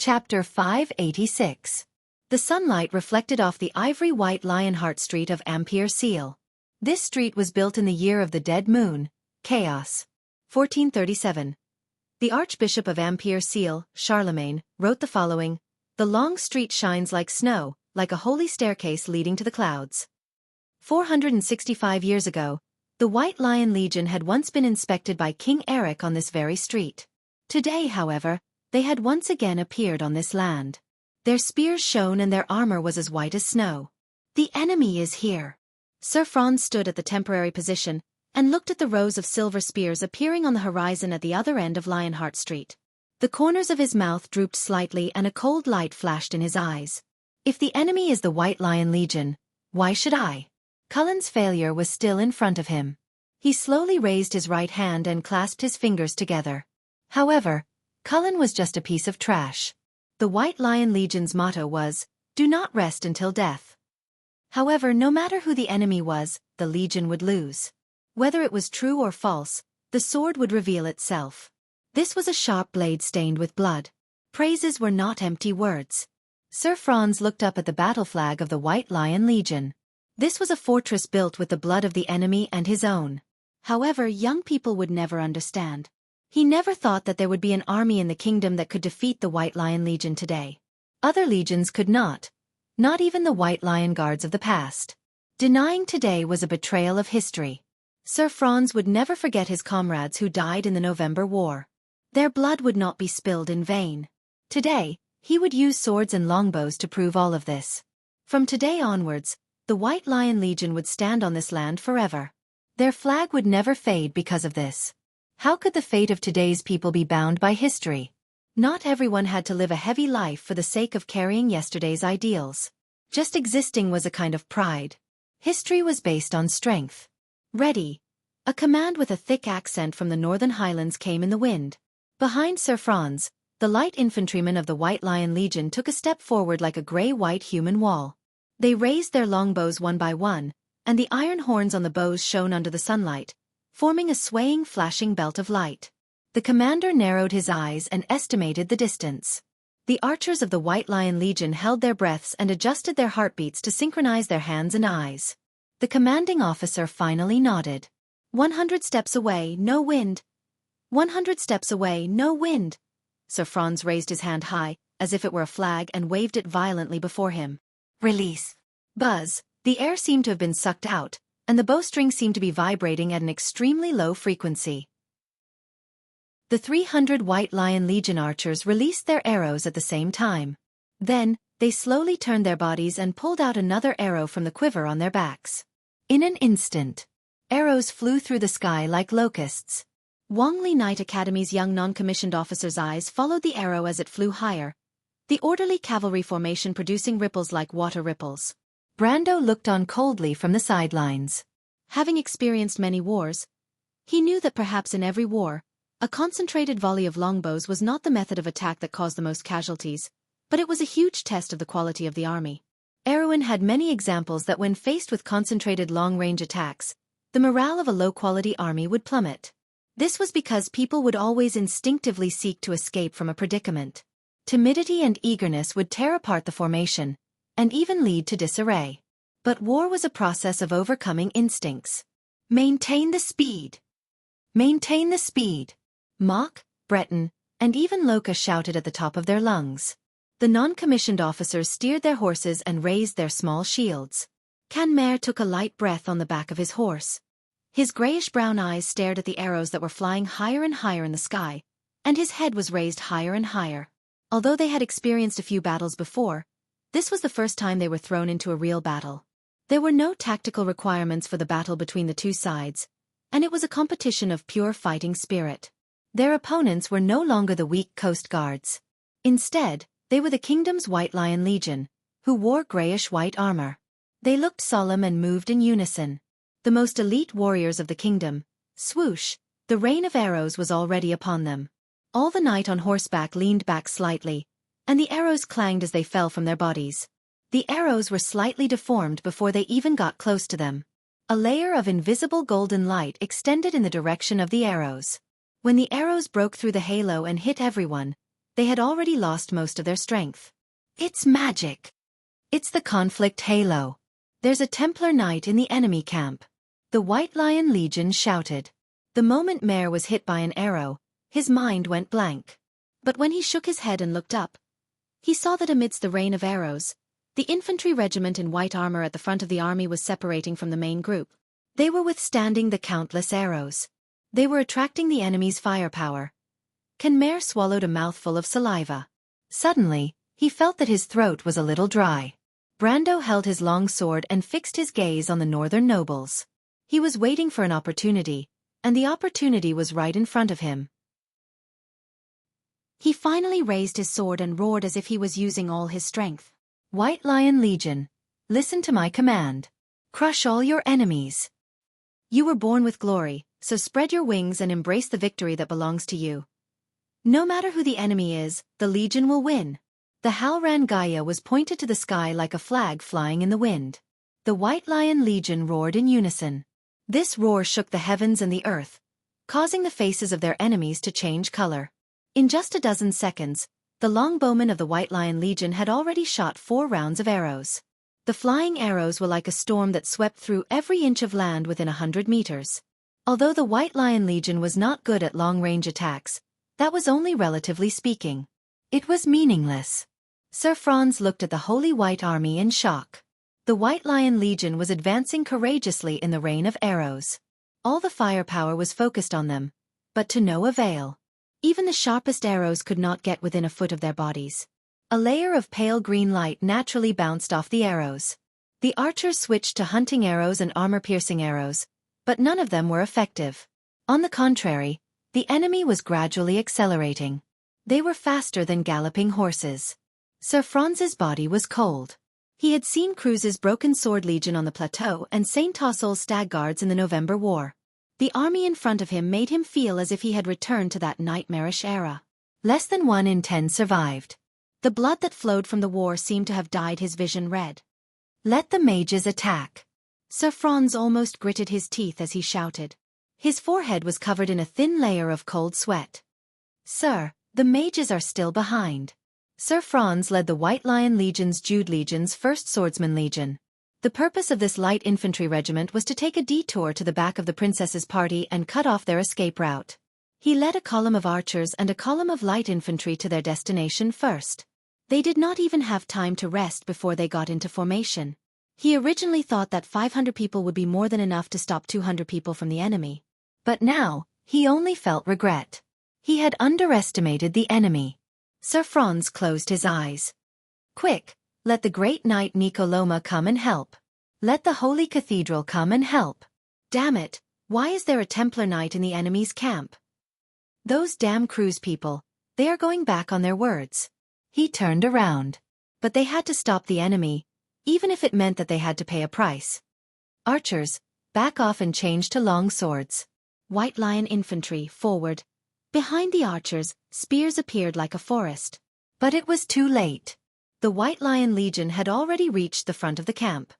Chapter 586. The sunlight reflected off the ivory-white Lionheart Street of Ampere Seal. This street was built in the year of the dead moon, Chaos. 1437. The Archbishop of Ampere Seal, Charlemagne, wrote the following: "The long street shines like snow, like a holy staircase leading to the clouds." 465 years ago, the White Lion Legion had once been inspected by King Eric on this very street. Today, however, they had once again appeared on this land. Their spears shone and their armor was as white as snow. "The enemy is here." Sir Franz stood at the temporary position and looked at the rows of silver spears appearing on the horizon at the other end of Lionheart Street. The corners of his mouth drooped slightly and a cold light flashed in his eyes. If the enemy is the White Lion Legion, why should I? Cullen's failure was still in front of him. He slowly raised his right hand and clasped his fingers together. However, Cullen was just a piece of trash. The White Lion Legion's motto was, "Do not rest until death." However, no matter who the enemy was, the Legion would lose. Whether it was true or false, the sword would reveal itself. This was a sharp blade stained with blood. Praises were not empty words. Sir Franz looked up at the battle flag of the White Lion Legion. This was a fortress built with the blood of the enemy and his own. However, young people would never understand. He never thought that there would be an army in the kingdom that could defeat the White Lion Legion today. Other legions could not even the White Lion Guards of the past. Denying today was a betrayal of history. Sir Franz would never forget his comrades who died in the November War. Their blood would not be spilled in vain. Today, he would use swords and longbows to prove all of this. From today onwards, the White Lion Legion would stand on this land forever. Their flag would never fade because of this. How could the fate of today's people be bound by history? Not everyone had to live a heavy life for the sake of carrying yesterday's ideals. Just existing was a kind of pride. History was based on strength. "Ready!" A command with a thick accent from the northern highlands came in the wind. Behind Sir Franz, the light infantrymen of the White Lion Legion took a step forward like a gray-white human wall. They raised their longbows one by one, and the iron horns on the bows shone under the sunlight, forming a swaying, flashing belt of light. The commander narrowed his eyes and estimated the distance. The archers of the White Lion Legion held their breaths and adjusted their heartbeats to synchronize their hands and eyes. The commanding officer finally nodded. 100 steps away, no wind. 100 steps away, no wind. Sir Franz raised his hand high, as if it were a flag, and waved it violently before him. Release. Buzz. The air seemed to have been sucked out, and the bowstring seemed to be vibrating at an extremely low frequency. The 300 White Lion Legion archers released their arrows at the same time. Then, they slowly turned their bodies and pulled out another arrow from the quiver on their backs. In an instant, arrows flew through the sky like locusts. Wongley Knight Academy's young non-commissioned officer's eyes followed the arrow as it flew higher, the orderly cavalry formation producing ripples like water ripples. Brando looked on coldly from the sidelines. Having experienced many wars, he knew that perhaps in every war, a concentrated volley of longbows was not the method of attack that caused the most casualties, but it was a huge test of the quality of the army. Erwin had many examples that when faced with concentrated long-range attacks, the morale of a low-quality army would plummet. This was because people would always instinctively seek to escape from a predicament. Timidity and eagerness would tear apart the formation, and even lead to disarray. But war was a process of overcoming instincts. Maintain the speed. Maintain the speed. Mock, Breton, and even Loca shouted at the top of their lungs. The non-commissioned officers steered their horses and raised their small shields. Canmer took a light breath on the back of his horse. His grayish-brown eyes stared at the arrows that were flying higher and higher in the sky, and his head was raised higher and higher. Although they had experienced a few battles before, this was the first time they were thrown into a real battle. There were no tactical requirements for the battle between the two sides, and it was a competition of pure fighting spirit. Their opponents were no longer the weak coast guards. Instead, they were the kingdom's White Lion Legion, who wore grayish-white armor. They looked solemn and moved in unison. The most elite warriors of the kingdom. Swoosh, the rain of arrows was already upon them. All the knight on horseback leaned back slightly, and the arrows clanged as they fell from their bodies. The arrows were slightly deformed before they even got close to them. A layer of invisible golden light extended in the direction of the arrows. When the arrows broke through the halo and hit everyone, they had already lost most of their strength. It's magic. It's the conflict halo. There's a Templar Knight in the enemy camp. The White Lion Legion shouted. The moment Mare was hit by an arrow, his mind went blank. But when he shook his head and looked up, he saw that amidst the rain of arrows, the infantry regiment in white armor at the front of the army was separating from the main group. They were withstanding the countless arrows. They were attracting the enemy's firepower. Mare swallowed a mouthful of saliva. Suddenly, he felt that his throat was a little dry. Brando held his long sword and fixed his gaze on the northern nobles. He was waiting for an opportunity, and the opportunity was right in front of him. He finally raised his sword and roared as if he was using all his strength. White Lion Legion, listen to my command. Crush all your enemies. You were born with glory, so spread your wings and embrace the victory that belongs to you. No matter who the enemy is, the Legion will win. The Halran Gaia was pointed to the sky like a flag flying in the wind. The White Lion Legion roared in unison. This roar shook the heavens and the earth, causing the faces of their enemies to change color. In just a dozen seconds, the longbowmen of the White Lion Legion had already shot 4 rounds of arrows. The flying arrows were like a storm that swept through every inch of land within 100 meters. Although the White Lion Legion was not good at long-range attacks, that was only relatively speaking. It was meaningless. Sir Franz looked at the Holy White Army in shock. The White Lion Legion was advancing courageously in the rain of arrows. All the firepower was focused on them, but to no avail. Even the sharpest arrows could not get within a foot of their bodies. A layer of pale green light naturally bounced off the arrows. The archers switched to hunting arrows and armor-piercing arrows, but none of them were effective. On the contrary, the enemy was gradually accelerating. They were faster than galloping horses. Sir Franz's body was cold. He had seen Cruz's Broken Sword Legion on the plateau and St. Tossel's Stag Guards in the November War. The army in front of him made him feel as if he had returned to that nightmarish era. Less than 1 in 10 survived. The blood that flowed from the war seemed to have dyed his vision red. Let the mages attack. Sir Franz almost gritted his teeth as he shouted. His forehead was covered in a thin layer of cold sweat. Sir, the mages are still behind. Sir Franz led the White Lion Legion's Jude Legion's 1st Swordsman Legion. The purpose of this light infantry regiment was to take a detour to the back of the princess's party and cut off their escape route. He led a column of archers and a column of light infantry to their destination first. They did not even have time to rest before they got into formation. He originally thought that 500 people would be more than enough to stop 200 people from the enemy. But now, he only felt regret. He had underestimated the enemy. Sir Franz closed his eyes. Quick, let the great knight Nicoloma come and help. Let the holy cathedral come and help. Damn it, why is there a Templar Knight in the enemy's camp? Those damn Cruz people, they are going back on their words. He turned around. But they had to stop the enemy, even if it meant that they had to pay a price. Archers, back off and change to long swords. White Lion infantry, forward. Behind the archers, spears appeared like a forest. But it was too late. The White Lion Legion had already reached the front of the camp.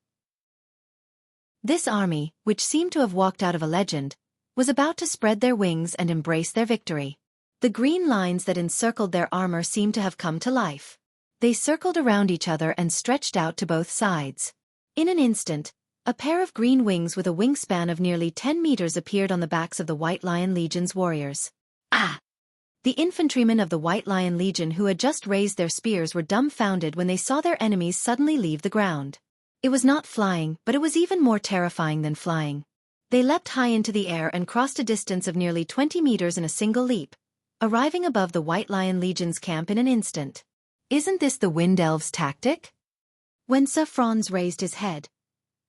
This army, which seemed to have walked out of a legend, was about to spread their wings and embrace their victory. The green lines that encircled their armor seemed to have come to life. They circled around each other and stretched out to both sides. In an instant, a pair of green wings with a wingspan of nearly 10 meters appeared on the backs of the White Lion Legion's warriors. Ah! The infantrymen of the White Lion Legion who had just raised their spears were dumbfounded when they saw their enemies suddenly leave the ground. It was not flying, but it was even more terrifying than flying. They leapt high into the air and crossed a distance of nearly 20 meters in a single leap, arriving above the White Lion Legion's camp in an instant. Isn't this the Wind Elves' tactic? When Sir Franz raised his head,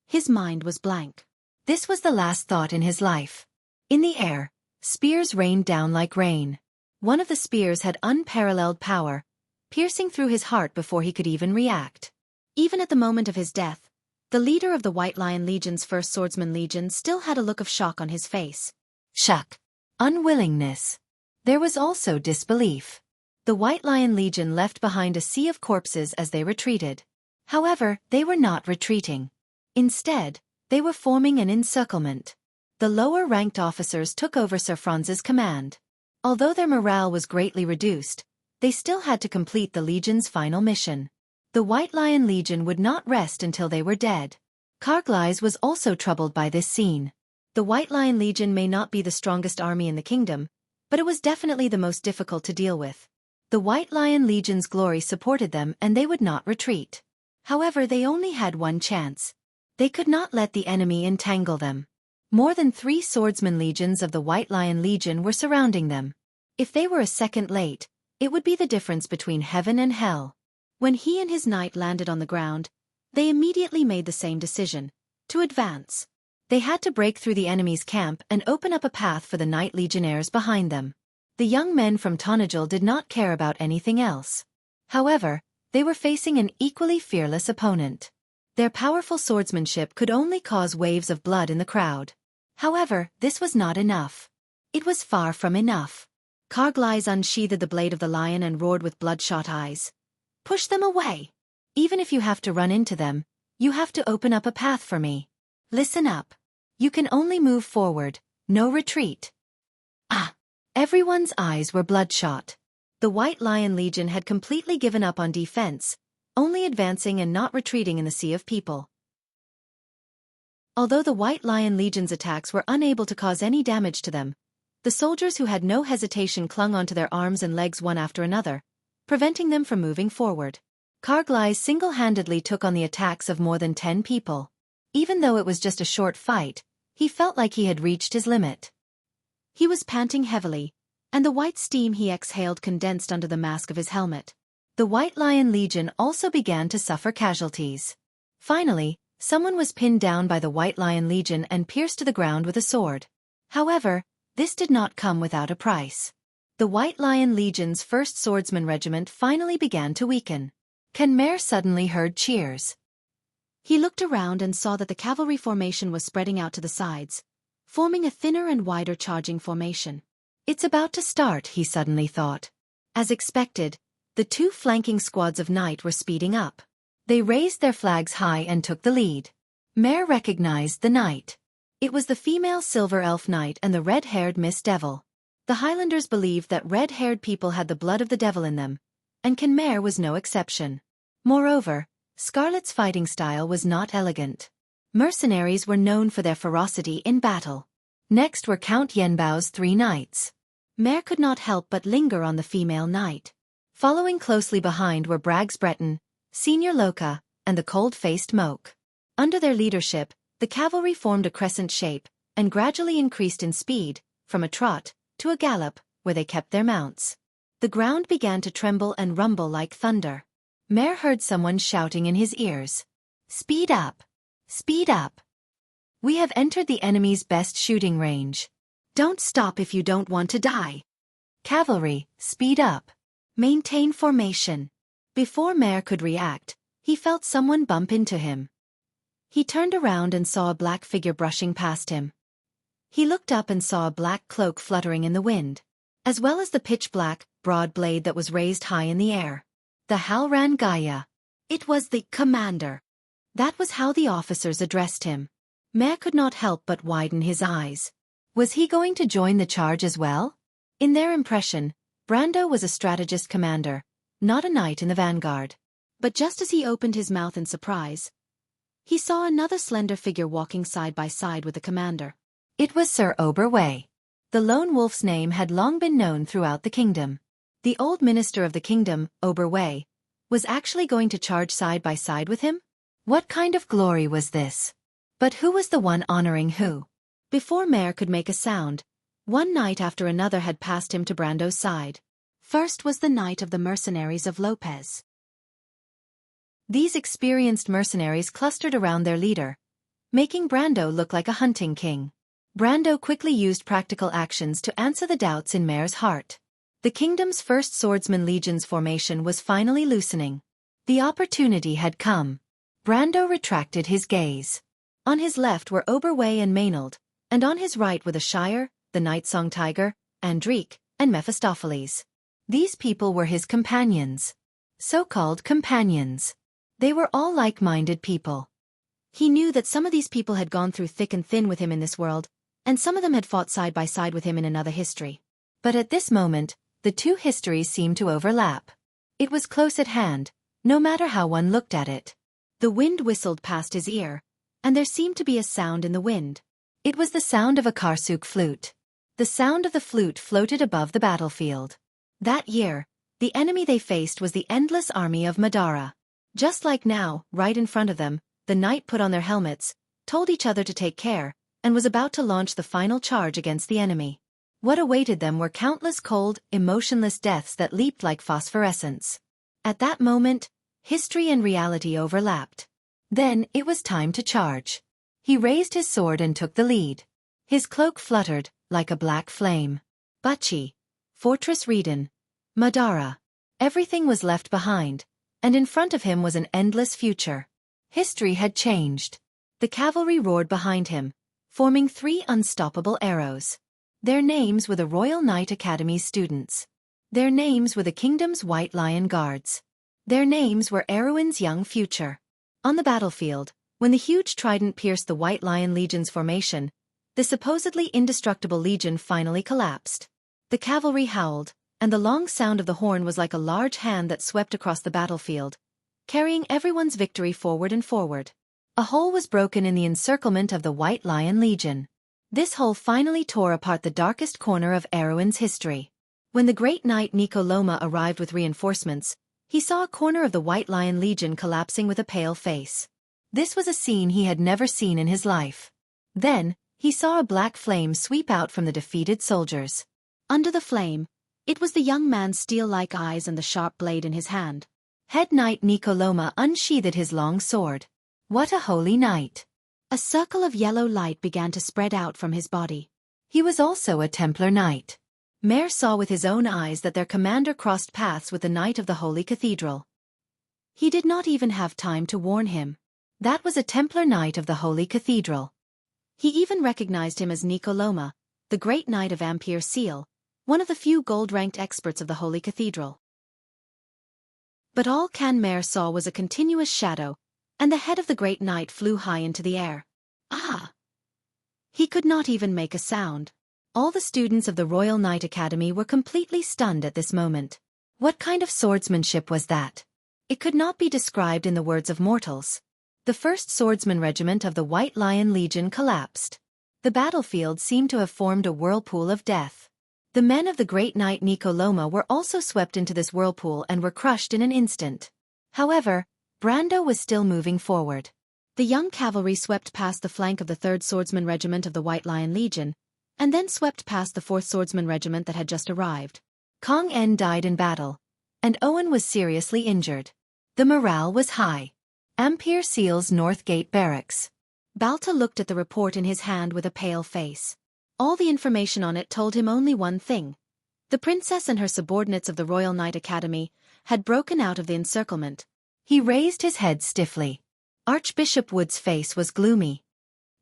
his mind was blank. This was the last thought in his life. In the air, spears rained down like rain. One of the spears had unparalleled power, piercing through his heart before he could even react. Even at the moment of his death, the leader of the White Lion Legion's 1st Swordsman Legion still had a look of shock on his face. Shock. Unwillingness. There was also disbelief. The White Lion Legion left behind a sea of corpses as they retreated. However, they were not retreating. Instead, they were forming an encirclement. The lower-ranked officers took over Sir Franz's command. Although their morale was greatly reduced, they still had to complete the Legion's final mission. The White Lion Legion would not rest until they were dead. Carglass was also troubled by this scene. The White Lion Legion may not be the strongest army in the kingdom, but it was definitely the most difficult to deal with. The White Lion Legion's glory supported them and they would not retreat. However, they only had one chance. They could not let the enemy entangle them. More than 3 swordsman legions of the White Lion Legion were surrounding them. If they were a second late, it would be the difference between heaven and hell. When he and his knight landed on the ground, they immediately made the same decision: to advance. They had to break through the enemy's camp and open up a path for the Knight Legionnaires behind them. The young men from Tonajil did not care about anything else. However, they were facing an equally fearless opponent. Their powerful swordsmanship could only cause waves of blood in the crowd. However, this was not enough. It was far from enough. Carglass unsheathed the blade of the lion and roared with bloodshot eyes. "Push them away! Even if you have to run into them, you have to open up a path for me. Listen up. You can only move forward, no retreat." Everyone's eyes were bloodshot. The White Lion Legion had completely given up on defense, only advancing and not retreating in the sea of people. Although the White Lion Legion's attacks were unable to cause any damage to them, the soldiers who had no hesitation clung onto their arms and legs one after another, preventing them from moving forward. Carglass single-handedly took on the attacks of more than 10 people. Even though it was just a short fight, he felt like he had reached his limit. He was panting heavily, and the white steam he exhaled condensed under the mask of his helmet. The White Lion Legion also began to suffer casualties. Finally, someone was pinned down by the White Lion Legion and pierced to the ground with a sword. However, this did not come without a price. The White Lion Legion's 1st Swordsman Regiment finally began to weaken. Khmer suddenly heard cheers. He looked around and saw that the cavalry formation was spreading out to the sides, forming a thinner and wider charging formation. It's about to start, he suddenly thought. As expected, the 2 flanking squads of knight were speeding up. They raised their flags high and took the lead. Khmer recognized the knight. It was the female Silver Elf Knight and the red-haired Miss Devil. The Highlanders believed that red-haired people had the blood of the devil in them, and Khmer was no exception. Moreover, Scarlet's fighting style was not elegant. Mercenaries were known for their ferocity in battle. Next were Count Yenbao's 3 knights. Khmer could not help but linger on the female knight. Following closely behind were Braggs Breton, Senior Loka, and the cold-faced Moke. Under their leadership, the cavalry formed a crescent shape, and gradually increased in speed, from a trot to a gallop, where they kept their mounts. The ground began to tremble and rumble like thunder. Khmer heard someone shouting in his ears. "Speed up! Speed up! We have entered the enemy's best shooting range. Don't stop if you don't want to die. Cavalry, speed up. Maintain formation." Before Khmer could react, he felt someone bump into him. He turned around and saw a black figure brushing past him. He looked up and saw a black cloak fluttering in the wind, as well as the pitch-black, broad blade that was raised high in the air. The Halran Gaya. It was the commander. That was how the officers addressed him. Khmer could not help but widen his eyes. Was he going to join the charge as well? In their impression, Brando was a strategist commander, not a knight in the vanguard. But just as he opened his mouth in surprise, he saw another slender figure walking side by side with the commander. It was Sir Oberwei. The lone wolf's name had long been known throughout the kingdom. The old minister of the kingdom, Oberwei, was actually going to charge side by side with him? What kind of glory was this? But who was the one honoring who? Before Khmer could make a sound, one knight after another had passed him to Brando's side. First was the knight of the mercenaries of Lopez. These experienced mercenaries clustered around their leader, making Brando look like a hunting king. Brando quickly used practical actions to answer the doubts in Khmer's heart. The kingdom's 1st Swordsman Legion's formation was finally loosening. The opportunity had come. Brando retracted his gaze. On his left were Oberwei and Maynard, and on his right were the Shire, the Night Song Tiger, Andrique, and Mephistopheles. These people were his companions. So-called companions. They were all like-minded people. He knew that some of these people had gone through thick and thin with him in this world, and some of them had fought side by side with him in another history. But at this moment, the two histories seemed to overlap. It was close at hand, no matter how one looked at it. The wind whistled past his ear, and there seemed to be a sound in the wind. It was the sound of a karsuk flute. The sound of the flute floated above the battlefield. That year, the enemy they faced was the endless army of Madara. Just like now, right in front of them, the knight put on their helmets, told each other to take care, and was about to launch the final charge against the enemy. What awaited them were countless cold, emotionless deaths that leaped like phosphorescence. At that moment, history and reality overlapped. Then, it was time to charge. He raised his sword and took the lead. His cloak fluttered, like a black flame. Bachi, Fortress Reden, Madara. Everything was left behind, and in front of him was an endless future. History had changed. The cavalry roared behind him, forming 3 unstoppable arrows. Their names were the Royal Knight Academy's students. Their names were the kingdom's White Lion Guards. Their names were Erwin's young future. On the battlefield, when the huge trident pierced the White Lion Legion's formation, the supposedly indestructible legion finally collapsed. The cavalry howled, and the long sound of the horn was like a large hand that swept across the battlefield, carrying everyone's victory forward and forward. A hole was broken in the encirclement of the White Lion Legion. This hole finally tore apart the darkest corner of Erwin's history. When the great knight Nico Loma arrived with reinforcements, he saw a corner of the White Lion Legion collapsing with a pale face. This was a scene he had never seen in his life. Then, he saw a black flame sweep out from the defeated soldiers. Under the flame, it was the young man's steel-like eyes and the sharp blade in his hand. Head Knight Nico Loma unsheathed his long sword. What a holy night! A circle of yellow light began to spread out from his body. He was also a Templar Knight. Mare saw with his own eyes that their commander crossed paths with the Knight of the Holy Cathedral. He did not even have time to warn him. That was a Templar Knight of the Holy Cathedral. He even recognized him as Nico Loma, the great Knight of Ampere Seal, one of the few gold-ranked experts of the Holy Cathedral. But all Mare saw was a continuous shadow, and the head of the great knight flew high into the air. Ah! He could not even make a sound. All the students of the Royal Knight Academy were completely stunned at this moment. What kind of swordsmanship was that? It could not be described in the words of mortals. The first swordsman regiment of the White Lion Legion collapsed. The battlefield seemed to have formed a whirlpool of death. The men of the great knight Nico Loma were also swept into this whirlpool and were crushed in an instant. However, Brando was still moving forward. The young cavalry swept past the flank of the 3rd Swordsman Regiment of the White Lion Legion, and then swept past the 4th Swordsman Regiment that had just arrived. Kong En died in battle, and Owen was seriously injured. The morale was high. Ampere Seal's North Gate Barracks. Balta looked at the report in his hand with a pale face. All the information on it told him only one thing. The princess and her subordinates of the Royal Knight Academy had broken out of the encirclement. He raised his head stiffly. Archbishop Wood's face was gloomy.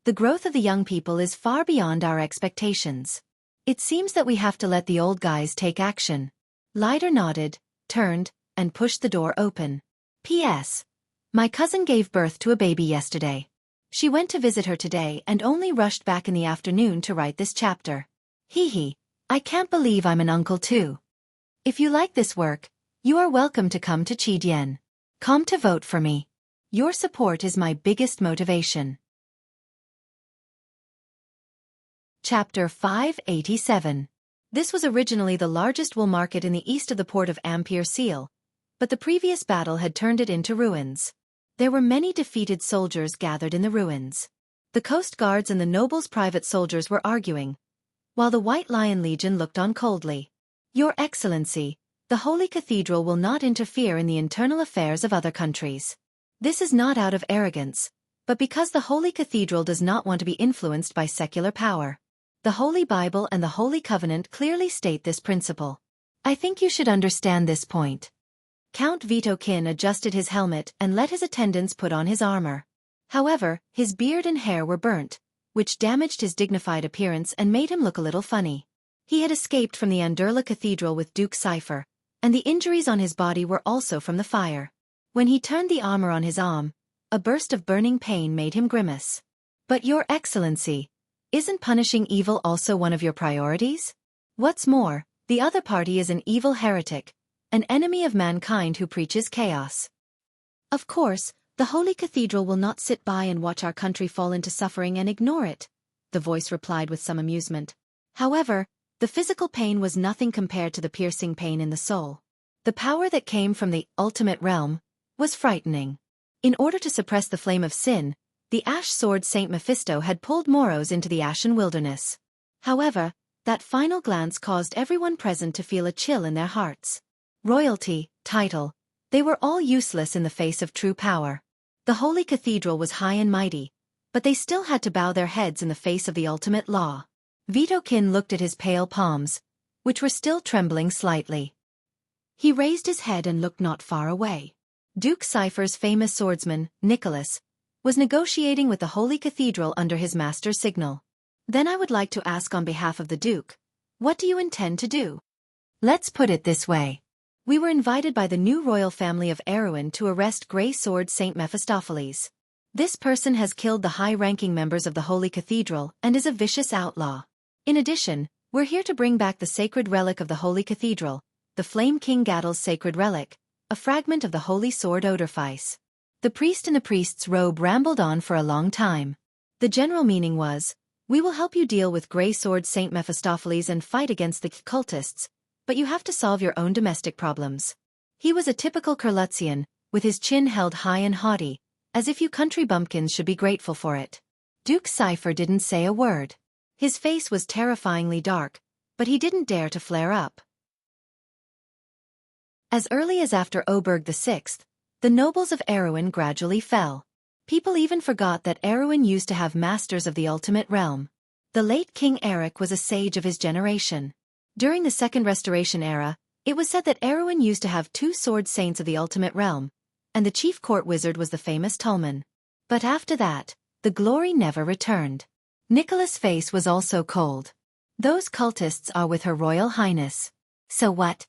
The growth of the young people is far beyond our expectations. It seems that we have to let the old guys take action. Leiter nodded, turned, and pushed the door open. P.S. My cousin gave birth to a baby yesterday. She went to visit her today and only rushed back in the afternoon to write this chapter. Hee hee, I can't believe I'm an uncle too. If you like this work, you are welcome to come to Chidian. Come to vote for me. Your support is my biggest motivation. Chapter 587. This was originally the largest wool market in the east of the port of Ampere Seal, but the previous battle had turned it into ruins. There were many defeated soldiers gathered in the ruins. The coast guards and the nobles' private soldiers were arguing, while the White Lion Legion looked on coldly. Your Excellency, the Holy Cathedral will not interfere in the internal affairs of other countries. This is not out of arrogance, but because the Holy Cathedral does not want to be influenced by secular power. The Holy Bible and the Holy Covenant clearly state this principle. I think you should understand this point. Count Vito Kin adjusted his helmet and let his attendants put on his armor. However, his beard and hair were burnt, which damaged his dignified appearance and made him look a little funny. He had escaped from the Anderla Cathedral with Duke Cypher, and the injuries on his body were also from the fire. When he turned the armor on his arm, a burst of burning pain made him grimace. But Your Excellency, isn't punishing evil also one of your priorities? What's more, The other party is an evil heretic, an enemy of mankind who preaches chaos. Of course, the Holy Cathedral will not sit by and watch our country fall into suffering and ignore it, the voice replied with some amusement. However, the physical pain was nothing compared to the piercing pain in the soul. The power that came from the ultimate realm was frightening. In order to suppress the flame of sin, the ash sword Saint Mephisto had pulled Moros into the ashen wilderness. However, that final glance caused everyone present to feel a chill in their hearts. Royalty, title, they were all useless in the face of true power. The Holy Cathedral was high and mighty, but they still had to bow their heads in the face of the ultimate law. Vitokin looked at his pale palms, which were still trembling slightly. He raised his head and looked not far away. Duke Cypher's famous swordsman, Nicholas, was negotiating with the Holy Cathedral under his master's signal. Then I would like to ask on behalf of the Duke, what do you intend to do? Let's put it this way. We were invited by the new royal family of Erewhon to arrest Grey Sword Saint Mephistopheles. This person has killed the high-ranking members of the Holy Cathedral and is a vicious outlaw. In addition, we're here to bring back the sacred relic of the Holy Cathedral, the Flame King Gadol's sacred relic, a fragment of the holy sword Odorfice. The priest in the priest's robe rambled on for a long time. The general meaning was, we will help you deal with Grey Sword Saint Mephistopheles and fight against the cultists, but you have to solve your own domestic problems. He was a typical Kurlutzian, with his chin held high and haughty, as if you country bumpkins should be grateful for it. Duke Cypher didn't say a word. His face was terrifyingly dark, but he didn't dare to flare up. As early as after Oberg VI, the nobles of Erewhon gradually fell. People even forgot that Erewhon used to have masters of the ultimate realm. The late King Eric was a sage of his generation. During the Second Restoration era, it was said that Erewhon used to have 2 sword saints of the ultimate realm, and the chief court wizard was the famous Tullman. But after that, the glory never returned. Nicholas' face was also cold. Those cultists are with Her Royal Highness. So what?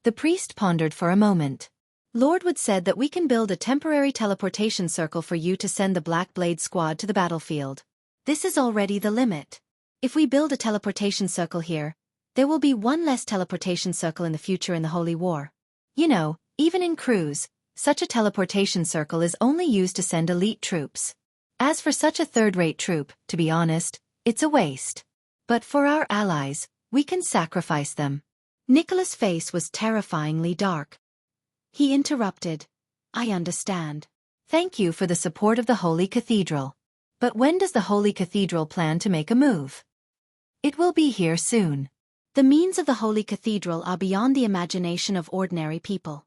The priest pondered for a moment. Lord Wood said that we can build a temporary teleportation circle for you to send the Black Blade squad to the battlefield. This is already the limit. If we build a teleportation circle here, there will be one less teleportation circle in the future in the Holy War. You know, even in crews, such a teleportation circle is only used to send elite troops. As for such a third-rate troop, to be honest, it's a waste. But for our allies, we can sacrifice them. Nicholas' face was terrifyingly dark. He interrupted. I understand. Thank you for the support of the Holy Cathedral. But when does the Holy Cathedral plan to make a move? It will be here soon. The means of the Holy Cathedral are beyond the imagination of ordinary people.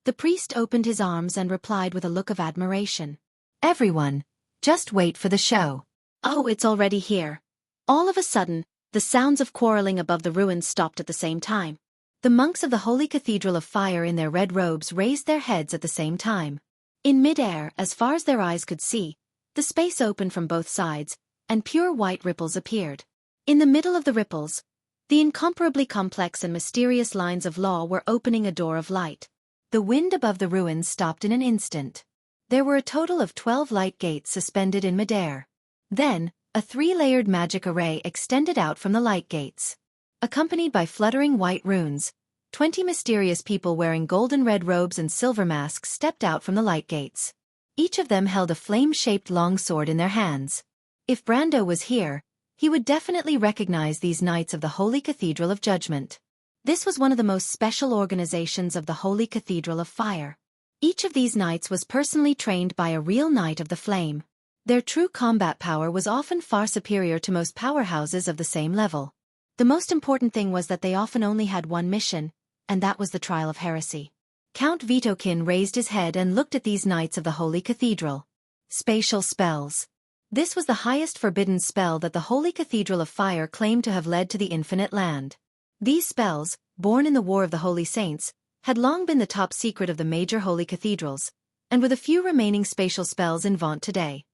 The priest opened his arms and replied with a look of admiration. Everyone, just wait for the show. Oh, it's already here. All of a sudden, the sounds of quarreling above the ruins stopped at the same time. The monks of the Holy Cathedral of Fire in their red robes raised their heads at the same time. In mid-air, as far as their eyes could see, the space opened from both sides, and pure white ripples appeared. In the middle of the ripples, the incomparably complex and mysterious lines of law were opening a door of light. The wind above the ruins stopped in an instant. There were a total of 12 light gates suspended in mid-air. Then, a 3-layered magic array extended out from the light gates. Accompanied by fluttering white runes, 20 mysterious people wearing golden red robes and silver masks stepped out from the light gates. Each of them held a flame-shaped longsword in their hands. If Brando was here, he would definitely recognize these Knights of the Holy Cathedral of Judgment. This was one of the most special organizations of the Holy Cathedral of Fire. Each of these knights was personally trained by a real Knight of the Flame. Their true combat power was often far superior to most powerhouses of the same level. The most important thing was that they often only had one mission, and that was the trial of heresy. Count Vitokin raised his head and looked at these Knights of the Holy Cathedral. Spatial spells. This was the highest forbidden spell that the Holy Cathedral of Fire claimed to have led to the Infinite Land. These spells, born in the War of the Holy Saints, had long been the top secret of the major holy cathedrals, and were the few remaining spatial spells in vaunt today.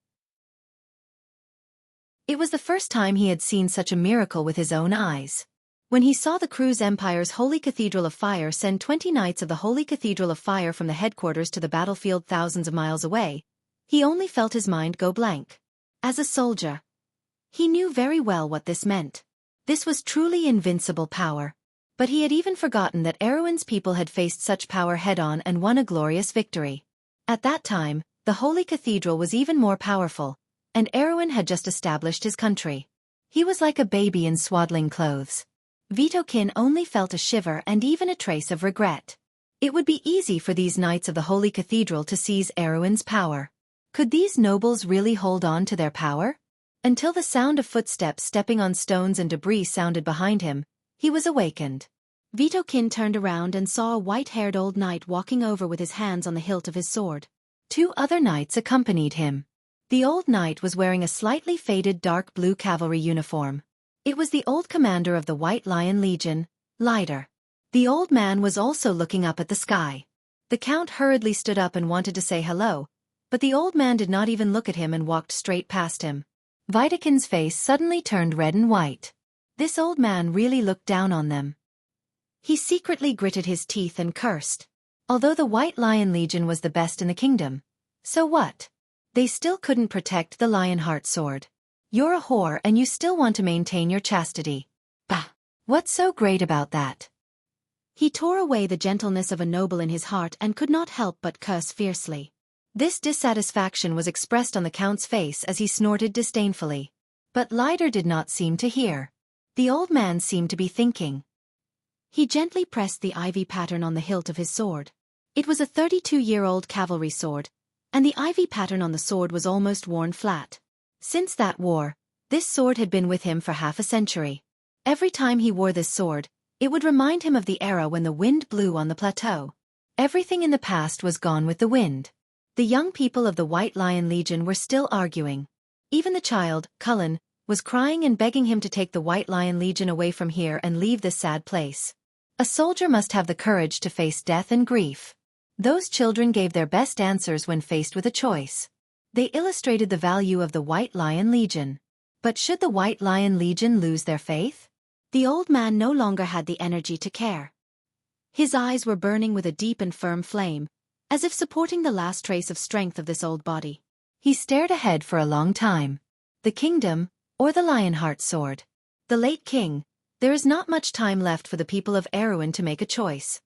It was the first time he had seen such a miracle with his own eyes. When he saw the Cruz Empire's Holy Cathedral of Fire send 20 Knights of the Holy Cathedral of Fire from the headquarters to the battlefield thousands of miles away, he only felt his mind go blank. As a soldier, he knew very well what this meant. This was truly invincible power. But he had even forgotten that Erewhon's people had faced such power head-on and won a glorious victory. At that time, the Holy Cathedral was even more powerful, and Erewhon had just established his country. He was like a baby in swaddling clothes. Vitokin only felt a shiver and even a trace of regret. It would be easy for these knights of the Holy Cathedral to seize Erewhon's power. Could these nobles really hold on to their power? Until the sound of footsteps stepping on stones and debris sounded behind him, he was awakened. Vitokin turned around and saw a white-haired old knight walking over with his hands on the hilt of his sword. 2 other knights accompanied him. The old knight was wearing a slightly faded dark blue cavalry uniform. It was the old commander of the White Lion Legion, Leiter. The old man was also looking up at the sky. The count hurriedly stood up and wanted to say hello, but the old man did not even look at him and walked straight past him. Vitokin's face suddenly turned red and white. This old man really looked down on them. He secretly gritted his teeth and cursed. Although the White Lion Legion was the best in the kingdom, so what? They still couldn't protect the Lionheart sword. You're a whore and you still want to maintain your chastity. Bah! What's so great about that? He tore away the gentleness of a noble in his heart and could not help but curse fiercely. This dissatisfaction was expressed on the count's face as he snorted disdainfully. But Leiter did not seem to hear. The old man seemed to be thinking. He gently pressed the ivy pattern on the hilt of his sword. It was a 32-year-old cavalry sword, and the ivy pattern on the sword was almost worn flat. Since that war, this sword had been with him for half a century. Every time he wore this sword, it would remind him of the era when the wind blew on the plateau. Everything in the past was gone with the wind. The young people of the White Lion Legion were still arguing. Even the child, Cullen, was crying and begging him to take the White Lion Legion away from here and leave this sad place. A soldier must have the courage to face death and grief. Those children gave their best answers when faced with a choice. They illustrated the value of the White Lion Legion. But should the White Lion Legion lose their faith? The old man no longer had the energy to care. His eyes were burning with a deep and firm flame, as if supporting the last trace of strength of this old body. He stared ahead for a long time. The kingdom, or the Lionheart sword? The late king, there is not much time left for the people of Erewhon to make a choice.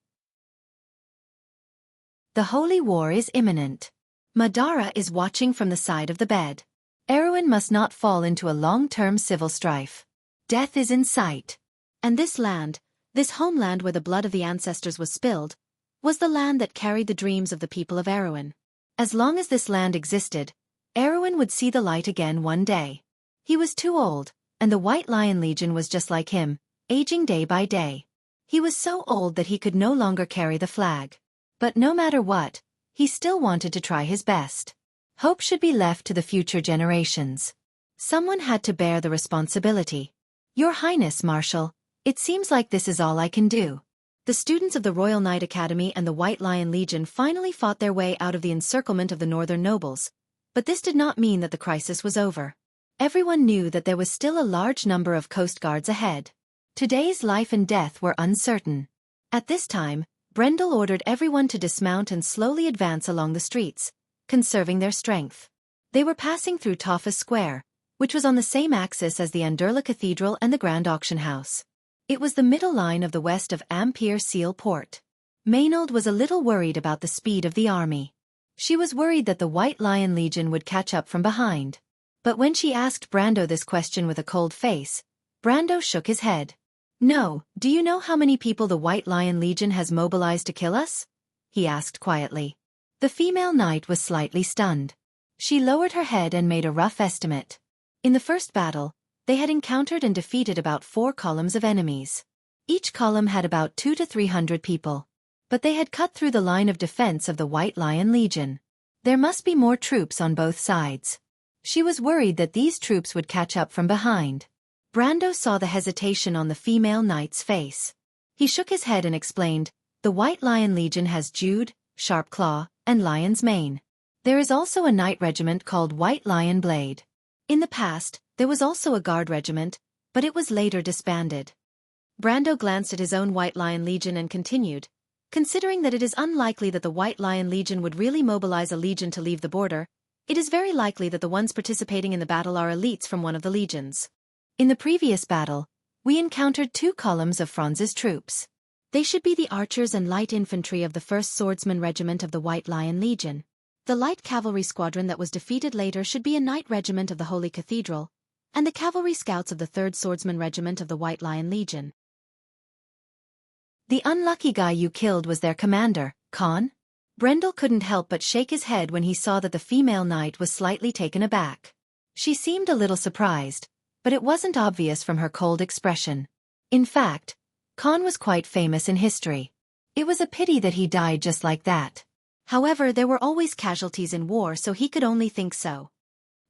The holy war is imminent. Madara is watching from the side of the bed. Erewhon must not fall into a long-term civil strife. Death is in sight. And this land, this homeland where the blood of the ancestors was spilled, was the land that carried the dreams of the people of Erewhon. As long as this land existed, Erewhon would see the light again one day. He was too old, and the White Lion Legion was just like him, aging day by day. He was so old that he could no longer carry the flag. But no matter what, he still wanted to try his best. Hope should be left to the future generations. Someone had to bear the responsibility. Your Highness, Marshal, it seems like this is all I can do. The students of the Royal Knight Academy and the White Lion Legion finally fought their way out of the encirclement of the northern nobles, but this did not mean that the crisis was over. Everyone knew that there was still a large number of coast guards ahead. Today's life and death were uncertain. At this time, Brendel ordered everyone to dismount and slowly advance along the streets, conserving their strength. They were passing through Toffa's Square, which was on the same axis as the Anderla Cathedral and the Grand Auction House. It was the middle line of the west of Ampere Seal Port. Maynard was a little worried about the speed of the army. She was worried that the White Lion Legion would catch up from behind. But when she asked Brando this question with a cold face, Brando shook his head. No, do you know how many people the White Lion Legion has mobilized to kill us? He asked quietly. The female knight was slightly stunned. She lowered her head and made a rough estimate. In the first battle, they had encountered and defeated about 4 columns of enemies. Each column had about 200 to 300 people. But they had cut through the line of defense of the White Lion Legion. There must be more troops on both sides. She was worried that these troops would catch up from behind. Brando saw the hesitation on the female knight's face. He shook his head and explained, the White Lion Legion has Jude, Sharpclaw, and Lion's Mane. There is also a knight regiment called White Lion Blade. In the past, there was also a guard regiment, but it was later disbanded. Brando glanced at his own White Lion Legion and continued, considering that it is unlikely that the White Lion Legion would really mobilize a legion to leave the border, it is very likely that the ones participating in the battle are elites from one of the legions. In the previous battle, We encountered 2 columns of Franz's troops. They should be the archers and light infantry of the 1st Swordsman Regiment of the White Lion Legion. The light cavalry squadron that was defeated later should be a knight regiment of the Holy Cathedral, and the cavalry scouts of the 3rd Swordsman Regiment of the White Lion Legion. The unlucky guy you killed was their commander, Khan? Brendel couldn't help but shake his head when he saw that the female knight was slightly taken aback. She seemed a little surprised, but it wasn't obvious from her cold expression. In fact, Khan was quite famous in history. It was a pity that he died just like that. However, there were always casualties in war, so he could only think so.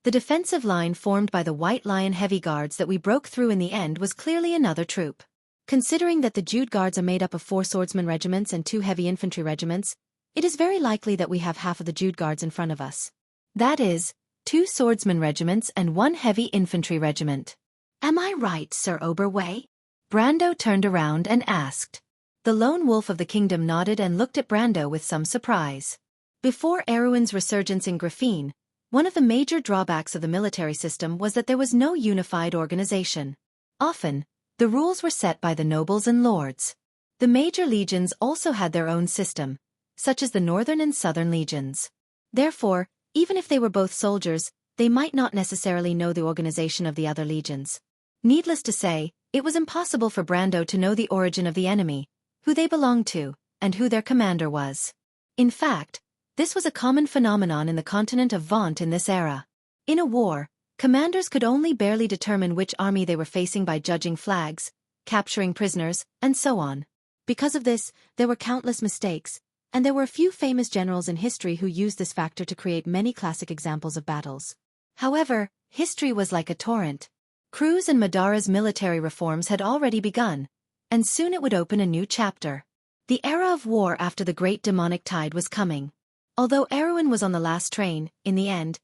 The defensive line formed by the White Lion Heavy Guards that we broke through in the end was clearly another troop. Considering that the Jude Guards are made up of 4 swordsman regiments and 2 heavy infantry regiments, it is very likely that we have half of the Jude Guards in front of us. That is, 2 swordsman regiments and 1 heavy infantry regiment. Am I right, Sir Oberway? Brando turned around and asked. The lone wolf of the kingdom nodded and looked at Brando with some surprise. Before Erwin's resurgence in Graphene, one of the major drawbacks of the military system was that there was no unified organization. Often, the rules were set by the nobles and lords. The major legions also had their own system, such as the northern and southern legions. Therefore, even if they were both soldiers, they might not necessarily know the organization of the other legions. Needless to say, it was impossible for Brando to know the origin of the enemy, who they belonged to, and who their commander was. In fact, this was a common phenomenon in the continent of Vaunt in this era. In a war, commanders could only barely determine which army they were facing by judging flags, capturing prisoners, and so on. Because of this, there were countless mistakes, and there were a few famous generals in history who used this factor to create many classic examples of battles. However, history was like a torrent. Cruz and Madara's military reforms had already begun, and soon it would open a new chapter. The era of war after the Great Demonic Tide was coming. Although Erwin was on the last train, in the end,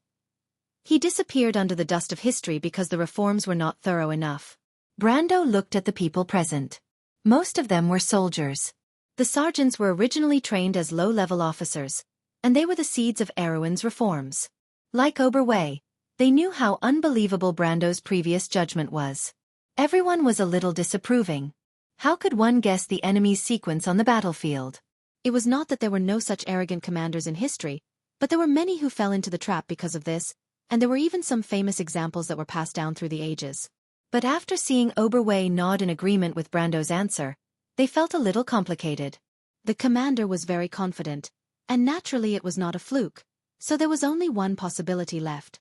he disappeared under the dust of history because the reforms were not thorough enough. Brando looked at the people present. Most of them were soldiers. The sergeants were originally trained as low-level officers, and they were the seeds of Erwin's reforms. Like Oberway, they knew how unbelievable Brando's previous judgment was. Everyone was a little disapproving. How could one guess the enemy's sequence on the battlefield? It was not that there were no such arrogant commanders in history, but there were many who fell into the trap because of this, and there were even some famous examples that were passed down through the ages. But after seeing Oberway nod in agreement with Brando's answer, they felt a little complicated. The commander was very confident, and naturally it was not a fluke, so there was only one possibility left.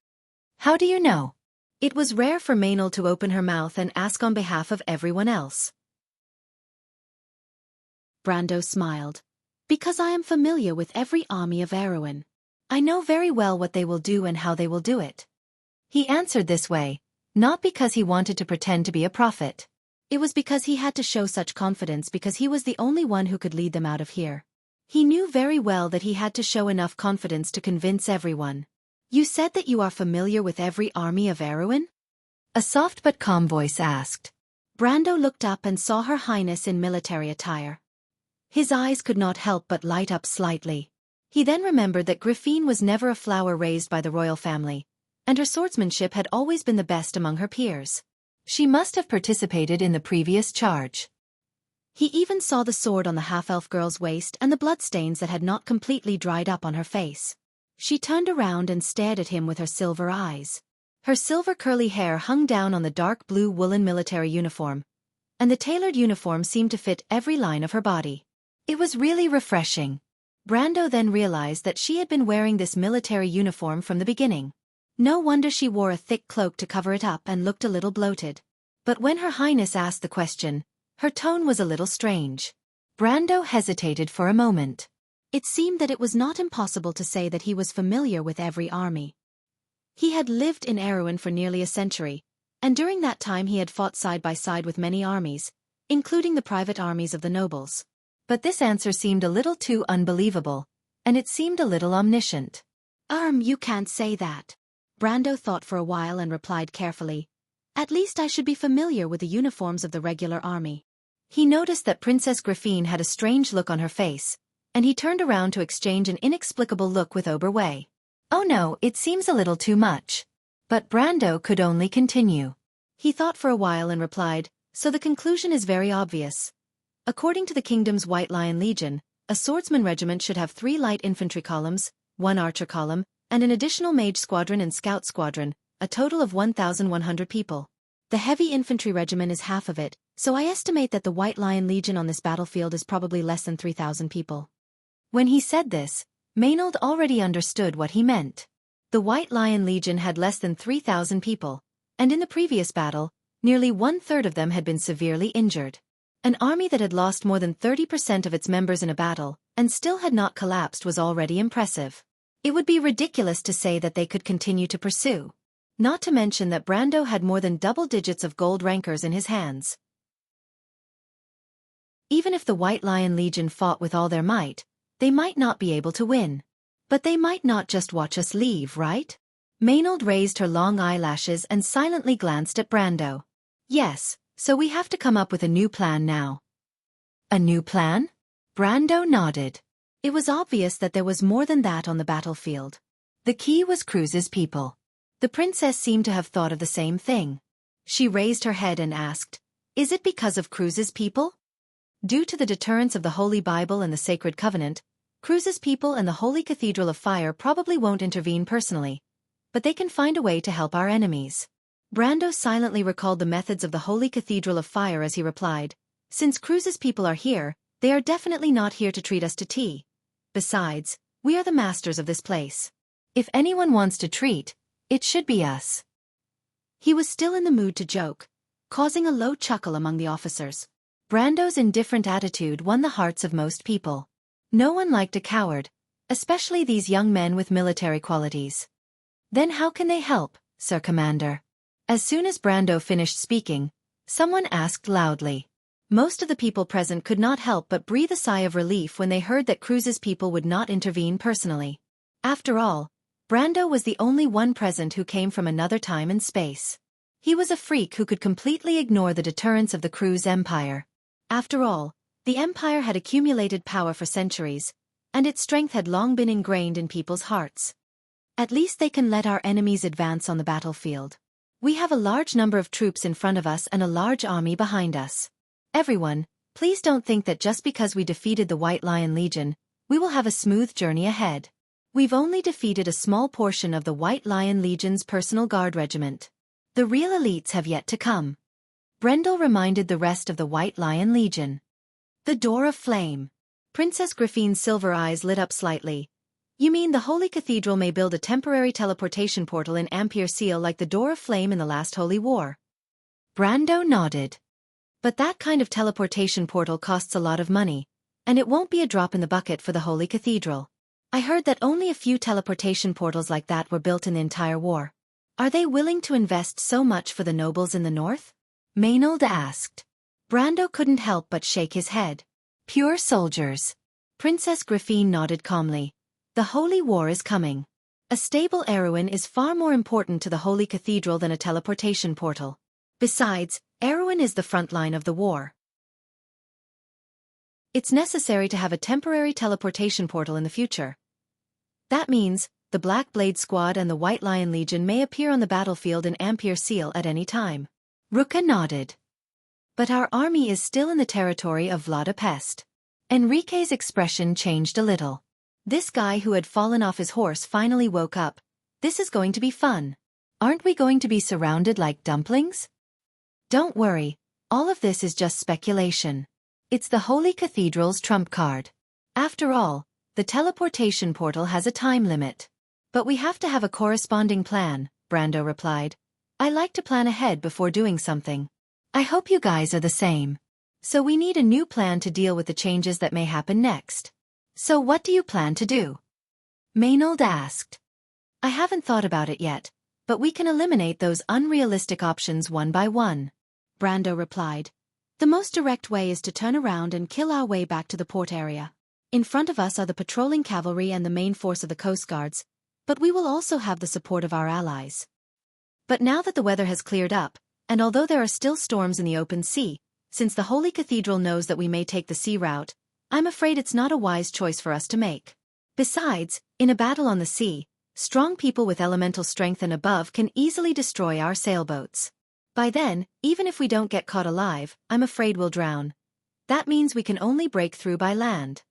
How do you know? It was rare for Maynel to open her mouth and ask on behalf of everyone else. Brando smiled. Because I am familiar with every army of Erwin. I know very well what they will do and how they will do it. He answered this way, not because he wanted to pretend to be a prophet. It was because he had to show such confidence because he was the only one who could lead them out of here. He knew very well that he had to show enough confidence to convince everyone. You said that you are familiar with every army of Erwin? A soft but calm voice asked. Brando looked up and saw Her Highness in military attire. His eyes could not help but light up slightly. He then remembered that Graphene was never a flower raised by the royal family, and her swordsmanship had always been the best among her peers. She must have participated in the previous charge. He even saw the sword on the half-elf girl's waist and the bloodstains that had not completely dried up on her face. She turned around and stared at him with her silver eyes. Her silver curly hair hung down on the dark blue woolen military uniform, and the tailored uniform seemed to fit every line of her body. It was really refreshing. Brando then realized that she had been wearing this military uniform from the beginning. No wonder she wore a thick cloak to cover it up and looked a little bloated. But when Her Highness asked the question, her tone was a little strange. Brando hesitated for a moment. It seemed that it was not impossible to say that he was familiar with every army. He had lived in Erwin for nearly a century, and during that time he had fought side by side with many armies, including the private armies of the nobles. But this answer seemed a little too unbelievable, and it seemed a little omniscient. You can't say that. Brando thought for a while and replied carefully. At least I should be familiar with the uniforms of the regular army. He noticed that Princess Graphene had a strange look on her face, and he turned around to exchange an inexplicable look with Oberway. Oh no, it seems a little too much. But Brando could only continue. He thought for a while and replied, So the conclusion is very obvious. According to the kingdom's White Lion Legion, a swordsman regiment should have 3 light infantry columns, 1 archer column, and an additional mage squadron and scout squadron, a total of 1,100 people. The heavy infantry regiment is half of it, so I estimate that the White Lion Legion on this battlefield is probably less than 3,000 people. When he said this, Maynard already understood what he meant. The White Lion Legion had less than 3,000 people, and in the previous battle, nearly 1/3 of them had been severely injured. An army that had lost more than 30% of its members in a battle, and still had not collapsed, was already impressive. It would be ridiculous to say that they could continue to pursue. Not to mention that Brando had more than double digits of gold rankers in his hands. Even if the White Lion Legion fought with all their might, they might not be able to win. But they might not just watch us leave, right? Maynard raised her long eyelashes and silently glanced at Brando. Yes, so we have to come up with a new plan now. A new plan? Brando nodded. It was obvious that there was more than that on the battlefield. The key was Cruz's people. The princess seemed to have thought of the same thing. She raised her head and asked, "Is it because of Cruz's people?" Due to the deterrence of the Holy Bible and the Sacred Covenant, Cruz's people and the Holy Cathedral of Fire probably won't intervene personally, but they can find a way to help our enemies. Brando silently recalled the methods of the Holy Cathedral of Fire as he replied, "Since Cruz's people are here, they are definitely not here to treat us to tea. Besides, we are the masters of this place. If anyone wants to treat, it should be us." He was still in the mood to joke, causing a low chuckle among the officers. Brando's indifferent attitude won the hearts of most people. No one liked a coward, especially these young men with military qualities. "Then how can they help, Sir Commander?" As soon as Brando finished speaking, someone asked loudly. Most of the people present could not help but breathe a sigh of relief when they heard that Cruz's people would not intervene personally. After all, Brando was the only one present who came from another time and space. He was a freak who could completely ignore the deterrence of the Cruz Empire. After all, the Empire had accumulated power for centuries, and its strength had long been ingrained in people's hearts. At least they can let our enemies advance on the battlefield. We have a large number of troops in front of us and a large army behind us. Everyone, please don't think that just because we defeated the White Lion Legion, we will have a smooth journey ahead. We've only defeated a small portion of the White Lion Legion's personal guard regiment. The real elites have yet to come. Brendel reminded the rest of the White Lion Legion. The Door of Flame. Princess Griffine's silver eyes lit up slightly. "You mean the Holy Cathedral may build a temporary teleportation portal in Ampere Seal like the Door of Flame in the last Holy War?" Brando nodded. "But that kind of teleportation portal costs a lot of money, and it won't be a drop in the bucket for the Holy Cathedral. I heard that only a few teleportation portals like that were built in the entire war. Are they willing to invest so much for the nobles in the north?" Maynard asked. Brando couldn't help but shake his head. "Pure soldiers." Princess Griffine nodded calmly. "The Holy War is coming. A stable Erewhon is far more important to the Holy Cathedral than a teleportation portal. Besides, Erewhon is the front line of the war. It's necessary to have a temporary teleportation portal in the future. That means, the Black Blade Squad and the White Lion Legion may appear on the battlefield in Ampere Seal at any time." Ruka nodded. "But our army is still in the territory of Vladapest." Enrique's expression changed a little. This guy who had fallen off his horse finally woke up. "This is going to be fun. Aren't we going to be surrounded like dumplings?" "Don't worry, all of this is just speculation. It's the Holy Cathedral's trump card. After all, the teleportation portal has a time limit. But we have to have a corresponding plan," Brando replied. "I like to plan ahead before doing something. I hope you guys are the same. So we need a new plan to deal with the changes that may happen next. So what do you plan to do?" Maynard asked. "I haven't thought about it yet, but we can eliminate those unrealistic options one by one," Brando replied. "The most direct way is to turn around and kill our way back to the port area. In front of us are the patrolling cavalry and the main force of the Coast Guards, but we will also have the support of our allies. But now that the weather has cleared up, and although there are still storms in the open sea, since the Holy Cathedral knows that we may take the sea route, I'm afraid it's not a wise choice for us to make. Besides, in a battle on the sea, strong people with elemental strength and above can easily destroy our sailboats. By then, even if we don't get caught alive, I'm afraid we'll drown. That means we can only break through by land.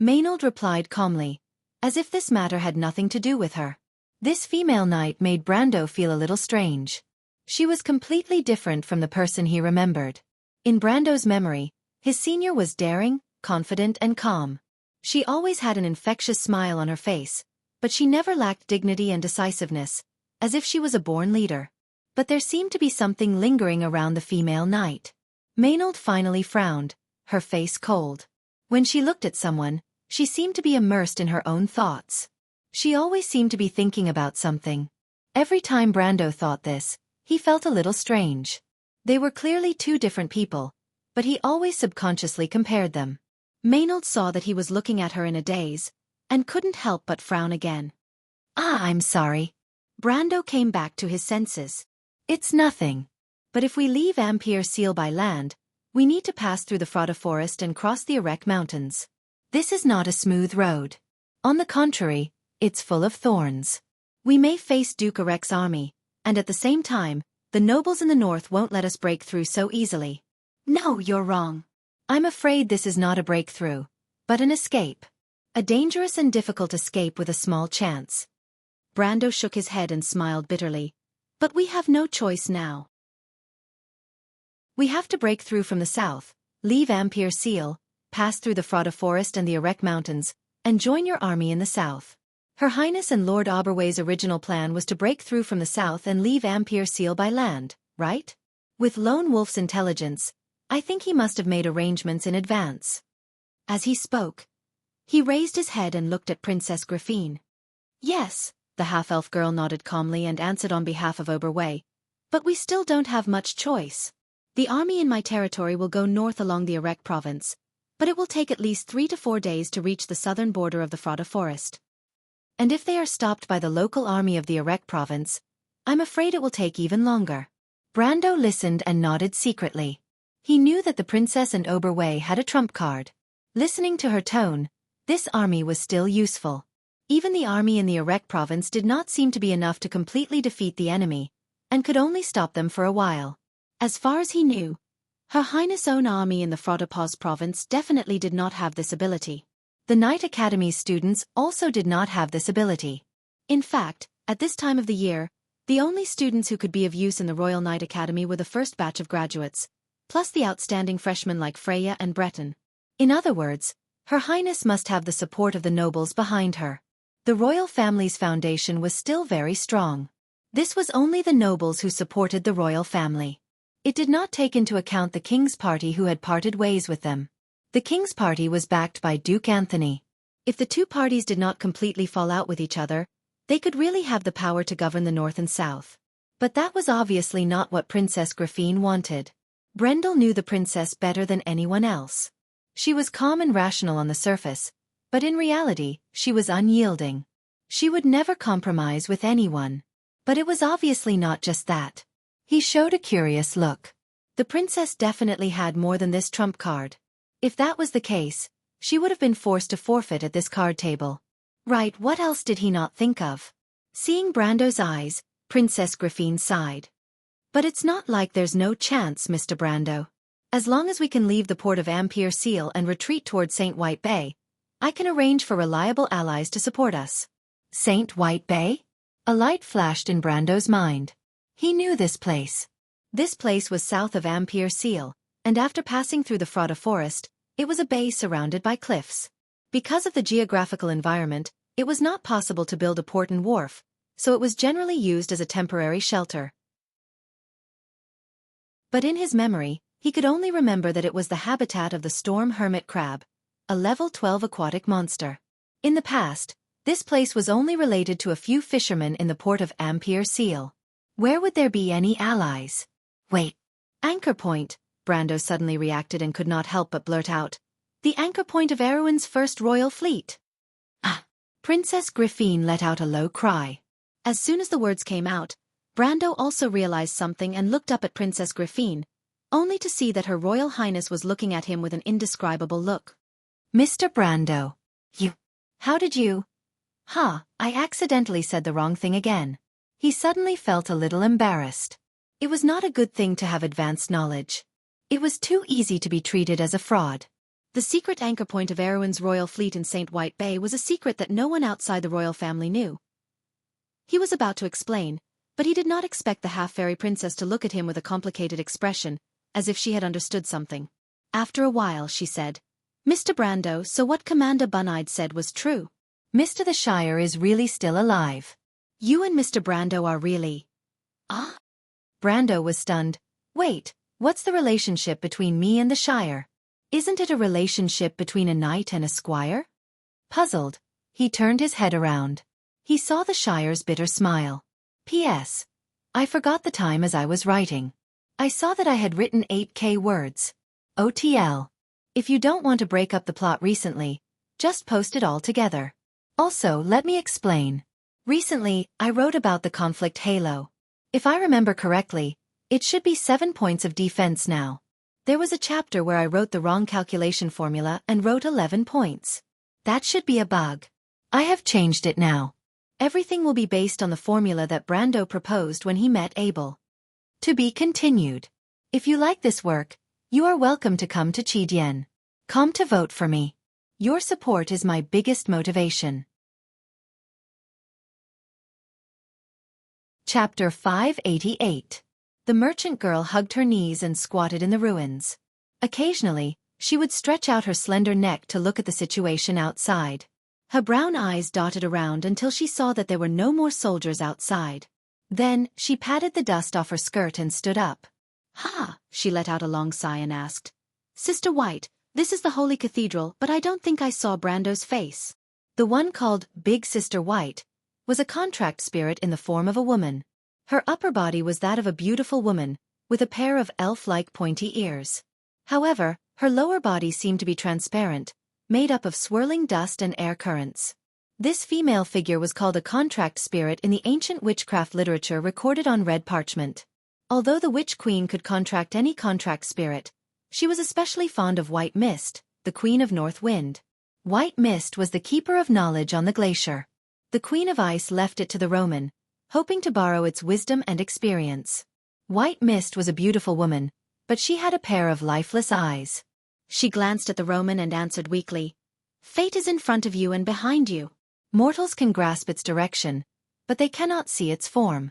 Maynard replied calmly, as if this matter had nothing to do with her. This female knight made Brando feel a little strange. She was completely different from the person he remembered. In Brando's memory, his senior was daring, confident and calm. She always had an infectious smile on her face, but she never lacked dignity and decisiveness, as if she was a born leader. But there seemed to be something lingering around the female knight. Maynard finally frowned, her face cold. When she looked at someone, she seemed to be immersed in her own thoughts. She always seemed to be thinking about something. Every time Brando thought this, he felt a little strange. They were clearly two different people, but he always subconsciously compared them. Maynard saw that he was looking at her in a daze, and couldn't help but frown again. I'm sorry. Brando came back to his senses. It's nothing. But if we leave Ampere Seal by land, we need to pass through the Frauda Forest and cross the Erek Mountains. This is not a smooth road. On the contrary, it's full of thorns. We may face Duke Erek's army, and at the same time, the nobles in the north won't let us break through so easily. No, you're wrong. I'm afraid this is not a breakthrough, but an escape. A dangerous and difficult escape with a small chance. Brando shook his head and smiled bitterly. But we have no choice now. We have to break through from the south, leave Ampere Seal, pass through the Frauda Forest and the Erek Mountains, and join your army in the south. Her Highness and Lord Auberway's original plan was to break through from the south and leave Ampere Seal by land, right? With Lone Wolf's intelligence, I think he must have made arrangements in advance. As he spoke, he raised his head and looked at Princess Griffine. Yes, the half-elf girl nodded calmly and answered on behalf of Oberway. But we still don't have much choice. The army in my territory will go north along the Erek province, but it will take at least 3 to 4 days to reach the southern border of the Frauda Forest. And if they are stopped by the local army of the Erek province, I'm afraid it will take even longer. Brando listened and nodded secretly. He knew that the princess and Oberway had a trump card. Listening to her tone, this army was still useful. Even the army in the Erek province did not seem to be enough to completely defeat the enemy, and could only stop them for a while. As far as he knew, Her Highness' own army in the Frauda province definitely did not have this ability. The Knight Academy's students also did not have this ability. In fact, at this time of the year, the only students who could be of use in the Royal Knight Academy were the first batch of graduates, plus the outstanding freshmen like Freya and Breton. In other words, Her Highness must have the support of the nobles behind her. The royal family's foundation was still very strong. This was only the nobles who supported the royal family. It did not take into account the king's party who had parted ways with them. The king's party was backed by Duke Anthony. If the two parties did not completely fall out with each other, they could really have the power to govern the north and south. But that was obviously not what Princess Griffine wanted. Brendel knew the princess better than anyone else. She was calm and rational on the surface, but in reality, she was unyielding. She would never compromise with anyone. But it was obviously not just that. He showed a curious look. The princess definitely had more than this trump card. If that was the case, she would have been forced to forfeit at this card table. Right, what else did he not think of? Seeing Brando's eyes, Princess Griffine sighed. But it's not like there's no chance, Mr. Brando. As long as we can leave the port of Ampere Seal and retreat toward St. White Bay, I can arrange for reliable allies to support us. St. White Bay? A light flashed in Brando's mind. He knew this place. This place was south of Ampere Seal, and after passing through the Frauda Forest, it was a bay surrounded by cliffs. Because of the geographical environment, it was not possible to build a port and wharf, so it was generally used as a temporary shelter. But in his memory, he could only remember that it was the habitat of the storm hermit crab, a level 12 aquatic monster. In the past, this place was only related to a few fishermen in the port of Ampere Seal. Where would there be any allies? Wait. Anchor Point, Brando suddenly reacted and could not help but blurt out. The anchor point of Erewhon's first royal fleet. Ah! Princess Griffine let out a low cry. As soon as the words came out, Brando also realized something and looked up at Princess Griffine, only to see that Her Royal Highness was looking at him with an indescribable look. Mr. Brando. How did you? I accidentally said the wrong thing again. He suddenly felt a little embarrassed. It was not a good thing to have advanced knowledge. It was too easy to be treated as a fraud. The secret anchor point of Erewhon's royal fleet in St. White Bay was a secret that no one outside the royal family knew. He was about to explain, but he did not expect the half-fairy princess to look at him with a complicated expression, as if she had understood something. After a while she said, "Mr. Brando, so what Commander Buneyed said was true? Mr. the Shire is really still alive. You and Mr. Brando are really..." Ah? Brando was stunned. "Wait, what's the relationship between me and the Shire? Isn't it a relationship between a knight and a squire?" Puzzled, he turned his head around. He saw the Shire's bitter smile. "P.S. I forgot the time as I was writing. I saw that I had written 8K words. OTL. If you don't want to break up the plot recently, just post it all together. Also, let me explain. Recently, I wrote about the conflict Halo. If I remember correctly, it should be 7 points of defense now. There was a chapter where I wrote the wrong calculation formula and wrote 11 points. That should be a bug. I have changed it now. Everything will be based on the formula that Brando proposed when he met Abel. To be continued. If you like this work, you are welcome to come to Chidien. Come to vote for me. Your support is my biggest motivation." Chapter 588. The merchant girl hugged her knees and squatted in the ruins. Occasionally, she would stretch out her slender neck to look at the situation outside. Her brown eyes dotted around until she saw that there were no more soldiers outside. Then, she patted the dust off her skirt and stood up. "Ha!" She let out a long sigh and asked, "Sister White, this is the Holy Cathedral, but I don't think I saw Brando's face." The one called Big Sister White was a contract spirit in the form of a woman. Her upper body was that of a beautiful woman, with a pair of elf-like pointy ears. However, her lower body seemed to be transparent, made up of swirling dust and air currents. This female figure was called a contract spirit in the ancient witchcraft literature recorded on red parchment. Although the witch queen could contract any contract spirit, she was especially fond of White Mist, the queen of North Wind. White Mist was the keeper of knowledge on the glacier. The Queen of Ice left it to the Roman, hoping to borrow its wisdom and experience. White Mist was a beautiful woman, but she had a pair of lifeless eyes. She glanced at the Roman and answered weakly, "Fate is in front of you and behind you. Mortals can grasp its direction, but they cannot see its form.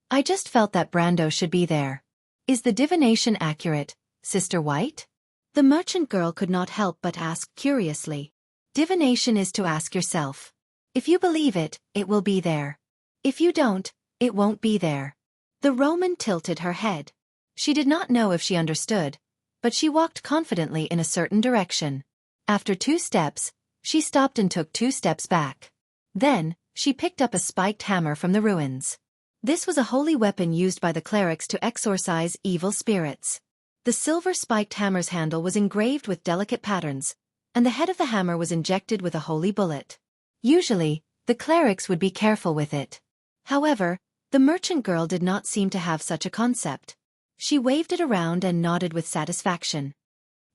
I just felt that Brando should be there. Is the divination accurate, Sister White?" The merchant girl could not help but ask curiously. "Divination is to ask yourself. If you believe it, it will be there. If you don't, it won't be there." The Roman tilted her head. She did not know if she understood, but she walked confidently in a certain direction. After 2 steps, she stopped and took 2 steps back. Then, she picked up a spiked hammer from the ruins. This was a holy weapon used by the clerics to exorcise evil spirits. The silver spiked hammer's handle was engraved with delicate patterns, and the head of the hammer was injected with a holy bullet. Usually, the clerics would be careful with it. However, the merchant girl did not seem to have such a concept. She waved it around and nodded with satisfaction.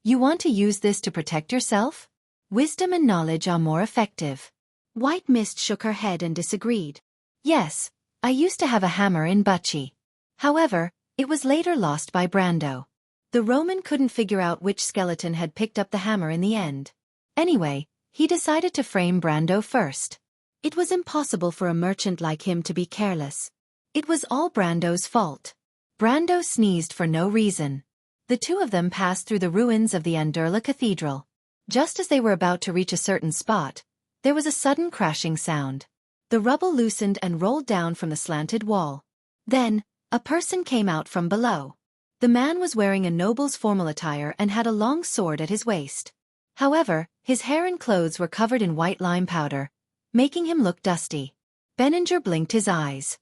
"You want to use this to protect yourself? Wisdom and knowledge are more effective." White Mist shook her head and disagreed. "Yes, I used to have a hammer in Bucci. However, it was later lost by Brando." The Roman couldn't figure out which skeleton had picked up the hammer in the end. Anyway, he decided to frame Brando first. It was impossible for a merchant like him to be careless. It was all Brando's fault. Brando sneezed for no reason. The two of them passed through the ruins of the Anderla Cathedral. Just as they were about to reach a certain spot, there was a sudden crashing sound. The rubble loosened and rolled down from the slanted wall. Then, a person came out from below. The man was wearing a noble's formal attire and had a long sword at his waist. However, his hair and clothes were covered in white lime powder, making him look dusty. Benninger blinked his eyes.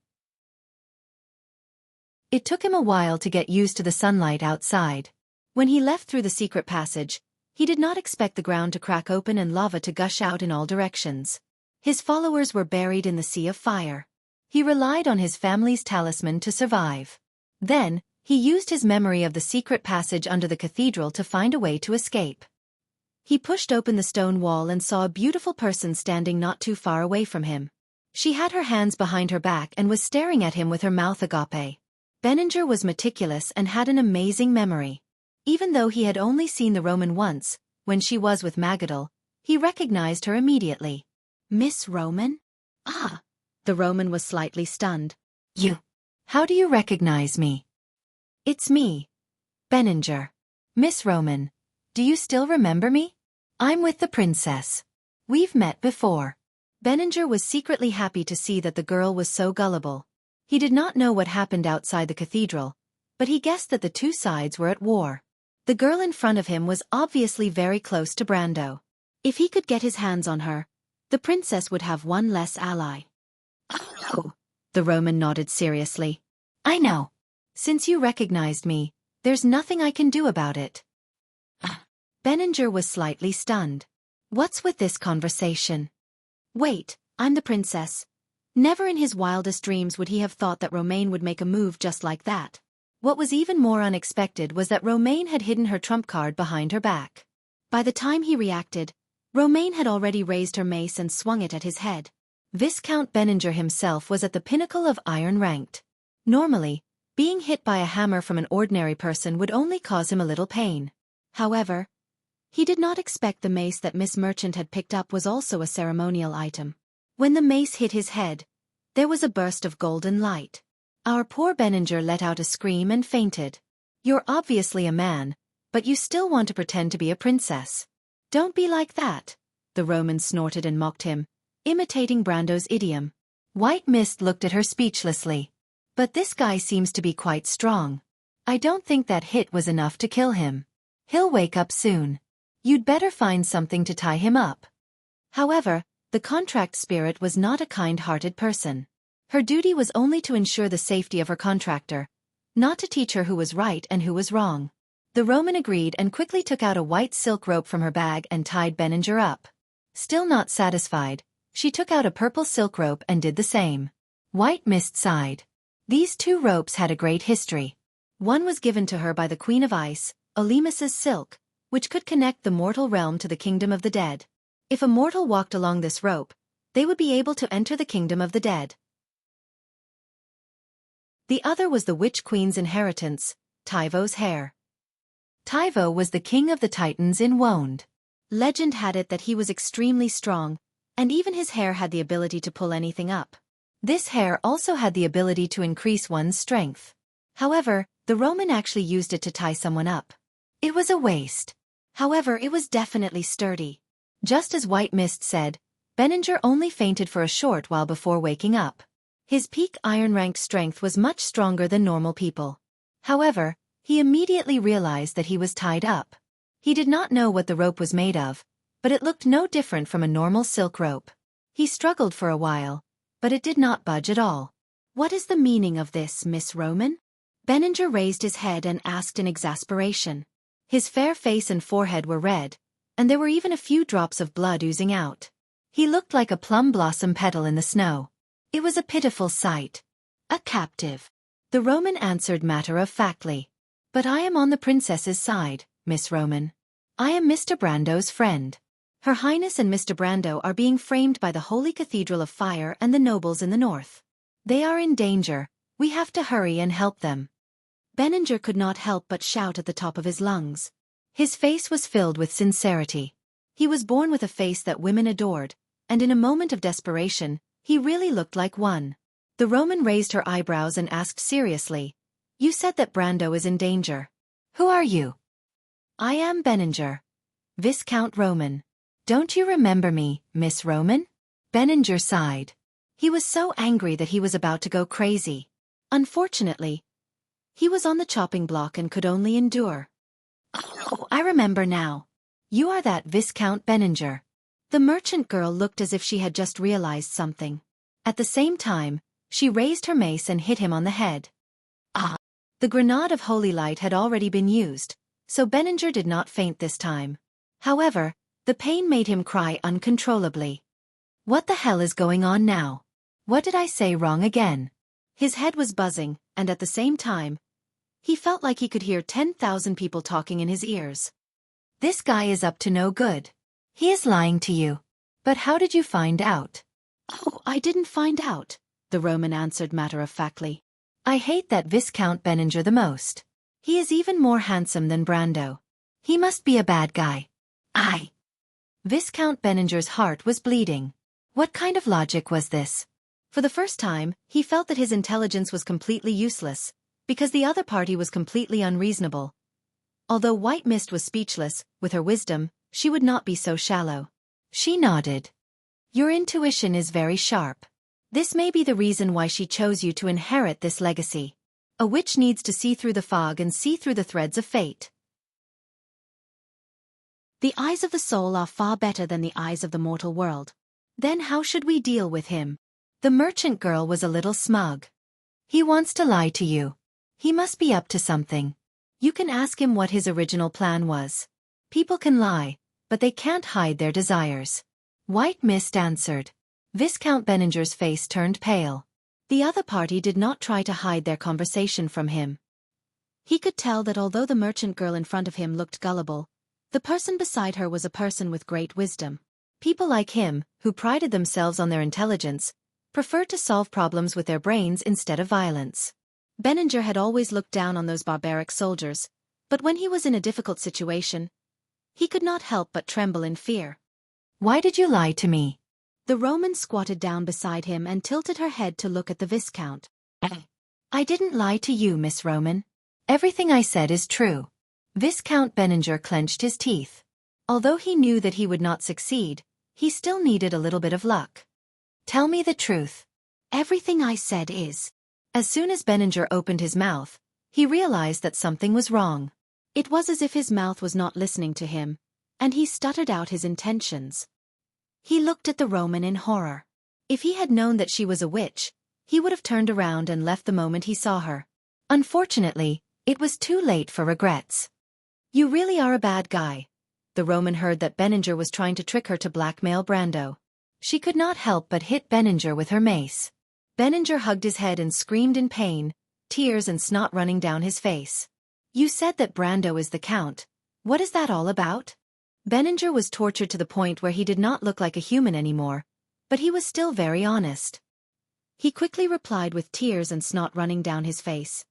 It took him a while to get used to the sunlight outside. When he left through the secret passage, he did not expect the ground to crack open and lava to gush out in all directions. His followers were buried in the sea of fire. He relied on his family's talisman to survive. Then, he used his memory of the secret passage under the cathedral to find a way to escape. He pushed open the stone wall and saw a beautiful person standing not too far away from him. She had her hands behind her back and was staring at him with her mouth agape. Benninger was meticulous and had an amazing memory. Even though he had only seen the Roman once, when she was with Magadal, he recognized her immediately. Miss Roman? Ah! The Roman was slightly stunned. You? How do you recognize me? It's me, Benninger. Miss Roman, do you still remember me? I'm with the princess. We've met before. Benninger was secretly happy to see that the girl was so gullible. He did not know what happened outside the cathedral, but he guessed that the two sides were at war. The girl in front of him was obviously very close to Brando. If he could get his hands on her, the princess would have one less ally. Oh, the Roman nodded seriously. I know. Since you recognized me, there's nothing I can do about it. Benninger was slightly stunned. What's with this conversation? Wait, I'm the princess. Never in his wildest dreams would he have thought that Romaine would make a move just like that. What was even more unexpected was that Romaine had hidden her trump card behind her back. By the time he reacted, Romaine had already raised her mace and swung it at his head. Viscount Benninger himself was at the pinnacle of iron ranked. Normally, being hit by a hammer from an ordinary person would only cause him a little pain. However, he did not expect the mace that Miss Merchant had picked up was also a ceremonial item. When the mace hit his head, there was a burst of golden light. Our poor Benninger let out a scream and fainted. You're obviously a man, but you still want to pretend to be a princess. Don't be like that, the Roman snorted and mocked him, imitating Brando's idiom. White Mist looked at her speechlessly. But this guy seems to be quite strong. I don't think that hit was enough to kill him. He'll wake up soon. You'd better find something to tie him up. However, the contract spirit was not a kind-hearted person. Her duty was only to ensure the safety of her contractor, not to teach her who was right and who was wrong. The Roman agreed and quickly took out a white silk rope from her bag and tied Benninger up. Still not satisfied, she took out a purple silk rope and did the same. White Mist sighed. These two ropes had a great history. One was given to her by the Queen of Ice, Olemus's silk, which could connect the mortal realm to the kingdom of the dead. If a mortal walked along this rope, they would be able to enter the kingdom of the dead. The other was the Witch Queen's inheritance, Tyvo's hair. Tyvo was the king of the Titans in Woned. Legend had it that he was extremely strong, and even his hair had the ability to pull anything up. This hair also had the ability to increase one's strength. However, the Roman actually used it to tie someone up. It was a waste. However, it was definitely sturdy. Just as White Mist said, Benninger only fainted for a short while before waking up. His peak iron-ranked strength was much stronger than normal people. However, he immediately realized that he was tied up. He did not know what the rope was made of, but it looked no different from a normal silk rope. He struggled for a while, but it did not budge at all. What is the meaning of this, Miss Roman? Benninger raised his head and asked in exasperation. His fair face and forehead were red, and there were even a few drops of blood oozing out. He looked like a plum blossom petal in the snow. It was a pitiful sight. A captive. The Roman answered matter-of-factly. But I am on the princess's side, Miss Roman. I am Mr. Brando's friend. Her Highness and Mr. Brando are being framed by the Holy Cathedral of Fire and the nobles in the north. They are in danger. We have to hurry and help them. Benninger could not help but shout at the top of his lungs. His face was filled with sincerity. He was born with a face that women adored, and in a moment of desperation, he really looked like one. The Roman raised her eyebrows and asked seriously, "You said that Brando is in danger. Who are you?" "I am Benninger. Viscount Roman. Don't you remember me, Miss Roman?" Benninger sighed. He was so angry that he was about to go crazy. Unfortunately, he was on the chopping block and could only endure. "Oh, I remember now. You are that Viscount Benninger." The merchant girl looked as if she had just realized something. At the same time, she raised her mace and hit him on the head. Ah! The grenade of holy light had already been used, so Benninger did not faint this time. However, the pain made him cry uncontrollably. What the hell is going on now? What did I say wrong again? His head was buzzing, and at the same time, he felt like he could hear 10,000 people talking in his ears. This guy is up to no good. He is lying to you. But how did you find out? "Oh, I didn't find out," the Roman answered matter-of-factly. I hate that Viscount Benninger the most. He is even more handsome than Brando. He must be a bad guy. I. Viscount Benninger's heart was bleeding. What kind of logic was this? For the first time, he felt that his intelligence was completely useless, because the other party was completely unreasonable. Although White Mist was speechless, with her wisdom, she would not be so shallow. She nodded. Your intuition is very sharp. This may be the reason why she chose you to inherit this legacy. A witch needs to see through the fog and see through the threads of fate. The eyes of the soul are far better than the eyes of the mortal world. Then how should we deal with him? The merchant girl was a little smug. He wants to lie to you. He must be up to something. You can ask him what his original plan was. People can lie, but they can't hide their desires. White Mist answered. Viscount Benninger's face turned pale. The other party did not try to hide their conversation from him. He could tell that although the merchant girl in front of him looked gullible, the person beside her was a person with great wisdom. People like him, who prided themselves on their intelligence, preferred to solve problems with their brains instead of violence. Benninger had always looked down on those barbaric soldiers, but when he was in a difficult situation, he could not help but tremble in fear. Why did you lie to me? The Roman squatted down beside him and tilted her head to look at the Viscount. I didn't lie to you, Miss Roman. Everything I said is true. Viscount Benninger clenched his teeth. Although he knew that he would not succeed, he still needed a little bit of luck. Tell me the truth. Everything I said is. As soon as Benninger opened his mouth, he realized that something was wrong. It was as if his mouth was not listening to him, and he stuttered out his intentions. He looked at the Roman in horror. If he had known that she was a witch, he would have turned around and left the moment he saw her. Unfortunately, it was too late for regrets. You really are a bad guy. The Roman heard that Benninger was trying to trick her to blackmail Brando. She could not help but hit Benninger with her mace. Benninger hugged his head and screamed in pain, tears and snot running down his face. You said that Brando is the Count. What is that all about? Benninger was tortured to the point where he did not look like a human anymore, but he was still very honest. He quickly replied with tears and snot running down his face.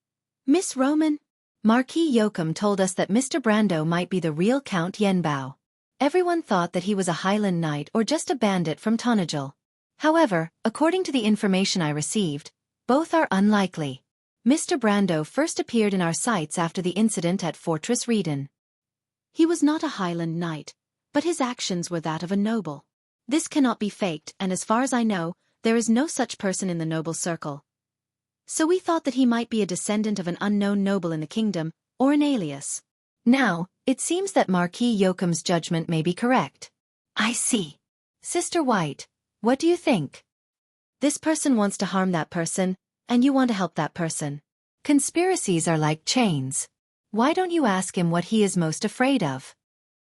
Miss Roman? Marquis Yoakum told us that Mr. Brando might be the real Count Yenbao. Everyone thought that he was a Highland knight or just a bandit from Tonajil. However, according to the information I received, both are unlikely. Mr. Brando first appeared in our sights after the incident at Fortress Reedon. He was not a Highland knight, but his actions were that of a noble. This cannot be faked, and as far as I know, there is no such person in the noble circle. So we thought that he might be a descendant of an unknown noble in the kingdom, or an alias. Now, it seems that Marquis Yoakum's judgment may be correct. I see. Sister White, what do you think? This person wants to harm that person, and you want to help that person. Conspiracies are like chains. Why don't you ask him what he is most afraid of?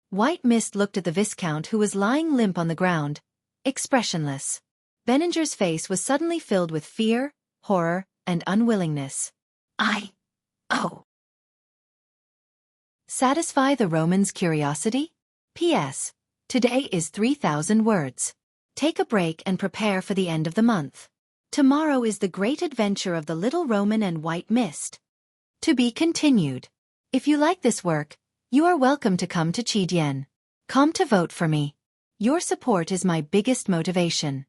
White Mist looked at the Viscount, who was lying limp on the ground, expressionless. Benninger's face was suddenly filled with fear, horror, and unwillingness. Oh. Satisfy the Romans' curiosity? P.S. Today is 3,000 words. Take a break and prepare for the end of the month. Tomorrow is the great adventure of the Little Roman and White Mist. To be continued. If you like this work, you are welcome to come to Chidian. Come to vote for me. Your support is my biggest motivation.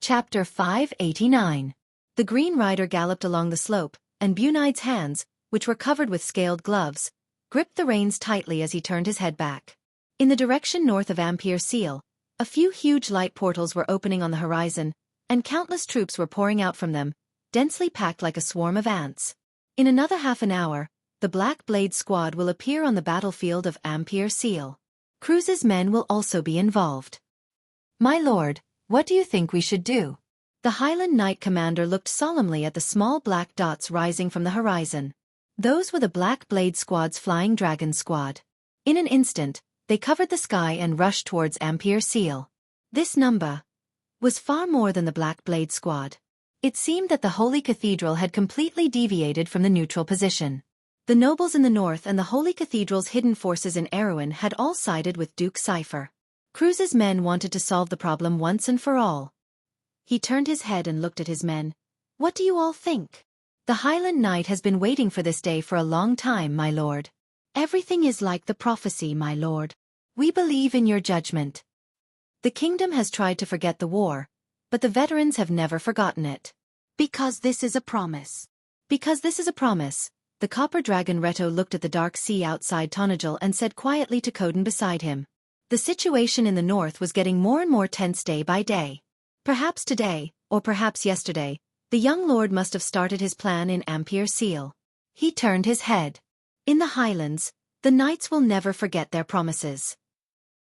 Chapter 589. The Green Rider galloped along the slope, and Bunide's hands, which were covered with scaled gloves, gripped the reins tightly as he turned his head back. In the direction north of Ampere Seal, a few huge light portals were opening on the horizon, and countless troops were pouring out from them, densely packed like a swarm of ants. In another half an hour, the Black Blade squad will appear on the battlefield of Ampere Seal. Cruz's men will also be involved. My lord, what do you think we should do? The Highland Knight commander looked solemnly at the small black dots rising from the horizon. Those were the Black Blade squad's Flying Dragon squad. In an instant, they covered the sky and rushed towards Ampere Seal. This number was far more than the Black Blade squad. It seemed that the Holy Cathedral had completely deviated from the neutral position. The nobles in the north and the Holy Cathedral's hidden forces in Erewhon had all sided with Duke Cypher. Cruz's men wanted to solve the problem once and for all. He turned his head and looked at his men. What do you all think? The Highland Knight has been waiting for this day for a long time, my lord. Everything is like the prophecy, my lord. We believe in your judgment. The kingdom has tried to forget the war, but the veterans have never forgotten it. Because this is a promise. Because this is a promise. The copper dragon Reto looked at the dark sea outside Tonajal and said quietly to Coden beside him. The situation in the north was getting more and more tense day by day. Perhaps today, or perhaps yesterday, the young lord must have started his plan in Ampere Seal. He turned his head. In the Highlands, the knights will never forget their promises.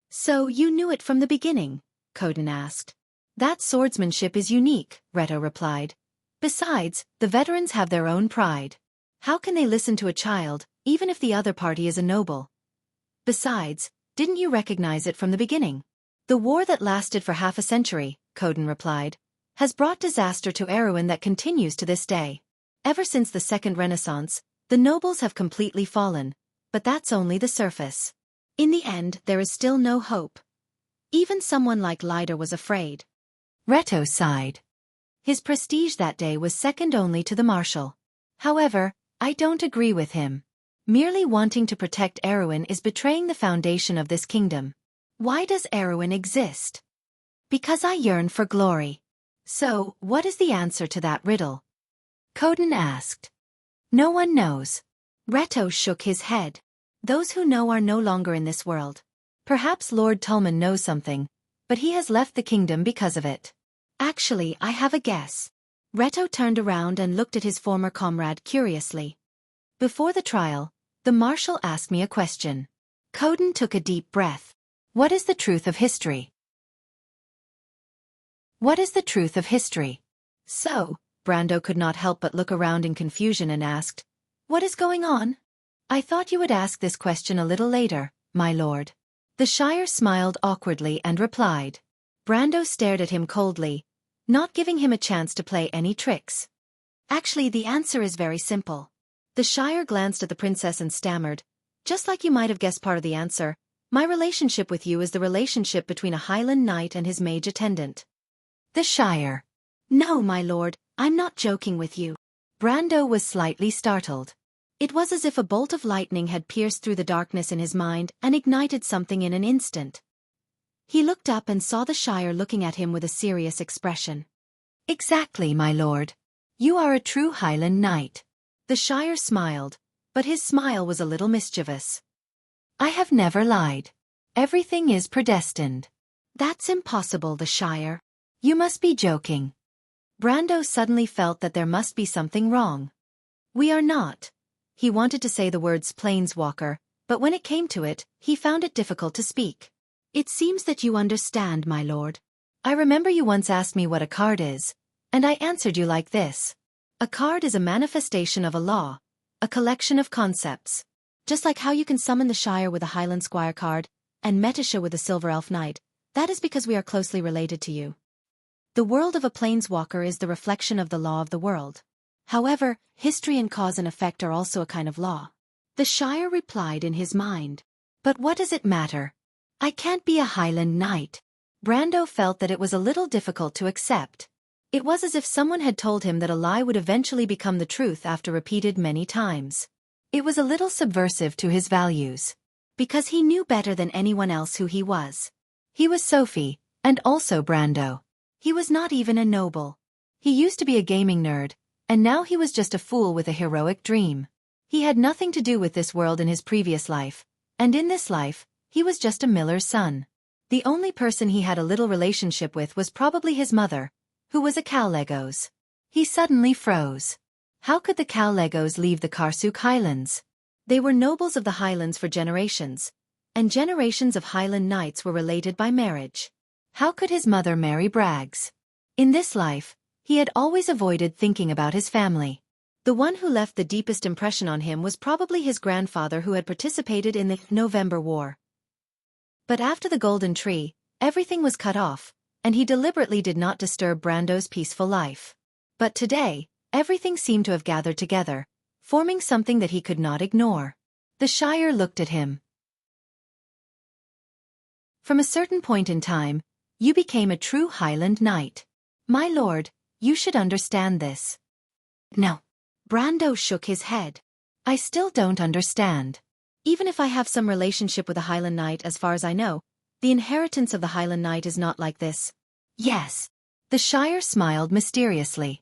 So you knew it from the beginning? Coden asked. That swordsmanship is unique, Reto replied. Besides, the veterans have their own pride. How can they listen to a child, even if the other party is a noble? Besides, didn't you recognize it from the beginning? The war that lasted for half a century, Coden replied, has brought disaster to Erewhon that continues to this day. Ever since the Second Renaissance, the nobles have completely fallen, but that's only the surface. In the end, there is still no hope. Even someone like Leader was afraid. Reto sighed. His prestige that day was second only to the marshal. However, I don't agree with him. Merely wanting to protect Erewhon is betraying the foundation of this kingdom. Why does Erewhon exist? Because I yearn for glory. So, what is the answer to that riddle? Coden asked. No one knows. Reto shook his head. Those who know are no longer in this world. Perhaps Lord Tulman knows something, but he has left the kingdom because of it. Actually, I have a guess. Reto turned around and looked at his former comrade curiously. Before the trial, the marshal asked me a question. Coden took a deep breath. What is the truth of history? What is the truth of history? So, Brando could not help but look around in confusion and asked, what is going on? I thought you would ask this question a little later, my lord. The Shire smiled awkwardly and replied. Brando stared at him coldly, not giving him a chance to play any tricks. Actually, the answer is very simple. The Shire glanced at the princess and stammered, just like you might have guessed part of the answer, my relationship with you is the relationship between a Highland knight and his mage attendant. The Shire. No, my lord, I'm not joking with you. Brando was slightly startled. It was as if a bolt of lightning had pierced through the darkness in his mind and ignited something in an instant. He looked up and saw the Shire looking at him with a serious expression. Exactly, my lord. You are a true Highland knight. The Shire smiled, but his smile was a little mischievous. I have never lied. Everything is predestined. That's impossible, the Shire. You must be joking. Brando suddenly felt that there must be something wrong. We are not. He wanted to say the words planeswalker, but when it came to it, he found it difficult to speak. It seems that you understand, my lord. I remember you once asked me what a card is, and I answered you like this. A card is a manifestation of a law, a collection of concepts. Just like how you can summon the Shire with a Highland Squire card, and Metisha with a Silver Elf Knight, that is because we are closely related to you. The world of a planeswalker is the reflection of the law of the world. However, history and cause and effect are also a kind of law. The Shire replied in his mind. But what does it matter? I can't be a Highland knight. Brando felt that it was a little difficult to accept. It was as if someone had told him that a lie would eventually become the truth after repeated many times. It was a little subversive to his values. Because he knew better than anyone else who he was. He was Sophie, and also Brando. He was not even a noble. He used to be a gaming nerd, and now he was just a fool with a heroic dream. He had nothing to do with this world in his previous life, and in this life, he was just a miller's son. The only person he had a little relationship with was probably his mother, who was a Cowlegos. He suddenly froze. How could the Cowlegos leave the Karsuk Highlands? They were nobles of the Highlands for generations, and generations of Highland knights were related by marriage. How could his mother marry Braggs? In this life, he had always avoided thinking about his family. The one who left the deepest impression on him was probably his grandfather who had participated in the November War. But after the Golden Tree, everything was cut off, and he deliberately did not disturb Brando's peaceful life. But today, everything seemed to have gathered together, forming something that he could not ignore. The Shire looked at him. From a certain point in time, you became a true Highland knight. My lord, you should understand this. No. Brando shook his head. I still don't understand. Even if I have some relationship with a Highland Knight as far as I know, the inheritance of the Highland Knight is not like this. Yes. The Shire smiled mysteriously.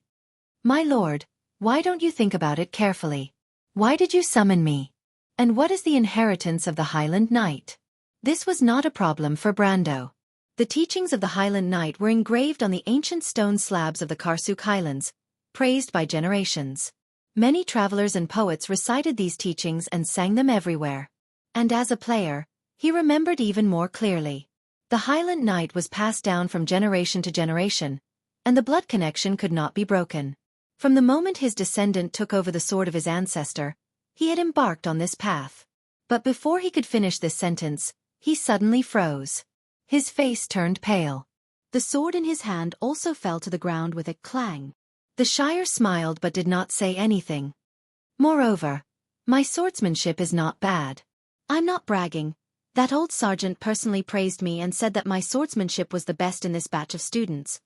My lord, why don't you think about it carefully? Why did you summon me? And what is the inheritance of the Highland Knight? This was not a problem for Brando. The teachings of the Highland Knight were engraved on the ancient stone slabs of the Karsuk Highlands, praised by generations. Many travelers and poets recited these teachings and sang them everywhere. And as a player, he remembered even more clearly. The Highland Knight was passed down from generation to generation, and the blood connection could not be broken. From the moment his descendant took over the sword of his ancestor, he had embarked on this path. But before he could finish this sentence, he suddenly froze. His face turned pale. The sword in his hand also fell to the ground with a clang. The Shire smiled but did not say anything. Moreover, my swordsmanship is not bad. I'm not bragging. That old sergeant personally praised me and said that my swordsmanship was the best in this batch of students.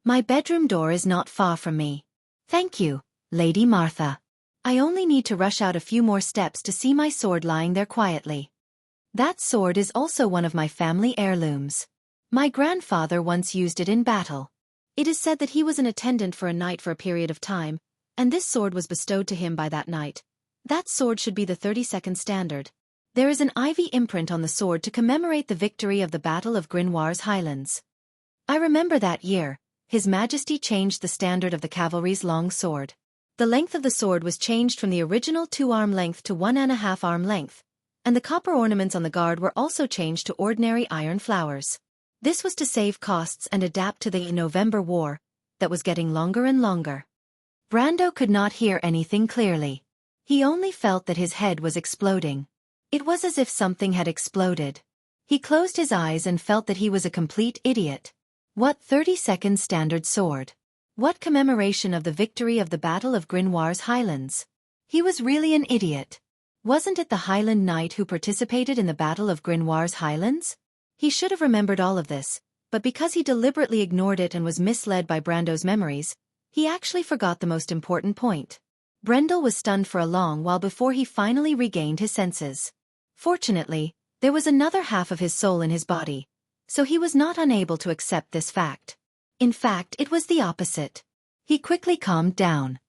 My bedroom door is not far from me. Thank you, Lady Martha. I only need to rush out a few more steps to see my sword lying there quietly. That sword is also one of my family heirlooms. My grandfather once used it in battle. It is said that he was an attendant for a knight for a period of time, and this sword was bestowed to him by that knight. That sword should be the 32nd standard. There is an ivy imprint on the sword to commemorate the victory of the Battle of Grimoire's Highlands. I remember that year, His Majesty changed the standard of the cavalry's long sword. The length of the sword was changed from the original 2-arm length to 1.5-arm length, and the copper ornaments on the guard were also changed to ordinary iron flowers. This was to save costs and adapt to the November War, that was getting longer and longer. Brando could not hear anything clearly. He only felt that his head was exploding. It was as if something had exploded. He closed his eyes and felt that he was a complete idiot. What 32nd standard sword? What commemoration of the victory of the Battle of Grimoire's Highlands? He was really an idiot. Wasn't it the Highland Knight who participated in the Battle of Grimoire's Highlands? He should have remembered all of this, but because he deliberately ignored it and was misled by Brando's memories, he actually forgot the most important point. Brendel was stunned for a long while before he finally regained his senses. Fortunately, there was another half of his soul in his body, so he was not unable to accept this fact. In fact, it was the opposite. He quickly calmed down.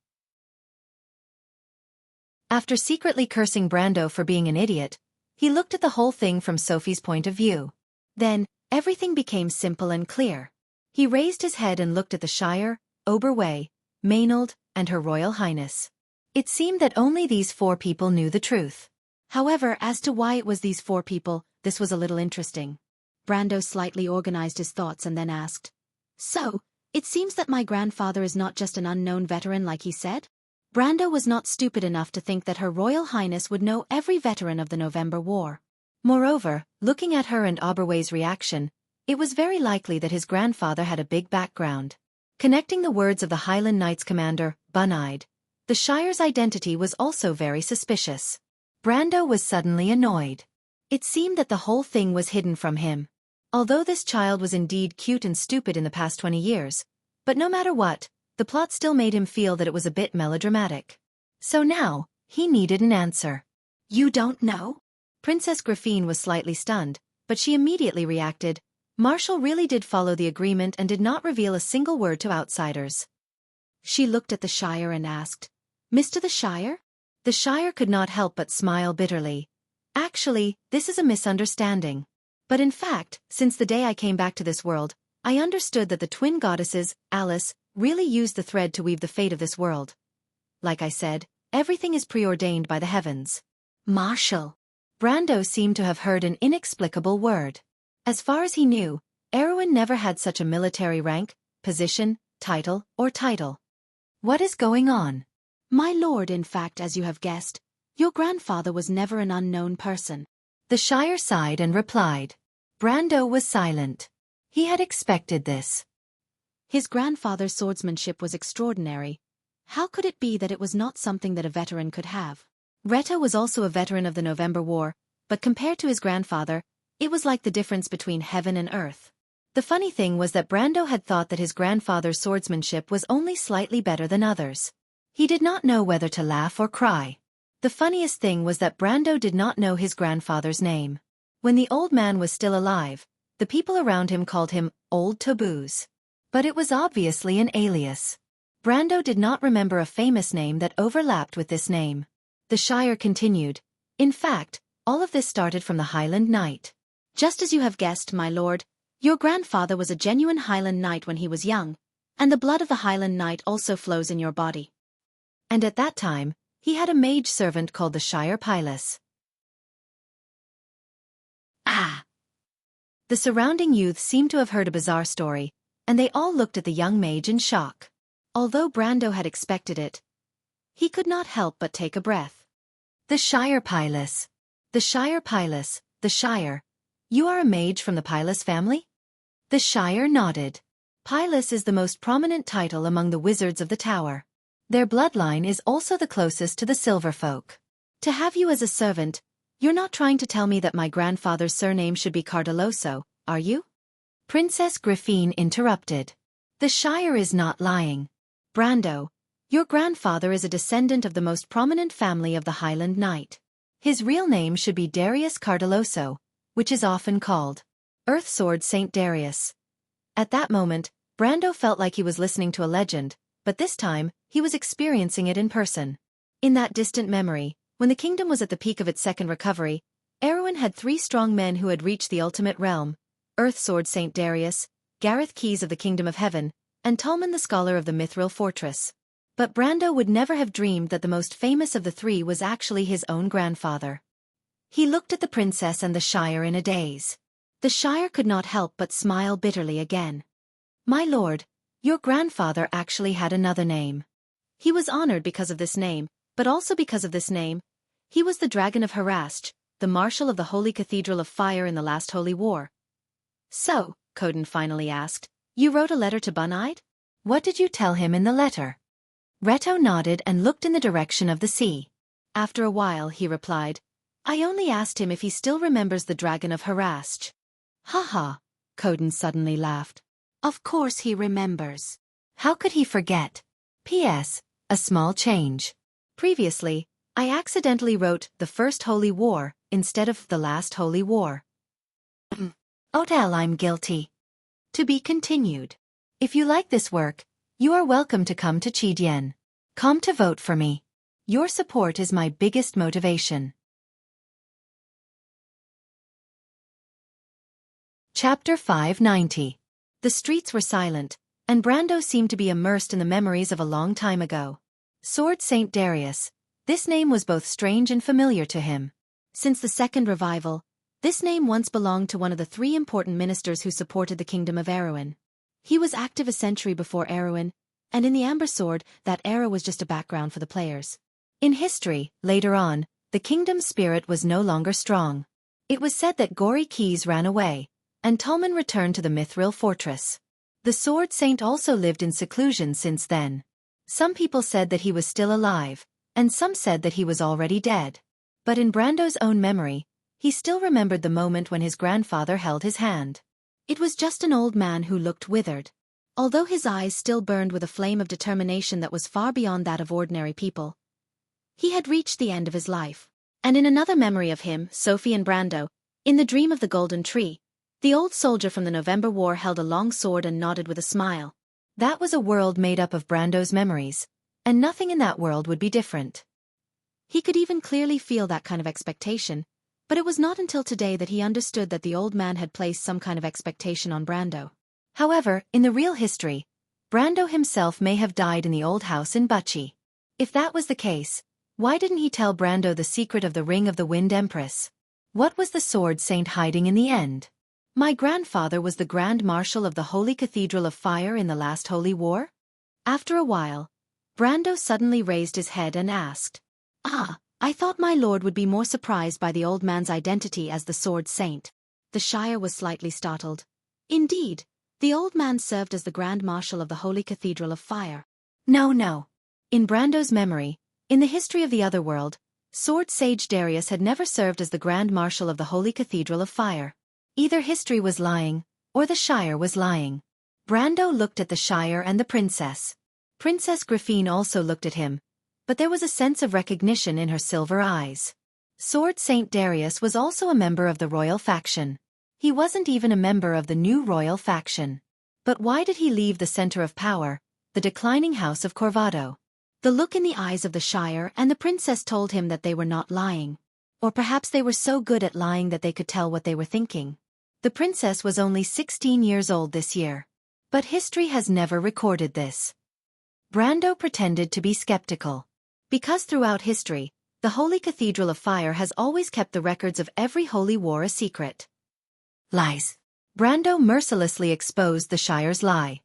After secretly cursing Brando for being an idiot, he looked at the whole thing from Sophie's point of view. Then, everything became simple and clear. He raised his head and looked at the Shire, Oberway, Maynard, and Her Royal Highness. It seemed that only these 4 people knew the truth. However, as to why it was these 4 people, this was a little interesting. Brando slightly organized his thoughts and then asked, "So, it seems that my grandfather is not just an unknown veteran like he said?" Brando was not stupid enough to think that Her Royal Highness would know every veteran of the November War. Moreover, looking at her and Oberway's reaction, it was very likely that his grandfather had a big background. Connecting the words of the Highland Knights commander, Bun-Eyed, the Shire's identity was also very suspicious. Brando was suddenly annoyed. It seemed that the whole thing was hidden from him. Although this child was indeed cute and stupid in the past 20 years, but no matter what, the plot still made him feel that it was a bit melodramatic. So now, he needed an answer. "You don't know?" Princess Griffine was slightly stunned, but she immediately reacted. Marshall really did follow the agreement and did not reveal a single word to outsiders. She looked at the Shire and asked, "Mr. the Shire?" The Shire could not help but smile bitterly. "Actually, this is a misunderstanding. But in fact, since the day I came back to this world, I understood that the twin goddesses, Alice, really used the thread to weave the fate of this world. Like I said, everything is preordained by the heavens." Marshall. Brando seemed to have heard an inexplicable word. As far as he knew, Erwin never had such a military rank, position, title. What is going on? "My lord, in fact, as you have guessed, your grandfather was never an unknown person." The Shire sighed and replied. Brando was silent. He had expected this. His grandfather's swordsmanship was extraordinary. How could it be that it was not something that a veteran could have? Retta was also a veteran of the November War, but compared to his grandfather, it was like the difference between heaven and earth. The funny thing was that Brando had thought that his grandfather's swordsmanship was only slightly better than others. He did not know whether to laugh or cry. The funniest thing was that Brando did not know his grandfather's name. When the old man was still alive, the people around him called him Old Taboos. But it was obviously an alias. Brando did not remember a famous name that overlapped with this name. The Shire continued. In fact, all of this started from the Highland Knight. Just as you have guessed, my lord, your grandfather was a genuine Highland Knight when he was young, and the blood of the Highland Knight also flows in your body. And at that time, he had a mage servant called the Shire Pilus. Ah! The surrounding youth seemed to have heard a bizarre story, and they all looked at the young mage in shock. Although Brando had expected it, he could not help but take a breath. The Shire Pilus. The Shire Pilus, the Shire. You are a mage from the Pilus family? The Shire nodded. Pilus is the most prominent title among the wizards of the tower. Their bloodline is also the closest to the silver folk. To have you as a servant, you're not trying to tell me that my grandfather's surname should be Cardeloso, are you? Princess Griffine interrupted. The Shire is not lying. Brando, your grandfather is a descendant of the most prominent family of the Highland Knight. His real name should be Darius Cardeloso, which is often called Earth Sword Saint Darius. At that moment, Brando felt like he was listening to a legend, but this time, he was experiencing it in person. In that distant memory, when the kingdom was at the peak of its second recovery, Erwin had 3 strong men who had reached the ultimate realm: Earth Sword Saint Darius, Gareth Keys of the Kingdom of Heaven, and Tulman the Scholar of the Mithril Fortress. But Brando would never have dreamed that the most famous of the 3 was actually his own grandfather. He looked at the princess and the Shire in a daze. The Shire could not help but smile bitterly again. My lord, your grandfather actually had another name. He was honored because of this name, but also because of this name. He was the Dragon of Harascht, the Marshal of the Holy Cathedral of Fire in the last Holy War. So, Coden finally asked, you wrote a letter to Bun-Eyed? What did you tell him in the letter? Reto nodded and looked in the direction of the sea. After a while he replied, I only asked him if he still remembers the Dragon of Harascht. Ha ha, Coden suddenly laughed. Of course he remembers. How could he forget? P.S. A small change. Previously, I accidentally wrote the First Holy War instead of the Last Holy War. Odell, I'm guilty. To be continued. If you like this work, you are welcome to come to Chidien. Come to vote for me. Your support is my biggest motivation. Chapter 590. The streets were silent, and Brando seemed to be immersed in the memories of a long time ago. Sword Saint Darius. This name was both strange and familiar to him. Since the Second Revival, this name once belonged to one of the 3 important ministers who supported the kingdom of Erwin. He was active a century before Erwin, and in the Amber Sword, that era was just a background for the players. In history, later on, the kingdom's spirit was no longer strong. It was said that Gory Keys ran away, and Tulman returned to the Mithril Fortress. The Sword Saint also lived in seclusion since then. Some people said that he was still alive, and some said that he was already dead. But in Brando's own memory, he still remembered the moment when his grandfather held his hand. It was just an old man who looked withered. Although his eyes still burned with a flame of determination that was far beyond that of ordinary people. He had reached the end of his life. And in another memory of him, Sophie and Brando, in the dream of the Golden Tree, the old soldier from the November War held a long sword and nodded with a smile. That was a world made up of Brando's memories, and nothing in that world would be different. He could even clearly feel that kind of expectation, but it was not until today that he understood that the old man had placed some kind of expectation on Brando. However, in the real history, Brando himself may have died in the old house in Bucci. If that was the case, why didn't he tell Brando the secret of the Ring of the Wind Empress? What was the Sword Saint hiding in the end? My grandfather was the Grand Marshal of the Holy Cathedral of Fire in the last Holy War? After a while, Brando suddenly raised his head and asked, I thought my lord would be more surprised by the old man's identity as the Sword Saint. The Shire was slightly startled. Indeed, the old man served as the Grand Marshal of the Holy Cathedral of Fire. No. In Brando's memory, in the history of the Otherworld, Sword Sage Darius had never served as the Grand Marshal of the Holy Cathedral of Fire. Either history was lying, or the Shire was lying. Brando looked at the Shire and the princess. Princess Griffine also looked at him, but there was a sense of recognition in her silver eyes. Sword Saint Darius was also a member of the royal faction. He wasn't even a member of the new royal faction. But why did he leave the center of power, the declining house of Corvado? The look in the eyes of the Shire and the princess told him that they were not lying. Or perhaps they were so good at lying that they could tell what they were thinking. The princess was only 16 years old this year. But history has never recorded this. Brando pretended to be skeptical. Because throughout history, the Holy Cathedral of Fire has always kept the records of every holy war a secret. Lies. Brando mercilessly exposed the Shire's lie.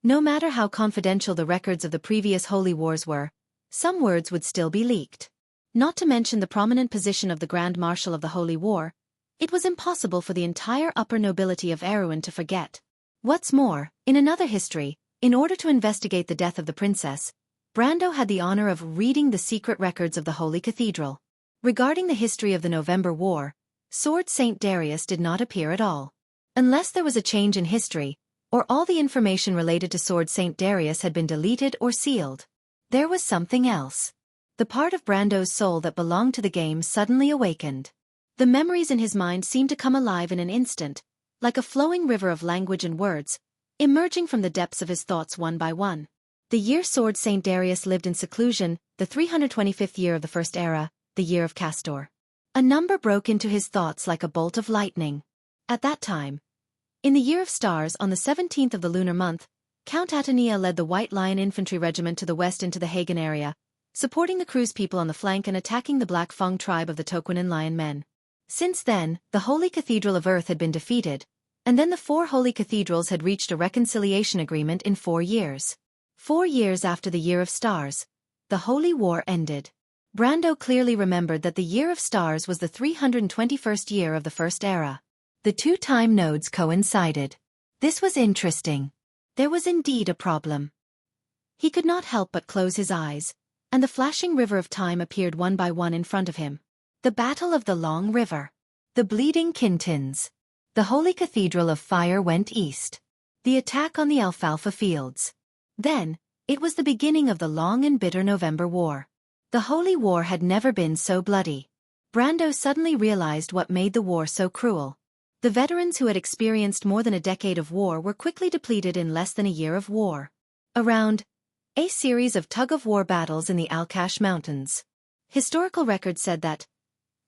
No matter how confidential the records of the previous holy wars were, some words would still be leaked. Not to mention the prominent position of the Grand Marshal of the Holy War, it was impossible for the entire upper nobility of Erewhon to forget. What's more, in another history, in order to investigate the death of the princess, Brando had the honor of reading the secret records of the Holy Cathedral. Regarding the history of the November War, Sword Saint Darius did not appear at all. Unless there was a change in history, or all the information related to Sword Saint Darius had been deleted or sealed. There was something else. The part of Brando's soul that belonged to the game suddenly awakened. The memories in his mind seemed to come alive in an instant, like a flowing river of language and words, emerging from the depths of his thoughts one by one. The year Sword Saint Darius lived in seclusion, the 325th year of the First Era, the year of Castor. A number broke into his thoughts like a bolt of lightning. At that time, in the year of stars on the 17th of the lunar month, Count Atania led the White Lion Infantry Regiment to the west into the Hagen area, supporting the Cruz people on the flank and attacking the Black Fong tribe of the Toquinen Lion Men. Since then, the Holy Cathedral of Earth had been defeated, and then the 4 holy cathedrals had reached a reconciliation agreement in 4 years. 4 years after the Year of Stars, the Holy War ended. Brando clearly remembered that the Year of Stars was the 321st year of the First Era. The 2 time nodes coincided. This was interesting. There was indeed a problem. He could not help but close his eyes, and the flashing river of time appeared one by one in front of him. The Battle of the Long River. The Bleeding Quintins. The Holy Cathedral of Fire went east. The attack on the Alfalfa Fields. Then, it was the beginning of the long and bitter November War. The Holy War had never been so bloody. Brando suddenly realized what made the war so cruel. The veterans who had experienced more than a decade of war were quickly depleted in less than a year of war. Around a series of tug-of-war battles in the Alcash Mountains. Historical records said that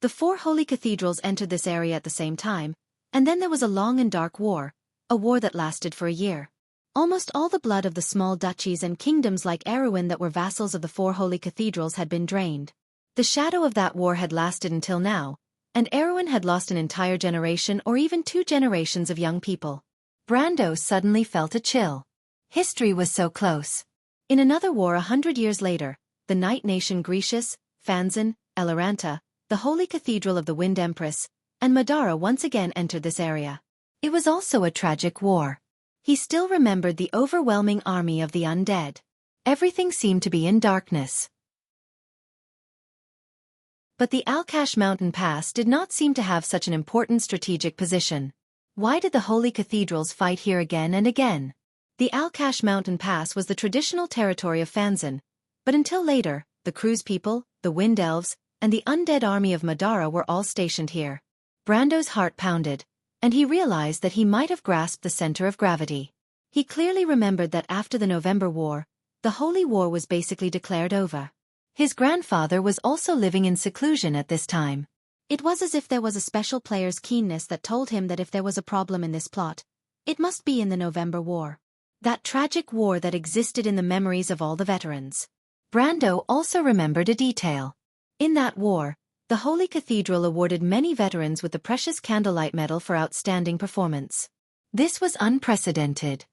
the 4 holy cathedrals entered this area at the same time, and then there was a long and dark war, a war that lasted for a year. Almost all the blood of the small duchies and kingdoms like Erewhon that were vassals of the 4 holy cathedrals had been drained. The shadow of that war had lasted until now, and Erewhon had lost an entire generation or even 2 generations of young people. Brando suddenly felt a chill. History was so close. In another war 100 years later, the Night Nation Grecius, Fanzan, Eloranta, the Holy Cathedral of the Wind Empress, and Madara once again entered this area. It was also a tragic war. He still remembered the overwhelming army of the undead. Everything seemed to be in darkness. But the Alcash Mountain Pass did not seem to have such an important strategic position. Why did the holy cathedrals fight here again and again? The Alcash Mountain Pass was the traditional territory of Fanzan, but until later, the Cruz people, the Wind Elves, and the undead army of Madara were all stationed here. Brando's heart pounded, and he realized that he might have grasped the center of gravity. He clearly remembered that after the November War, the Holy War was basically declared over. His grandfather was also living in seclusion at this time. It was as if there was a special player's keenness that told him that if there was a problem in this plot, it must be in the November War. That tragic war that existed in the memories of all the veterans. Brando also remembered a detail. In that war, the Holy Cathedral awarded many veterans with the precious Candlelight Medal for outstanding performance. This was unprecedented.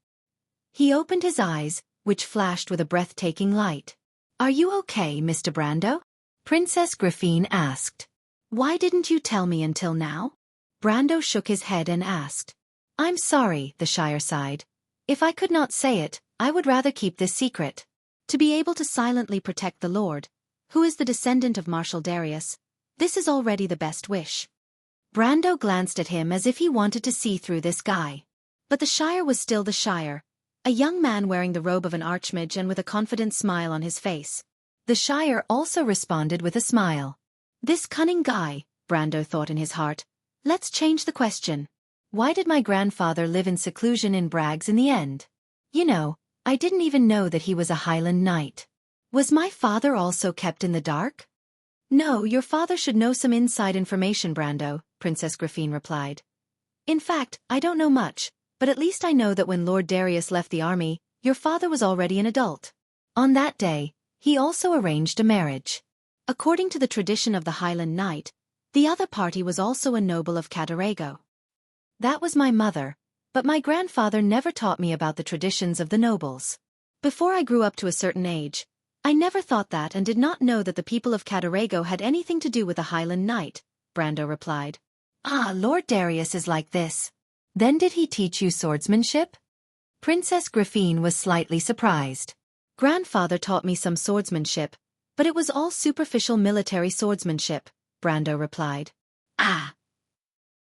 He opened his eyes, which flashed with a breathtaking light. "Are you okay, Mr. Brando?" Princess Griffine asked. "Why didn't you tell me until now?" Brando shook his head and asked. "I'm sorry," the Shire sighed. "If I could not say it, I would rather keep this secret. To be able to silently protect the Lord, who is the descendant of Marshal Darius, this is already the best wish." Brando glanced at him as if he wanted to see through this guy. But the Shire was still the Shire, a young man wearing the robe of an archmage and with a confident smile on his face. The Shire also responded with a smile. This cunning guy, Brando thought in his heart. Let's change the question. Why did my grandfather live in seclusion in Brags in the end? You know, I didn't even know that he was a Highland knight. Was my father also kept in the dark? No, your father should know some inside information, Brando, Princess Griffine replied. In fact, I don't know much, but at least I know that when Lord Darius left the army, your father was already an adult. On that day, he also arranged a marriage. According to the tradition of the Highland Knight, the other party was also a noble of Catarago. That was my mother, but my grandfather never taught me about the traditions of the nobles. Before I grew up to a certain age, I never thought that and did not know that the people of Catarago had anything to do with a Highland Knight, Brando replied. Ah, Lord Darius is like this. Then did he teach you swordsmanship? Princess Griffine was slightly surprised. Grandfather taught me some swordsmanship, but it was all superficial military swordsmanship, Brando replied. Ah!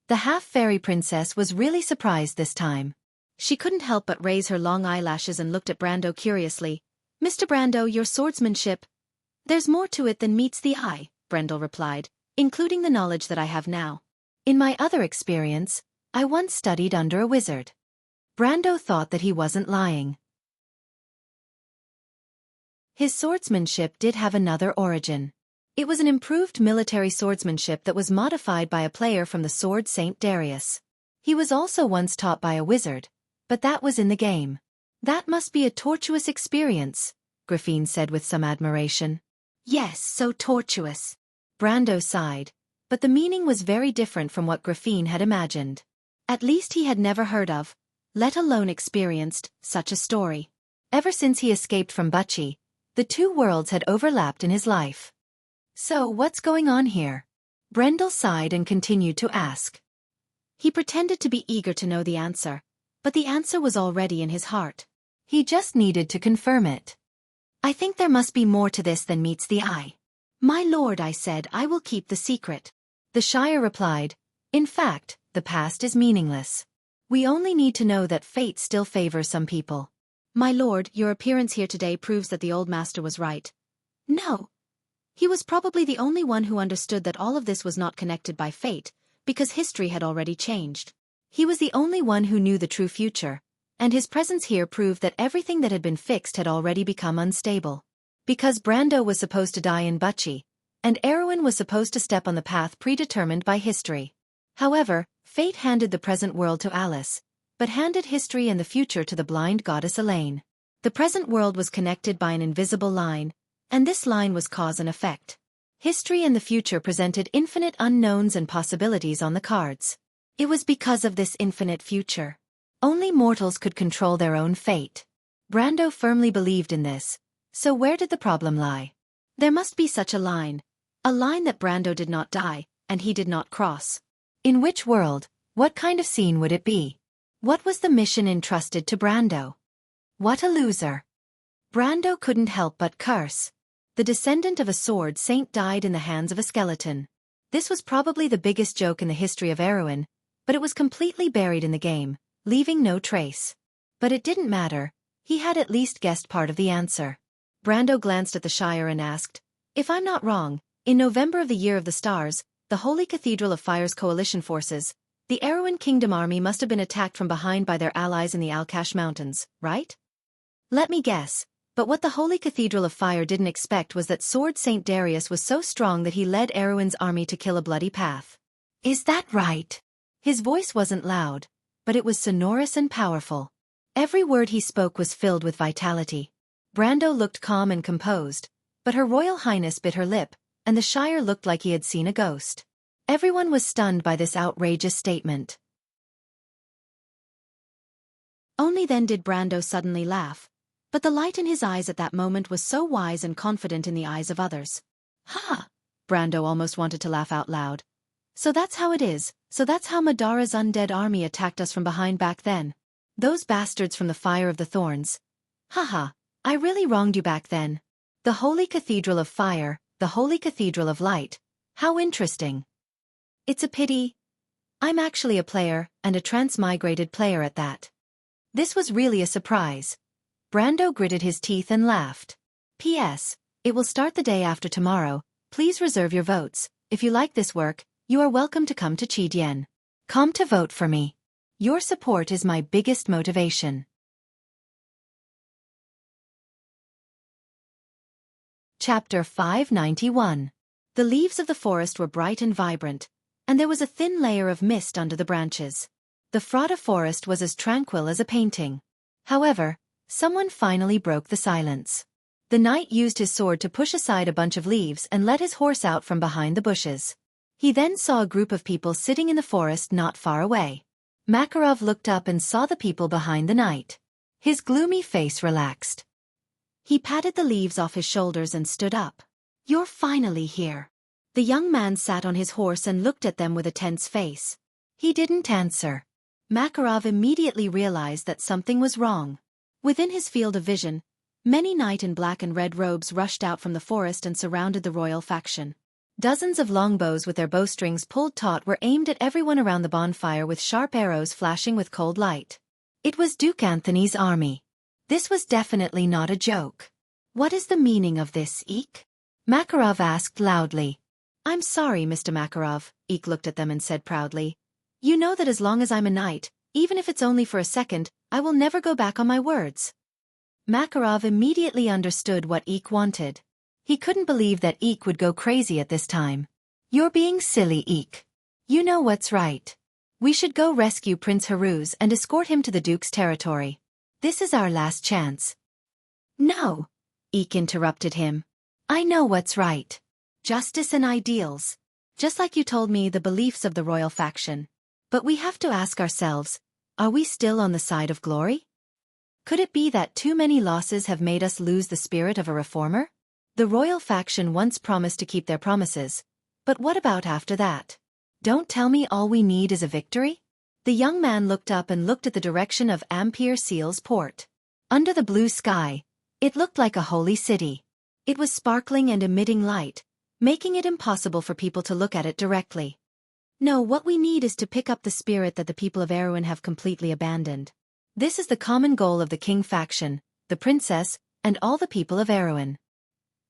The half-fairy princess was really surprised this time. She couldn't help but raise her long eyelashes and looked at Brando curiously. Mr. Brando, your swordsmanship. There's more to it than meets the eye, Brando replied, including the knowledge that I have now. In my other experience, I once studied under a wizard. Brando thought that he wasn't lying. His swordsmanship did have another origin. It was an improved military swordsmanship that was modified by a player from the sword Saint Darius. He was also once taught by a wizard, but that was in the game. That must be a tortuous experience, Griffine said with some admiration. Yes, so tortuous. Brando sighed, but the meaning was very different from what Griffine had imagined. At least he had never heard of, let alone experienced, such a story. Ever since he escaped from Wuxia, the two worlds had overlapped in his life. So what's going on here? Brendel sighed and continued to ask. He pretended to be eager to know the answer, but the answer was already in his heart. He just needed to confirm it. I think there must be more to this than meets the eye. My lord, I said, I will keep the secret. The Shire replied, in fact, the past is meaningless. We only need to know that fate still favors some people. My lord, your appearance here today proves that the old master was right. No. He was probably the only one who understood that all of this was not connected by fate, because history had already changed. He was the only one who knew the true future, and his presence here proved that everything that had been fixed had already become unstable. Because Brando was supposed to die in Wuxia, and Erwin was supposed to step on the path predetermined by history. However, fate handed the present world to Alice, but handed history and the future to the blind goddess Elaine. The present world was connected by an invisible line, and this line was cause and effect. History and the future presented infinite unknowns and possibilities on the cards. It was because of this infinite future. Only mortals could control their own fate. Brando firmly believed in this, so where did the problem lie? There must be such a line that Brando did not die, and he did not cross. In which world, what kind of scene would it be? What was the mission entrusted to Brando? What a loser. Brando couldn't help but curse. The descendant of a sword saint died in the hands of a skeleton. This was probably the biggest joke in the history of Erwin, but it was completely buried in the game, leaving no trace. But it didn't matter, he had at least guessed part of the answer. Brando glanced at the Shire and asked, if I'm not wrong, in November of the Year of the Stars, the Holy Cathedral of Fire's coalition forces, the Erwin Kingdom army must have been attacked from behind by their allies in the Alkash Mountains, right? Let me guess. But what the Holy Cathedral of Fire didn't expect was that Sword Saint Darius was so strong that he led Erwin's army to kill a bloody path. Is that right? His voice wasn't loud, but it was sonorous and powerful. Every word he spoke was filled with vitality. Brando looked calm and composed, but Her Royal Highness bit her lip, and the Shire looked like he had seen a ghost. Everyone was stunned by this outrageous statement. Only then did Brando suddenly laugh. But the light in his eyes at that moment was so wise and confident in the eyes of others. Ha! Brando almost wanted to laugh out loud. So that's how it is, so that's how Madara's undead army attacked us from behind back then. Those bastards from the Fire of the Thorns. Haha, I really wronged you back then. The Holy Cathedral of Fire, the Holy Cathedral of Light. How interesting. It's a pity, I'm actually a player, and a transmigrated player at that. This was really a surprise. Brando gritted his teeth and laughed. P.S. It will start the day after tomorrow. Please reserve your votes. If you like this work, you are welcome to come to Qidien. Come to vote for me. Your support is my biggest motivation. Chapter 591. The leaves of the forest were bright and vibrant, and there was a thin layer of mist under the branches. The Frada forest was as tranquil as a painting. However, someone finally broke the silence. The knight used his sword to push aside a bunch of leaves and let his horse out from behind the bushes. He then saw a group of people sitting in the forest not far away. Makarov looked up and saw the people behind the knight. His gloomy face relaxed. He patted the leaves off his shoulders and stood up. You're finally here. The young man sat on his horse and looked at them with a tense face. He didn't answer. Makarov immediately realized that something was wrong. Within his field of vision, many knights in black and red robes rushed out from the forest and surrounded the royal faction. Dozens of longbows with their bowstrings pulled taut were aimed at everyone around the bonfire with sharp arrows flashing with cold light. It was Duke Anthony's army. This was definitely not a joke. What is the meaning of this, Eek? Makarov asked loudly. I'm sorry, Mr. Makarov, Eek looked at them and said proudly. You know that as long as I'm a knight, even if it's only for a second, I will never go back on my words. Makarov immediately understood what Eek wanted. He couldn't believe that Eek would go crazy at this time. You're being silly, Eek. You know what's right. We should go rescue Prince Haruz and escort him to the Duke's territory. This is our last chance. No, Eek interrupted him. I know what's right. Justice and ideals. Just like you told me the beliefs of the royal faction. But we have to ask ourselves, are we still on the side of glory? Could it be that too many losses have made us lose the spirit of a reformer? The royal faction once promised to keep their promises, but what about after that? Don't tell me all we need is a victory? The young man looked up and looked at the direction of Ampere Seal's port. Under the blue sky, it looked like a holy city. It was sparkling and emitting light, making it impossible for people to look at it directly. No, what we need is to pick up the spirit that the people of Erewhon have completely abandoned. This is the common goal of the king faction, the princess, and all the people of Erewhon.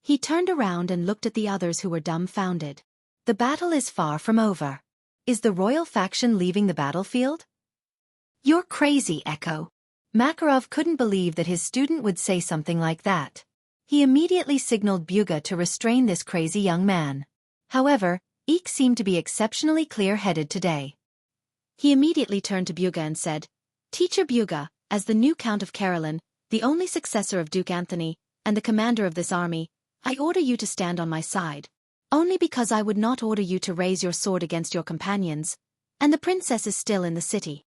He turned around and looked at the others who were dumbfounded. The battle is far from over. Is the royal faction leaving the battlefield? You're crazy, Echo. Makarov couldn't believe that his student would say something like that. He immediately signaled Buga to restrain this crazy young man. However, Eek seemed to be exceptionally clear-headed today. He immediately turned to Buga and said, Teacher Buga, as the new Count of Carolyn, the only successor of Duke Anthony, and the commander of this army, I order you to stand on my side. Only because I would not order you to raise your sword against your companions, and the princess is still in the city.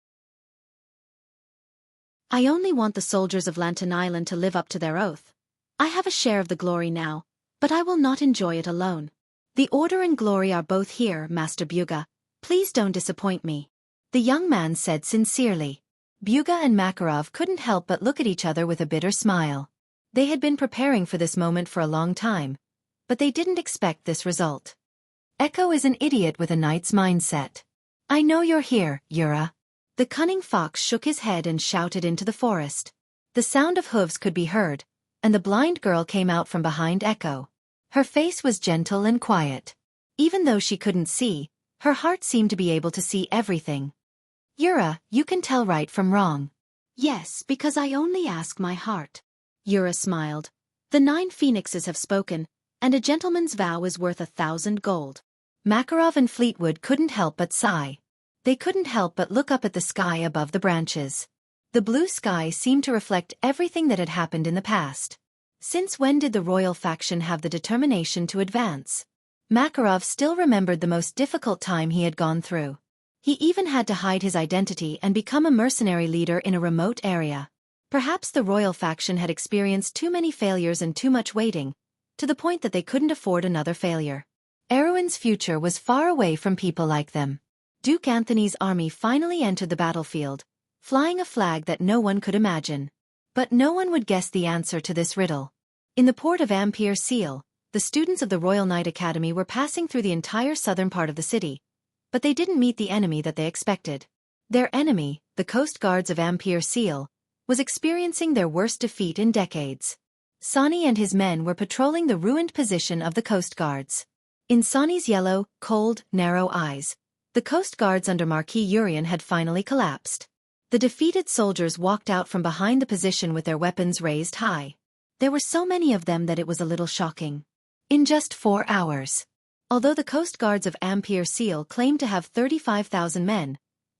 I only want the soldiers of Lantern Island to live up to their oath. I have a share of the glory now, but I will not enjoy it alone. The order and glory are both here, Master Buga. Please don't disappoint me. The young man said sincerely. Buga and Makarov couldn't help but look at each other with a bitter smile. They had been preparing for this moment for a long time, but they didn't expect this result. Echo is an idiot with a knight's mindset. I know you're here, Yura. The cunning fox shook his head and shouted into the forest. The sound of hooves could be heard, and the blind girl came out from behind Echo. Her face was gentle and quiet. Even though she couldn't see, her heart seemed to be able to see everything. Yura, you can tell right from wrong. Yes, because I only ask my heart. Yura smiled. The 9 phoenixes have spoken, and a gentleman's vow is worth 1,000 gold. Makarov and Fleetwood couldn't help but sigh. They couldn't help but look up at the sky above the branches. The blue sky seemed to reflect everything that had happened in the past. Since when did the royal faction have the determination to advance? Makarov still remembered the most difficult time he had gone through. He even had to hide his identity and become a mercenary leader in a remote area. Perhaps the royal faction had experienced too many failures and too much waiting, to the point that they couldn't afford another failure. Erewhon's future was far away from people like them. Duke Anthony's army finally entered the battlefield, flying a flag that no one could imagine. But no one would guess the answer to this riddle. In the port of Ampere Seal, the students of the Royal Knight Academy were passing through the entire southern part of the city, But they didn't meet the enemy that they expected. Their enemy, the Coast Guards of Ampere Seal, was experiencing their worst defeat in decades. Sani and his men were patrolling the ruined position of the Coast Guards. In Sani's yellow, cold, narrow eyes, the Coast Guards under Marquis Urien had finally collapsed. The defeated soldiers walked out from behind the position with their weapons raised high. There were so many of them that it was a little shocking. In just 4 hours. Although the Coast Guards of Ampere Seal claimed to have 35,000 men,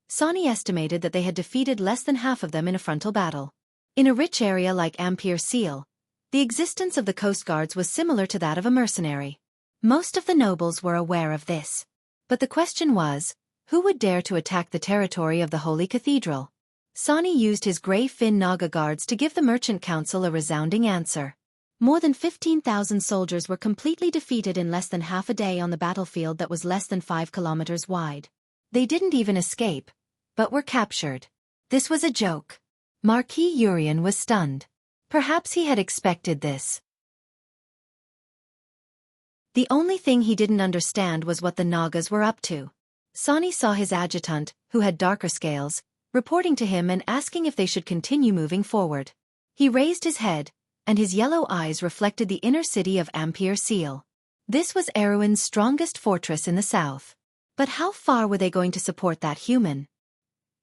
Sani estimated that they had defeated less than half of them in a frontal battle. In a rich area like Ampere Seal, the existence of the Coast Guards was similar to that of a mercenary. Most of the nobles were aware of this. But the question was, who would dare to attack the territory of the Holy Cathedral? Sani used his grey Fin Naga guards to give the Merchant Council a resounding answer. More than 15,000 soldiers were completely defeated in less than half a day on the battlefield that was less than 5 kilometers wide. They didn't even escape, but were captured. This was a joke. Marquis Urien was stunned. Perhaps he had expected this. The only thing he didn't understand was what the Nagas were up to. Sani saw his adjutant, who had darker scales, reporting to him and asking if they should continue moving forward. He raised his head, and his yellow eyes reflected the inner city of Ampere Seal. This was Erewhon's strongest fortress in the south. But how far were they going to support that human?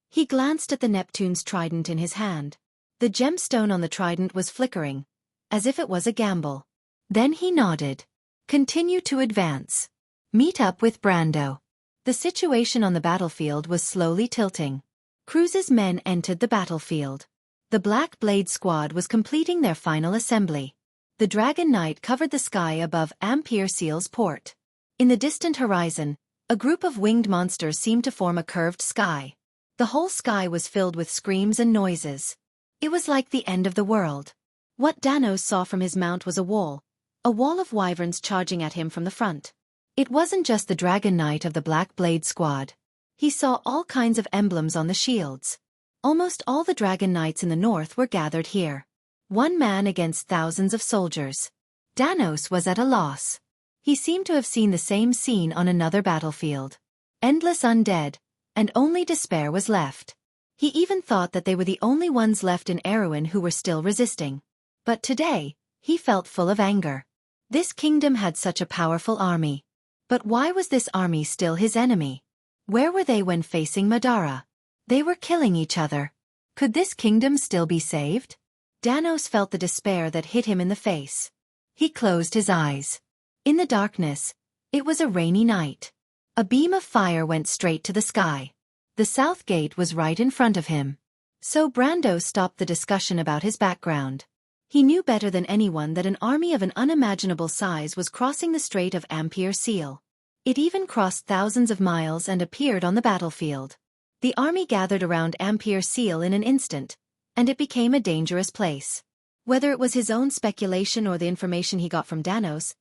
He glanced at the Neptune's trident in his hand. The gemstone on the trident was flickering, as if it was a gamble. Then he nodded. Continue to advance. Meet up with Brando. The situation on the battlefield was slowly tilting. Cruz's men entered the battlefield. The Black Blade squad was completing their final assembly. The Dragon Knight covered the sky above Ampere Seal's port. In the distant horizon, a group of winged monsters seemed to form a curved sky. The whole sky was filled with screams and noises. It was like the end of the world. What Danos saw from his mount was a wall of wyverns charging at him from the front. It wasn't just the Dragon Knight of the Black Blade squad. He saw all kinds of emblems on the shields. Almost all the Dragon Knights in the north were gathered here. One man against thousands of soldiers. Danos was at a loss. He seemed to have seen the same scene on another battlefield. Endless undead, and only despair was left. He even thought that they were the only ones left in Erewhon who were still resisting. But today, he felt full of anger. This kingdom had such a powerful army. But why was this army still his enemy? Where were they when facing Madara? They were killing each other. Could this kingdom still be saved? Danos felt the despair that hit him in the face. He closed his eyes. In the darkness, it was a rainy night. A beam of fire went straight to the sky. The south gate was right in front of him. So Brando stopped the discussion about his background. He knew better than anyone that an army of an unimaginable size was crossing the Strait of Ampere Seal. It even crossed thousands of miles and appeared on the battlefield. The army gathered around Ampere Seal in an instant, and it became a dangerous place. Whether it was his own speculation or the information he got from Danos,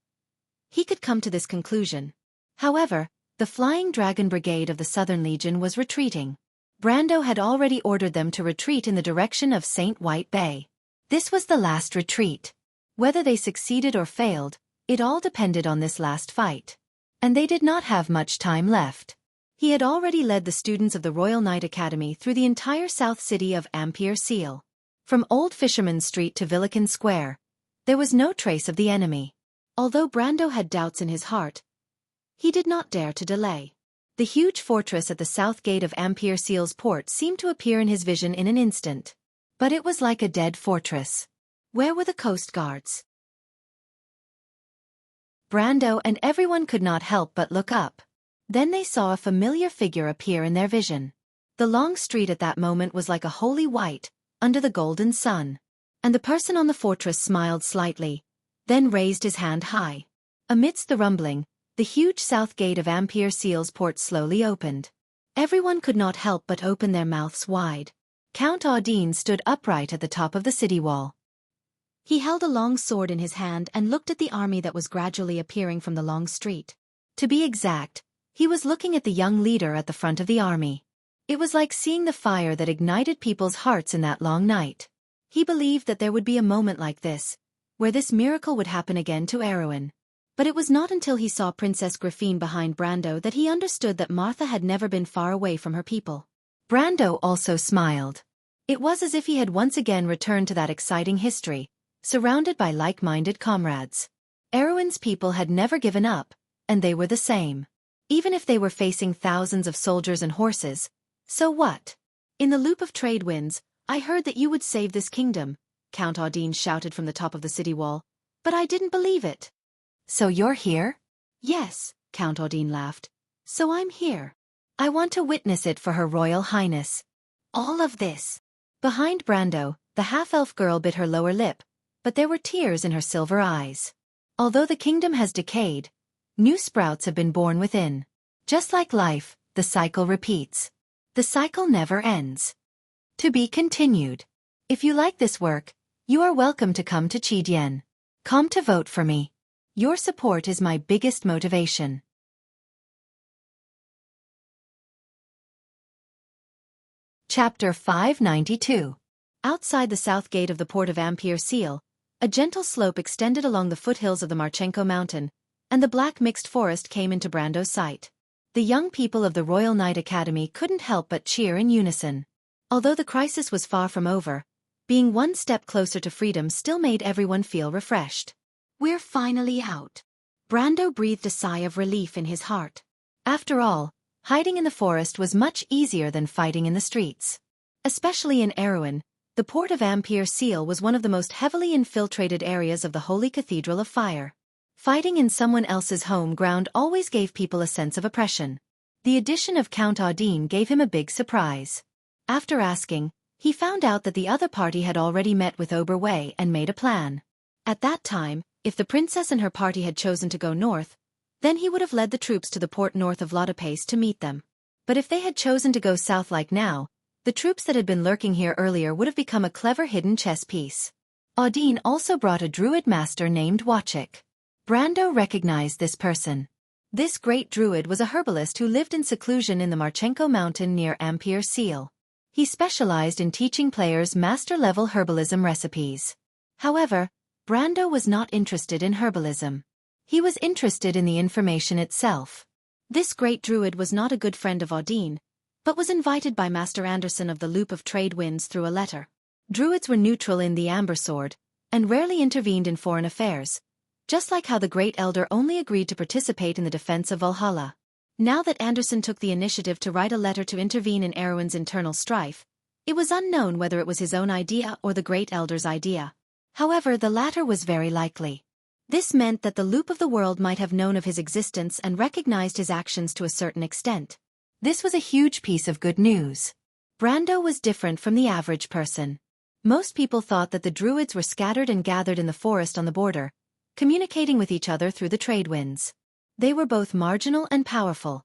he could come to this conclusion. However, the Flying Dragon Brigade of the Southern Legion was retreating. Brando had already ordered them to retreat in the direction of St. White Bay. This was the last retreat. Whether they succeeded or failed, it all depended on this last fight. And they did not have much time left. He had already led the students of the Royal Knight Academy through the entire south city of Ampere Seal. From Old Fisherman's Street to Villican Square, there was no trace of the enemy. Although Brando had doubts in his heart, he did not dare to delay. The huge fortress at the south gate of Ampere Seal's port seemed to appear in his vision in an instant. But it was like a dead fortress. Where were the coast guards? Brando and everyone could not help but look up. Then they saw a familiar figure appear in their vision. The long street at that moment was like a holy white, under the golden sun. And the person on the fortress smiled slightly, then raised his hand high. Amidst the rumbling, the huge south gate of Ampere Seal's port slowly opened. Everyone could not help but open their mouths wide. Count Audine stood upright at the top of the city wall. He held a long sword in his hand and looked at the army that was gradually appearing from the long street. To be exact, he was looking at the young leader at the front of the army. It was like seeing the fire that ignited people's hearts in that long night. He believed that there would be a moment like this, where this miracle would happen again to Erewhon. But it was not until he saw Princess Griffine behind Brando that he understood that Martha had never been far away from her people. Brando also smiled. It was as if he had once again returned to that exciting history, surrounded by like-minded comrades. Erewhon's people had never given up, and they were the same. Even if they were facing thousands of soldiers and horses, so what? In the loop of trade winds, I heard that you would save this kingdom, Count Audine shouted from the top of the city wall, but I didn't believe it. So you're here? Yes, Count Audine laughed. So I'm here. I want to witness it for Her Royal Highness. All of this. Behind Brando, the half-elf girl bit her lower lip, but there were tears in her silver eyes. Although the kingdom has decayed, new sprouts have been born within. Just like life, the cycle repeats. The cycle never ends. To be continued. If you like this work, you are welcome to come to Qidian. Come to vote for me. Your support is my biggest motivation. Chapter 592. Outside the south gate of the port of Ampere Seal, a gentle slope extended along the foothills of the Marchenko mountain, and the black mixed forest came into Brando's sight. The young people of the Royal Knight Academy couldn't help but cheer in unison. Although the crisis was far from over, being one step closer to freedom still made everyone feel refreshed. We're finally out. Brando breathed a sigh of relief in his heart. After all, hiding in the forest was much easier than fighting in the streets. Especially in Erewhon, the port of Ampere Seal was one of the most heavily infiltrated areas of the Holy Cathedral of Fire. Fighting in someone else's home ground always gave people a sense of oppression. The addition of Count Audine gave him a big surprise. After asking, he found out that the other party had already met with Oberwei and made a plan. At that time, if the princess and her party had chosen to go north, then he would have led the troops to the port north of Lodopace to meet them. But if they had chosen to go south like now, the troops that had been lurking here earlier would have become a clever hidden chess piece. Audine also brought a druid master named Wuxia. Brando recognized this person. This great druid was a herbalist who lived in seclusion in the Marchenko mountain near Ampere Seal. He specialized in teaching players master-level herbalism recipes. However, Brando was not interested in herbalism. He was interested in the information itself. This great druid was not a good friend of Audine, but was invited by Master Anderson of the Loop of Trade Winds through a letter. Druids were neutral in the Amber Sword, and rarely intervened in foreign affairs, just like how the Great Elder only agreed to participate in the defense of Valhalla. Now that Anderson took the initiative to write a letter to intervene in Erewhon's internal strife, it was unknown whether it was his own idea or the Great Elder's idea. However, the latter was very likely. This meant that the Loop of the World might have known of his existence and recognized his actions to a certain extent. This was a huge piece of good news. Brando was different from the average person. Most people thought that the druids were scattered and gathered in the forest on the border, communicating with each other through the trade winds. They were both marginal and powerful,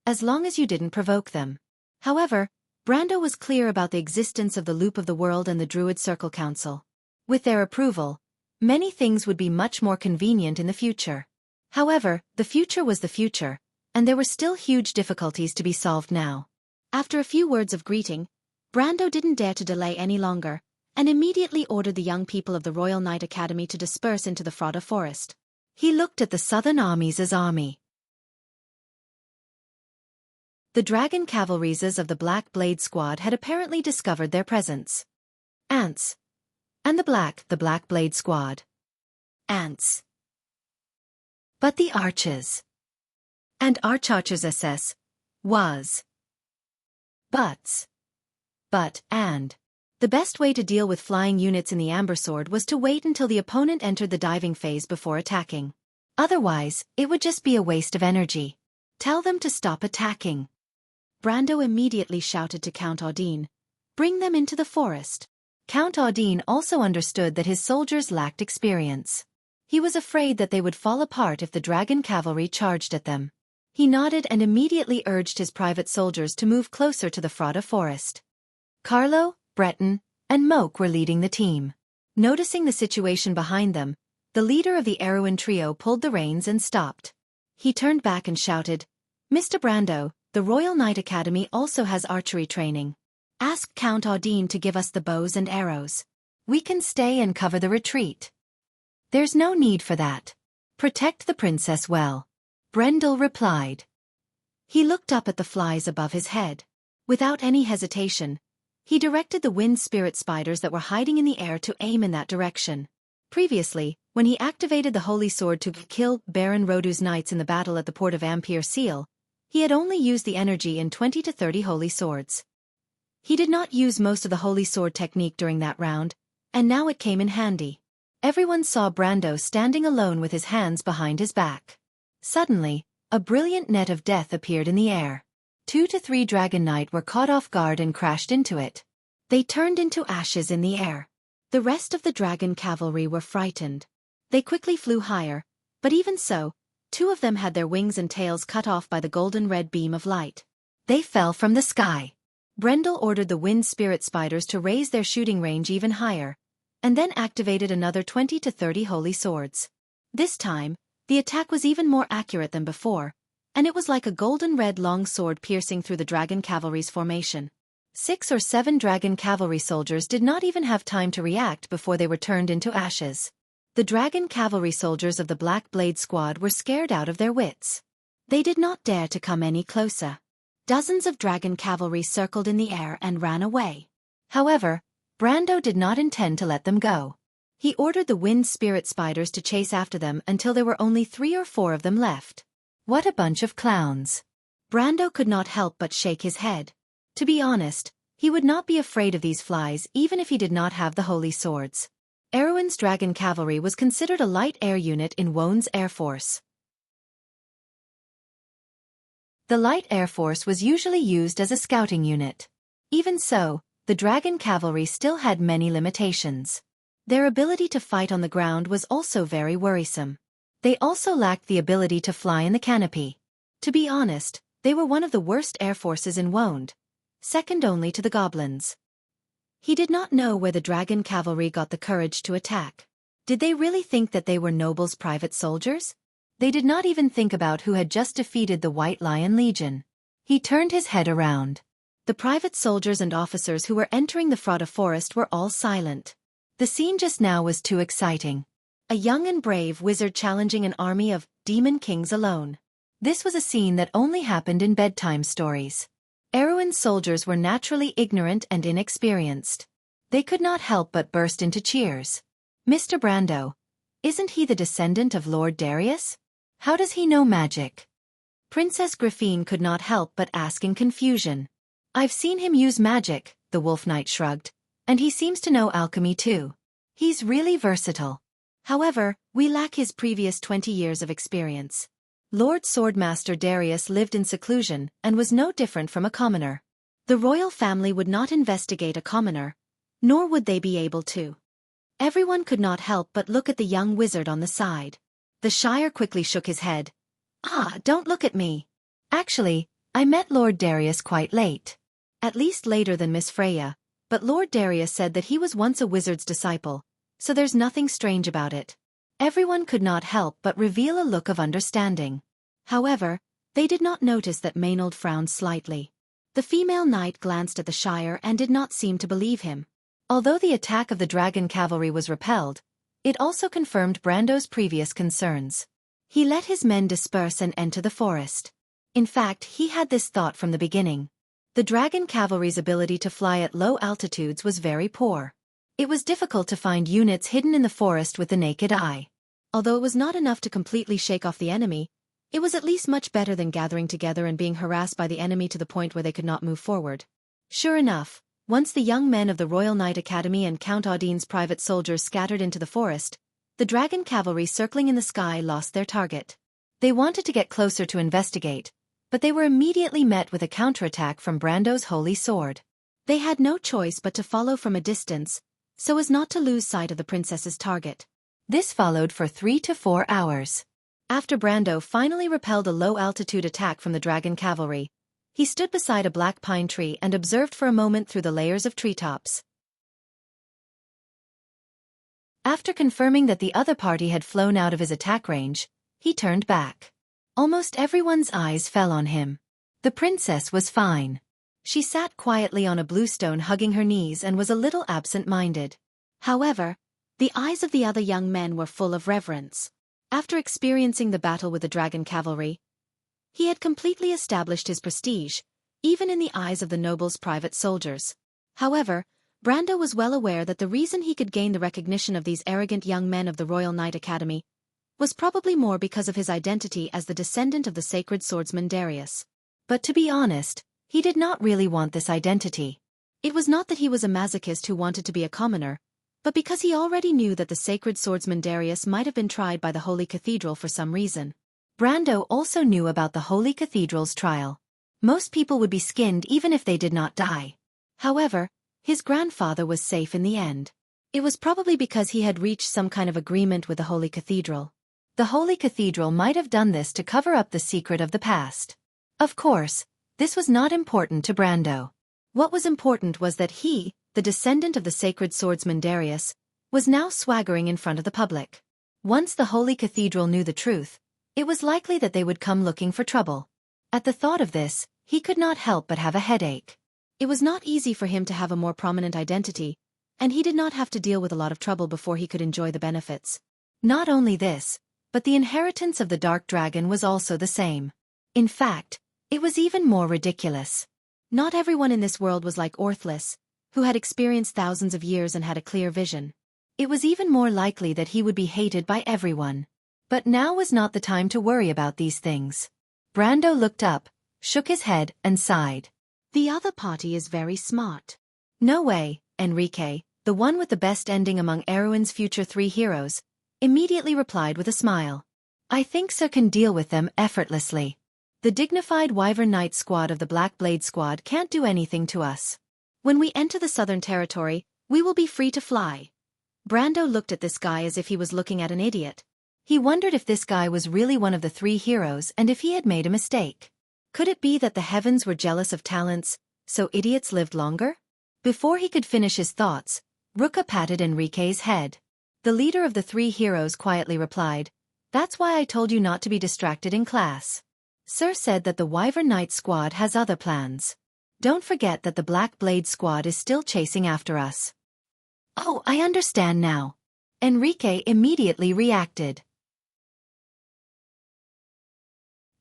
as long as you didn't provoke them. However, Brando was clear about the existence of the Loop of the World and the Druid Circle Council. With their approval, many things would be much more convenient in the future. However, the future was the future, and there were still huge difficulties to be solved now. After a few words of greeting, Brando didn't dare to delay any longer, and immediately ordered the young people of the Royal Knight Academy to disperse into the Frodda Forest. He looked at the southern armies' army. The dragon cavalries of the Black Blade Squad had apparently discovered their presence. Ants. And the Black Blade Squad. Ants. But the archers. And Archers SS. Was. Buts. And. The best way to deal with flying units in the Amber Sword was to wait until the opponent entered the diving phase before attacking. Otherwise, it would just be a waste of energy. Tell them to stop attacking. Brando immediately shouted to Count Audine, "Bring them into the forest." Count Audine also understood that his soldiers lacked experience. He was afraid that they would fall apart if the dragon cavalry charged at them. He nodded and immediately urged his private soldiers to move closer to the Frodda forest. Carlo, Breton, and Moke were leading the team. Noticing the situation behind them, the leader of the Erewhon trio pulled the reins and stopped. He turned back and shouted, "Mr. Brando, the Royal Knight Academy also has archery training. Ask Count Audine to give us the bows and arrows. We can stay and cover the retreat." "There's no need for that. Protect the princess well. Brendel replied. He looked up at the flies above his head. Without any hesitation, he directed the wind spirit spiders that were hiding in the air to aim in that direction. Previously, when he activated the holy sword to kill Baron Rodu's knights in the battle at the port of Ampere Seal, he had only used the energy in 20 to 30 holy swords. He did not use most of the holy sword technique during that round, and now it came in handy. Everyone saw Brando standing alone with his hands behind his back. Suddenly, a brilliant net of death appeared in the air. 2 to 3 Dragon Knight were caught off guard and crashed into it. They turned into ashes in the air. The rest of the dragon cavalry were frightened. They quickly flew higher, but even so, 2 of them had their wings and tails cut off by the golden red beam of light. They fell from the sky. Brendel ordered the wind spirit spiders to raise their shooting range even higher, and then activated another 20 to 30 holy swords. This time, the attack was even more accurate than before, and it was like a golden red long sword piercing through the dragon cavalry's formation. 6 or 7 dragon cavalry soldiers did not even have time to react before they were turned into ashes. The dragon cavalry soldiers of the Black Blade squad were scared out of their wits. They did not dare to come any closer. Dozens of dragon cavalry circled in the air and ran away. However, Brando did not intend to let them go. He ordered the wind spirit spiders to chase after them until there were only 3 or 4 of them left. What a bunch of clowns. Brando could not help but shake his head. To be honest, he would not be afraid of these flies even if he did not have the holy swords. Erwin's dragon cavalry was considered a light air unit in Woen's Air Force. The light air force was usually used as a scouting unit. Even so, the dragon cavalry still had many limitations. Their ability to fight on the ground was also very worrisome. They also lacked the ability to fly in the canopy. To be honest, they were one of the worst air forces in Woend, second only to the goblins. He did not know where the dragon cavalry got the courage to attack. Did they really think that they were nobles' private soldiers? They did not even think about who had just defeated the White Lion Legion. He turned his head around. The private soldiers and officers who were entering the Frauda forest were all silent. The scene just now was too exciting. A young and brave wizard challenging an army of demon kings alone. This was a scene that only happened in bedtime stories. Erwin's soldiers were naturally ignorant and inexperienced. They could not help but burst into cheers. Mr. Brando, isn't he the descendant of Lord Darius? How does he know magic? Princess Griffine could not help but ask in confusion. I've seen him use magic, the Wolf Knight shrugged, and he seems to know alchemy too. He's really versatile. However, we lack his previous 20 years of experience. Lord Swordmaster Darius lived in seclusion and was no different from a commoner. The royal family would not investigate a commoner, nor would they be able to. Everyone could not help but look at the young wizard on the side. The Shire quickly shook his head. Don't look at me. Actually, I met Lord Darius quite late. At least later than Miss Freya, but Lord Darius said that he was once a wizard's disciple, so there's nothing strange about it. Everyone could not help but reveal a look of understanding. However, they did not notice that Maynard frowned slightly. The female knight glanced at the Shire and did not seem to believe him. Although the attack of the dragon cavalry was repelled, it also confirmed Brando's previous concerns. He let his men disperse and enter the forest. In fact, he had this thought from the beginning. The dragon cavalry's ability to fly at low altitudes was very poor. It was difficult to find units hidden in the forest with the naked eye. Although it was not enough to completely shake off the enemy, it was at least much better than gathering together and being harassed by the enemy to the point where they could not move forward. Sure enough, once the young men of the Royal Knight Academy and Count Audine's private soldiers scattered into the forest, the dragon cavalry circling in the sky lost their target. They wanted to get closer to investigate, but they were immediately met with a counterattack from Brando's holy sword. They had no choice but to follow from a distance, so as not to lose sight of the princess's target. This followed for 3 to 4 hours. After Brando finally repelled a low-altitude attack from the dragon cavalry, he stood beside a black pine tree and observed for a moment through the layers of treetops. After confirming that the other party had flown out of his attack range, he turned back. Almost everyone's eyes fell on him. The princess was fine. She sat quietly on a bluestone hugging her knees and was a little absent-minded. However, the eyes of the other young men were full of reverence. After experiencing the battle with the dragon cavalry, he had completely established his prestige, even in the eyes of the noble's private soldiers. However, Brando was well aware that the reason he could gain the recognition of these arrogant young men of the Royal Knight Academy was probably more because of his identity as the descendant of the sacred swordsman Darius. But to be honest, he did not really want this identity. It was not that he was a masochist who wanted to be a commoner, but because he already knew that the sacred swordsman Darius might have been tried by the Holy Cathedral for some reason. Brando also knew about the Holy Cathedral's trial. Most people would be skinned even if they did not die. However, his grandfather was safe in the end. It was probably because he had reached some kind of agreement with the Holy Cathedral. The Holy Cathedral might have done this to cover up the secret of the past. Of course, this was not important to Brando. What was important was that he, the descendant of the sacred swordsman Darius, was now swaggering in front of the public. Once the Holy Cathedral knew the truth, it was likely that they would come looking for trouble. At the thought of this, he could not help but have a headache. It was not easy for him to have a more prominent identity, and he did not have to deal with a lot of trouble before he could enjoy the benefits. Not only this, but the inheritance of the Dark Dragon was also the same. In fact, it was even more ridiculous. Not everyone in this world was like Orthless, who had experienced thousands of years and had a clear vision. It was even more likely that he would be hated by everyone. But now was not the time to worry about these things. Brando looked up, shook his head, and sighed. The other party is very smart. No way, Enrique, the one with the best ending among Erwin's future 3 heroes, immediately replied with a smile. I think Sir can deal with them effortlessly. The dignified Wyvern Knight squad of the Black Blade squad can't do anything to us. When we enter the Southern Territory, we will be free to fly. Brando looked at this guy as if he was looking at an idiot. He wondered if this guy was really one of the 3 heroes and if he had made a mistake. Could it be that the heavens were jealous of talents, so idiots lived longer? Before he could finish his thoughts, Ruka patted Enrique's head. The leader of the 3 heroes quietly replied, That's why I told you not to be distracted in class. Sir said that the Wyvern Knight squad has other plans. Don't forget that the Black Blade squad is still chasing after us. Oh, I understand now. Enrique immediately reacted.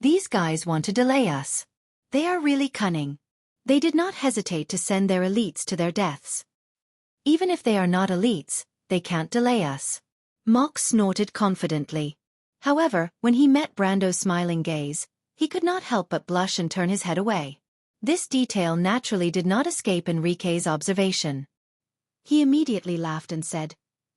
These guys want to delay us. They are really cunning. They did not hesitate to send their elites to their deaths. Even if they are not elites, they can't delay us. Mock snorted confidently. However, when he met Brando's smiling gaze, he could not help but blush and turn his head away. This detail naturally did not escape Enrique's observation. He immediately laughed and said,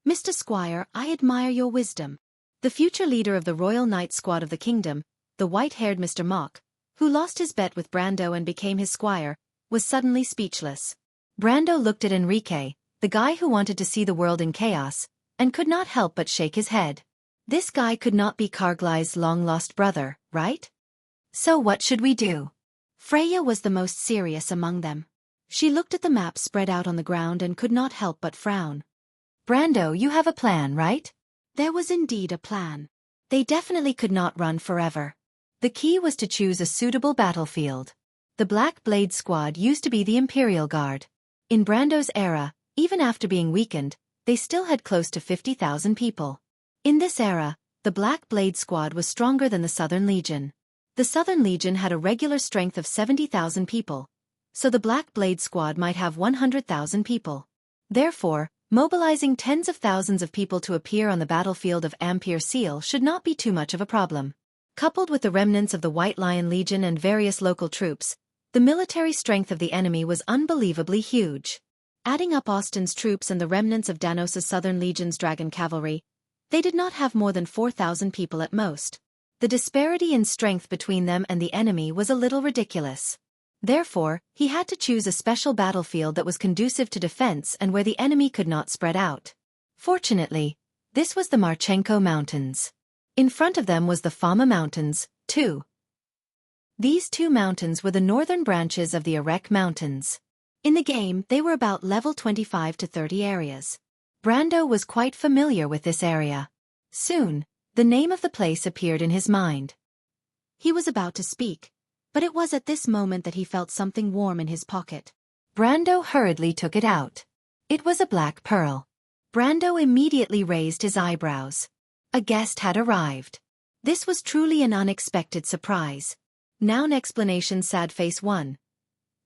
Mr. Squire, I admire your wisdom. The future leader of the Royal Knight Squad of the Kingdom, the white-haired Mr. Mock, who lost his bet with Brando and became his squire, was suddenly speechless. Brando looked at Enrique, the guy who wanted to see the world in chaos, and could not help but shake his head. This guy could not be Cargly's long-lost brother, right? So what should we do? Freya was the most serious among them. She looked at the map spread out on the ground and could not help but frown. Brando, you have a plan, right? There was indeed a plan. They definitely could not run forever. The key was to choose a suitable battlefield. The Black Blade squad used to be the Imperial Guard. In Brando's era, even after being weakened, they still had close to 50,000 people. In this era, the Black Blade squad was stronger than the Southern Legion. The Southern Legion had a regular strength of 70,000 people, so the Black Blade squad might have 100,000 people. Therefore, mobilizing tens of thousands of people to appear on the battlefield of Ampere Seal should not be too much of a problem. Coupled with the remnants of the White Lion Legion and various local troops, the military strength of the enemy was unbelievably huge. Adding up Austin's troops and the remnants of Danos' Southern Legion's dragon cavalry, they did not have more than 4,000 people at most. The disparity in strength between them and the enemy was a little ridiculous. Therefore, he had to choose a special battlefield that was conducive to defense and where the enemy could not spread out. Fortunately, this was the Marchenko Mountains. In front of them was the Fama Mountains, too. These 2 mountains were the northern branches of the Erek Mountains. In the game, they were about level 25 to 30 areas. Brando was quite familiar with this area. Soon, the name of the place appeared in his mind. He was about to speak, but it was at this moment that he felt something warm in his pocket. Brando hurriedly took it out. It was a black pearl. Brando immediately raised his eyebrows. A guest had arrived. This was truly an unexpected surprise. Noun explanation. Sad face 1.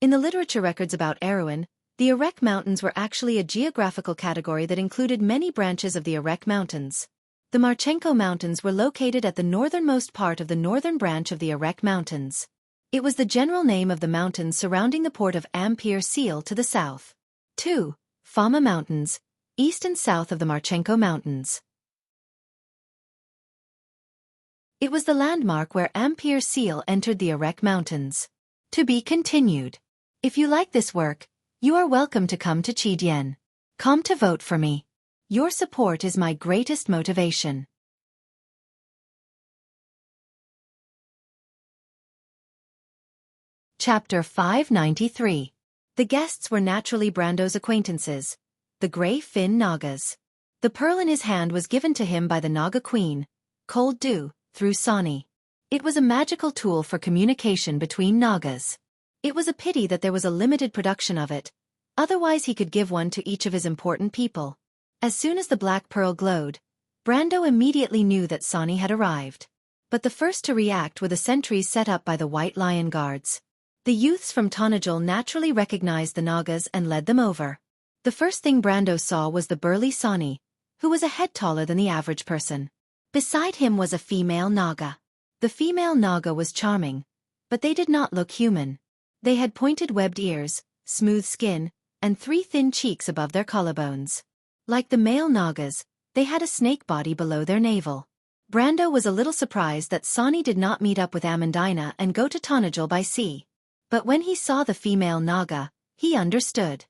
In the literature records about Erewhon, the Erech Mountains were actually a geographical category that included many branches of the Erech Mountains. The Marchenko Mountains were located at the northernmost part of the northern branch of the Erech Mountains. It was the general name of the mountains surrounding the port of Ampere Seal to the south. 2. Fama Mountains, east and south of the Marchenko Mountains. It was the landmark where Ampere Seal entered the Erech Mountains. To be continued. If you like this work, you are welcome to come to Chidian. Come to vote for me. Your support is my greatest motivation. Chapter 593. The guests were naturally Brando's acquaintances, the Grey Fin Nagas. The pearl in his hand was given to him by the Naga Queen, Cold Dew, through Sani. It was a magical tool for communication between Nagas. It was a pity that there was a limited production of it, otherwise he could give one to each of his important people. As soon as the black pearl glowed, Brando immediately knew that Sani had arrived. But the first to react were the sentries set up by the White Lion Guards. The youths from Tonajul naturally recognized the Nagas and led them over. The first thing Brando saw was the burly Sani, who was a head taller than the average person. Beside him was a female Naga. The female Naga was charming, but they did not look human. They had pointed webbed ears, smooth skin, and 3 thin cheeks above their collarbones. Like the male Nagas, they had a snake body below their navel. Brando was a little surprised that Sani did not meet up with Amandina and go to Tonajul by sea. But when he saw the female Naga, he understood.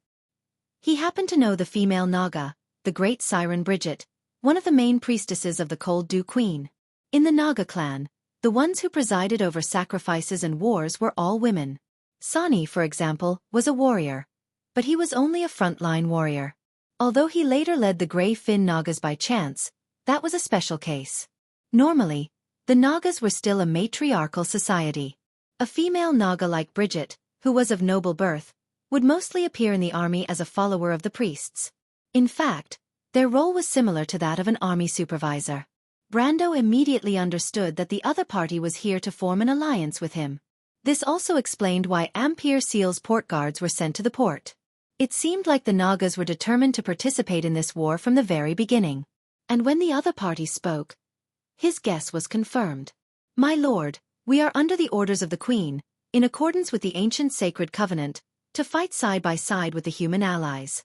He happened to know the female Naga, the great siren Bridget, one of the main priestesses of the Cold Dew Queen. In the Naga clan, the ones who presided over sacrifices and wars were all women. Sani, for example, was a warrior. But he was only a frontline warrior. Although he later led the Grey Fin Nagas by chance, that was a special case. Normally, the Nagas were still a matriarchal society. A female Naga like Bridget, who was of noble birth, would mostly appear in the army as a follower of the priests. In fact, their role was similar to that of an army supervisor. Brando immediately understood that the other party was here to form an alliance with him. This also explained why Ampere Seal's port guards were sent to the port. It seemed like the Nagas were determined to participate in this war from the very beginning. And when the other party spoke, his guess was confirmed. My lord, we are under the orders of the Queen, in accordance with the ancient sacred covenant, to fight side by side with the human allies.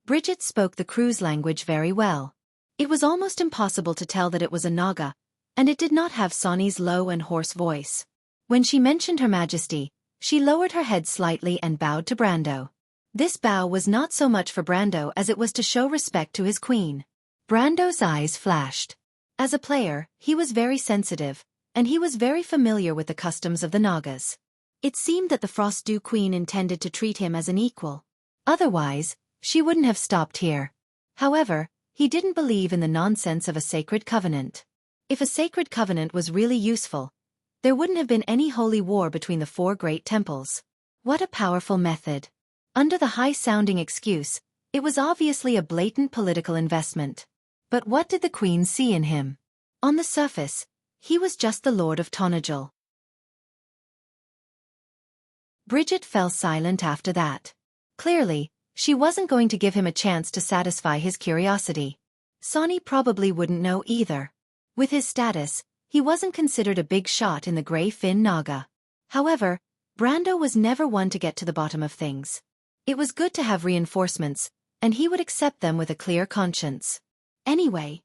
Bridget spoke the crew's language very well. It was almost impossible to tell that it was a Naga, and it did not have Sani's low and hoarse voice. When she mentioned Her Majesty, she lowered her head slightly and bowed to Brando. This bow was not so much for Brando as it was to show respect to his queen. Brando's eyes flashed. As a player, he was very sensitive, and he was very familiar with the customs of the Nagas. It seemed that the Frost Dew Queen intended to treat him as an equal. Otherwise, she wouldn't have stopped here. However, he didn't believe in the nonsense of a sacred covenant. If a sacred covenant was really useful, there wouldn't have been any holy war between the 4 great temples. What a powerful method. Under the high-sounding excuse, it was obviously a blatant political investment. But what did the Queen see in him? On the surface, he was just the Lord of Tonajul. Bridget fell silent after that. Clearly, she wasn't going to give him a chance to satisfy his curiosity. Sani probably wouldn't know either. With his status, he wasn't considered a big shot in the Grey Fin Naga. However, Brando was never one to get to the bottom of things. It was good to have reinforcements, and he would accept them with a clear conscience. Anyway,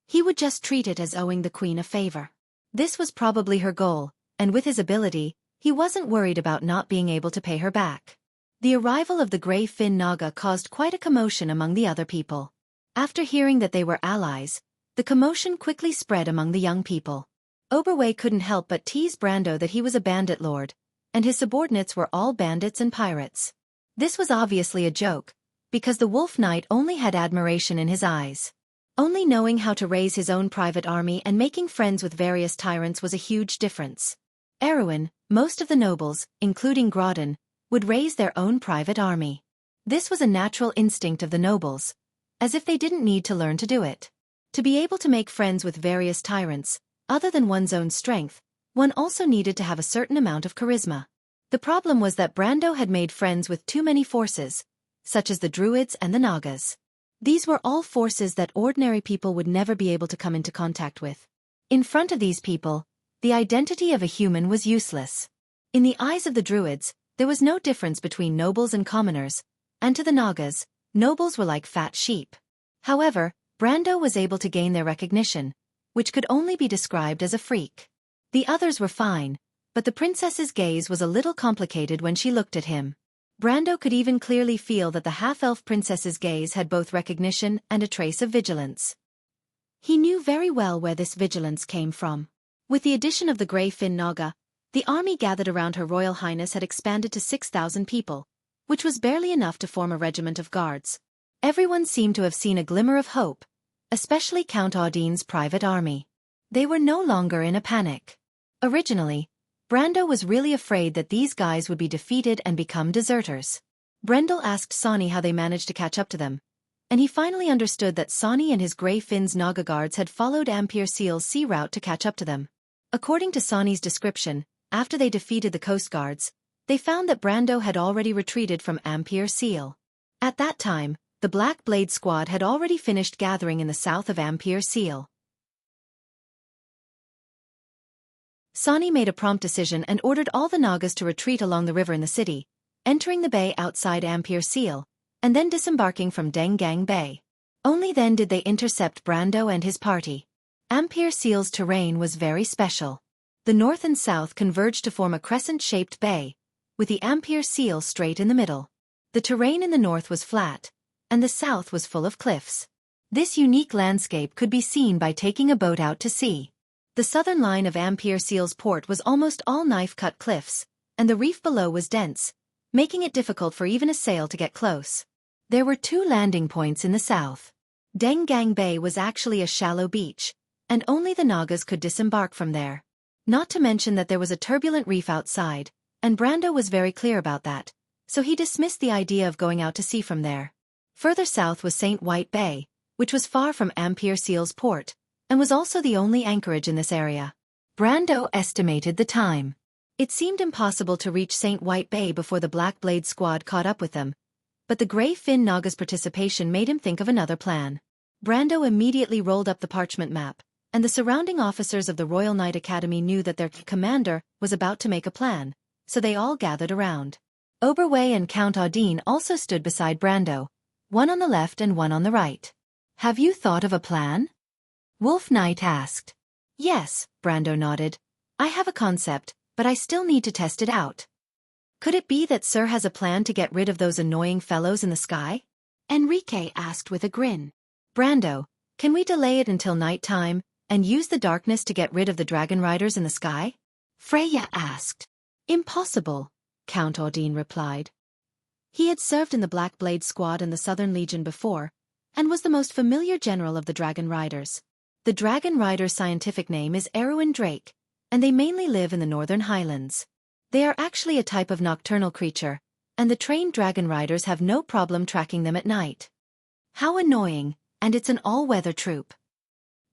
he would just treat it as owing the Queen a favor. This was probably her goal, and with his ability, he wasn't worried about not being able to pay her back. The arrival of the Grey Fin Naga caused quite a commotion among the other people. After hearing that they were allies, the commotion quickly spread among the young people. Oberway couldn't help but tease Brando that he was a bandit lord, and his subordinates were all bandits and pirates. This was obviously a joke, because the Wolf Knight only had admiration in his eyes. Only knowing how to raise his own private army and making friends with various tyrants was a huge difference. Erewhon, most of the nobles, including Grodin, would raise their own private army. This was a natural instinct of the nobles, as if they didn't need to learn to do it. To be able to make friends with various tyrants, other than one's own strength, one also needed to have a certain amount of charisma. The problem was that Brando had made friends with too many forces, such as the Druids and the Nagas. These were all forces that ordinary people would never be able to come into contact with. In front of these people, the identity of a human was useless. In the eyes of the Druids, there was no difference between nobles and commoners, and to the Nagas, nobles were like fat sheep. However, Brando was able to gain their recognition, which could only be described as a freak. The others were fine, but the princess's gaze was a little complicated when she looked at him. Brando could even clearly feel that the half-elf princess's gaze had both recognition and a trace of vigilance. He knew very well where this vigilance came from. With the addition of the Grey Fin Naga, the army gathered around Her Royal Highness had expanded to 6,000 people, which was barely enough to form a regiment of guards. Everyone seemed to have seen a glimmer of hope, especially Count Audine's private army. They were no longer in a panic. Originally, Brando was really afraid that these guys would be defeated and become deserters. Brendel asked Sani how they managed to catch up to them, and he finally understood that Sani and his Grey Fin's Naga guards had followed Ampere Seal's sea route to catch up to them. According to Sani's description, after they defeated the coast guards, they found that Brando had already retreated from Ampere Seal. At that time, the Black Blade squad had already finished gathering in the south of Ampere Seal. Sani made a prompt decision and ordered all the Nagas to retreat along the river in the city, entering the bay outside Ampere Seal, and then disembarking from Dengang Bay. Only then did they intercept Brando and his party. Ampere Seal's terrain was very special. The north and south converged to form a crescent-shaped bay, with the Ampere Seal straight in the middle. The terrain in the north was flat, and the south was full of cliffs. This unique landscape could be seen by taking a boat out to sea. The southern line of Ampere Seal's port was almost all knife-cut cliffs, and the reef below was dense, making it difficult for even a sail to get close. There were 2 landing points in the south. Dengang Bay was actually a shallow beach, and only the Nagas could disembark from there. Not to mention that there was a turbulent reef outside, and Brando was very clear about that, so he dismissed the idea of going out to sea from there. Further south was St. White Bay, which was far from Ampere Seal's port, and was also the only anchorage in this area. Brando estimated the time. It seemed impossible to reach St. White Bay before the Black Blade squad caught up with them, but the Grey Fin Naga's participation made him think of another plan. Brando immediately rolled up the parchment map, and the surrounding officers of the Royal Knight Academy knew that their commander was about to make a plan, so they all gathered around. Oberway and Count Audine also stood beside Brando, one on the left and one on the right. "Have you thought of a plan?" Wolf Knight asked. "Yes," Brando nodded. "I have a concept, but I still need to test it out." "Could it be that Sir has a plan to get rid of those annoying fellows in the sky?" Enrique asked with a grin. "Brando, can we delay it until night time, and use the darkness to get rid of the dragon riders in the sky?" Freya asked. "Impossible," Count Audine replied. He had served in the Black Blade squad in the Southern Legion before, and was the most familiar general of the Dragon Riders. The Dragon Rider's scientific name is Erwin Drake, and they mainly live in the Northern Highlands. They are actually a type of nocturnal creature, and the trained Dragon Riders have no problem tracking them at night. How annoying, and it's an all-weather troop.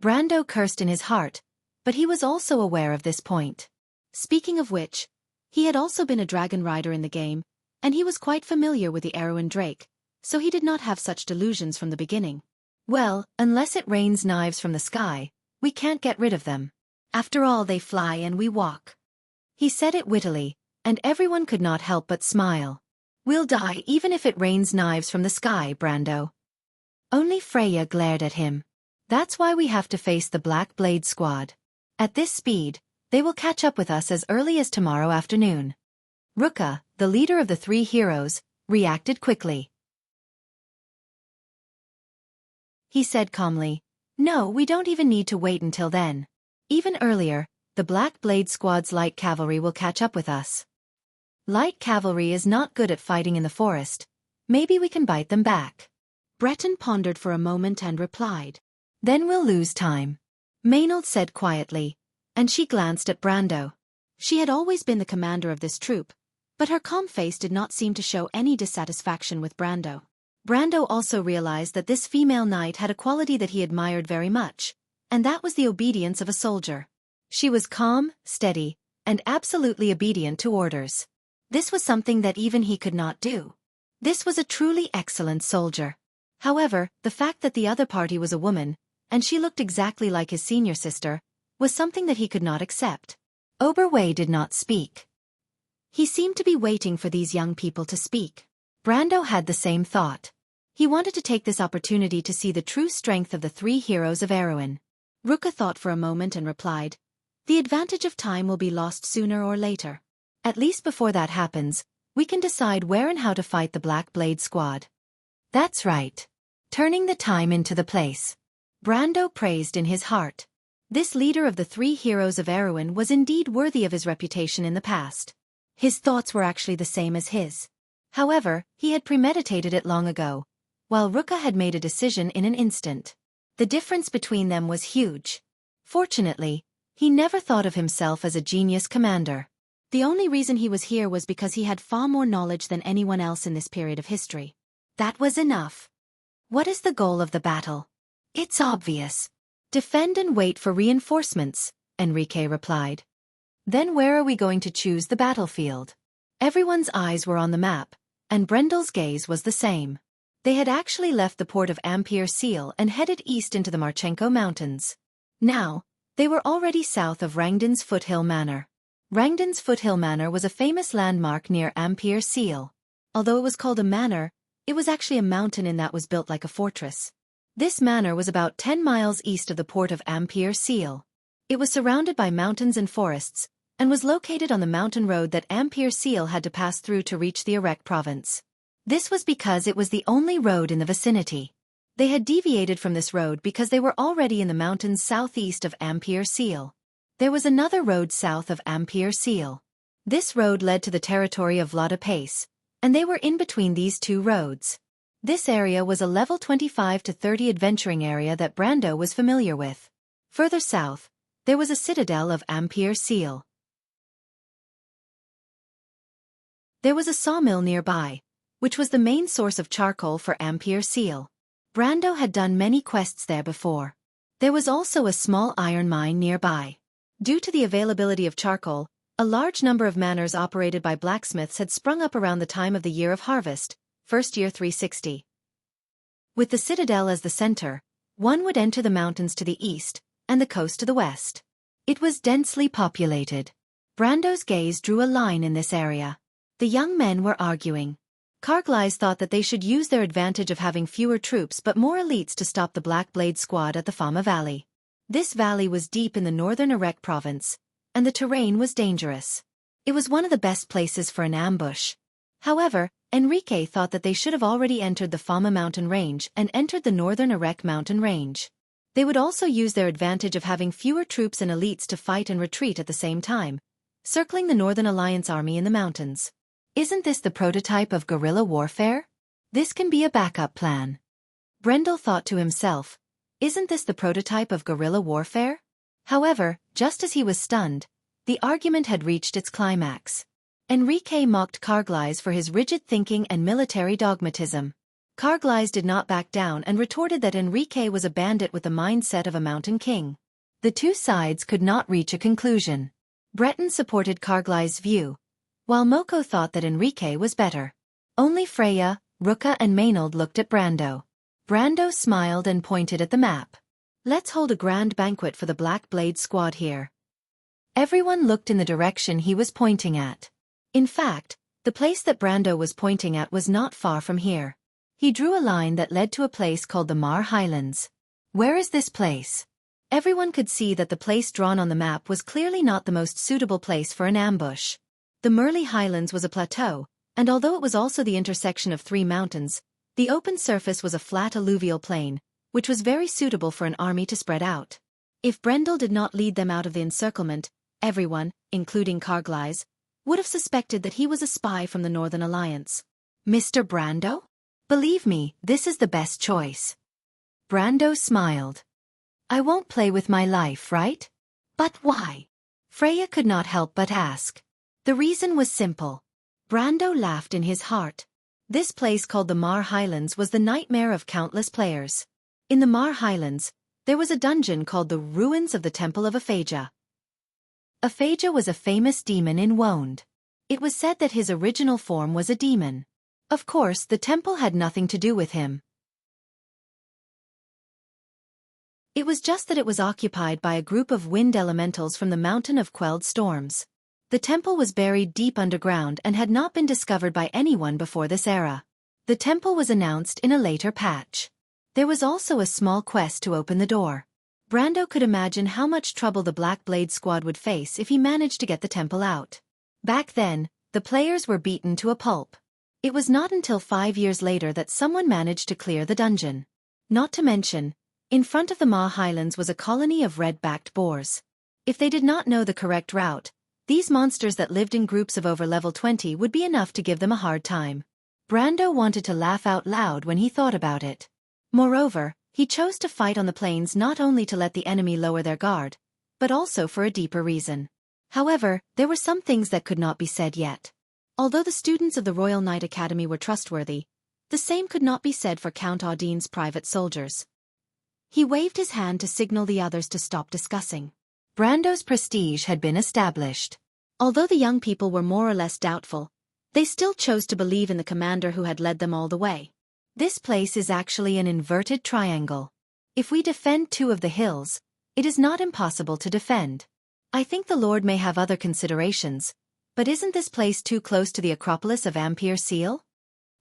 Brando cursed in his heart, but he was also aware of this point. Speaking of which, he had also been a Dragon Rider in the game, and he was quite familiar with the Erwin Drake, so he did not have such delusions from the beginning. "Well, unless it rains knives from the sky, we can't get rid of them. After all, they fly and we walk." He said it wittily, and everyone could not help but smile. "We'll die even if it rains knives from the sky, Brando." Only Freya glared at him. "That's why we have to face the Black Blade squad. At this speed, they will catch up with us as early as tomorrow afternoon." Ruka, the leader of the 3 heroes, reacted quickly. He said calmly, "No, we don't even need to wait until then. Even earlier, the Black Blade squad's light cavalry will catch up with us. Light cavalry is not good at fighting in the forest. Maybe we can bite them back." Breton pondered for a moment and replied, "Then we'll lose time," Maynard said quietly, and she glanced at Brando. She had always been the commander of this troop, but her calm face did not seem to show any dissatisfaction with Brando. Brando also realized that this female knight had a quality that he admired very much, and that was the obedience of a soldier. She was calm, steady, and absolutely obedient to orders. This was something that even he could not do. This was a truly excellent soldier. However, the fact that the other party was a woman, and she looked exactly like his senior sister, was something that he could not accept. Oberwei did not speak. He seemed to be waiting for these young people to speak. Brando had the same thought. He wanted to take this opportunity to see the true strength of the three heroes of Erewhon. Ruka thought for a moment and replied, "The advantage of time will be lost sooner or later. At least before that happens, we can decide where and how to fight the Black Blade Squad." "That's right. Turning the time into the place." Brando praised in his heart. This leader of the three heroes of Erewhon was indeed worthy of his reputation in the past. His thoughts were actually the same as his. However, he had premeditated it long ago, while Ruka had made a decision in an instant. The difference between them was huge. Fortunately, he never thought of himself as a genius commander. The only reason he was here was because he had far more knowledge than anyone else in this period of history. That was enough. What is the goal of the battle? It's obvious. Defend and wait for reinforcements, Enrique replied. Then where are we going to choose the battlefield? Everyone's eyes were on the map, and Brendel's gaze was the same. They had actually left the port of Ampere Seal and headed east into the Marchenko Mountains. Now, they were already south of Rangdon's Foothill Manor. Rangdon's Foothill Manor was a famous landmark near Ampere Seal. Although it was called a manor, it was actually a mountain in that was built like a fortress. This manor was about 10 miles east of the port of Ampere Seal. It was surrounded by mountains and forests, and was located on the mountain road that Ampere Seal had to pass through to reach the Erech province. This was because it was the only road in the vicinity. They had deviated from this road because they were already in the mountains southeast of Ampere Seal. There was another road south of Ampere Seal. This road led to the territory of Vlada Pace, and they were in between these two roads. This area was a level 25 to 30 adventuring area that Brando was familiar with. Further south, there was a citadel of Ampere Seal. There was a sawmill nearby, which was the main source of charcoal for Ampere Seal. Brando had done many quests there before. There was also a small iron mine nearby. Due to the availability of charcoal, a large number of manors operated by blacksmiths had sprung up around the time of the year of harvest, first year 360. With the citadel as the center, one would enter the mountains to the east, and the coast to the west. It was densely populated. Brando's gaze drew a line in this area. The young men were arguing. Carglass thought that they should use their advantage of having fewer troops but more elites to stop the Black Blade Squad at the Fama Valley. This valley was deep in the northern Erech province, and the terrain was dangerous. It was one of the best places for an ambush. However, Enrique thought that they should have already entered the Fama mountain range and entered the northern Erech mountain range. They would also use their advantage of having fewer troops and elites to fight and retreat at the same time, circling the Northern Alliance army in the mountains. Isn't this the prototype of guerrilla warfare? This can be a backup plan. Brendel thought to himself, isn't this the prototype of guerrilla warfare? However, just as he was stunned, the argument had reached its climax. Enrique mocked Carglass for his rigid thinking and military dogmatism. Carglass did not back down and retorted that Enrique was a bandit with the mindset of a mountain king. The two sides could not reach a conclusion. Breton supported Carglass' view, while Moko thought that Enrique was better. Only Freya, Ruka and Maynard looked at Brando. Brando smiled and pointed at the map. Let's hold a grand banquet for the Black Blade Squad here. Everyone looked in the direction he was pointing at. In fact, the place that Brando was pointing at was not far from here. He drew a line that led to a place called the Mar Highlands. Where is this place? Everyone could see that the place drawn on the map was clearly not the most suitable place for an ambush. The Merli Highlands was a plateau, and although it was also the intersection of three mountains, the open surface was a flat alluvial plain, which was very suitable for an army to spread out. If Brendel did not lead them out of the encirclement, everyone, including Carglass, would have suspected that he was a spy from the Northern Alliance. Mr. Brando? Believe me, this is the best choice. Brando smiled. I won't play with my life, right? But why? Freya could not help but ask. The reason was simple. Brando laughed in his heart. This place called the Mar Highlands was the nightmare of countless players. In the Mar Highlands, there was a dungeon called the Ruins of the Temple of Aphasia. Aphasia was a famous demon in Wonde. It was said that his original form was a demon. Of course, the temple had nothing to do with him. It was just that it was occupied by a group of wind elementals from the Mountain of Quelled Storms. The temple was buried deep underground and had not been discovered by anyone before this era. The temple was announced in a later patch. There was also a small quest to open the door. Brando could imagine how much trouble the Black Blade squad would face if he managed to get the temple out. Back then, the players were beaten to a pulp. It was not until 5 years later that someone managed to clear the dungeon. Not to mention, in front of the Ma Highlands was a colony of red-backed boars. If they did not know the correct route, these monsters that lived in groups of over level 20 would be enough to give them a hard time. Brando wanted to laugh out loud when he thought about it. Moreover, he chose to fight on the plains not only to let the enemy lower their guard, but also for a deeper reason. However, there were some things that could not be said yet. Although the students of the Royal Knight Academy were trustworthy, the same could not be said for Count Audine's private soldiers. He waved his hand to signal the others to stop discussing. Brando's prestige had been established. Although the young people were more or less doubtful, they still chose to believe in the commander who had led them all the way. This place is actually an inverted triangle. If we defend 2 of the hills, it is not impossible to defend. I think the Lord may have other considerations, but isn't this place too close to the Acropolis of Ampere Seal?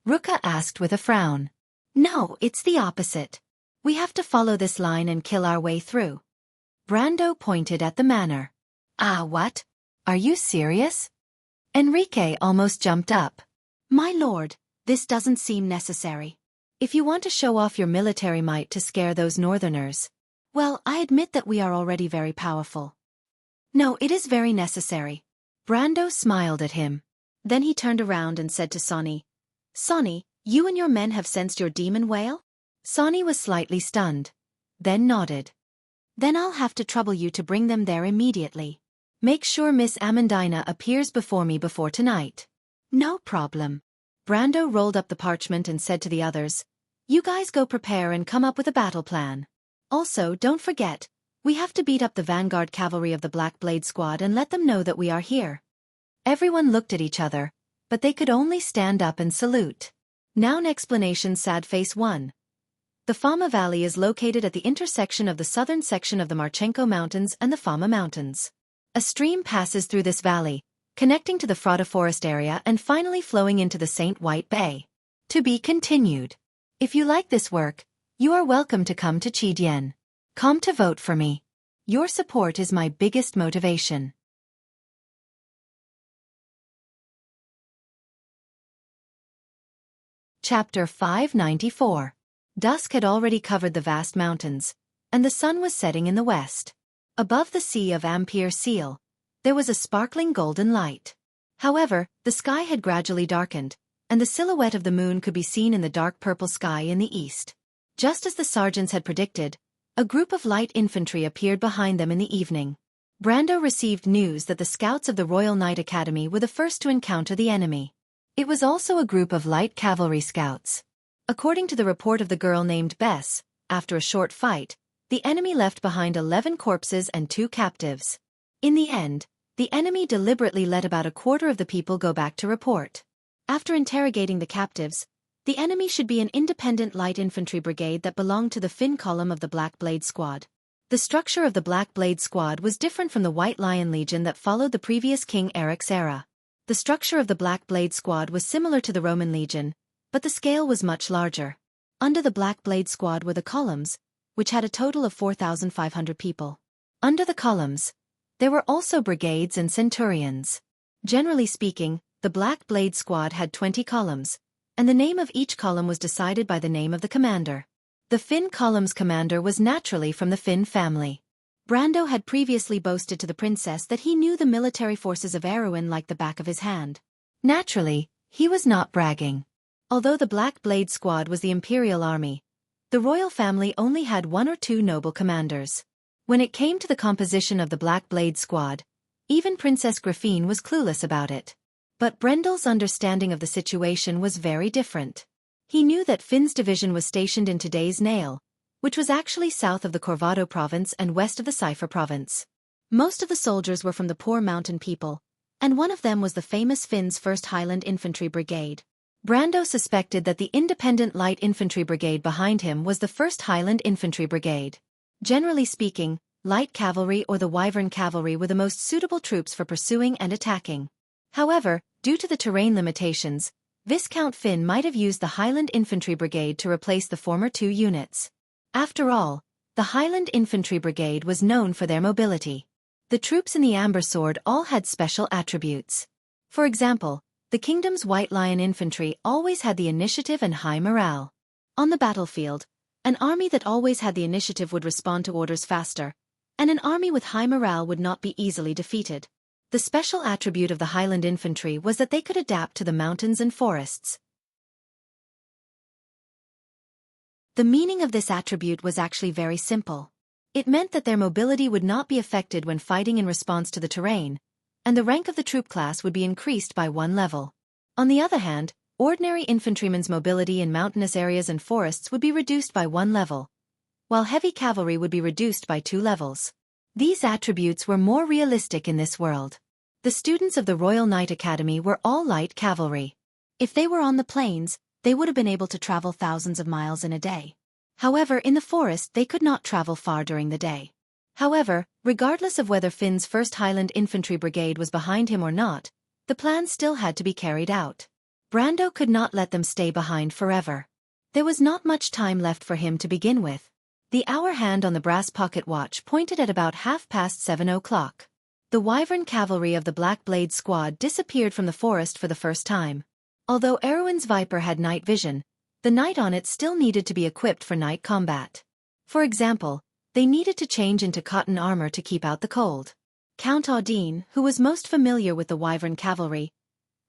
Ruka asked with a frown. No, it's the opposite. We have to follow this line and kill our way through. Brando pointed at the manor. Ah, what? Are you serious? Enrique almost jumped up. My lord, this doesn't seem necessary. If you want to show off your military might to scare those northerners, well, I admit that we are already very powerful. No, it is very necessary. Brando smiled at him. Then he turned around and said to Sonny, Sonny, you and your men have sensed your demon whale? Sonny was slightly stunned, then nodded. Then I'll have to trouble you to bring them there immediately. Make sure Miss Amandina appears before me before tonight. No problem. Brando rolled up the parchment and said to the others, You guys go prepare and come up with a battle plan. Also, don't forget, we have to beat up the vanguard cavalry of the Black Blade squad and let them know that we are here. Everyone looked at each other, but they could only stand up and salute. Noun explanation. Sad face 1. The Fama Valley is located at the intersection of the southern section of the Marchenko Mountains and the Fama Mountains. A stream passes through this valley, connecting to the Frada Forest area and finally flowing into the St. White Bay. To be continued. If you like this work, you are welcome to come to Chidian. Come to vote for me. Your support is my biggest motivation. Chapter 594. Dusk had already covered the vast mountains, and the sun was setting in the west. Above the sea of Ampere Seal, there was a sparkling golden light. However, the sky had gradually darkened, and the silhouette of the moon could be seen in the dark purple sky in the east. Just as the sergeants had predicted, a group of light infantry appeared behind them in the evening. Brando received news that the scouts of the Royal Knight Academy were the first to encounter the enemy. It was also a group of light cavalry scouts. According to the report of the girl named Bess, after a short fight, the enemy left behind 11 corpses and 2 captives. In the end, the enemy deliberately let about a quarter of the people go back to report. After interrogating the captives, the enemy should be an independent light infantry brigade that belonged to the Finn column of the Black Blade squad. The structure of the Black Blade squad was different from the White Lion Legion that followed the previous King Eric's era. The structure of the Black Blade squad was similar to the Roman Legion, but the scale was much larger. Under the Black Blade squad were the columns, which had a total of 4,500 people. Under the columns, there were also brigades and centurions. Generally speaking, the Black Blade squad had 20 columns, and the name of each column was decided by the name of the commander. The Finn column's commander was naturally from the Finn family. Brando had previously boasted to the princess that he knew the military forces of Erewhon like the back of his hand. Naturally, he was not bragging. Although the Black Blade squad was the imperial army, the royal family only had 1 or 2 noble commanders. When it came to the composition of the Black Blade squad, even Princess Grafine was clueless about it. But Brendel's understanding of the situation was very different. He knew that Finn's division was stationed in today's Nail, which was actually south of the Corvado province and west of the Cipher province. Most of the soldiers were from the poor mountain people, and one of them was the famous Finn's 1st Highland Infantry Brigade. Brando suspected that the independent light infantry brigade behind him was the 1st Highland Infantry Brigade. Generally speaking, light cavalry or the Wyvern cavalry were the most suitable troops for pursuing and attacking. However, due to the terrain limitations, Viscount Finn might have used the Highland Infantry Brigade to replace the former two units. After all, the Highland Infantry Brigade was known for their mobility. The troops in the Amber Sword all had special attributes. For example, the kingdom's White Lion Infantry always had the initiative and high morale. On the battlefield, an army that always had the initiative would respond to orders faster, and an army with high morale would not be easily defeated. The special attribute of the Highland Infantry was that they could adapt to the mountains and forests. The meaning of this attribute was actually very simple. It meant that their mobility would not be affected when fighting in response to the terrain, and the rank of the troop class would be increased by 1 level. On the other hand, ordinary infantrymen's mobility in mountainous areas and forests would be reduced by 1 level, while heavy cavalry would be reduced by 2 levels. These attributes were more realistic in this world. The students of the Royal Knight Academy were all light cavalry. If they were on the plains, they would have been able to travel thousands of miles in a day. However, in the forest they could not travel far during the day. However, regardless of whether Finn's 1st Highland Infantry Brigade was behind him or not, the plan still had to be carried out. Brando could not let them stay behind forever. There was not much time left for him to begin with. The hour hand on the brass pocket watch pointed at about 7:30. The Wyvern cavalry of the Black Blade squad disappeared from the forest for the first time. Although Erwin's Viper had night vision, the knight on it still needed to be equipped for night combat. For example, they needed to change into cotton armor to keep out the cold. Count Audine, who was most familiar with the Wyvern cavalry,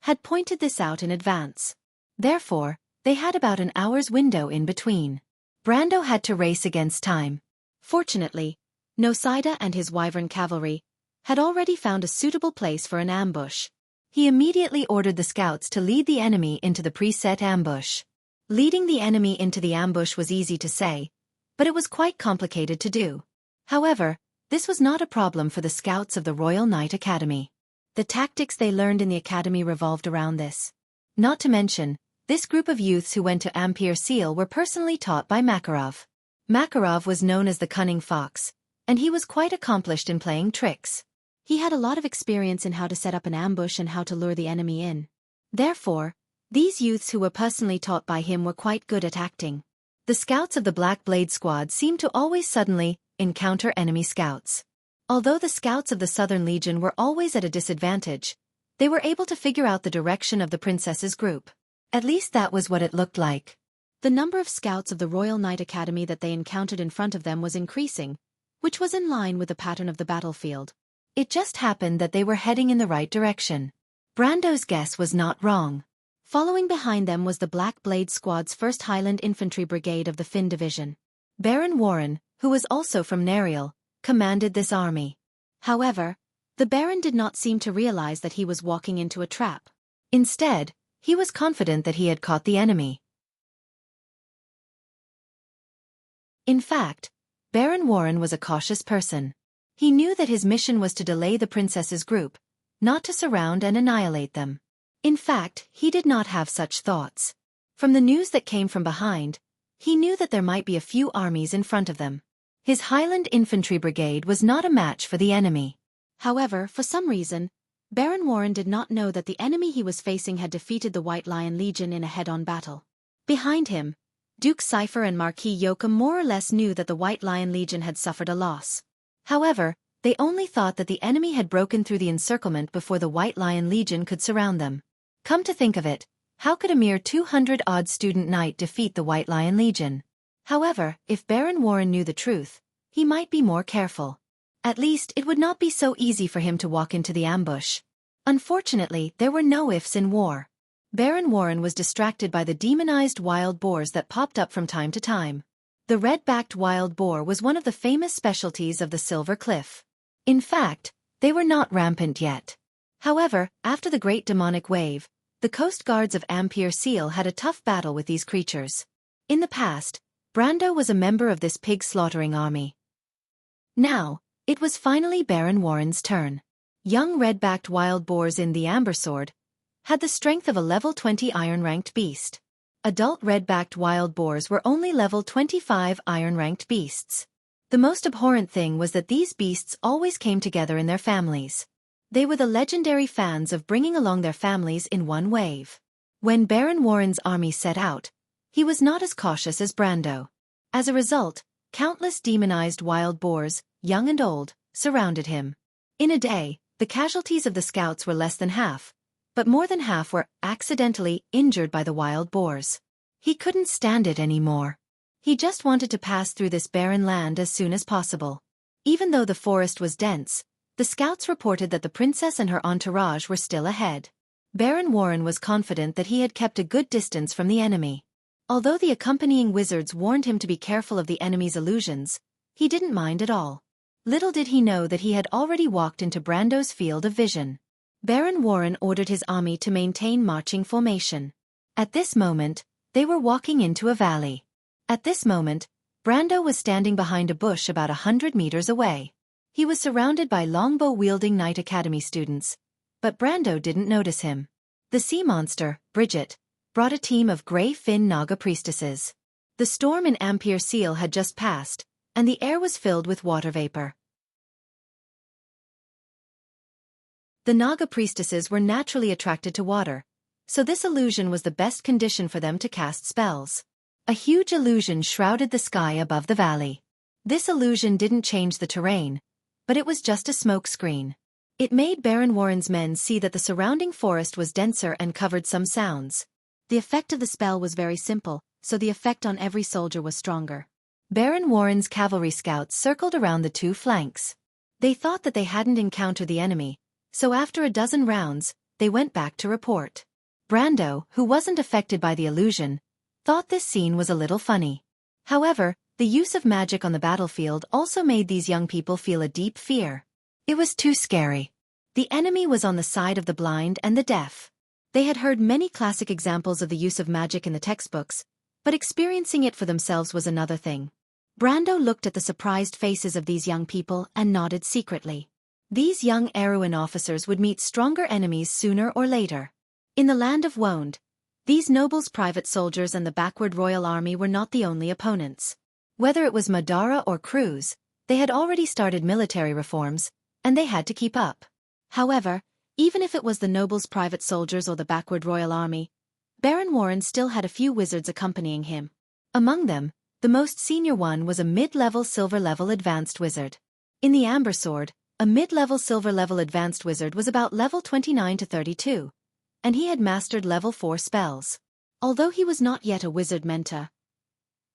had pointed this out in advance. Therefore, they had about an hour's window in between. Brando had to race against time. Fortunately, Nosida and his Wyvern cavalry had already found a suitable place for an ambush. He immediately ordered the scouts to lead the enemy into the preset ambush. Leading the enemy into the ambush was easy to say, but it was quite complicated to do. However, this was not a problem for the scouts of the Royal Knight Academy. The tactics they learned in the academy revolved around this. Not to mention, this group of youths who went to Ampere Seal were personally taught by Makarov. Makarov was known as the Cunning Fox, and he was quite accomplished in playing tricks. He had a lot of experience in how to set up an ambush and how to lure the enemy in. Therefore, these youths who were personally taught by him were quite good at acting. The scouts of the Black Blade squad seemed to always suddenly encounter enemy scouts. Although the scouts of the Southern Legion were always at a disadvantage, they were able to figure out the direction of the princess's group. At least that was what it looked like. The number of scouts of the Royal Knight Academy that they encountered in front of them was increasing, which was in line with the pattern of the battlefield. It just happened that they were heading in the right direction. Brando's guess was not wrong. Following behind them was the Black Blade Squad's 1st Highland Infantry Brigade of the Finn Division. Baron Warren, who was also from Nariel, commanded this army. However, the Baron did not seem to realize that he was walking into a trap. Instead, he was confident that he had caught the enemy. In fact, Baron Warren was a cautious person. He knew that his mission was to delay the princess's group, not to surround and annihilate them. In fact, he did not have such thoughts. From the news that came from behind, he knew that there might be a few armies in front of them. His Highland Infantry Brigade was not a match for the enemy. However, for some reason, Baron Warren did not know that the enemy he was facing had defeated the White Lion Legion in a head-on battle. Behind him, Duke Cipher and Marquis Yoakum more or less knew that the White Lion Legion had suffered a loss. However, they only thought that the enemy had broken through the encirclement before the White Lion Legion could surround them. Come to think of it, how could a mere 200-odd student knight defeat the White Lion Legion? However, if Baron Warren knew the truth, he might be more careful. At least it would not be so easy for him to walk into the ambush. Unfortunately, there were no ifs in war. Baron Warren was distracted by the demonized wild boars that popped up from time to time. The red-backed wild boar was one of the famous specialties of the Silver Cliff. In fact, they were not rampant yet. However, after the Great Demonic Wave, the coast guards of Ampere Seal had a tough battle with these creatures. In the past, Brando was a member of this pig-slaughtering army. Now, it was finally Baron Warren's turn. Young red-backed wild boars in the Amber Sword had the strength of a level 20 iron-ranked beast. Adult red-backed wild boars were only level 25 iron-ranked beasts. The most abhorrent thing was that these beasts always came together in their families. They were the legendary fans of bringing along their families in one wave. When Baron Warren's army set out, he was not as cautious as Brando. As a result, countless demonized wild boars, young and old, surrounded him. In a day, the casualties of the scouts were less than half, but more than half were accidentally injured by the wild boars. He couldn't stand it anymore. He just wanted to pass through this barren land as soon as possible. Even though the forest was dense, the scouts reported that the princess and her entourage were still ahead. Baron Warren was confident that he had kept a good distance from the enemy. Although the accompanying wizards warned him to be careful of the enemy's illusions, he didn't mind at all. Little did he know that he had already walked into Brando's field of vision. Baron Warren ordered his army to maintain marching formation. At this moment, they were walking into a valley. At this moment, Brando was standing behind a bush about 100 meters away. He was surrounded by longbow-wielding Knight Academy students, but Brando didn't notice him. The sea monster, Bridget, brought a team of gray-fin Naga priestesses. The storm in Ampere Seal had just passed, and the air was filled with water vapor. The Naga priestesses were naturally attracted to water, so this illusion was the best condition for them to cast spells. A huge illusion shrouded the sky above the valley. This illusion didn't change the terrain, but it was just a smoke screen. It made Baron Warren's men see that the surrounding forest was denser and covered some sounds. The effect of the spell was very simple, so the effect on every soldier was stronger. Baron Warren's cavalry scouts circled around the two flanks. They thought that they hadn't encountered the enemy, so after a dozen rounds, they went back to report. Brando, who wasn't affected by the illusion, thought this scene was a little funny. However, the use of magic on the battlefield also made these young people feel a deep fear. It was too scary. The enemy was on the side of the blind and the deaf. They had heard many classic examples of the use of magic in the textbooks, but experiencing it for themselves was another thing. Brando looked at the surprised faces of these young people and nodded secretly. These young Erewhon officers would meet stronger enemies sooner or later. In the land of Wonde, these nobles' private soldiers and the backward royal army were not the only opponents. Whether it was Madara or Cruz, they had already started military reforms, and they had to keep up. However, even if it was the nobles' private soldiers or the backward royal army, Baron Warren still had a few wizards accompanying him. Among them, the most senior one was a mid-level silver-level advanced wizard. In the Amber Sword, a mid-level silver-level advanced wizard was about level 29 to 32, and he had mastered level 4 spells. Although he was not yet a wizard mentor,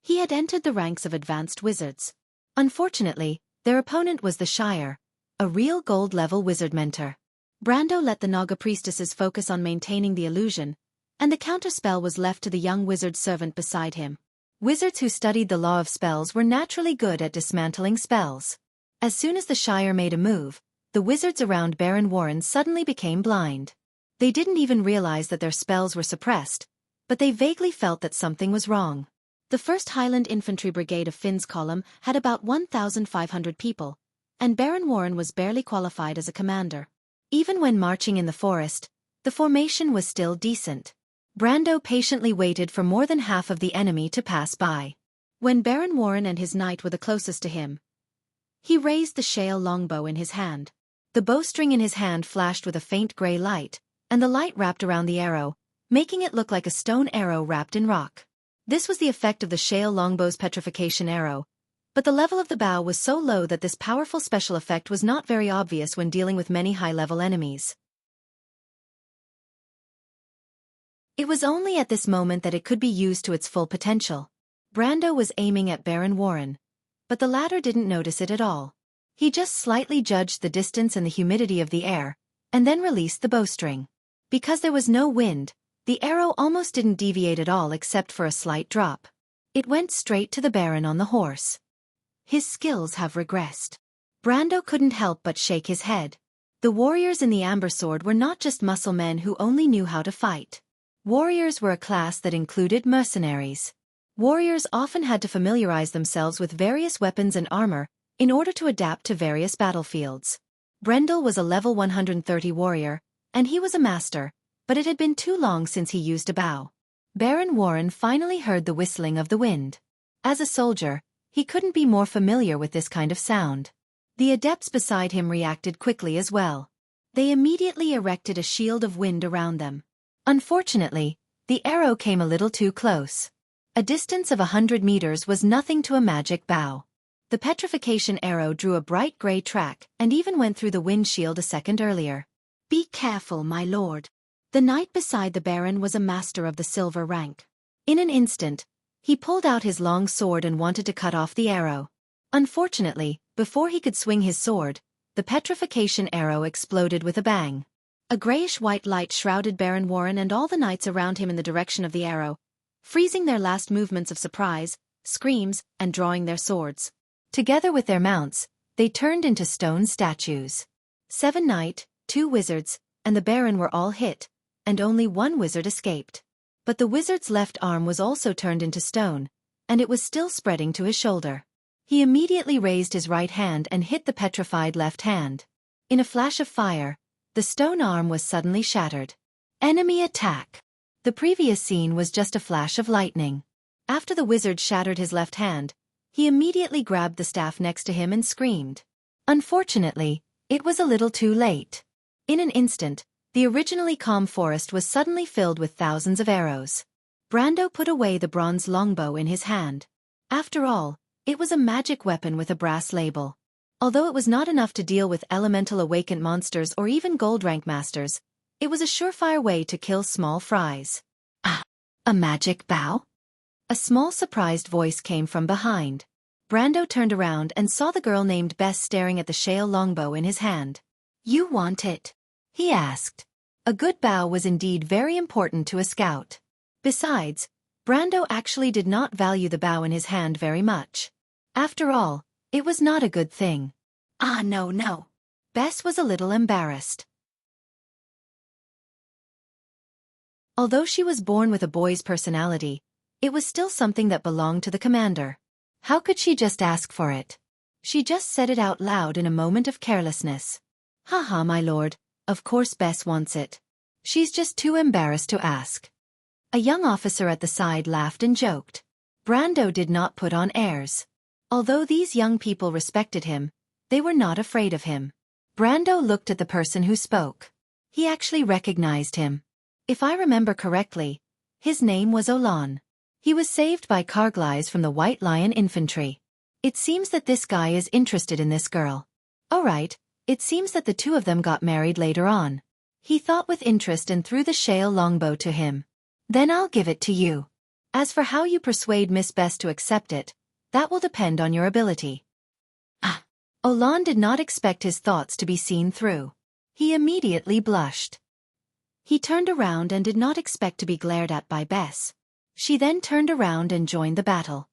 he had entered the ranks of advanced wizards. Unfortunately, their opponent was the Shire, a real gold-level wizard mentor. Brando let the Naga priestesses focus on maintaining the illusion, and the counterspell was left to the young wizard servant beside him. Wizards who studied the law of spells were naturally good at dismantling spells. As soon as the Shire made a move, the wizards around Baron Warren suddenly became blind. They didn't even realize that their spells were suppressed, but they vaguely felt that something was wrong. The 1st Highland Infantry Brigade of Finn's column had about 1,500 people, and Baron Warren was barely qualified as a commander. Even when marching in the forest, the formation was still decent. Brando patiently waited for more than half of the enemy to pass by. When Baron Warren and his knight were the closest to him, he raised the shale longbow in his hand. The bowstring in his hand flashed with a faint gray light, and the light wrapped around the arrow, making it look like a stone arrow wrapped in rock. This was the effect of the shale longbow's petrification arrow, but the level of the bow was so low that this powerful special effect was not very obvious when dealing with many high-level enemies. It was only at this moment that it could be used to its full potential. Brando was aiming at Baron Warren, but the latter didn't notice it at all. He just slightly judged the distance and the humidity of the air, and then released the bowstring. Because there was no wind, the arrow almost didn't deviate at all except for a slight drop. It went straight to the Baron on the horse. His skills have regressed. Brando couldn't help but shake his head. The warriors in the Amber Sword were not just muscle men who only knew how to fight. Warriors were a class that included mercenaries. Warriors often had to familiarize themselves with various weapons and armor in order to adapt to various battlefields. Brendel was a level 130 warrior, and he was a master, but it had been too long since he used a bow. Baron Warren finally heard the whistling of the wind. As a soldier, he couldn't be more familiar with this kind of sound. The adepts beside him reacted quickly as well. They immediately erected a shield of wind around them. Unfortunately, the arrow came a little too close. A distance of 100 meters was nothing to a magic bow. The petrification arrow drew a bright gray track and even went through the wind shield a second earlier. "Be careful, my lord." The knight beside the baron was a master of the silver rank. In an instant, he pulled out his long sword and wanted to cut off the arrow. Unfortunately, before he could swing his sword, the petrification arrow exploded with a bang. A grayish-white light shrouded Baron Warren and all the knights around him in the direction of the arrow, freezing their last movements of surprise, screams, and drawing their swords. Together with their mounts, they turned into stone statues. 7 knights, 2 wizards, and the baron were all hit, and only 1 wizard escaped. But the wizard's left arm was also turned into stone, and it was still spreading to his shoulder. He immediately raised his right hand and hit the petrified left hand. In a flash of fire, the stone arm was suddenly shattered. Enemy attack! The previous scene was just a flash of lightning. After the wizard shattered his left hand, he immediately grabbed the staff next to him and screamed. Unfortunately, it was a little too late. In an instant, the originally calm forest was suddenly filled with thousands of arrows. Brando put away the bronze longbow in his hand. After all, it was a magic weapon with a brass label. Although it was not enough to deal with elemental awakened monsters or even gold rank masters, it was a surefire way to kill small fries. "Ah, a magic bow?" A small surprised voice came from behind. Brando turned around and saw the girl named Bess staring at the shale longbow in his hand. "You want it?" he asked. A good bow was indeed very important to a scout. Besides, Brando actually did not value the bow in his hand very much. After all, it was not a good thing. "Ah, no. Bess was a little embarrassed. Although she was born with a boy's personality, it was still something that belonged to the commander. How could she just ask for it? She just said it out loud in a moment of carelessness. "Haha, my lord, of course Bess wants it. She's just too embarrassed to ask." A young officer at the side laughed and joked. Brando did not put on airs. Although these young people respected him, they were not afraid of him. Brando looked at the person who spoke. He actually recognized him. If I remember correctly, his name was Olan. He was saved by Carglays from the White Lion Infantry. It seems that this guy is interested in this girl. Alright, it seems that the 2 of them got married later on. He thought with interest and threw the shale longbow to him. "Then I'll give it to you. As for how you persuade Miss Bess to accept it, that will depend on your ability." Ah! Olan did not expect his thoughts to be seen through. He immediately blushed. He turned around and did not expect to be glared at by Bess. She then turned around and joined the battle.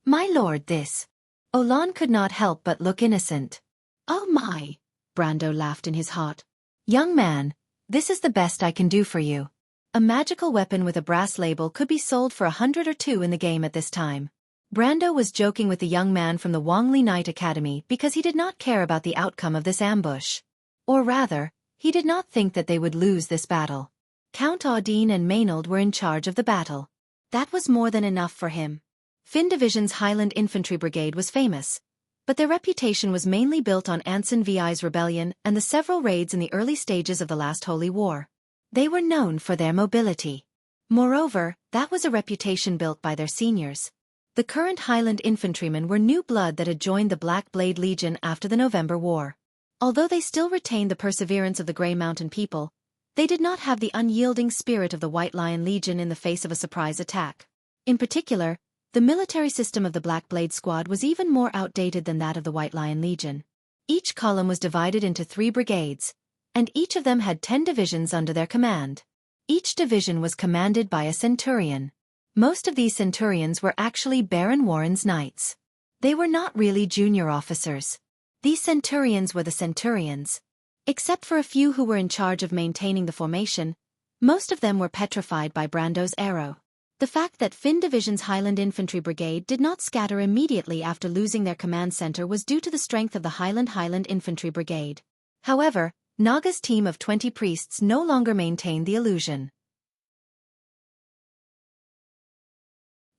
"My lord, this." Olan could not help but look innocent. "Oh my!" Brando laughed in his heart. "Young man, this is the best I can do for you." A magical weapon with a brass label could be sold for 100 or 2 in the game at this time. Brando was joking with the young man from the Wangli Knight Academy because he did not care about the outcome of this ambush. Or rather, he did not think that they would lose this battle. Count Audine and Maynard were in charge of the battle. That was more than enough for him. Finn Division's Highland Infantry Brigade was famous, but their reputation was mainly built on Anson VI's rebellion and the several raids in the early stages of the last Holy War. They were known for their mobility. Moreover, that was a reputation built by their seniors. The current Highland infantrymen were new blood that had joined the Black Blade Legion after the November War. Although they still retained the perseverance of the Grey Mountain people, they did not have the unyielding spirit of the White Lion Legion in the face of a surprise attack. In particular, the military system of the Black Blade Squad was even more outdated than that of the White Lion Legion. Each column was divided into 3 brigades, and each of them had 10 divisions under their command. Each division was commanded by a centurion. Most of these centurions were actually Baron Warren's knights. They were not really junior officers. These centurions were the centurions. Except for a few who were in charge of maintaining the formation, most of them were petrified by Brando's arrow. The fact that Finn Division's Highland Infantry Brigade did not scatter immediately after losing their command center was due to the strength of the Highland Infantry Brigade. However, Naga's team of 20 priests no longer maintained the illusion.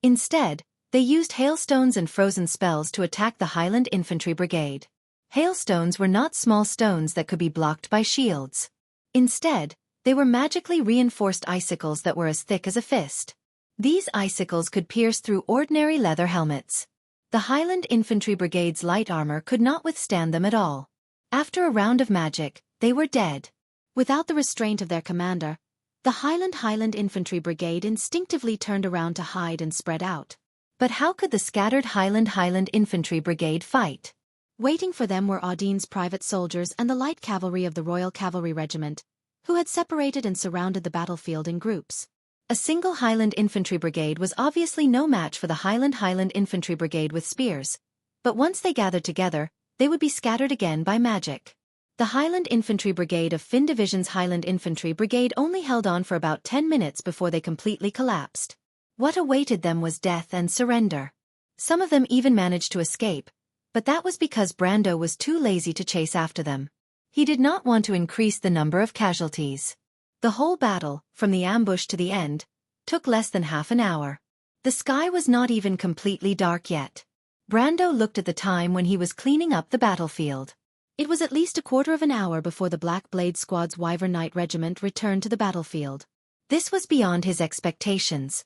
Instead, they used hailstones and frozen spells to attack the Highland Infantry Brigade. Hailstones were not small stones that could be blocked by shields. Instead, they were magically reinforced icicles that were as thick as a fist. These icicles could pierce through ordinary leather helmets. The Highland Infantry Brigade's light armor could not withstand them at all. After a round of magic, they were dead. Without the restraint of their commander, the Highland Infantry Brigade instinctively turned around to hide and spread out. But how could the scattered Highland Infantry Brigade fight? Waiting for them were Audine's private soldiers and the light cavalry of the Royal Cavalry Regiment, who had separated and surrounded the battlefield in groups. A single Highland Infantry Brigade was obviously no match for the Highland Infantry Brigade with spears, but once they gathered together, they would be scattered again by magic. The Highland Infantry Brigade of Finn Division's Highland Infantry Brigade only held on for about 10 minutes before they completely collapsed. What awaited them was death and surrender. Some of them even managed to escape, but that was because Brando was too lazy to chase after them. He did not want to increase the number of casualties. The whole battle, from the ambush to the end, took less than half an hour. The sky was not even completely dark yet. Brando looked at the time when he was cleaning up the battlefield. It was at least a quarter of an hour before the Black Blade Squad's Wyvern Knight Regiment returned to the battlefield. This was beyond his expectations.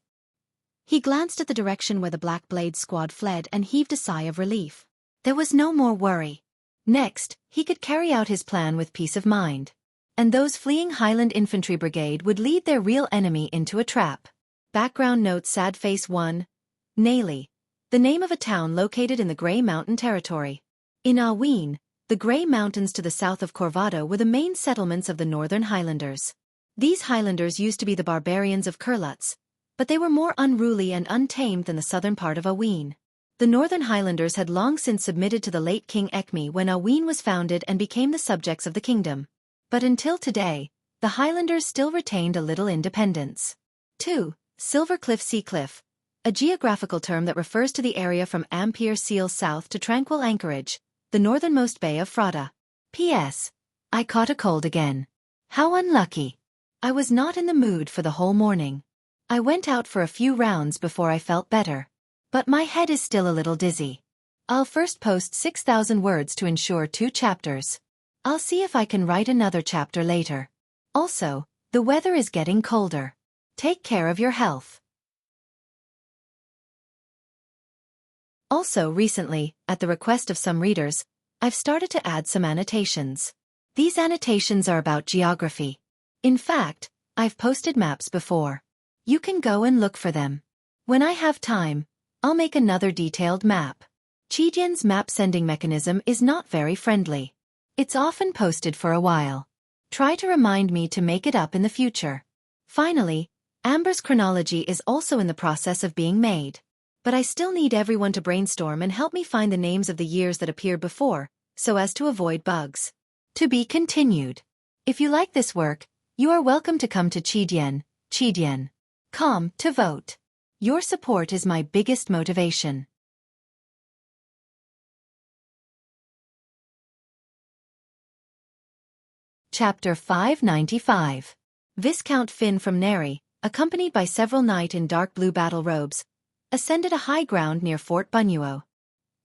He glanced at the direction where the Black Blade Squad fled and heaved a sigh of relief. There was no more worry. Next, he could carry out his plan with peace of mind. And those fleeing Highland Infantry Brigade would lead their real enemy into a trap. Background note: Sad Face 1. Nayli, the name of a town located in the Grey Mountain Territory. In Aween, the Grey Mountains to the south of Corvado were the main settlements of the Northern Highlanders. These Highlanders used to be the barbarians of Kurlutz, but they were more unruly and untamed than the southern part of Aween. The Northern Highlanders had long since submitted to the late King Ekme when Aween was founded and became the subjects of the kingdom. But until today, the Highlanders still retained a little independence. 2. Silver Cliff Sea Cliff, a geographical term that refers to the area from Ampere Seal south to Tranquil Anchorage, the northernmost bay of Frada. P.S. I caught a cold again. How unlucky. I was not in the mood for the whole morning. I went out for a few rounds before I felt better. But my head is still a little dizzy. I'll first post 6,000 words to ensure 2 chapters. I'll see if I can write another chapter later. Also, the weather is getting colder. Take care of your health. Also recently, at the request of some readers, I've started to add some annotations. These annotations are about geography. In fact, I've posted maps before. You can go and look for them. When I have time, I'll make another detailed map. Qidian's map sending mechanism is not very friendly. It's often posted for a while. Try to remind me to make it up in the future. Finally, Amber's chronology is also in the process of being made. But I still need everyone to brainstorm and help me find the names of the years that appeared before, so as to avoid bugs. To be continued. If you like this work, you are welcome to come to Qidian.com to vote. Your support is my biggest motivation. Chapter 595. Viscount Finn from Neri, accompanied by several knights in dark blue battle robes, ascended a high ground near Fort Bunuo.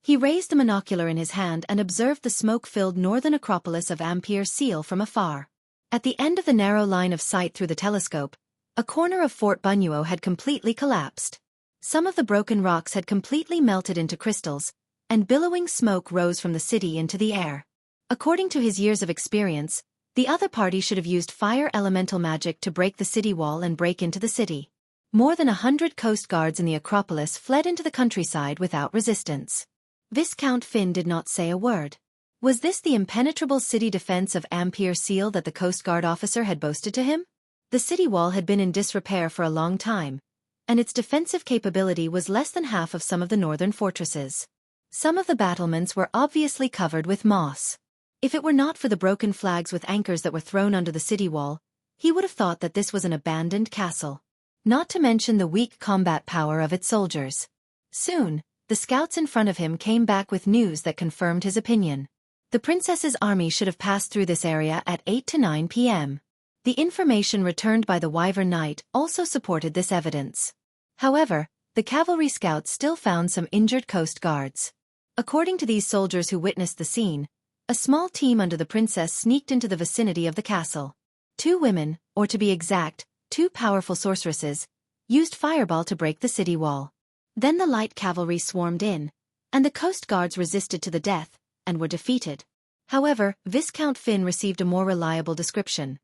He raised the monocular in his hand and observed the smoke-filled northern acropolis of Ampere Seal from afar. At the end of the narrow line of sight through the telescope, a corner of Fort Bunuo had completely collapsed. Some of the broken rocks had completely melted into crystals, and billowing smoke rose from the city into the air. According to his years of experience, the other party should have used fire elemental magic to break the city wall and break into the city. More than 100 coast guards in the Acropolis fled into the countryside without resistance. Viscount Finn did not say a word. Was this the impenetrable city defense of Ampere Seal that the Coast Guard officer had boasted to him? The city wall had been in disrepair for a long time, and its defensive capability was less than half of some of the northern fortresses. Some of the battlements were obviously covered with moss. If it were not for the broken flags with anchors that were thrown under the city wall, he would have thought that this was an abandoned castle. Not to mention the weak combat power of its soldiers. Soon, the scouts in front of him came back with news that confirmed his opinion. The princess's army should have passed through this area at 8 to 9 p.m. The information returned by the Wyvern Knight also supported this evidence. However, the cavalry scouts still found some injured coast guards. According to these soldiers who witnessed the scene, a small team under the princess sneaked into the vicinity of the castle. 2 women, or to be exact, 2 powerful sorceresses, used fireball to break the city wall. Then the light cavalry swarmed in, and the coast guards resisted to the death, and were defeated. However, Viscount Finn received a more reliable description.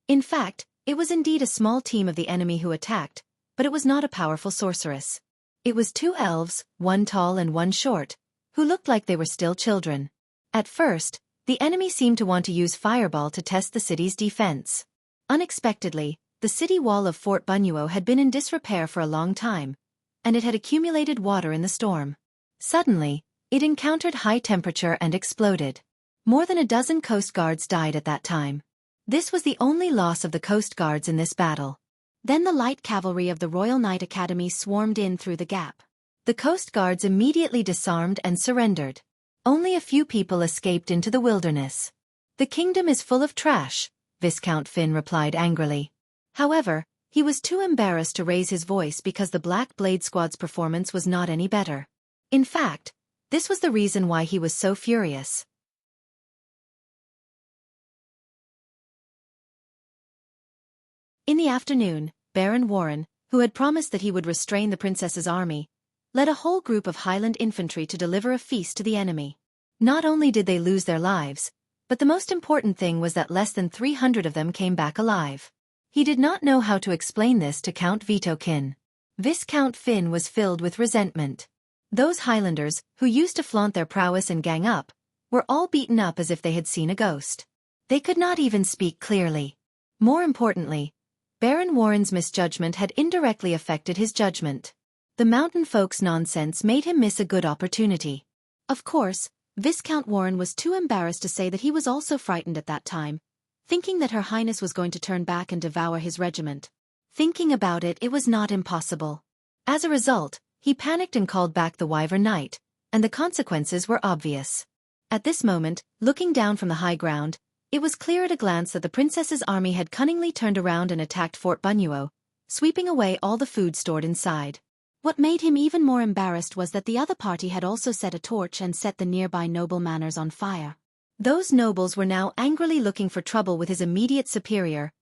In fact, it was indeed a small team of the enemy who attacked, but it was not a powerful sorceress. It was 2 elves, 1 tall and 1 short, who looked like they were still children. At first, the enemy seemed to want to use fireball to test the city's defense. Unexpectedly, the city wall of Fort Bunyuo had been in disrepair for a long time, and it had accumulated water in the storm. Suddenly, it encountered high temperature and exploded. More than a dozen coast guards died at that time. This was the only loss of the coast guards in this battle. Then the light cavalry of the Royal Knight Academy swarmed in through the gap. The coast guards immediately disarmed and surrendered. Only a few people escaped into the wilderness. The kingdom is full of trash, Viscount Finn replied angrily. However, he was too embarrassed to raise his voice because the Black Blade Squad's performance was not any better. In fact, this was the reason why he was so furious. In the afternoon, Baron Warren, who had promised that he would restrain the princess's army, led a whole group of Highland infantry to deliver a feast to the enemy. Not only did they lose their lives, but the most important thing was that less than 300 of them came back alive. He did not know how to explain this to Count Vitokin. Viscount Finn was filled with resentment. Those Highlanders, who used to flaunt their prowess and gang up, were all beaten up as if they had seen a ghost. They could not even speak clearly. More importantly, Baron Warren's misjudgment had indirectly affected his judgment. The mountain folks' nonsense made him miss a good opportunity. Of course, Viscount Warren was too embarrassed to say that he was also frightened at that time, thinking that Her Highness was going to turn back and devour his regiment. Thinking about it, it was not impossible. As a result, he panicked and called back the Wyvern Knight, and the consequences were obvious. At this moment, looking down from the high ground, it was clear at a glance that the princess's army had cunningly turned around and attacked Fort Bunyuo, sweeping away all the food stored inside. What made him even more embarrassed was that the other party had also set a torch and set the nearby noble manors on fire. Those nobles were now angrily looking for trouble with his immediate superior,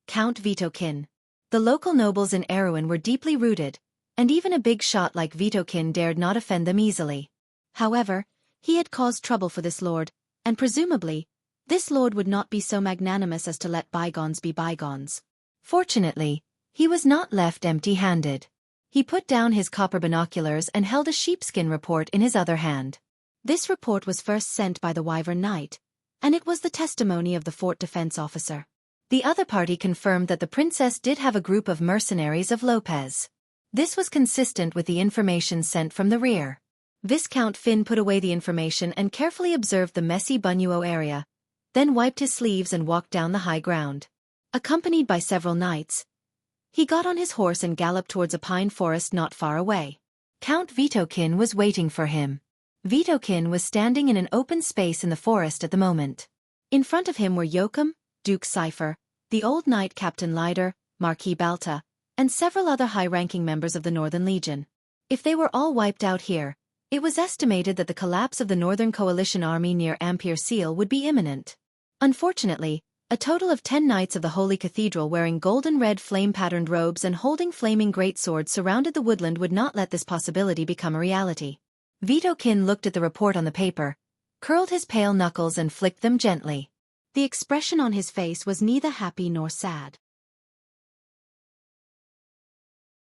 Count Vitokin. The local nobles in Erewhon were deeply rooted, and even a big shot like Vitokin dared not offend them easily. However, he had caused trouble for this lord, and presumably, this lord would not be so magnanimous as to let bygones be bygones. Fortunately, he was not left empty-handed. He put down his copper binoculars and held a sheepskin report in his other hand. This report was first sent by the Wyvern Knight, and it was the testimony of the fort defense officer. The other party confirmed that the princess did have a group of mercenaries of Lopez. This was consistent with the information sent from the rear. Viscount Finn put away the information and carefully observed the messy Bunyuo area, then wiped his sleeves and walked down the high ground. Accompanied by several knights, he got on his horse and galloped towards a pine forest not far away. Count Vitokin was waiting for him. Vitokin was standing in an open space in the forest at the moment. In front of him were Joachim, Duke Cypher, the old knight Captain Leider, Marquis Balta, and several other high-ranking members of the Northern Legion. If they were all wiped out here, it was estimated that the collapse of the Northern Coalition army near Ampere Seal would be imminent. Unfortunately, a total of 10 knights of the Holy Cathedral wearing golden-red flame-patterned robes and holding flaming greatswords surrounded the woodland would not let this possibility become a reality. Vitokin looked at the report on the paper, curled his pale knuckles and flicked them gently. The expression on his face was neither happy nor sad.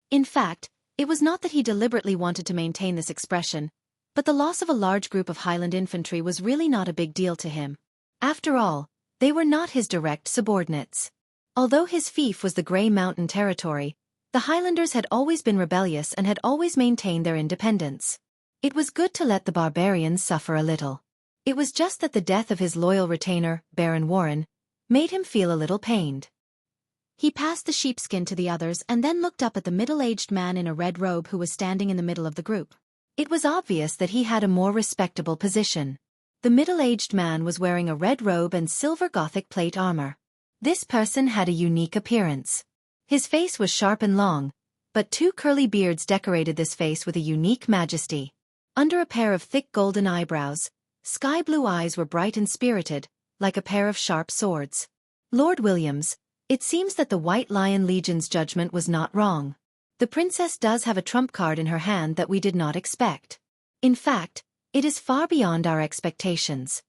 In fact, it was not that he deliberately wanted to maintain this expression, but the loss of a large group of Highland infantry was really not a big deal to him. After all, they were not his direct subordinates. Although his fief was the Grey Mountain territory, the Highlanders had always been rebellious and had always maintained their independence. It was good to let the barbarians suffer a little. It was just that the death of his loyal retainer, Baron Warren, made him feel a little pained. He passed the sheepskin to the others and then looked up at the middle-aged man in a red robe who was standing in the middle of the group. It was obvious that he had a more respectable position. The middle-aged man was wearing a red robe and silver Gothic plate armor. This person had a unique appearance. His face was sharp and long, but two curly beards decorated this face with a unique majesty. Under a pair of thick golden eyebrows, sky-blue eyes were bright and spirited, like a pair of sharp swords. Lord Williams, it seems that the White Lion Legion's judgment was not wrong. The princess does have a trump card in her hand that we did not expect. In fact, it is far beyond our expectations.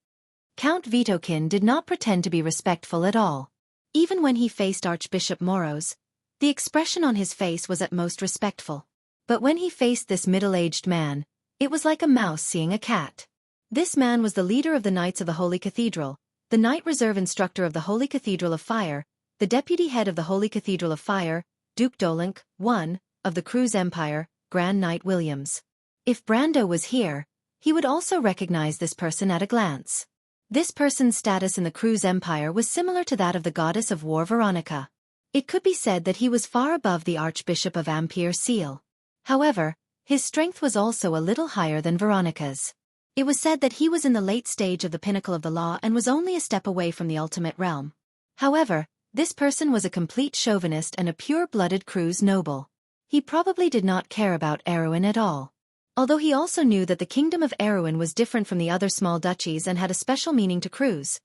Count Vitokin did not pretend to be respectful at all. Even when he faced Archbishop Moros, the expression on his face was at most respectful. But when he faced this middle-aged man, it was like a mouse seeing a cat. This man was the leader of the Knights of the Holy Cathedral, the Knight Reserve Instructor of the Holy Cathedral of Fire, the Deputy Head of the Holy Cathedral of Fire, Duke Dolenk, I, of the Cruz Empire, Grand Knight Williams. If Brando was here, he would also recognize this person at a glance. This person's status in the Cruz Empire was similar to that of the goddess of war Veronica. It could be said that he was far above the Archbishop of Ampere-Seal. However, his strength was also a little higher than Veronica's. It was said that he was in the late stage of the pinnacle of the law and was only a step away from the ultimate realm. However, this person was a complete chauvinist and a pure-blooded Cruz noble. He probably did not care about Erewhon at all. Although he also knew that the kingdom of Erewhon was different from the other small duchies and had a special meaning to Cruz.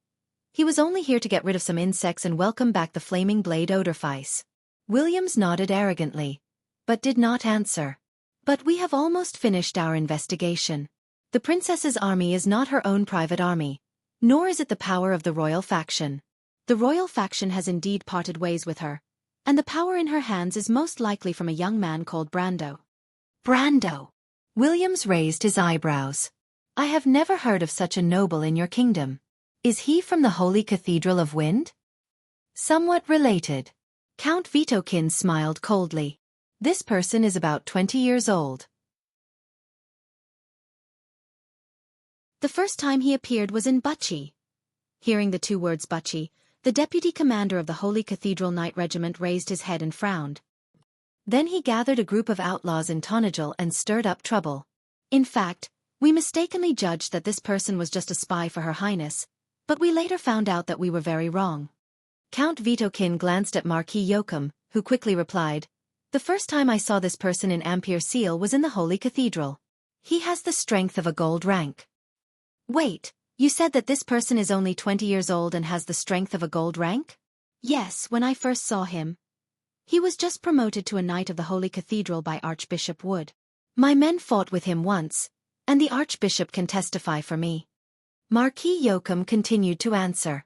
He was only here to get rid of some insects and welcome back the flaming blade Oderfeiss. Williams nodded arrogantly, but did not answer. But we have almost finished our investigation. The princess's army is not her own private army, nor is it the power of the royal faction. The royal faction has indeed parted ways with her, and the power in her hands is most likely from a young man called Brando. Brando! Williams raised his eyebrows. I have never heard of such a noble in your kingdom. Is he from the Holy Cathedral of Wind? Somewhat related. Count Vitokin smiled coldly. This person is about 20 years old. The first time he appeared was in Bucci. Hearing the two words Bucci, the deputy commander of the Holy Cathedral Knight Regiment raised his head and frowned. Then he gathered a group of outlaws in Tonagel and stirred up trouble. In fact, we mistakenly judged that this person was just a spy for Her Highness, but we later found out that we were very wrong. Count Vitokin glanced at Marquis Joachim, who quickly replied, The first time I saw this person in Ampere-Seal was in the Holy Cathedral. He has the strength of a gold rank. Wait, you said that this person is only 20 years old and has the strength of a gold rank? Yes, when I first saw him. He was just promoted to a Knight of the Holy Cathedral by Archbishop Wood. My men fought with him once, and the Archbishop can testify for me. Marquis Joachim continued to answer.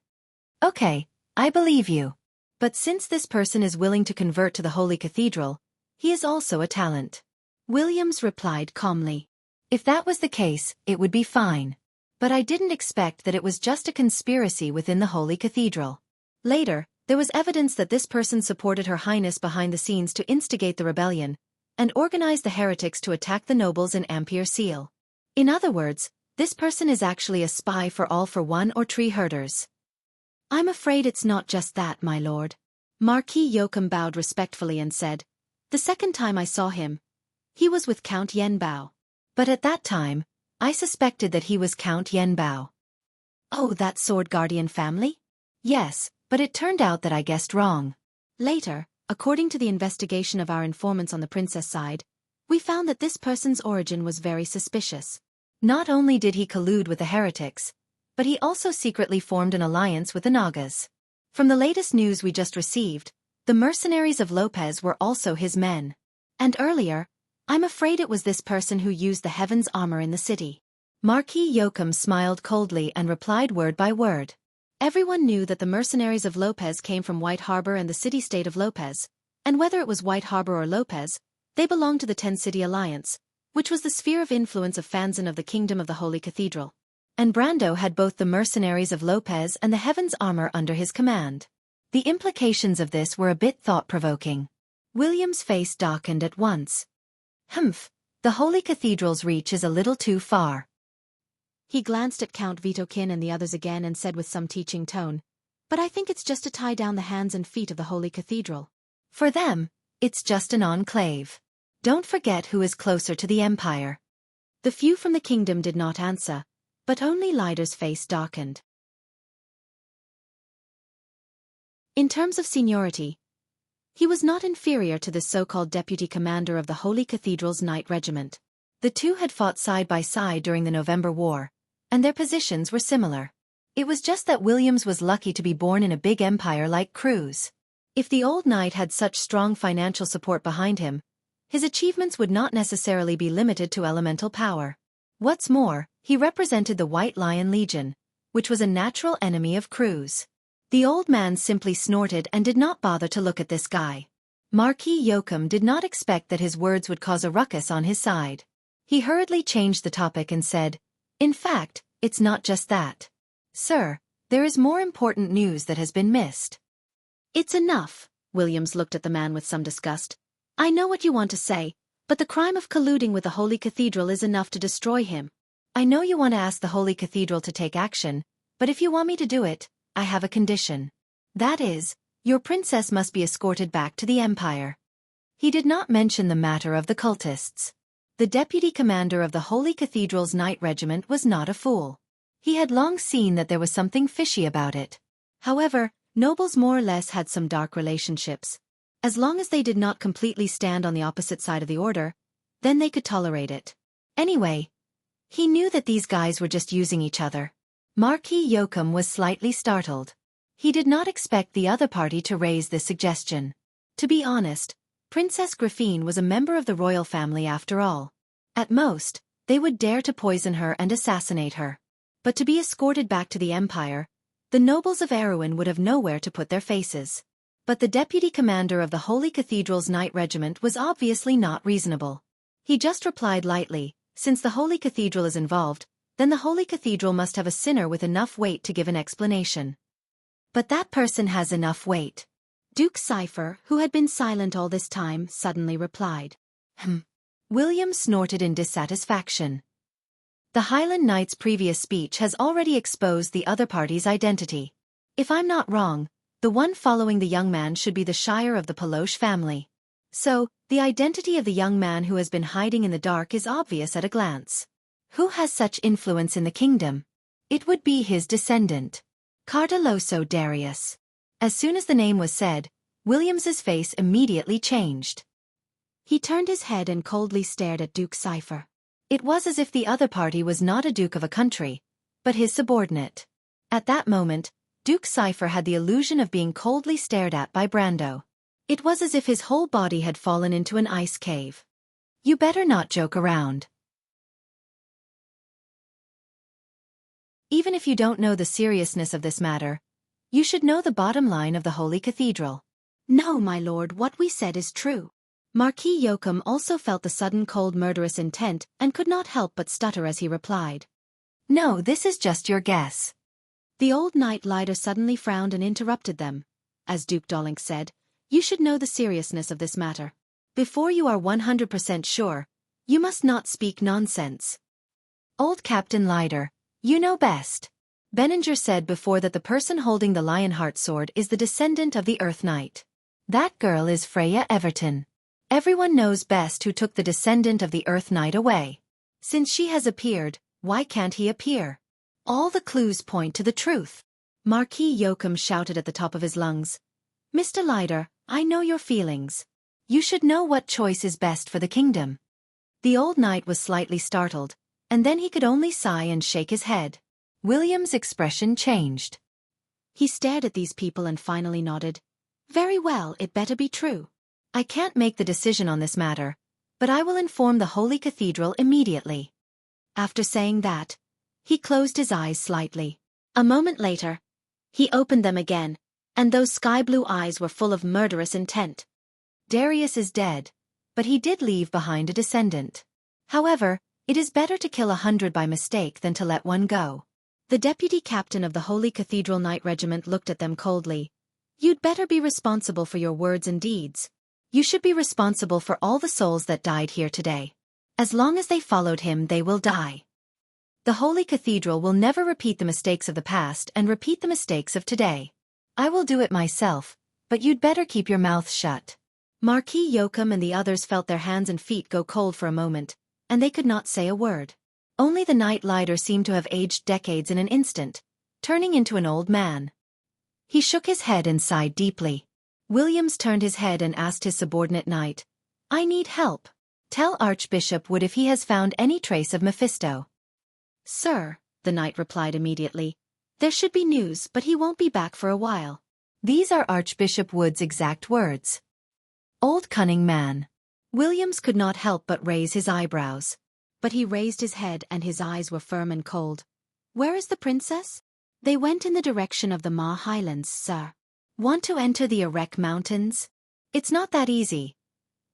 Okay, I believe you. But since this person is willing to convert to the Holy Cathedral, he is also a talent. Williams replied calmly. If that was the case, it would be fine. But I didn't expect that it was just a conspiracy within the Holy Cathedral. Later, there was evidence that this person supported Her Highness behind the scenes to instigate the rebellion, and organize the heretics to attack the nobles in Ampere-Seal. In other words, this person is actually a spy for All for One or tree herders. I'm afraid it's not just that, my lord. Marquis Joachim bowed respectfully and said, The second time I saw him, he was with Count Yenbao. But at that time, I suspected that he was Count Yenbao. Oh, that sword guardian family? Yes, but it turned out that I guessed wrong. Later, according to the investigation of our informants on the princess side, we found that this person's origin was very suspicious. Not only did he collude with the heretics, but he also secretly formed an alliance with the Nagas. From the latest news we just received, the mercenaries of Lopez were also his men. And earlier, I'm afraid it was this person who used the Heaven's armor in the city. Marquis Joachim smiled coldly and replied word by word. Everyone knew that the mercenaries of Lopez came from White Harbor and the city-state of Lopez, and whether it was White Harbor or Lopez, they belonged to the Ten-City Alliance, which was the sphere of influence of Fanzan of the Kingdom of the Holy Cathedral. And Brando had both the mercenaries of Lopez and the Heaven's armor under his command. The implications of this were a bit thought-provoking. William's face darkened at once. The Holy Cathedral's reach is a little too far. He glanced at Count Vitokin and the others again and said with some teaching tone, "But I think it's just to tie down the hands and feet of the Holy Cathedral. For them, it's just an enclave. Don't forget who is closer to the Empire." The few from the kingdom did not answer, but only Lider's face darkened. In terms of seniority, he was not inferior to the so-called deputy commander of the Holy Cathedral's Knight Regiment. The two had fought side by side during the November War, and their positions were similar. It was just that Williams was lucky to be born in a big empire like Cruz. If the old knight had such strong financial support behind him, his achievements would not necessarily be limited to elemental power. What's more, he represented the White Lion Legion, which was a natural enemy of Cruz. The old man simply snorted and did not bother to look at this guy. Marquis Yoakum did not expect that his words would cause a ruckus on his side. He hurriedly changed the topic and said, "In fact, it's not just that. Sir, there is more important news that has been missed." "It's enough." Williams looked at the man with some disgust. "I know what you want to say, but the crime of colluding with the Holy Cathedral is enough to destroy him. I know you want to ask the Holy Cathedral to take action, but if you want me to do it, I have a condition. That is, your princess must be escorted back to the Empire." He did not mention the matter of the cultists. The deputy commander of the Holy Cathedral's Knight Regiment was not a fool. He had long seen that there was something fishy about it. However, nobles more or less had some dark relationships. As long as they did not completely stand on the opposite side of the order, then they could tolerate it. Anyway, he knew that these guys were just using each other. Marquis Yoakum was slightly startled. He did not expect the other party to raise this suggestion. To be honest, Princess Griffine was a member of the royal family after all. At most, they would dare to poison her and assassinate her. But to be escorted back to the Empire, the nobles of Erewhon would have nowhere to put their faces. But the deputy commander of the Holy Cathedral's Knight Regiment was obviously not reasonable. He just replied lightly, "Since the Holy Cathedral is involved, then the Holy Cathedral must have a sinner with enough weight to give an explanation. But that person has enough weight." Duke Cypher, who had been silent all this time, suddenly replied. William snorted in dissatisfaction. The Highland Knight's previous speech has already exposed the other party's identity. If I'm not wrong, the one following the young man should be the Shire of the Peloche family. So, the identity of the young man who has been hiding in the dark is obvious at a glance. Who has such influence in the kingdom? It would be his descendant, Cardeloso Darius. As soon as the name was said, Williams's face immediately changed. He turned his head and coldly stared at Duke Cypher. It was as if the other party was not a duke of a country, but his subordinate. At that moment, Duke Cypher had the illusion of being coldly stared at by Brando. It was as if his whole body had fallen into an ice cave. "You better not joke around. Even if you don't know the seriousness of this matter, you should know the bottom line of the Holy Cathedral." "No, my lord, what we said is true." Marquis Yoakum also felt the sudden cold murderous intent and could not help but stutter as he replied. "No, this is just your guess." The old knight Lider suddenly frowned and interrupted them. "As Duke Dolinck said, you should know the seriousness of this matter. Before you are 100% sure, you must not speak nonsense." "Old Captain Lider, you know best." Benninger said before that the person holding the Lionheart sword is the descendant of the Earth Knight. That girl is Freya Everton. Everyone knows best who took the descendant of the Earth Knight away. Since she has appeared, why can't he appear? All the clues point to the truth. Marquis Yoakum shouted at the top of his lungs. "Mr. Lider, I know your feelings. You should know what choice is best for the kingdom." The old knight was slightly startled, and then he could only sigh and shake his head. William's expression changed. He stared at these people and finally nodded. "Very well, it better be true. I can't make the decision on this matter, but I will inform the Holy Cathedral immediately." After saying that, he closed his eyes slightly. A moment later, he opened them again, and those sky-blue eyes were full of murderous intent. "Darius is dead, but he did leave behind a descendant. However, it is better to kill 100 by mistake than to let one go." The deputy captain of the Holy Cathedral Knight Regiment looked at them coldly. "You'd better be responsible for your words and deeds. You should be responsible for all the souls that died here today. As long as they followed him, they will die." The Holy Cathedral will never repeat the mistakes of the past and repeat the mistakes of today. I will do it myself, but you'd better keep your mouth shut. Marquis Yoakum and the others felt their hands and feet go cold for a moment, and they could not say a word. Only the Knight Lighter seemed to have aged decades in an instant, turning into an old man. He shook his head and sighed deeply. Williams turned his head and asked his subordinate knight, "I need help. Tell Archbishop Wood if he has found any trace of Mephisto." "Sir," the knight replied immediately, "there should be news, but he won't be back for a while." These are Archbishop Wood's exact words. Old cunning man. Williams could not help but raise his eyebrows. But he raised his head and his eyes were firm and cold. "Where is the princess?" "They went in the direction of the Ma Highlands, sir." "Want to enter the Erek Mountains?" "It's not that easy."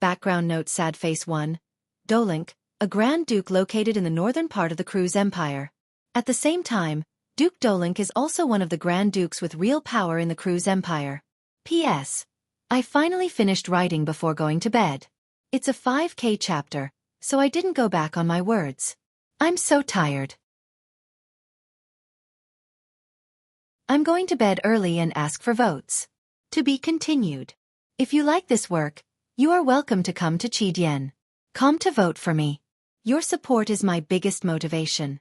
Background note: Sad Face 1. Dolink, a Grand Duke located in the northern part of the Cruz Empire. At the same time, Duke Dolink is also one of the Grand Dukes with real power in the Cruz Empire. P.S. I finally finished writing before going to bed. It's a 5K chapter, so I didn't go back on my words. I'm so tired. I'm going to bed early and ask for votes. To be continued. If you like this work, you are welcome to come to Chidian. Come to vote for me. Your support is my biggest motivation.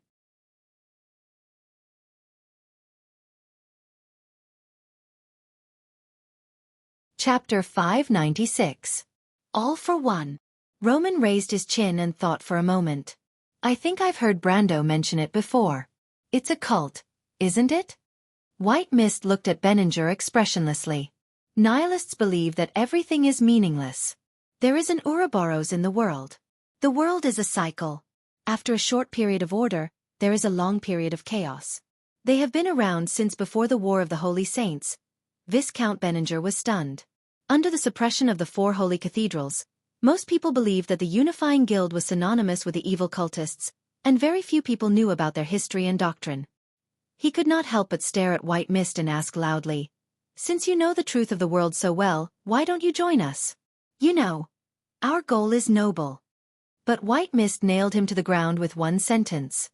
Chapter 596. All for One. Roman raised his chin and thought for a moment. I think I've heard Brando mention it before. It's a cult, isn't it? White Mist looked at Benninger expressionlessly. Nihilists believe that everything is meaningless. There is an Ouroboros in the world. The world is a cycle. After a short period of order, there is a long period of chaos. They have been around since before the War of the Holy Saints. Viscount Benninger was stunned. Under the suppression of the 4 holy cathedrals, most people believed that the unifying guild was synonymous with the evil cultists, and very few people knew about their history and doctrine. He could not help but stare at White Mist and ask loudly, "Since you know the truth of the world so well, why don't you join us? You know, our goal is noble." But White Mist nailed him to the ground with one sentence.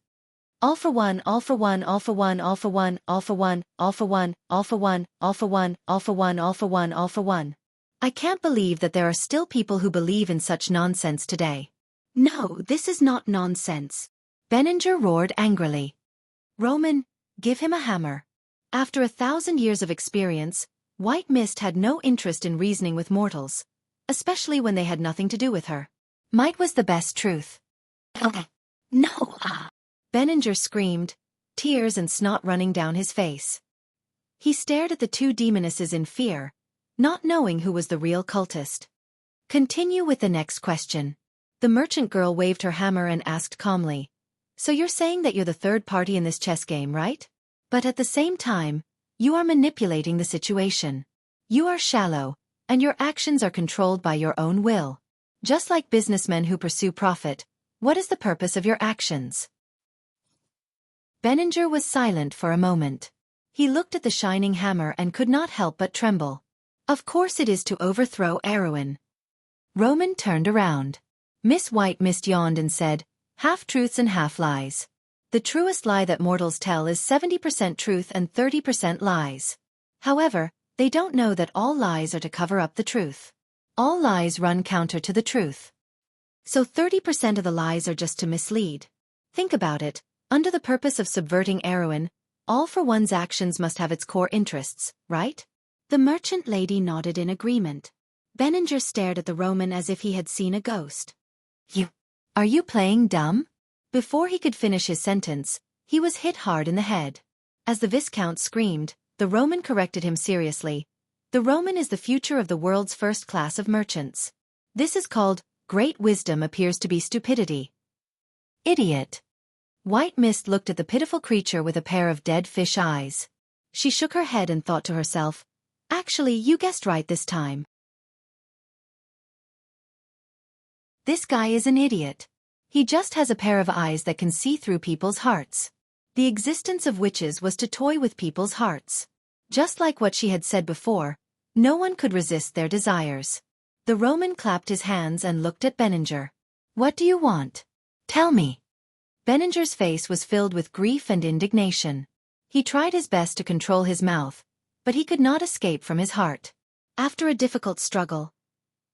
All for one, all for one, all for one, all for one, all for one, all for one, all for one, all for one, all for one, all for one, all for one. I can't believe that there are still people who believe in such nonsense today. No, this is not nonsense. Benninger roared angrily. Roman, give him a hammer. After 1,000 years of experience, White Mist had no interest in reasoning with mortals, especially when they had nothing to do with her. Might was the best truth. No. Benninger screamed, tears and snot running down his face. He stared at the 2 demonesses in fear, not knowing who was the real cultist. Continue with the next question. The merchant girl waved her hammer and asked calmly, "So you're saying that you're the third party in this chess game, right? But at the same time, you are manipulating the situation. You are shallow, and your actions are controlled by your own will. Just like businessmen who pursue profit, what is the purpose of your actions?" Benninger was silent for a moment. He looked at the shining hammer and could not help but tremble. Of course it is to overthrow Erewhon. Roman turned around. Miss White Mist yawned and said, "Half-truths and half-lies. The truest lie that mortals tell is 70% truth and 30% lies. However, they don't know that all lies are to cover up the truth. All lies run counter to the truth. So 30% of the lies are just to mislead. Think about it, under the purpose of subverting Erewhon, All for One's actions must have its core interests, right?" The merchant lady nodded in agreement. Benninger stared at the Roman as if he had seen a ghost. Are you playing dumb?" Before he could finish his sentence, he was hit hard in the head. As the Viscount screamed, the Roman corrected him seriously. The Roman is the future of the world's first class of merchants. This is called, great wisdom appears to be stupidity. Idiot. White Mist looked at the pitiful creature with a pair of dead fish eyes. She shook her head and thought to herself, "Actually, you guessed right this time. This guy is an idiot. He just has a pair of eyes that can see through people's hearts." The existence of witches was to toy with people's hearts. Just like what she had said before, no one could resist their desires. The Roman clapped his hands and looked at Benninger. "What do you want? Tell me." Benninger's face was filled with grief and indignation. He tried his best to control his mouth, but he could not escape from his heart. After a difficult struggle,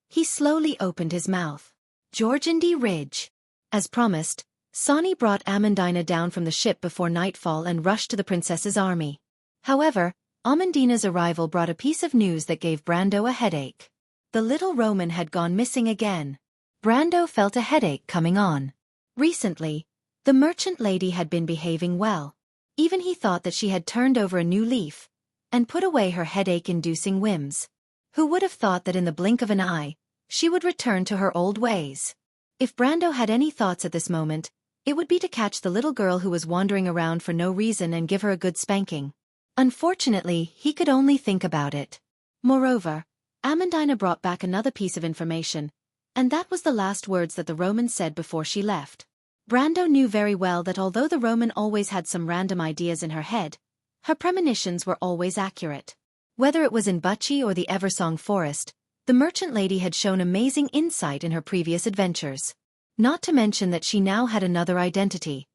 he slowly opened his mouth. Georgiandy Ridge. As promised, Sani brought Amandina down from the ship before nightfall and rushed to the princess's army. However, Amandina's arrival brought a piece of news that gave Brando a headache. The little Roman had gone missing again. Brando felt a headache coming on. Recently, the merchant lady had been behaving well. Even he thought that she had turned over a new leaf and put away her headache-inducing whims. Who would have thought that in the blink of an eye, she would return to her old ways? If Brando had any thoughts at this moment, it would be to catch the little girl who was wandering around for no reason and give her a good spanking. Unfortunately, he could only think about it. Moreover, Amandina brought back another piece of information, and that was the last words that the Roman said before she left. Brando knew very well that although the Roman always had some random ideas in her head, her premonitions were always accurate. Whether it was in Bucci or the Eversong Forest, the merchant lady had shown amazing insight in her previous adventures. Not to mention that she now had another identity,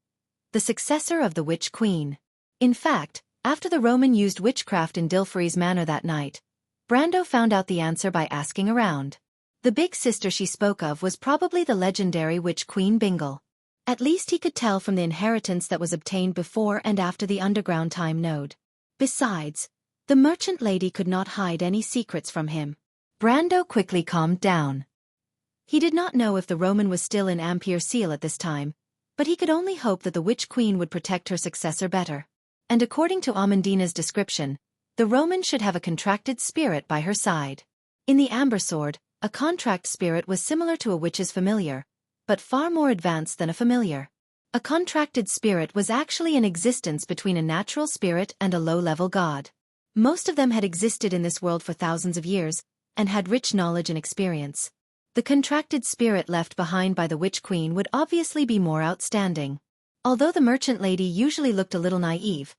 the successor of the Witch Queen. In fact, after the Roman used witchcraft in Dilferi's manor that night, Brando found out the answer by asking around. The big sister she spoke of was probably the legendary Witch Queen Bingle. At least he could tell from the inheritance that was obtained before and after the underground time node. Besides, the merchant lady could not hide any secrets from him. Brando quickly calmed down. He did not know if the Roman was still in Ampere Seal at this time, but he could only hope that the Witch Queen would protect her successor better. And according to Amandina's description, the Roman should have a contracted spirit by her side. In the Amber Sword, a contract spirit was similar to a witch's familiar, but far more advanced than a familiar. A contracted spirit was actually an existence between a natural spirit and a low-level god. Most of them had existed in this world for thousands of years, and had rich knowledge and experience. The contracted spirit left behind by the Witch Queen would obviously be more outstanding. Although the merchant lady usually looked a little naive,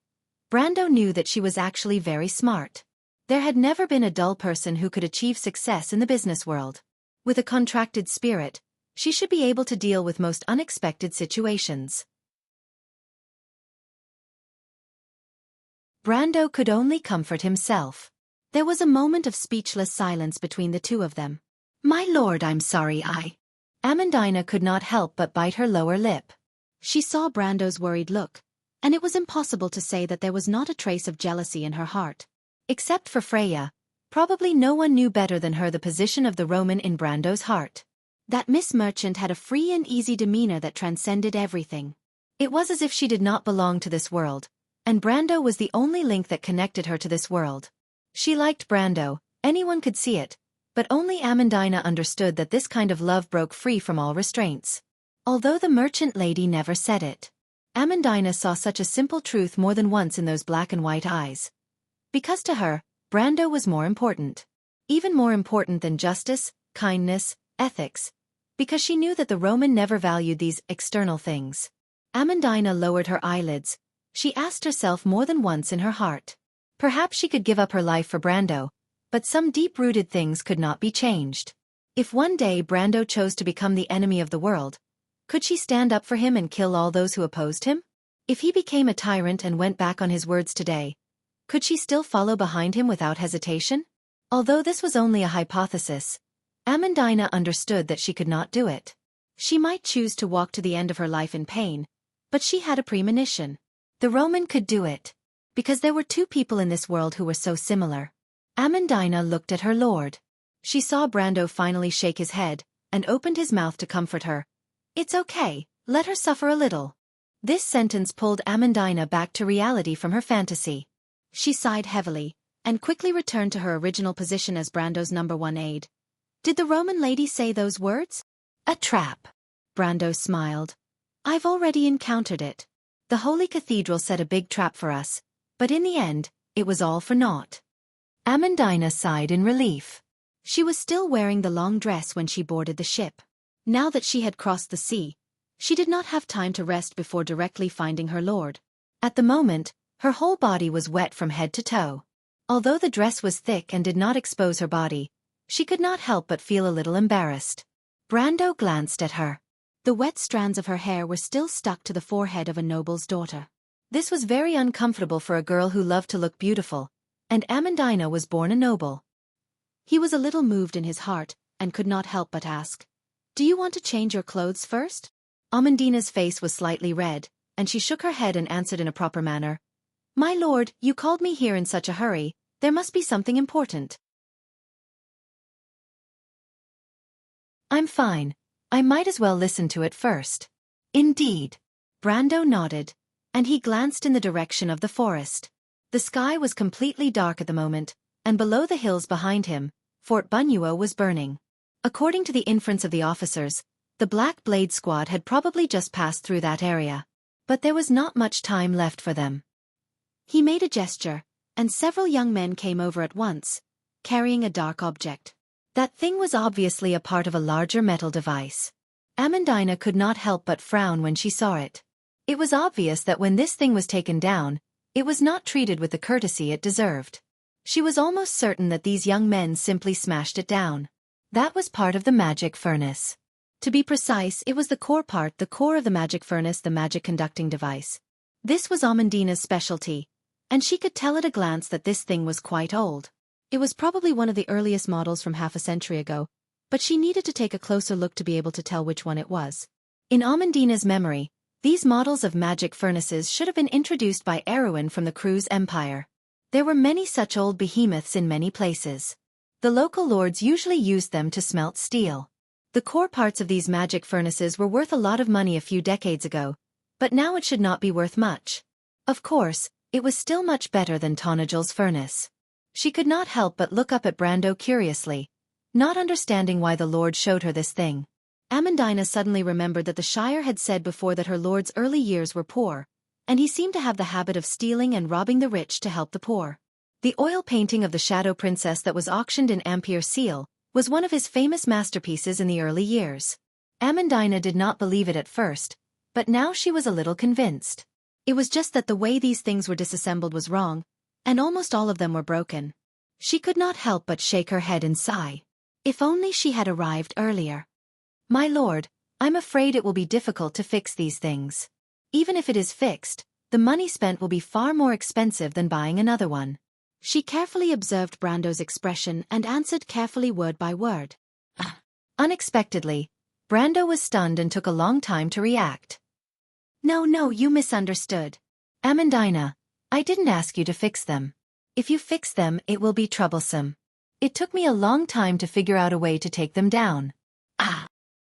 Brando knew that she was actually very smart. There had never been a dull person who could achieve success in the business world. With a contracted spirit, she should be able to deal with most unexpected situations. Brando could only comfort himself. There was a moment of speechless silence between the two of them. "My lord, I'm sorry Amandina could not help but bite her lower lip. She saw Brando's worried look, and it was impossible to say that there was not a trace of jealousy in her heart. Except for Freya, probably no one knew better than her the position of the Roman in Brando's heart. That Miss Merchant had a free and easy demeanor that transcended everything. It was as if she did not belong to this world, and Brando was the only link that connected her to this world. She liked Brando, anyone could see it, but only Amandina understood that this kind of love broke free from all restraints. Although the merchant lady never said it, Amandina saw such a simple truth more than once in those black and white eyes. Because to her, Brando was more important. Even more important than justice, kindness, ethics. Because she knew that the Roman never valued these external things. Amandina lowered her eyelids. She asked herself more than once in her heart. Perhaps she could give up her life for Brando, but some deep-rooted things could not be changed. If one day Brando chose to become the enemy of the world, could she stand up for him and kill all those who opposed him? If he became a tyrant and went back on his words today, could she still follow behind him without hesitation? Although this was only a hypothesis, Amandina understood that she could not do it. She might choose to walk to the end of her life in pain, but she had a premonition. The Roman could do it. Because there were two people in this world who were so similar. Amandina looked at her lord. She saw Brando finally shake his head, and opened his mouth to comfort her. "It's okay, let her suffer a little." This sentence pulled Amandina back to reality from her fantasy. She sighed heavily, and quickly returned to her original position as Brando's #1 aide. "Did the Roman lady say those words?" "A trap." Brando smiled. "I've already encountered it. The Holy Cathedral set a big trap for us, but in the end, it was all for naught." Amandina sighed in relief. She was still wearing the long dress when she boarded the ship. Now that she had crossed the sea, she did not have time to rest before directly finding her lord. At the moment, her whole body was wet from head to toe. Although the dress was thick and did not expose her body, she could not help but feel a little embarrassed. Brando glanced at her. The wet strands of her hair were still stuck to the forehead of a noble's daughter. This was very uncomfortable for a girl who loved to look beautiful, and Amandina was born a noble. He was a little moved in his heart, and could not help but ask, "Do you want to change your clothes first?" Amandina's face was slightly red, and she shook her head and answered in a proper manner, "My lord, you called me here in such a hurry, there must be something important." "I'm fine. I might as well listen to it first." "Indeed." Brando nodded, and he glanced in the direction of the forest. The sky was completely dark at the moment, and below the hills behind him, Fort Bunyuo was burning. According to the inference of the officers, the Black Blade Squad had probably just passed through that area. But there was not much time left for them. He made a gesture, and several young men came over at once, carrying a dark object. That thing was obviously a part of a larger metal device. Amandina could not help but frown when she saw it. It was obvious that when this thing was taken down, it was not treated with the courtesy it deserved. She was almost certain that these young men simply smashed it down. That was part of the magic furnace. To be precise, it was the core part, the core of the magic furnace, the magic conducting device. This was Amandina's specialty, and she could tell at a glance that this thing was quite old. It was probably one of the earliest models from half a century ago, but she needed to take a closer look to be able to tell which one it was. In Amandina's memory, these models of magic furnaces should have been introduced by Erwin from the Cruz Empire. There were many such old behemoths in many places. The local lords usually used them to smelt steel. The core parts of these magic furnaces were worth a lot of money a few decades ago, but now it should not be worth much. Of course, it was still much better than Tonagel's furnace. She could not help but look up at Brando curiously, not understanding why the lord showed her this thing. Amandina suddenly remembered that the Shire had said before that her lord's early years were poor, and he seemed to have the habit of stealing and robbing the rich to help the poor. The oil painting of the Shadow Princess that was auctioned in Ampere Seal was one of his famous masterpieces in the early years. Amandina did not believe it at first, but now she was a little convinced. It was just that the way these things were disassembled was wrong, and almost all of them were broken. She could not help but shake her head and sigh. If only she had arrived earlier. "My lord, I'm afraid it will be difficult to fix these things. Even if it is fixed, the money spent will be far more expensive than buying another one." She carefully observed Brando's expression and answered carefully word by word. Unexpectedly, Brando was stunned and took a long time to react. No, you misunderstood. Amandina, I didn't ask you to fix them. If you fix them, it will be troublesome. It took me a long time to figure out a way to take them down.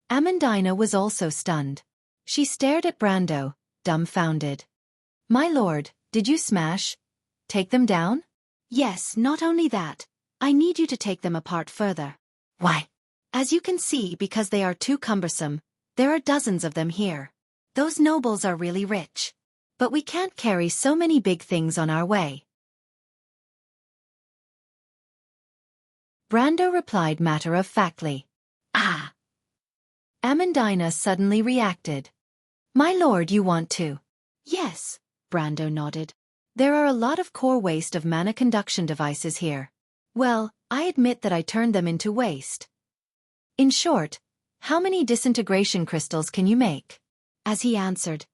Amandina was also stunned. She stared at Brando, dumbfounded. "My lord, did you take them down?" "Yes, not only that. I need you to take them apart further." "Why?" "As you can see, because they are too cumbersome. There are dozens of them here. Those nobles are really rich. But we can't carry so many big things on our way." Brando replied matter-of-factly. Amandina suddenly reacted. "My lord, you want to?" "Yes," Brando nodded. "There are a lot of core waste of mana conduction devices here. Well, I admit that I turned them into waste. In short, how many disintegration crystals can you make?" As he answered,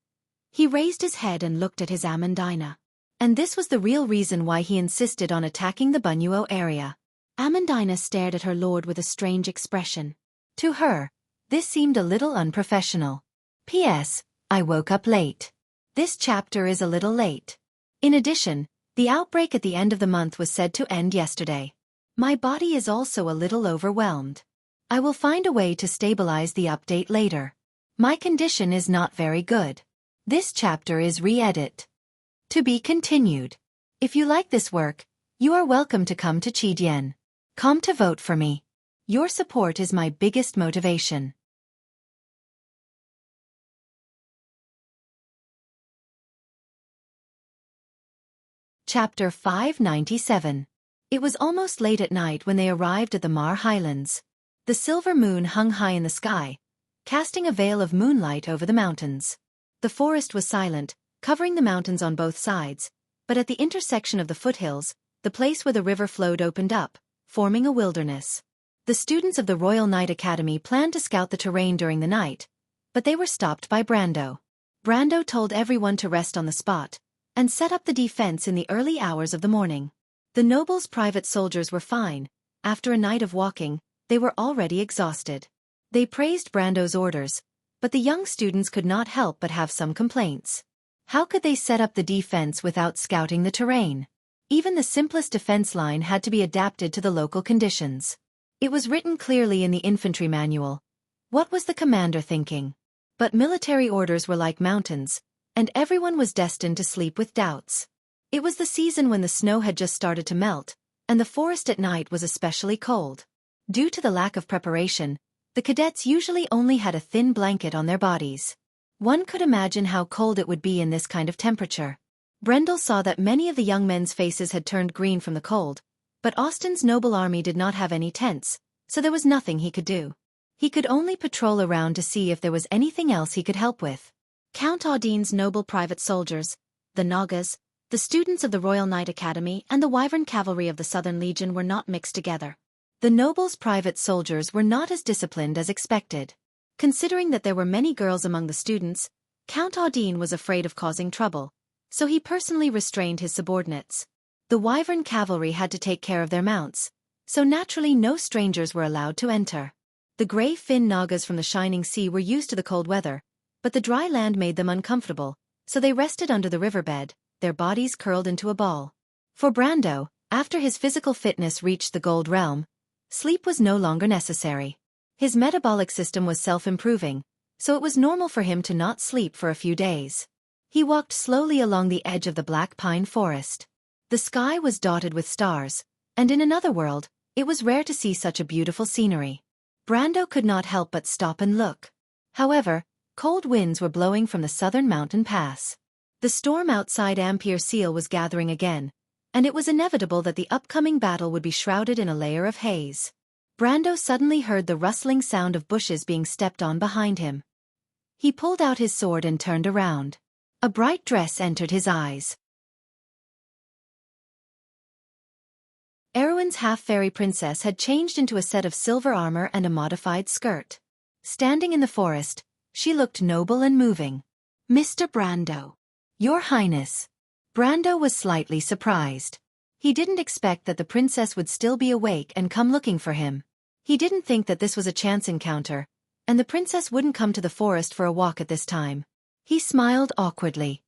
he raised his head and looked at his Amandina. And this was the real reason why he insisted on attacking the Bunyuo area. Amandina stared at her lord with a strange expression. To her, this seemed a little unprofessional. P.S. I woke up late. This chapter is a little late. In addition, the outbreak at the end of the month was said to end yesterday. My body is also a little overwhelmed. I will find a way to stabilize the update later. My condition is not very good. This chapter is re-edit. To be continued. If you like this work, you are welcome to come to Chidian. Come to vote for me. Your support is my biggest motivation. Chapter 597. It was almost late at night when they arrived at the Mar Highlands. The silver moon hung high in the sky, casting a veil of moonlight over the mountains. The forest was silent, covering the mountains on both sides, but at the intersection of the foothills, the place where the river flowed opened up, forming a wilderness. The students of the Royal Knight Academy planned to scout the terrain during the night, but they were stopped by Brando. Brando told everyone to rest on the spot and set up the defense in the early hours of the morning. The nobles' private soldiers were fine. After a night of walking, they were already exhausted. They praised Brando's orders, but the young students could not help but have some complaints. How could they set up the defense without scouting the terrain? Even the simplest defense line had to be adapted to the local conditions. It was written clearly in the infantry manual. What was the commander thinking? But military orders were like mountains, and everyone was destined to sleep with doubts. It was the season when the snow had just started to melt, and the forest at night was especially cold. Due to the lack of preparation, the cadets usually only had a thin blanket on their bodies. One could imagine how cold it would be in this kind of temperature. Brendel saw that many of the young men's faces had turned green from the cold, but Austin's noble army did not have any tents, so there was nothing he could do. He could only patrol around to see if there was anything else he could help with. Count Audine's noble private soldiers, the Nagas, the students of the Royal Knight Academy and the Wyvern Cavalry of the Southern Legion were not mixed together. The nobles' private soldiers were not as disciplined as expected. Considering that there were many girls among the students, Count Audine was afraid of causing trouble, so he personally restrained his subordinates. The Wyvern Cavalry had to take care of their mounts, so naturally no strangers were allowed to enter. The grey Finn Nagas from the Shining Sea were used to the cold weather, but the dry land made them uncomfortable, so they rested under the riverbed, their bodies curled into a ball. For Brando, after his physical fitness reached the Gold Realm, sleep was no longer necessary. His metabolic system was self-improving, so it was normal for him to not sleep for a few days. He walked slowly along the edge of the black pine forest. The sky was dotted with stars, and in another world, it was rare to see such a beautiful scenery. Brando could not help but stop and look. However, cold winds were blowing from the southern mountain pass. The storm outside Ampere Seal was gathering again, and it was inevitable that the upcoming battle would be shrouded in a layer of haze. Brando suddenly heard the rustling sound of bushes being stepped on behind him. He pulled out his sword and turned around. A bright dress entered his eyes. Erwin's half-fairy princess had changed into a set of silver armor and a modified skirt. Standing in the forest, she looked noble and moving. "Mr. Brando." "Your Highness." Brando was slightly surprised. He didn't expect that the princess would still be awake and come looking for him. He didn't think that this was a chance encounter, and the princess wouldn't come to the forest for a walk at this time. He smiled awkwardly.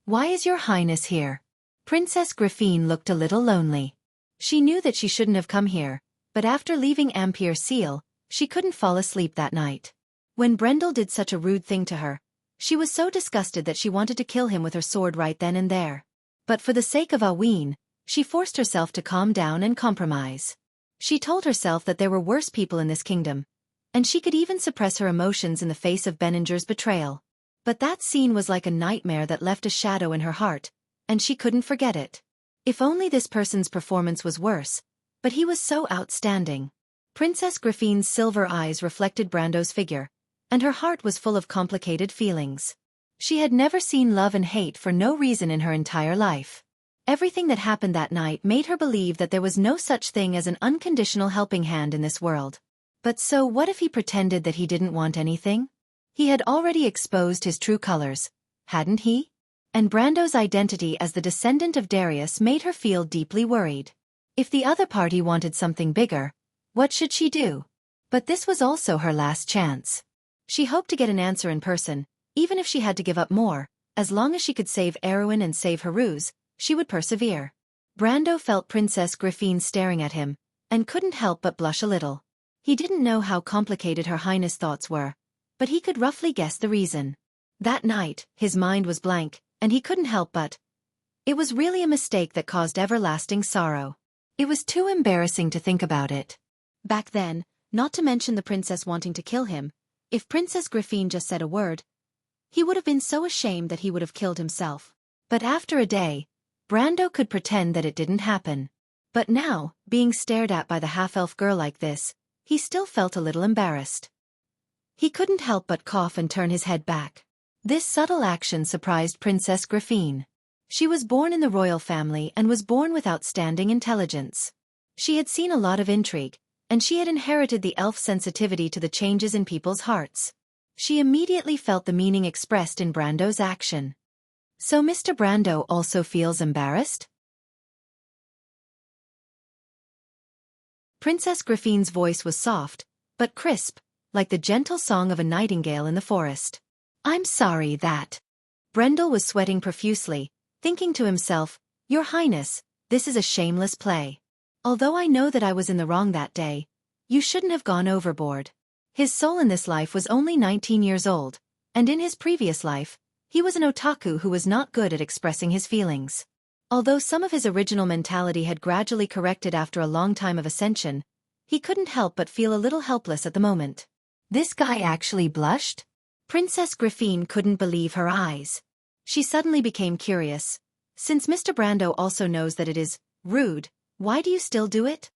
"Why is your Highness here?" Princess Griffine looked a little lonely. She knew that she shouldn't have come here, but after leaving Ampere Seal, she couldn't fall asleep that night. When Brendel did such a rude thing to her, she was so disgusted that she wanted to kill him with her sword right then and there. But for the sake of Aween, she forced herself to calm down and compromise. She told herself that there were worse people in this kingdom, and she could even suppress her emotions in the face of Benninger's betrayal. But that scene was like a nightmare that left a shadow in her heart, and she couldn't forget it. If only this person's performance was worse, but he was so outstanding. Princess Griffine's silver eyes reflected Brando's figure, and her heart was full of complicated feelings. She had never seen love and hate for no reason in her entire life. Everything that happened that night made her believe that there was no such thing as an unconditional helping hand in this world. But so what if he pretended that he didn't want anything? He had already exposed his true colors, hadn't he? And Brando's identity as the descendant of Darius made her feel deeply worried. If the other party wanted something bigger, what should she do? But this was also her last chance. She hoped to get an answer in person, even if she had to give up more. As long as she could save Erwin and save Haruz, she would persevere. Brando felt Princess Griffine staring at him, and couldn't help but blush a little. He didn't know how complicated her highness' thoughts were, but he could roughly guess the reason. That night, his mind was blank, and he couldn't help but. It was really a mistake that caused everlasting sorrow. It was too embarrassing to think about it. Back then, not to mention the princess wanting to kill him, if Princess Griffine just said a word, he would have been so ashamed that he would have killed himself. But after a day, Brando could pretend that it didn't happen. But now, being stared at by the half-elf girl like this, he still felt a little embarrassed. He couldn't help but cough and turn his head back. This subtle action surprised Princess Griffine. She was born in the royal family and was born with outstanding intelligence. She had seen a lot of intrigue, and she had inherited the elf sensitivity to the changes in people's hearts. She immediately felt the meaning expressed in Brando's action. So Mr. Brando also feels embarrassed? Princess Griffine's voice was soft, but crisp, like the gentle song of a nightingale in the forest. I'm sorry that. Brendel was sweating profusely, thinking to himself, Your Highness, this is a shameless play. Although I know that I was in the wrong that day, you shouldn't have gone overboard. His soul in this life was only 19 years old, and in his previous life, he was an otaku who was not good at expressing his feelings. Although some of his original mentality had gradually corrected after a long time of ascension, he couldn't help but feel a little helpless at the moment. This guy actually blushed? Princess Griffine couldn't believe her eyes. She suddenly became curious. Since Mr. Brando also knows that it is rude, why do you still do it?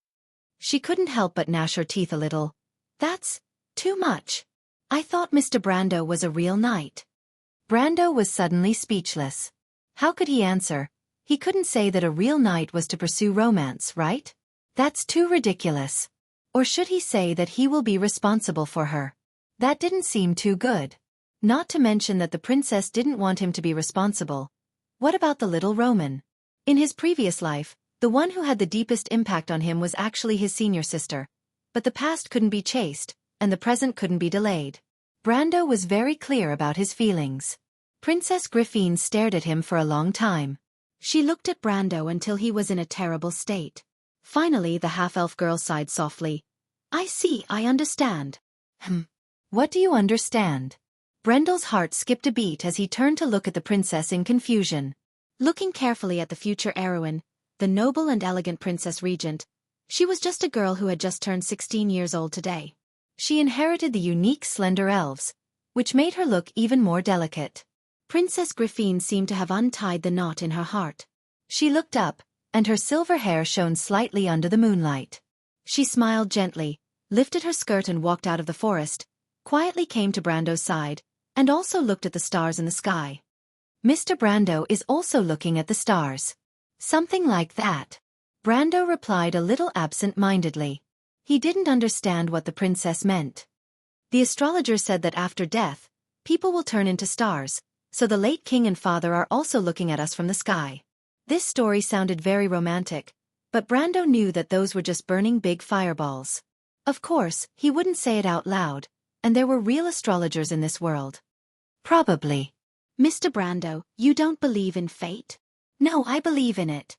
She couldn't help but gnash her teeth a little. That's too much. I thought Mr. Brando was a real knight. Brando was suddenly speechless. How could he answer? He couldn't say that a real knight was to pursue romance, right? That's too ridiculous. Or should he say that he will be responsible for her? That didn't seem too good. Not to mention that the princess didn't want him to be responsible. What about the little Roman? In his previous life, the one who had the deepest impact on him was actually his senior sister. But the past couldn't be chased, and the present couldn't be delayed. Brando was very clear about his feelings. Princess Griffine stared at him for a long time. She looked at Brando until he was in a terrible state. Finally the half-elf girl sighed softly. I see, I understand. What do you understand? Brendel's heart skipped a beat as he turned to look at the princess in confusion. Looking carefully at the future heroine, the noble and elegant Princess Regent, she was just a girl who had just turned 16 years old today. She inherited the unique slender elves, which made her look even more delicate. Princess Griffine seemed to have untied the knot in her heart. She looked up, and her silver hair shone slightly under the moonlight. She smiled gently, lifted her skirt and walked out of the forest, quietly came to Brando's side, and also looked at the stars in the sky. Mr. Brando is also looking at the stars. Something like that. Brando replied a little absent-mindedly. He didn't understand what the princess meant. The astrologer said that after death, people will turn into stars, so the late king and father are also looking at us from the sky. This story sounded very romantic, but Brando knew that those were just burning big fireballs. Of course, he wouldn't say it out loud, and there were real astrologers in this world. Probably. Mr. Brando, you don't believe in fate? No, I believe in it.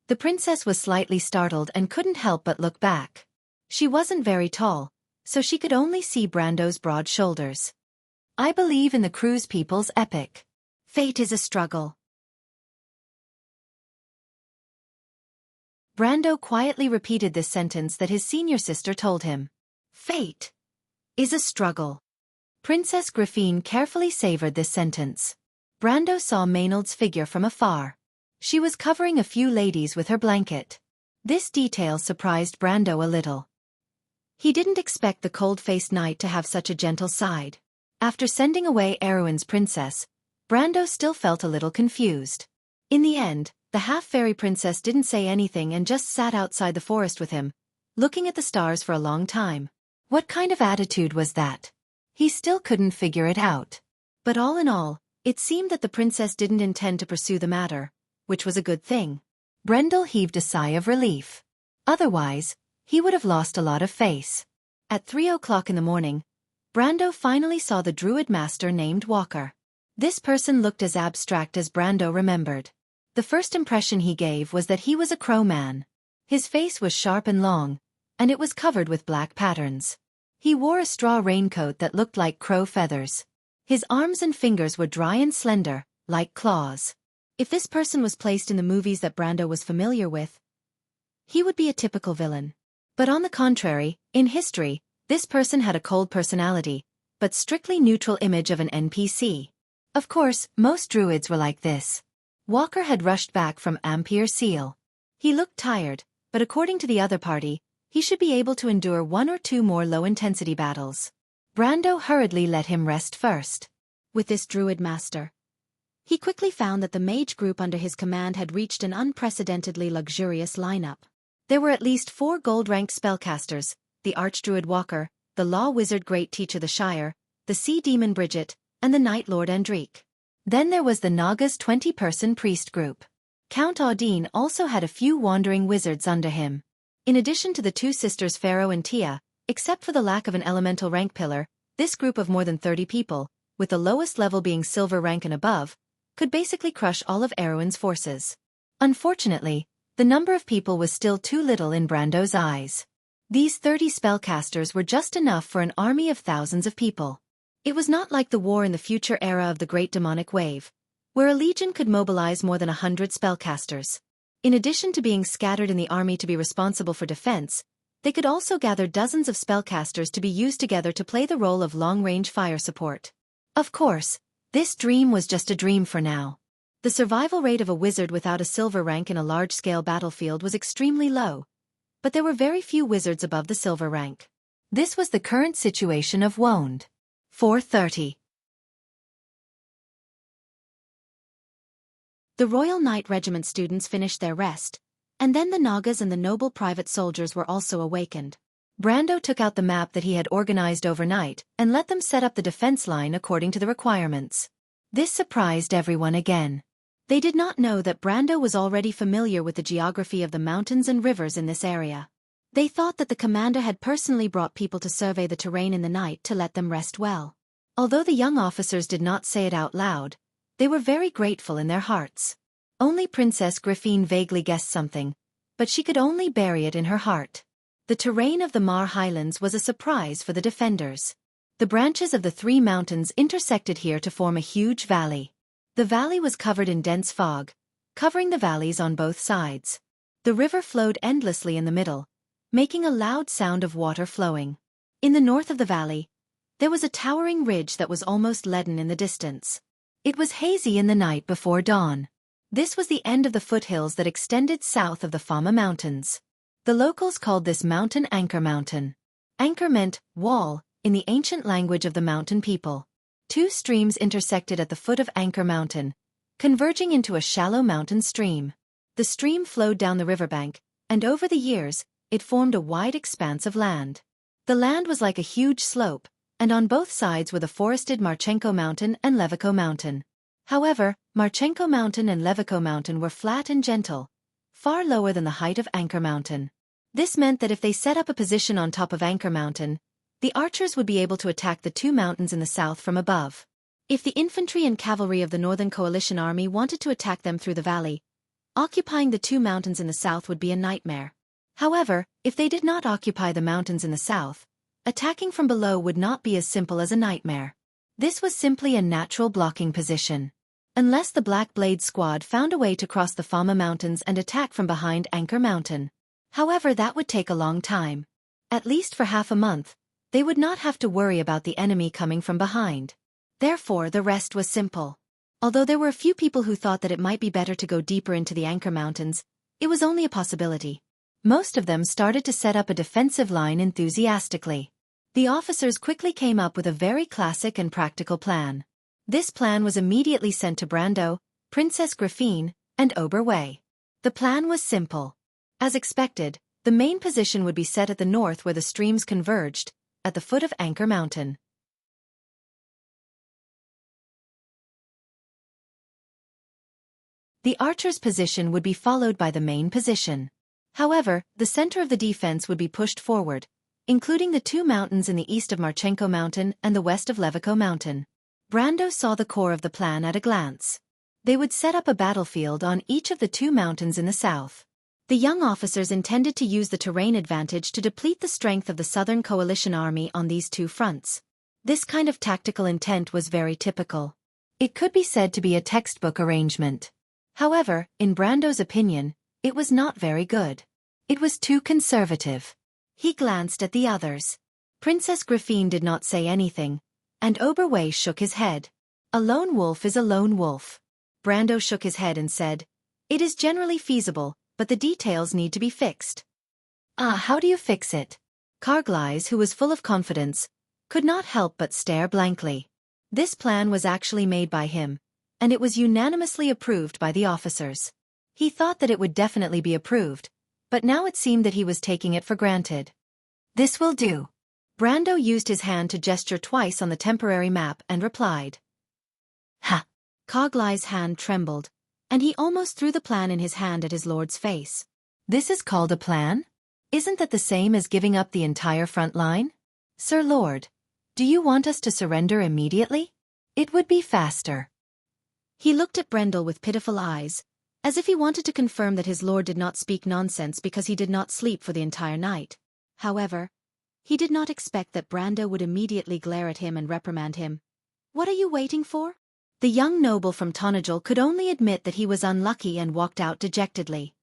The princess was slightly startled and couldn't help but look back. She wasn't very tall, so she could only see Brando's broad shoulders. I believe in the cruise people's epic. Fate is a struggle. Brando quietly repeated this sentence that his senior sister told him. Fate is a struggle. Princess Griffine carefully savored this sentence. Brando saw Maynard's figure from afar. She was covering a few ladies with her blanket. This detail surprised Brando a little. He didn't expect the cold-faced knight to have such a gentle side. After sending away Erwin's princess, Brando still felt a little confused. In the end, the half-fairy princess didn't say anything and just sat outside the forest with him, looking at the stars for a long time. What kind of attitude was that? He still couldn't figure it out. But all in all, it seemed that the princess didn't intend to pursue the matter, which was a good thing. Brendel heaved a sigh of relief. Otherwise, he would have lost a lot of face. At 3 o'clock in the morning, Brando finally saw the druid master named Walker. This person looked as abstract as Brando remembered. The first impression he gave was that he was a crow man. His face was sharp and long, and it was covered with black patterns. He wore a straw raincoat that looked like crow feathers. His arms and fingers were dry and slender, like claws. If this person was placed in the movies that Brando was familiar with, he would be a typical villain. But on the contrary, in history, this person had a cold personality, but strictly neutral image of an NPC. Of course, most druids were like this. Walker had rushed back from Ampere Seal. He looked tired, but according to the other party, he should be able to endure 1 or 2 more low-intensity battles. Brando hurriedly let him rest first. With this druid master, he quickly found that the mage group under his command had reached an unprecedentedly luxurious lineup. There were at least 4 gold-ranked spellcasters, the Archdruid Walker, the Law Wizard Great Teacher the Shire, the sea demon Bridget, and the Night Lord Andrique. Then there was the Naga's 20-person priest group. Count Audine also had a few wandering wizards under him. In addition to the two sisters Pharaoh and Tia, except for the lack of an elemental rank pillar, this group of more than 30 people, with the lowest level being silver rank and above, could basically crush all of Erwin's forces. Unfortunately, the number of people was still too little in Brando's eyes. These 30 spellcasters were just enough for an army of thousands of people. It was not like the war in the future era of the Great Demonic Wave, where a legion could mobilize more than 100 spellcasters. In addition to being scattered in the army to be responsible for defense, they could also gather dozens of spellcasters to be used together to play the role of long-range fire support. Of course, this dream was just a dream for now. The survival rate of a wizard without a silver rank in a large-scale battlefield was extremely low, but there were very few wizards above the silver rank. This was the current situation of Wonde. 4:30. The Royal Knight Regiment students finished their rest, and then the Nagas and the noble private soldiers were also awakened. Brando took out the map that he had organized overnight and let them set up the defense line according to the requirements. This surprised everyone again. They did not know that Brando was already familiar with the geography of the mountains and rivers in this area. They thought that the commander had personally brought people to survey the terrain in the night to let them rest well. Although the young officers did not say it out loud, they were very grateful in their hearts. Only Princess Griffine vaguely guessed something, but she could only bury it in her heart. The terrain of the Mar Highlands was a surprise for the defenders. The branches of the three mountains intersected here to form a huge valley. The valley was covered in dense fog, covering the valleys on both sides. The river flowed endlessly in the middle, making a loud sound of water flowing. In the north of the valley, there was a towering ridge that was almost leaden in the distance. It was hazy in the night before dawn. This was the end of the foothills that extended south of the Fama Mountains. The locals called this mountain Anchor Mountain. Anchor meant wall in the ancient language of the mountain people. Two streams intersected at the foot of Anchor Mountain, converging into a shallow mountain stream. The stream flowed down the riverbank, and over the years, it formed a wide expanse of land. The land was like a huge slope, and on both sides were the forested Marchenko Mountain and Levico Mountain. However, Marchenko Mountain and Levico Mountain were flat and gentle, far lower than the height of Anchor Mountain. This meant that if they set up a position on top of Anchor Mountain, the archers would be able to attack the two mountains in the south from above. If the infantry and cavalry of the Northern Coalition Army wanted to attack them through the valley, occupying the two mountains in the south would be a nightmare. However, if they did not occupy the mountains in the south, attacking from below would not be as simple as a nightmare. This was simply a natural blocking position. Unless the Black Blade squad found a way to cross the Fama Mountains and attack from behind Anchor Mountain. However, that would take a long time. At least for half a month, they would not have to worry about the enemy coming from behind. Therefore, the rest was simple. Although there were a few people who thought that it might be better to go deeper into the Anchor Mountains, it was only a possibility. Most of them started to set up a defensive line enthusiastically. The officers quickly came up with a very classic and practical plan. This plan was immediately sent to Brando, Princess Griffine, and Oberwei. The plan was simple. As expected, the main position would be set at the north where the streams converged, at the foot of Anchor Mountain. The archers' position would be followed by the main position. However, the center of the defense would be pushed forward, including the two mountains in the east of Marchenko Mountain and the west of Levico Mountain. Brando saw the core of the plan at a glance. They would set up a battlefield on each of the two mountains in the south. The young officers intended to use the terrain advantage to deplete the strength of the Southern Coalition Army on these two fronts. This kind of tactical intent was very typical. It could be said to be a textbook arrangement. However, in Brando's opinion, it was not very good. It was too conservative. He glanced at the others. Princess Griffine did not say anything, and Oberwei shook his head. A lone wolf is a lone wolf. Brando shook his head and said, "It is generally feasible, but the details need to be fixed." How do you fix it?" Carglass, who was full of confidence, could not help but stare blankly. This plan was actually made by him, and it was unanimously approved by the officers. He thought that it would definitely be approved, but now it seemed that he was taking it for granted. "This will do." Brando used his hand to gesture twice on the temporary map and replied. Ha! Coglai's hand trembled, and he almost threw the plan in his hand at his lord's face. This is called a plan? Isn't that the same as giving up the entire front line? Sir Lord, do you want us to surrender immediately? It would be faster. He looked at Brendel with pitiful eyes, as if he wanted to confirm that his lord did not speak nonsense because he did not sleep for the entire night. However, he did not expect that Brando would immediately glare at him and reprimand him. What are you waiting for? The young noble from Tonajul could only admit that he was unlucky and walked out dejectedly.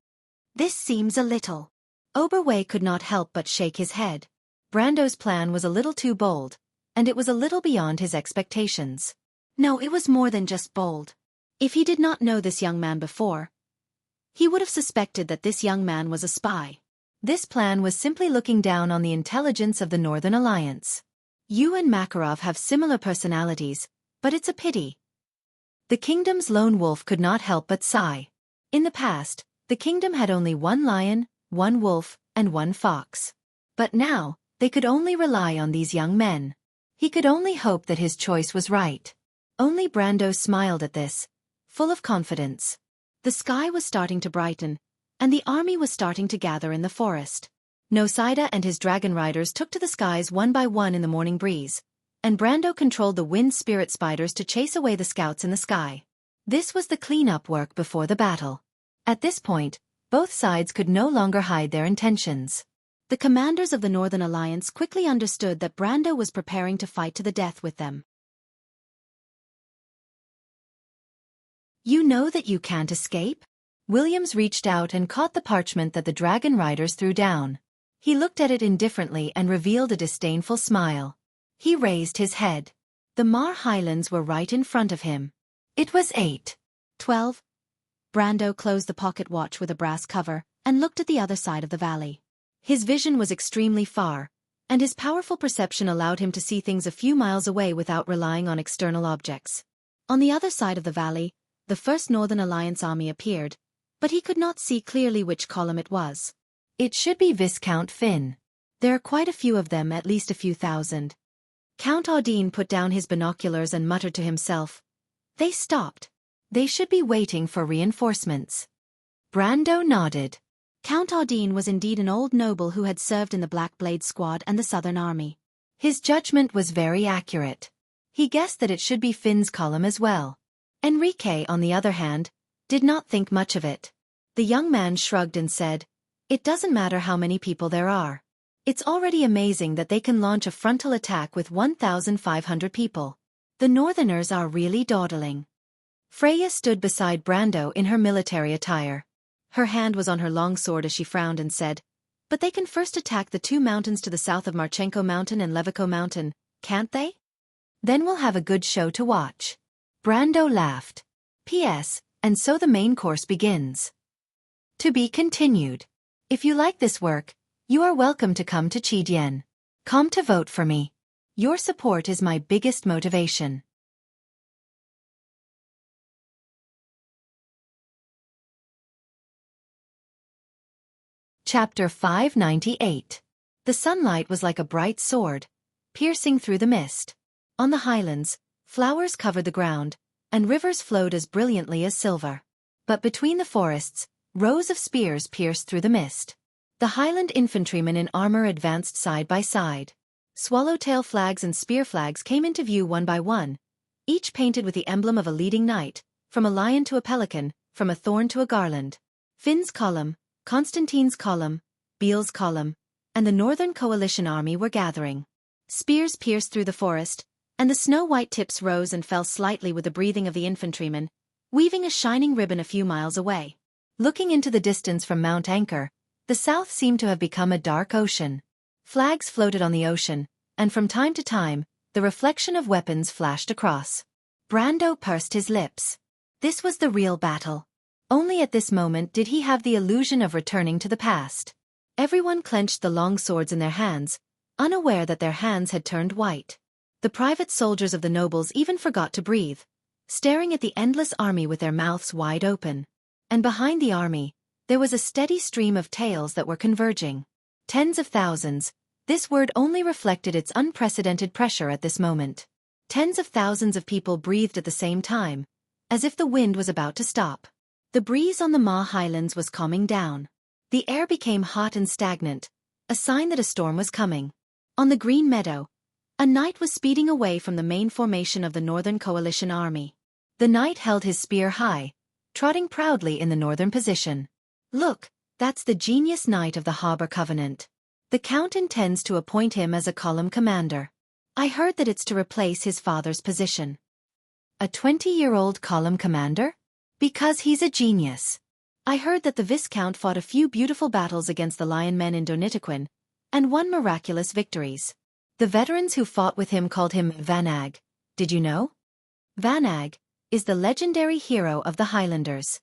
This seems a little. Oberway could not help but shake his head. Brando's plan was a little too bold, and it was a little beyond his expectations. No, it was more than just bold. If he did not know this young man before, he would have suspected that this young man was a spy. This plan was simply looking down on the intelligence of the Northern Alliance. You and Makarov have similar personalities, but it's a pity. The kingdom's lone wolf could not help but sigh. In the past, the kingdom had only one lion, one wolf, and one fox. But now, they could only rely on these young men. He could only hope that his choice was right. Only Brando smiled at this, full of confidence. The sky was starting to brighten, and the army was starting to gather in the forest. Nosida and his dragon riders took to the skies one by one in the morning breeze, and Brando controlled the wind spirit spiders to chase away the scouts in the sky. This was the cleanup work before the battle. At this point, both sides could no longer hide their intentions. The commanders of the Northern Alliance quickly understood that Brando was preparing to fight to the death with them. You know that you can't escape? Williams reached out and caught the parchment that the dragon riders threw down. He looked at it indifferently and revealed a disdainful smile. He raised his head. The Mar Highlands were right in front of him. It was 8:12. Brando closed the pocket watch with a brass cover and looked at the other side of the valley. His vision was extremely far, and his powerful perception allowed him to see things a few miles away without relying on external objects. On the other side of the valley, the first Northern Alliance army appeared, but he could not see clearly which column it was. It should be Viscount Finn. There are quite a few of them, at least a few thousand. Count Audine put down his binoculars and muttered to himself. They stopped. They should be waiting for reinforcements. Brando nodded. Count Audine was indeed an old noble who had served in the Black Blade Squad and the Southern Army. His judgment was very accurate. He guessed that it should be Finn's column as well. Enrique, on the other hand, did not think much of it. The young man shrugged and said, "It doesn't matter how many people there are. It's already amazing that they can launch a frontal attack with 1,500 people. The Northerners are really dawdling." Freya stood beside Brando in her military attire. Her hand was on her long sword as she frowned and said, "But they can first attack the two mountains to the south of Marchenko Mountain and Levico Mountain, can't they? Then we'll have a good show to watch." Brando laughed. P.S. And so the main course begins. To be continued. If you like this work, you are welcome to come to Chidian. Come to vote for me. Your support is my biggest motivation. Chapter 598. The sunlight was like a bright sword, piercing through the mist. On the highlands, flowers covered the ground, and rivers flowed as brilliantly as silver. But between the forests, rows of spears pierced through the mist. The Highland infantrymen in armor advanced side by side. Swallowtail flags and spear flags came into view one by one, each painted with the emblem of a leading knight, from a lion to a pelican, from a thorn to a garland. Finn's column, Constantine's column, Beale's column, and the Northern Coalition army were gathering. Spears pierced through the forest, and the snow-white tips rose and fell slightly with the breathing of the infantrymen, weaving a shining ribbon a few miles away. Looking into the distance from Mount Anchor, the south seemed to have become a dark ocean. Flags floated on the ocean, and from time to time, the reflection of weapons flashed across. Brando pursed his lips. This was the real battle. Only at this moment did he have the illusion of returning to the past. Everyone clenched the long swords in their hands, unaware that their hands had turned white. The private soldiers of the nobles even forgot to breathe, staring at the endless army with their mouths wide open. And behind the army, there was a steady stream of tales that were converging. Tens of thousands, This word only reflected its unprecedented pressure at this moment. Tens of thousands of people breathed at the same time, as if the wind was about to stop. The breeze on the Ma Highlands was calming down. The air became hot and stagnant, a sign that a storm was coming. On the green meadow, a knight was speeding away from the main formation of the Northern Coalition army. The knight held his spear high, trotting proudly in the northern position. Look, that's the genius knight of the Harbor Covenant. The Count intends to appoint him as a column commander. I heard that it's to replace his father's position. A 20-year-old column commander? Because he's a genius. I heard that the Viscount fought a few beautiful battles against the Lion Men in Donitaquin, and won miraculous victories. The veterans who fought with him called him Vanag. Did you know? Vanag is the legendary hero of the Highlanders.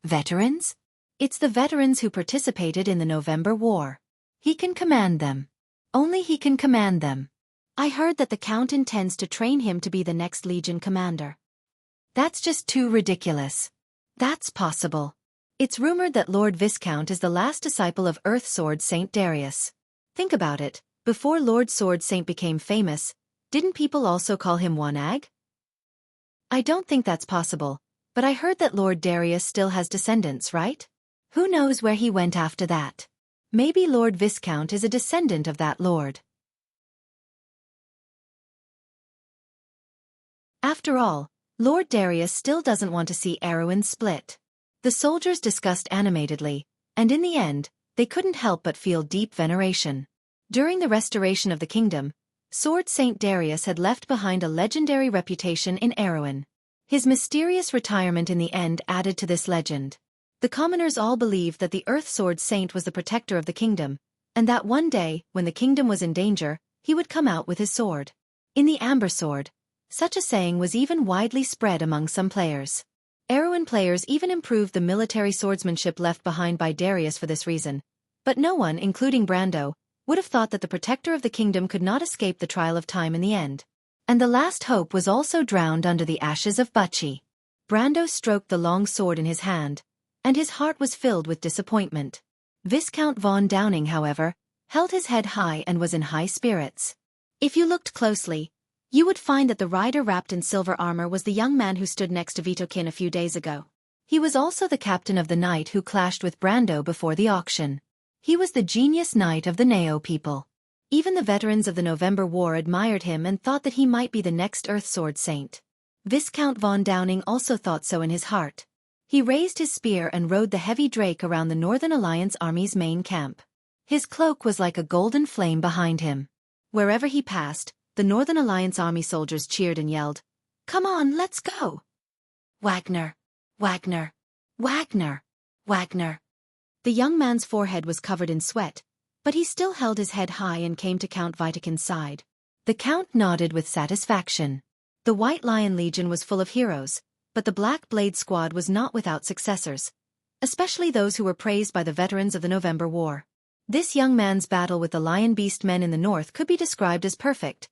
Veterans? It's the veterans who participated in the November War. He can command them. Only he can command them. I heard that the Count intends to train him to be the next Legion commander. That's just too ridiculous. That's possible. It's rumored that Lord Viscount is the last disciple of Earth Sword Saint Darius. Think about it, before Lord Sword Saint became famous, didn't people also call him Wanag? I don't think that's possible, but I heard that Lord Darius still has descendants, right? Who knows where he went after that? Maybe Lord Viscount is a descendant of that lord. After all, Lord Darius still doesn't want to see Erewhon split. The soldiers discussed animatedly, and in the end, they couldn't help but feel deep veneration. During the restoration of the kingdom, Sword Saint Darius had left behind a legendary reputation in Erewhon. His mysterious retirement in the end added to this legend. The commoners all believed that the Earth Sword Saint was the protector of the kingdom, and that one day, when the kingdom was in danger, he would come out with his sword. In the Amber Sword, such a saying was even widely spread among some players. Erewhon players even improved the military swordsmanship left behind by Darius for this reason, but no one, including Brando, would have thought that the protector of the kingdom could not escape the trial of time in the end. And the last hope was also drowned under the ashes of Bucci. Brando stroked the long sword in his hand, and his heart was filled with disappointment. Viscount von Downing, however, held his head high and was in high spirits. If you looked closely, you would find that the rider wrapped in silver armor was the young man who stood next to Vitokin a few days ago. He was also the captain of the knight who clashed with Brando before the auction. He was the genius knight of the Neo people. Even the veterans of the November War admired him and thought that he might be the next Earth Sword Saint. Viscount von Downing also thought so in his heart. He raised his spear and rode the heavy drake around the Northern Alliance Army's main camp. His cloak was like a golden flame behind him. Wherever he passed, the Northern Alliance Army soldiers cheered and yelled, "Come on, let's go! Wagner! Wagner! Wagner! Wagner!" The young man's forehead was covered in sweat, but he still held his head high and came to Count Vitokin's side. The Count nodded with satisfaction. The White Lion Legion was full of heroes, but the Black Blade Squad was not without successors, especially those who were praised by the veterans of the November War. This young man's battle with the Lion Beast men in the north could be described as perfect,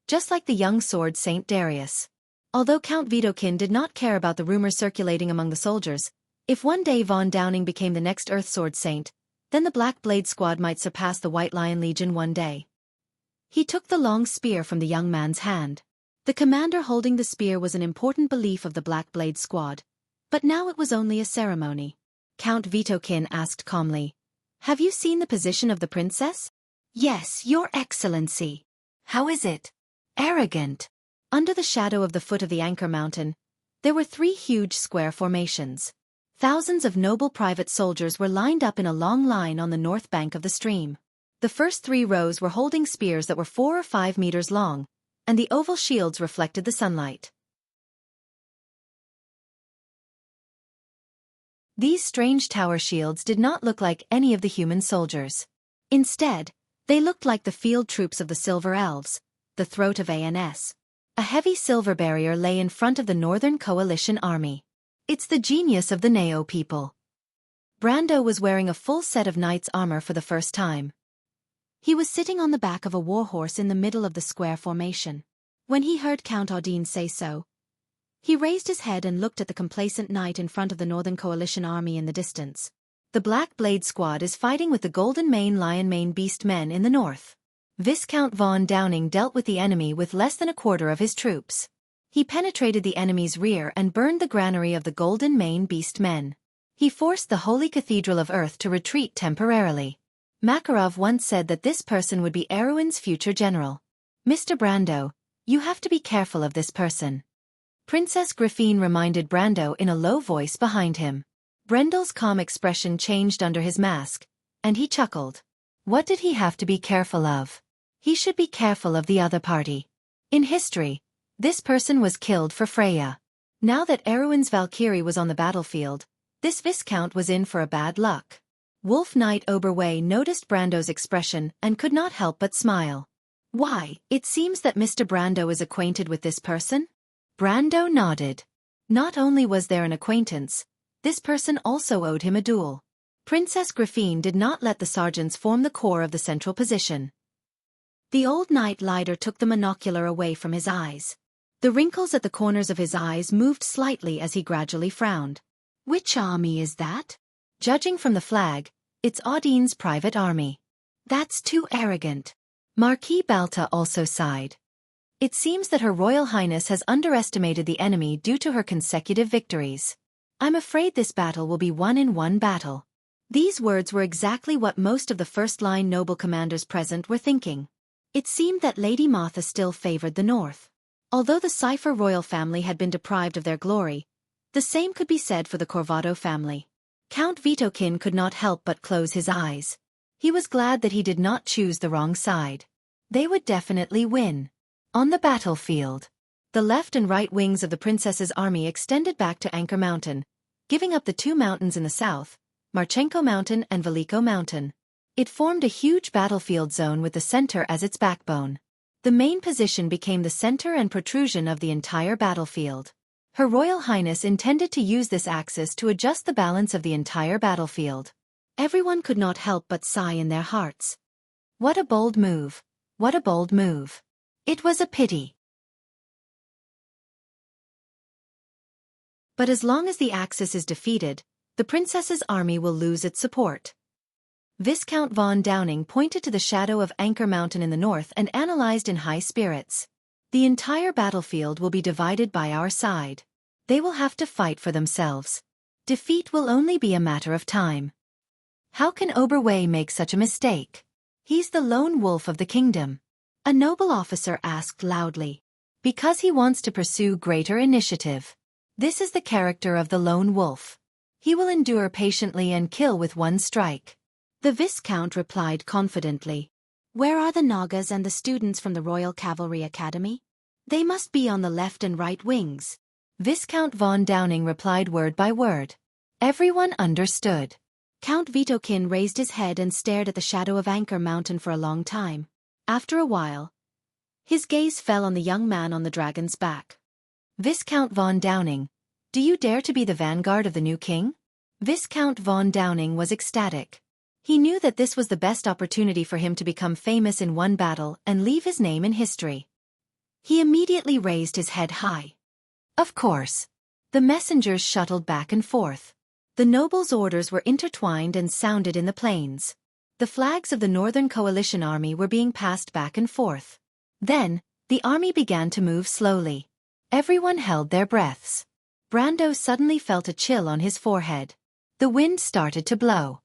just like the young sword Saint Darius. Although Count Vitokin did not care about the rumors circulating among the soldiers, if one day von Downing became the next Earth Sword Saint, then the Black Blade Squad might surpass the White Lion Legion one day. He took the long spear from the young man's hand. The commander holding the spear was an important belief of the Black Blade Squad, but now it was only a ceremony. Count Vitokin asked calmly, "Have you seen the position of the princess?" "Yes, Your Excellency." "How is it?" "Arrogant." Under the shadow of the foot of the Anchor Mountain, there were 3 huge square formations. Thousands of noble private soldiers were lined up in a long line on the north bank of the stream. The first 3 rows were holding spears that were 4 or 5 meters long, and the oval shields reflected the sunlight. These strange tower shields did not look like any of the human soldiers. Instead, they looked like the field troops of the Silver Elves, the throat of ANS. A heavy silver barrier lay in front of the Northern Coalition army. It's the genius of the Neo people. Brando was wearing a full set of knight's armor for the first time. He was sitting on the back of a warhorse in the middle of the square formation. When he heard Count Audin say so, he raised his head and looked at the complacent knight in front of the Northern Coalition army in the distance. The Black Blade Squad is fighting with the Golden Mane Lion Mane Beast men in the north. Viscount von Downing dealt with the enemy with less than a quarter of his troops. He penetrated the enemy's rear and burned the granary of the Golden Mane Beast men. He forced the Holy Cathedral of Earth to retreat temporarily. Makarov once said that this person would be Erwin's future general. Mr. Brando, you have to be careful of this person. Princess Griffine reminded Brando in a low voice behind him. Brendel's calm expression changed under his mask, and he chuckled. What did he have to be careful of? He should be careful of the other party. In history, this person was killed for Freya. Now that Erwin's Valkyrie was on the battlefield, this Viscount was in for a bad luck. Wolf Knight Oberway noticed Brando's expression and could not help but smile. Why, it seems that Mr. Brando is acquainted with this person? Brando nodded. Not only was there an acquaintance, this person also owed him a duel. Princess Griffine did not let the sergeants form the core of the central position. The old knight lighter took the monocular away from his eyes. The wrinkles at the corners of his eyes moved slightly as he gradually frowned. Which army is that? Judging from the flag, it's Audine's private army. That's too arrogant. Marquis Balta also sighed. It seems that Her Royal Highness has underestimated the enemy due to her consecutive victories. I'm afraid this battle will be won in one battle. These words were exactly what most of the first-line noble commanders present were thinking. It seemed that Lady Martha still favored the North. Although the Cipher royal family had been deprived of their glory, the same could be said for the Corvado family. Count Vitokin could not help but close his eyes. He was glad that he did not choose the wrong side. They would definitely win. On the battlefield, the left and right wings of the princess's army extended back to Anchor Mountain, giving up the two mountains in the south, Marchenko Mountain and Veliko Mountain. It formed a huge battlefield zone with the center as its backbone. The main position became the center and protrusion of the entire battlefield. Her Royal Highness intended to use this axis to adjust the balance of the entire battlefield. Everyone could not help but sigh in their hearts. What a bold move! What a bold move! It was a pity. But as long as the Axis is defeated, the princess's army will lose its support. Viscount von Downing pointed to the shadow of Anchor Mountain in the north and analyzed in high spirits. The entire battlefield will be divided by our side. They will have to fight for themselves. Defeat will only be a matter of time. How can Oberway make such a mistake? He's the lone wolf of the kingdom. A noble officer asked loudly. Because he wants to pursue greater initiative. This is the character of the lone wolf. He will endure patiently and kill with one strike. The Viscount replied confidently. Where are the Nagas and the students from the Royal Cavalry Academy? They must be on the left and right wings. Viscount von Downing replied word by word. Everyone understood. Count Vitokin raised his head and stared at the shadow of Anchor Mountain for a long time. After a while, his gaze fell on the young man on the dragon's back. Viscount von Downing, do you dare to be the vanguard of the new king? Viscount von Downing was ecstatic. He knew that this was the best opportunity for him to become famous in one battle and leave his name in history. He immediately raised his head high. Of course. The messengers shuttled back and forth. The nobles' orders were intertwined and sounded in the plains. The flags of the Northern Coalition Army were being passed back and forth. Then, the army began to move slowly. Everyone held their breaths. Brando suddenly felt a chill on his forehead. The wind started to blow.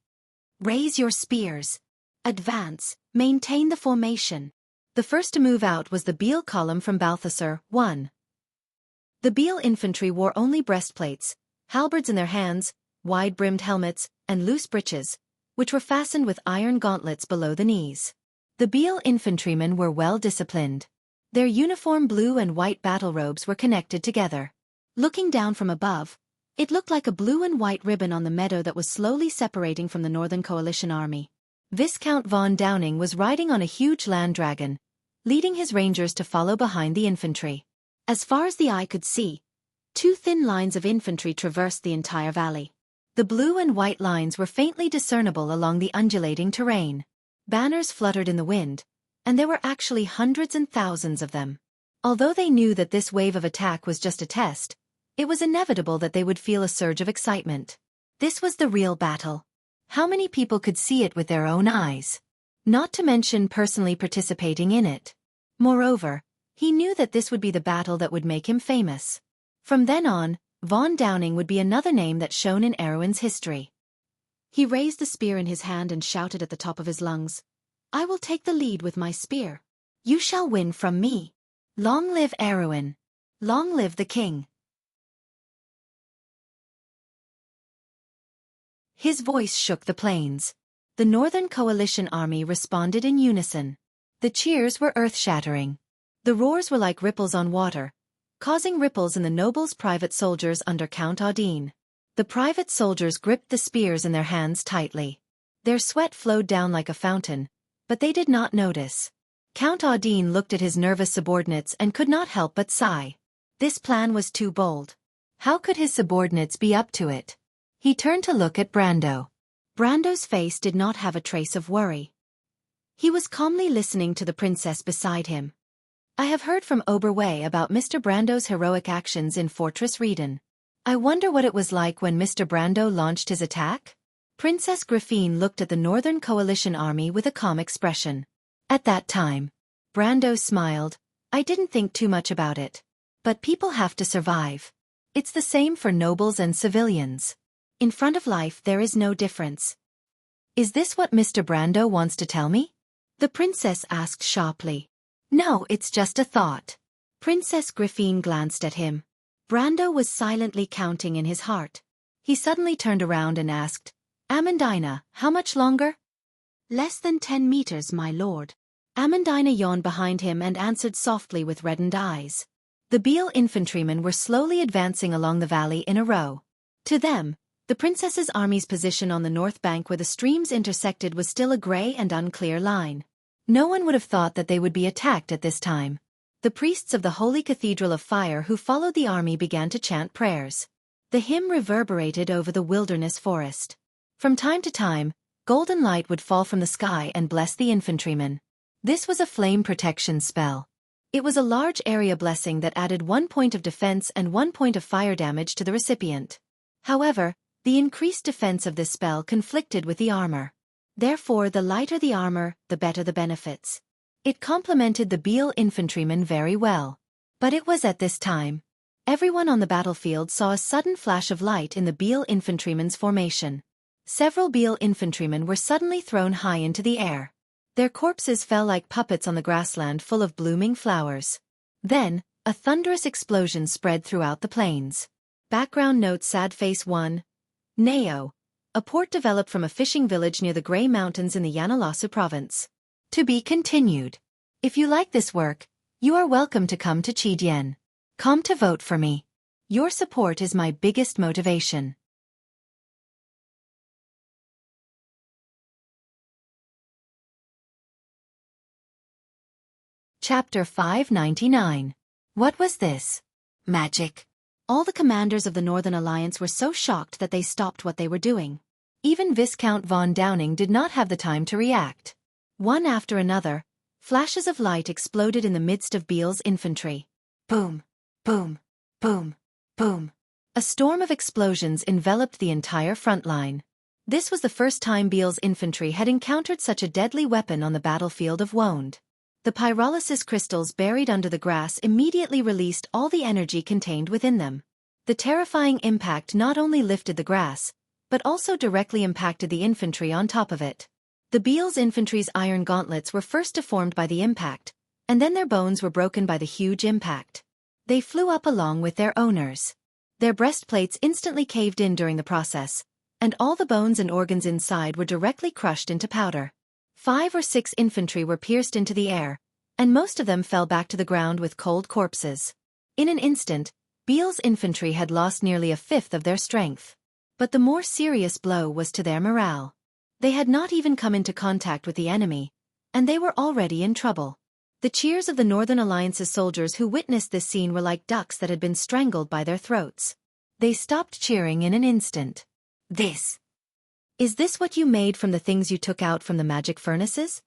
Raise your spears. Advance, maintain the formation. The first to move out was the Beal column from Balthasar, 1. The Beal infantry wore only breastplates, halberds in their hands, wide-brimmed helmets, and loose breeches, which were fastened with iron gauntlets below the knees. The Beal infantrymen were well disciplined. Their uniform blue and white battle robes were connected together. Looking down from above, it looked like a blue and white ribbon on the meadow that was slowly separating from the Northern Coalition Army. Viscount von Downing was riding on a huge land dragon, leading his rangers to follow behind the infantry. As far as the eye could see, two thin lines of infantry traversed the entire valley. The blue and white lines were faintly discernible along the undulating terrain. Banners fluttered in the wind, and there were actually hundreds and thousands of them. Although they knew that this wave of attack was just a test, it was inevitable that they would feel a surge of excitement. This was the real battle. How many people could see it with their own eyes? not to mention personally participating in it. Moreover, he knew that this would be the battle that would make him famous. From then on, Von Downing would be another name that shone in Erwin's history. He raised the spear in his hand and shouted at the top of his lungs, "I will take the lead with my spear. You shall win from me. Long live Erwin. Long live the king." His voice shook the plains. The Northern Coalition army responded in unison. The cheers were earth-shattering. The roars were like ripples on water, causing ripples in the nobles' private soldiers under Count Audine. The private soldiers gripped the spears in their hands tightly. Their sweat flowed down like a fountain, but they did not notice. Count Audine looked at his nervous subordinates and could not help but sigh. This plan was too bold. How could his subordinates be up to it? He turned to look at Brando. Brando's face did not have a trace of worry. He was calmly listening to the princess beside him. "I have heard from Oberway about Mr. Brando's heroic actions in Fortress Rieden. I wonder what it was like when Mr. Brando launched his attack?" Princess Griffine looked at the Northern Coalition army with a calm expression. At that time, Brando smiled. "I didn't think too much about it. But people have to survive. It's the same for nobles and civilians. In front of life there is no difference." "Is this what Mr. Brando wants to tell me?" the princess asked sharply. "No, it's just a thought." Princess Griffine glanced at him. Brando was silently counting in his heart. He suddenly turned around and asked, "Amandina, how much longer?" "Less than 10 meters, my lord." Amandina yawned behind him and answered softly with reddened eyes. The Beal infantrymen were slowly advancing along the valley in a row. To them, the princess's army's position on the north bank where the streams intersected was still a gray and unclear line. No one would have thought that they would be attacked at this time. The priests of the Holy Cathedral of Fire who followed the army began to chant prayers. The hymn reverberated over the wilderness forest. From time to time, golden light would fall from the sky and bless the infantrymen. This was a flame protection spell. It was a large area blessing that added 1 point of defense and 1 point of fire damage to the recipient. However, the increased defense of this spell conflicted with the armor. Therefore, the lighter the armor, the better the benefits. It complemented the Beal infantrymen very well. But it was at this time. Everyone on the battlefield saw a sudden flash of light in the Beal infantrymen's formation. Several Beal infantrymen were suddenly thrown high into the air. Their corpses fell like puppets on the grassland full of blooming flowers. Then, a thunderous explosion spread throughout the plains. Background note: sad face 1. Neo. A port developed from a fishing village near the Grey Mountains in the Yanalasu province. To be continued. If you like this work, you are welcome to come to Chidien. Come to vote for me. Your support is my biggest motivation. Chapter 599. What was this? Magic. All the commanders of the Northern Alliance were so shocked that they stopped what they were doing. Even Viscount von Downing did not have the time to react. One after another, flashes of light exploded in the midst of Beal's infantry. Boom, boom, boom, boom. A storm of explosions enveloped the entire front line. This was the first time Beal's infantry had encountered such a deadly weapon on the battlefield of Wound. The pyrolysis crystals buried under the grass immediately released all the energy contained within them. The terrifying impact not only lifted the grass, but also directly impacted the infantry on top of it. The Beal's infantry's iron gauntlets were first deformed by the impact, and then their bones were broken by the huge impact. They flew up along with their owners. Their breastplates instantly caved in during the process, and all the bones and organs inside were directly crushed into powder. 5 or 6 infantry were pierced into the air, and most of them fell back to the ground with cold corpses. In an instant, Beal's infantry had lost nearly a fifth of their strength. But the more serious blow was to their morale. They had not even come into contact with the enemy, and they were already in trouble. The cheers of the Northern Alliance's soldiers who witnessed this scene were like ducks that had been strangled by their throats. They stopped cheering in an instant. Is this what you made from the things you took out from the magic furnaces?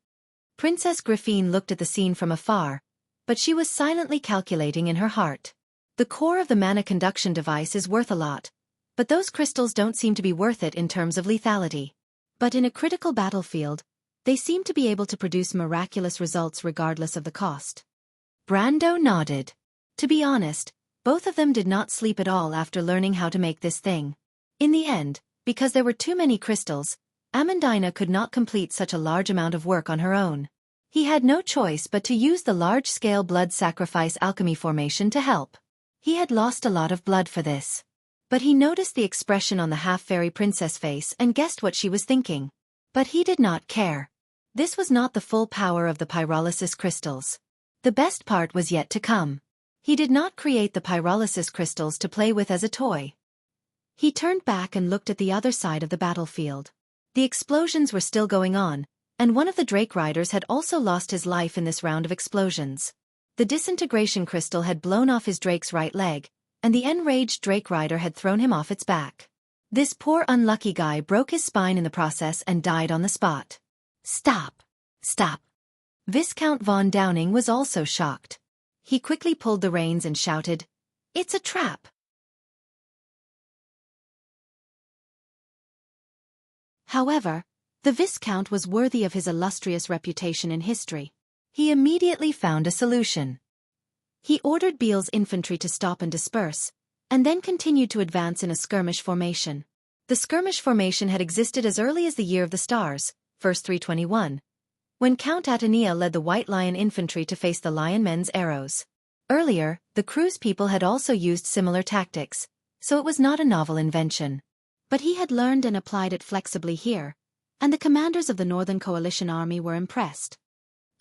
Princess Griffine looked at the scene from afar, but she was silently calculating in her heart. The core of the mana conduction device is worth a lot, but those crystals don't seem to be worth it in terms of lethality. But in a critical battlefield, They seemed to be able to produce miraculous results regardless of the cost. Brando nodded. To be honest, both of them did not sleep at all after learning how to make this thing. In the end, because there were too many crystals, Amandina could not complete such a large amount of work on her own. He had no choice but to use the large-scale blood sacrifice alchemy formation to help. He had lost a lot of blood for this. But he noticed the expression on the half-fairy princess face and guessed what she was thinking. But he did not care. This was not the full power of the pyrolysis crystals. The best part was yet to come. He did not create the pyrolysis crystals to play with as a toy. He turned back and looked at the other side of the battlefield. The explosions were still going on, and one of the Drake riders had also lost his life in this round of explosions. The disintegration crystal had blown off his Drake's right leg, and the enraged Drake rider had thrown him off its back. This poor unlucky guy broke his spine in the process and died on the spot. Stop! Stop! Viscount von Downing was also shocked. He quickly pulled the reins and shouted, "It's a trap!" However, the Viscount was worthy of his illustrious reputation in history. He immediately found a solution. He ordered Beale's infantry to stop and disperse, and then continued to advance in a skirmish formation. The skirmish formation had existed as early as the Year of the Stars, first 321, when Count Atenea led the White Lion infantry to face the Lion Men's arrows. Earlier, the Cruz people had also used similar tactics, so it was not a novel invention. But he had learned and applied it flexibly here, and the commanders of the Northern Coalition Army were impressed.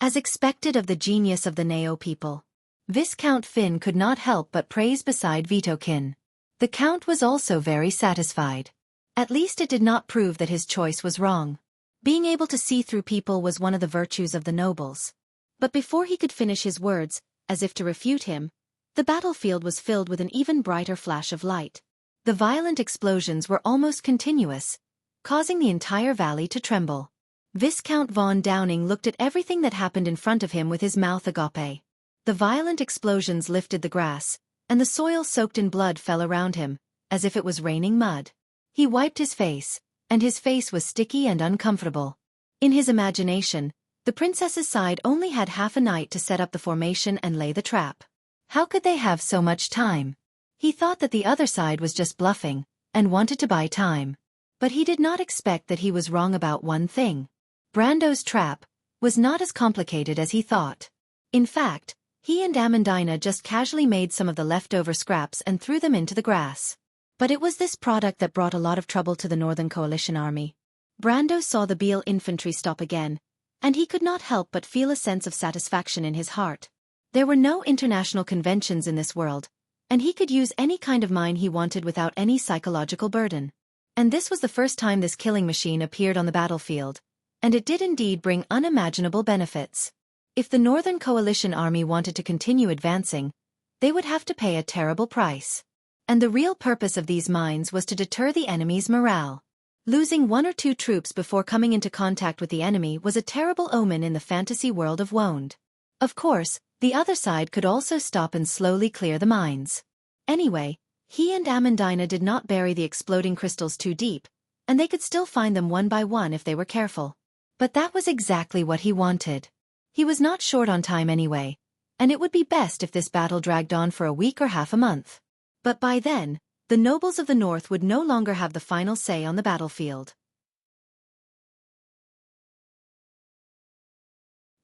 As expected of the genius of the Nao people, Viscount Finn could not help but praise beside Vitokin. The Count was also very satisfied. At least it did not prove that his choice was wrong. Being able to see through people was one of the virtues of the nobles. But before he could finish his words, as if to refute him, the battlefield was filled with an even brighter flash of light. The violent explosions were almost continuous, causing the entire valley to tremble. Viscount von Downing looked at everything that happened in front of him with his mouth agape. The violent explosions lifted the grass, and the soil soaked in blood fell around him, as if it was raining mud. He wiped his face, and his face was sticky and uncomfortable. In his imagination, the princess's side only had half a night to set up the formation and lay the trap. How could they have so much time? He thought that the other side was just bluffing, and wanted to buy time. But he did not expect that he was wrong about one thing. Brando's trap was not as complicated as he thought. In fact, he and Amandina just casually made some of the leftover scraps and threw them into the grass. But it was this product that brought a lot of trouble to the Northern Coalition Army. Brando saw the Beale infantry stop again, and he could not help but feel a sense of satisfaction in his heart. There were no international conventions in this world, and he could use any kind of mine he wanted without any psychological burden. And this was the first time this killing machine appeared on the battlefield, and it did indeed bring unimaginable benefits. If the Northern Coalition Army wanted to continue advancing, they would have to pay a terrible price. And the real purpose of these mines was to deter the enemy's morale. Losing one or two troops before coming into contact with the enemy was a terrible omen in the fantasy world of Wond. Of course, the other side could also stop and slowly clear the mines. Anyway, he and Amandina did not bury the exploding crystals too deep, and they could still find them one by one if they were careful. But that was exactly what he wanted. He was not short on time anyway, and it would be best if this battle dragged on for a week or half a month. But by then, the nobles of the north would no longer have the final say on the battlefield.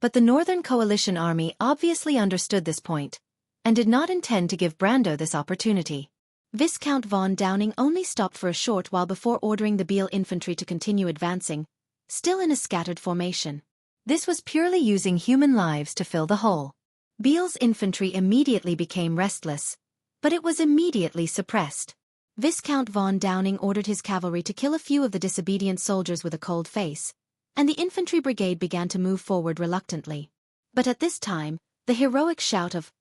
But the Northern Coalition Army obviously understood this point, and did not intend to give Brando this opportunity. Viscount von Downing only stopped for a short while before ordering the Beale infantry to continue advancing, still in a scattered formation. This was purely using human lives to fill the hole. Beale's infantry immediately became restless, but it was immediately suppressed. Viscount von Downing ordered his cavalry to kill a few of the disobedient soldiers with a cold face, and the infantry brigade began to move forward reluctantly. But at this time, the heroic shout of,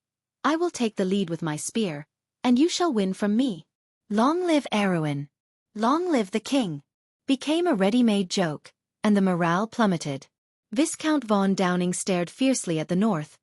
"I will take the lead with my spear, and you shall win from me. Long live Erwin! Long live the king!" became a ready-made joke, and the morale plummeted. Viscount von Downing stared fiercely at the north,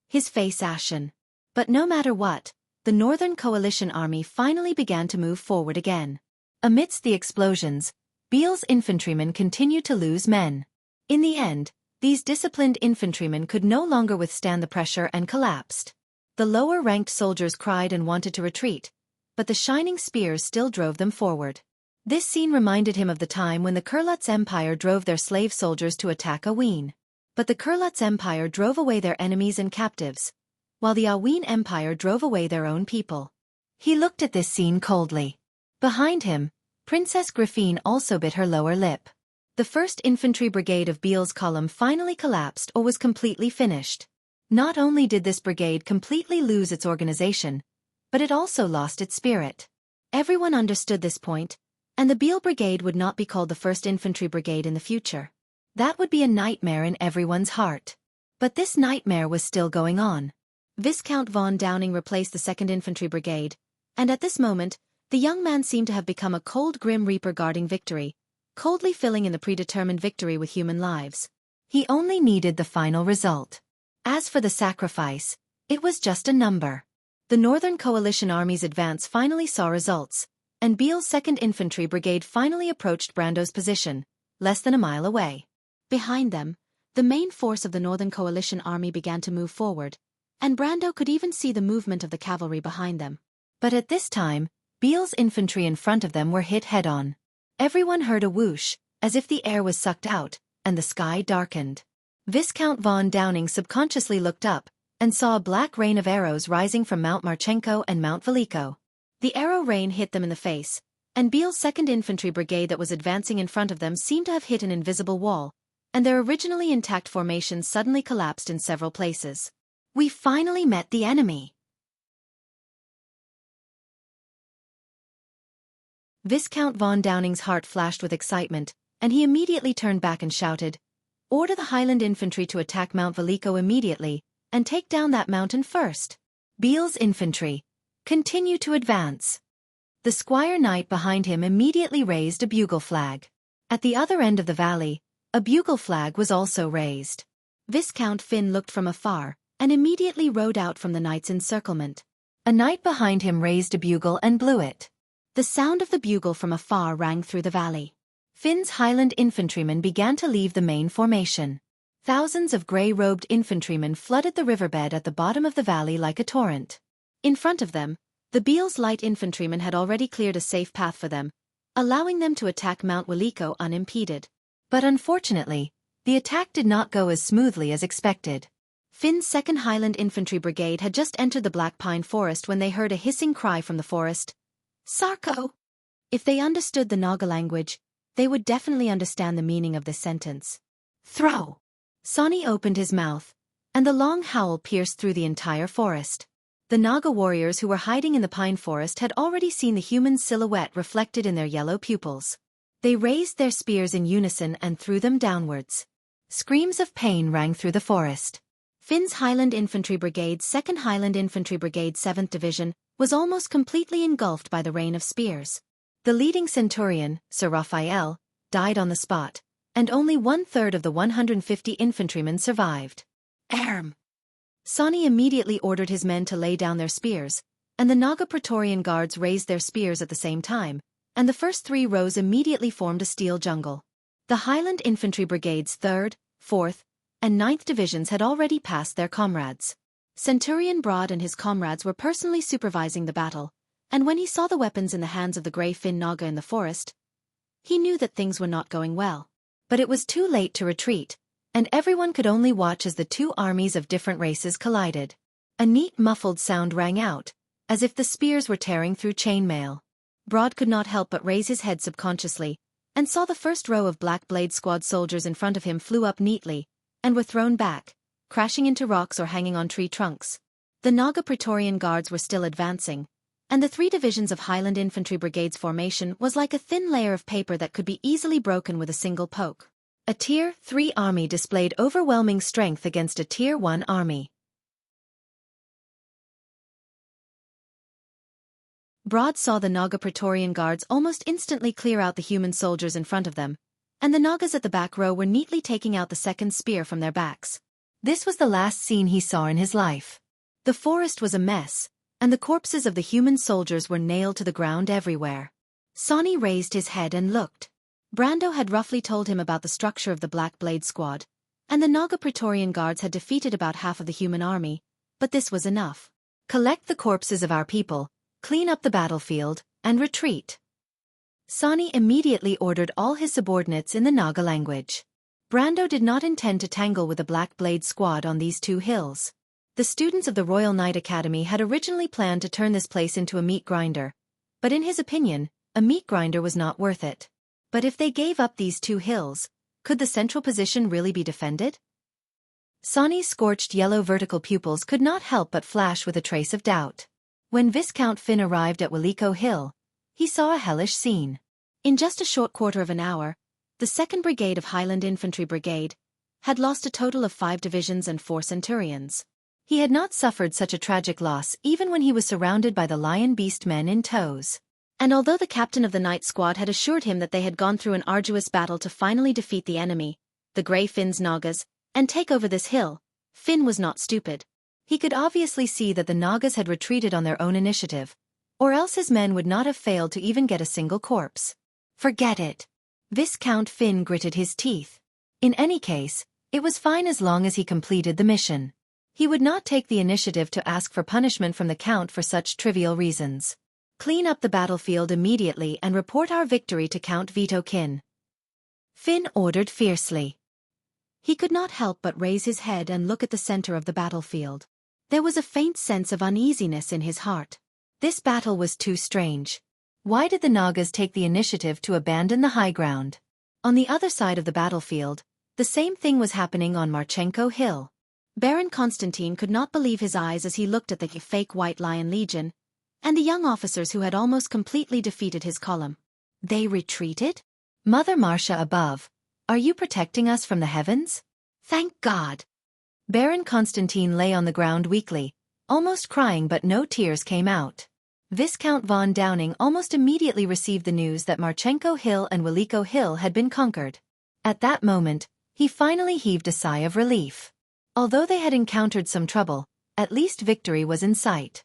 his face ashen. But no matter what, the Northern Coalition Army finally began to move forward again. Amidst the explosions, Beale's infantrymen continued to lose men. In the end, these disciplined infantrymen could no longer withstand the pressure and collapsed. The lower-ranked soldiers cried and wanted to retreat, but the shining spears still drove them forward. This scene reminded him of the time when the Kurlutz Empire drove their slave soldiers to attack Aween. But the Kurlutz Empire drove away their enemies and captives, while the Aween Empire drove away their own people. He looked at this scene coldly. Behind him, Princess Griffine also bit her lower lip. The 1st Infantry Brigade of Beale's column finally collapsed or was completely finished. Not only did this brigade completely lose its organization, but it also lost its spirit. Everyone understood this point, and the Beale Brigade would not be called the 1st Infantry Brigade in the future. That would be a nightmare in everyone's heart. But this nightmare was still going on. Viscount von Downing replaced the 2nd Infantry Brigade, and at this moment, the young man seemed to have become a cold grim reaper guarding victory, coldly filling in the predetermined victory with human lives. He only needed the final result. As for the sacrifice, it was just a number. The Northern Coalition Army's advance finally saw results, and Beale's 2nd Infantry Brigade finally approached Brando's position, less than a mile away. Behind them, the main force of the Northern Coalition Army began to move forward, and Brando could even see the movement of the cavalry behind them. But at this time, Beale's infantry in front of them were hit head-on. Everyone heard a whoosh, as if the air was sucked out, and the sky darkened. Viscount von Downing subconsciously looked up, and saw a black rain of arrows rising from Mount Marchenko and Mount Veliko. The arrow rain hit them in the face, and Beale's 2nd Infantry Brigade that was advancing in front of them seemed to have hit an invisible wall, and their originally intact formation suddenly collapsed in several places. We finally met the enemy. Viscount von Downing's heart flashed with excitement, and he immediately turned back and shouted, "Order the Highland Infantry to attack Mount Veliko immediately, and take down that mountain first. Beale's infantry, continue to advance." The Squire Knight behind him immediately raised a bugle flag. At the other end of the valley, a bugle flag was also raised. Viscount Finn looked from afar, and immediately rode out from the knight's encirclement. A knight behind him raised a bugle and blew it. The sound of the bugle from afar rang through the valley. Finn's Highland infantrymen began to leave the main formation. Thousands of grey-robed infantrymen flooded the riverbed at the bottom of the valley like a torrent. In front of them, the Beale's light infantrymen had already cleared a safe path for them, allowing them to attack Mount Veliko unimpeded. But unfortunately, the attack did not go as smoothly as expected. Finn's 2nd Highland Infantry Brigade had just entered the Black Pine Forest when they heard a hissing cry from the forest. "Sarko!" If they understood the Naga language, they would definitely understand the meaning of this sentence. "Throw!" Sani opened his mouth, and the long howl pierced through the entire forest. The Naga warriors who were hiding in the pine forest had already seen the human silhouette reflected in their yellow pupils. They raised their spears in unison and threw them downwards. Screams of pain rang through the forest. Finn's Highland Infantry Brigade's 2nd Highland Infantry Brigade 7th Division was almost completely engulfed by the rain of spears. The leading centurion, Sir Raphael, died on the spot, and only 1/3 of the 150 infantrymen survived. "Arm!" Sani immediately ordered his men to lay down their spears, and the Naga Praetorian Guards raised their spears at the same time, and the first 3 rows immediately formed a steel jungle. The Highland Infantry Brigades 3rd, 4th, and 9th Divisions had already passed their comrades. Centurion Broad and his comrades were personally supervising the battle, and when he saw the weapons in the hands of the Grey Finn Naga in the forest, he knew that things were not going well. But it was too late to retreat, and everyone could only watch as the 2 armies of different races collided. A neat muffled sound rang out, as if the spears were tearing through chainmail. Broad could not help but raise his head subconsciously, and saw the first row of Black Blade Squad soldiers in front of him flew up neatly, and were thrown back, crashing into rocks or hanging on tree trunks. The Naga Praetorian Guards were still advancing, and the 3 divisions of Highland Infantry Brigade's formation was like a thin layer of paper that could be easily broken with a single poke. A Tier 3 army displayed overwhelming strength against a Tier 1 army. Broad saw the Naga Praetorian Guards almost instantly clear out the human soldiers in front of them, and the Nagas at the back row were neatly taking out the second spear from their backs. This was the last scene he saw in his life. The forest was a mess, and the corpses of the human soldiers were nailed to the ground everywhere. Sani raised his head and looked. Brando had roughly told him about the structure of the Black Blade Squad, and the Naga Praetorian Guards had defeated about half of the human army, but this was enough. Collect the corpses of our people, clean up the battlefield, and retreat. Sani immediately ordered all his subordinates in the Naga language. Brando did not intend to tangle with the Black Blade Squad on these two hills. The students of the Royal Knight Academy had originally planned to turn this place into a meat grinder, but in his opinion, a meat grinder was not worth it. But if they gave up these two hills, could the central position really be defended? Sani's scorched yellow vertical pupils could not help but flash with a trace of doubt. When Viscount Finn arrived at Williko Hill, he saw a hellish scene. In just a short quarter of an hour, the 2nd Brigade of Highland Infantry Brigade had lost a total of 5 divisions and 4 centurions. He had not suffered such a tragic loss even when he was surrounded by the lion beast men in tows. And although the captain of the night squad had assured him that they had gone through an arduous battle to finally defeat the enemy, the Grey Finn's Nagas, and take over this hill, Finn was not stupid. He could obviously see that the Nagas had retreated on their own initiative, or else his men would not have failed to even get a single corpse. Forget it. Viscount Finn gritted his teeth. In any case, it was fine as long as he completed the mission. He would not take the initiative to ask for punishment from the Count for such trivial reasons. Clean up the battlefield immediately and report our victory to Count Vitokin. Finn ordered fiercely. He could not help but raise his head and look at the center of the battlefield. There was a faint sense of uneasiness in his heart. This battle was too strange. Why did the Nagas take the initiative to abandon the high ground? On the other side of the battlefield, the same thing was happening on Marchenko Hill. Baron Constantine could not believe his eyes as he looked at the fake White Lion Legion, and the young officers who had almost completely defeated his column. They retreated? Mother Marcia above, are you protecting us from the heavens? Thank God! Baron Constantine lay on the ground weakly, almost crying, but no tears came out. Viscount von Downing almost immediately received the news that Marchenko Hill and Williko Hill had been conquered. At that moment, he finally heaved a sigh of relief. Although they had encountered some trouble, at least victory was in sight.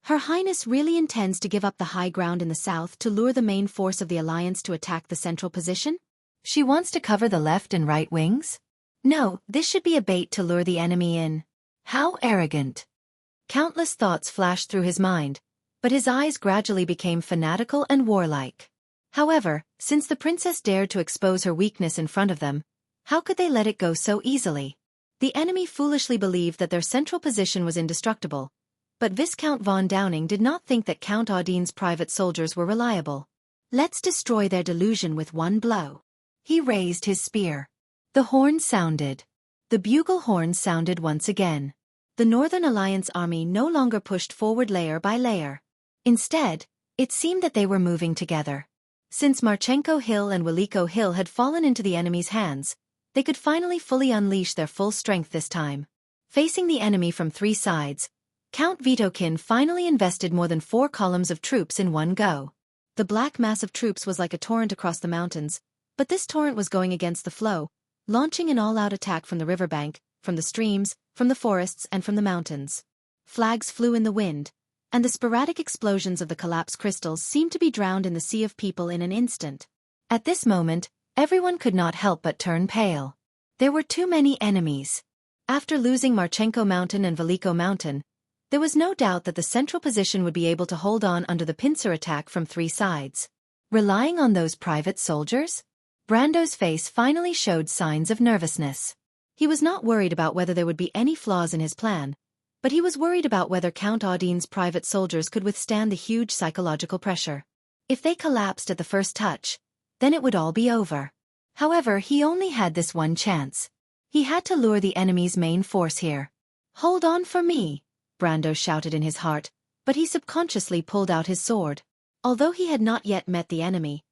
Her Highness really intends to give up the high ground in the south to lure the main force of the alliance to attack the central position? She wants to cover the left and right wings? No, this should be a bait to lure the enemy in. How arrogant! Countless thoughts flashed through his mind, but his eyes gradually became fanatical and warlike. However, since the princess dared to expose her weakness in front of them, how could they let it go so easily? The enemy foolishly believed that their central position was indestructible, but Viscount von Downing did not think that Count Audine's private soldiers were reliable. Let's destroy their delusion with one blow. He raised his spear. The horn sounded. The bugle horn sounded once again. The Northern Alliance army no longer pushed forward layer by layer. Instead, it seemed that they were moving together. Since Marchenko Hill and Williko Hill had fallen into the enemy's hands, they could finally fully unleash their full strength this time. Facing the enemy from 3 sides, Count Vitokin finally invested more than 4 columns of troops in one go. The black mass of troops was like a torrent across the mountains, but this torrent was going against the flow, launching an all-out attack from the riverbank, from the streams, from the forests, and from the mountains. Flags flew in the wind, and the sporadic explosions of the collapsed crystals seemed to be drowned in the sea of people in an instant. At this moment, everyone could not help but turn pale. There were too many enemies. After losing Marchenko Mountain and Veliko Mountain, there was no doubt that the central position would be able to hold on under the pincer attack from 3 sides. Relying on those private soldiers? Brando's face finally showed signs of nervousness. He was not worried about whether there would be any flaws in his plan, but he was worried about whether Count Audine's private soldiers could withstand the huge psychological pressure. If they collapsed at the first touch, then it would all be over. However, he only had this one chance. He had to lure the enemy's main force here. Hold on for me, Brando shouted in his heart, but he subconsciously pulled out his sword. Although he had not yet met the enemy,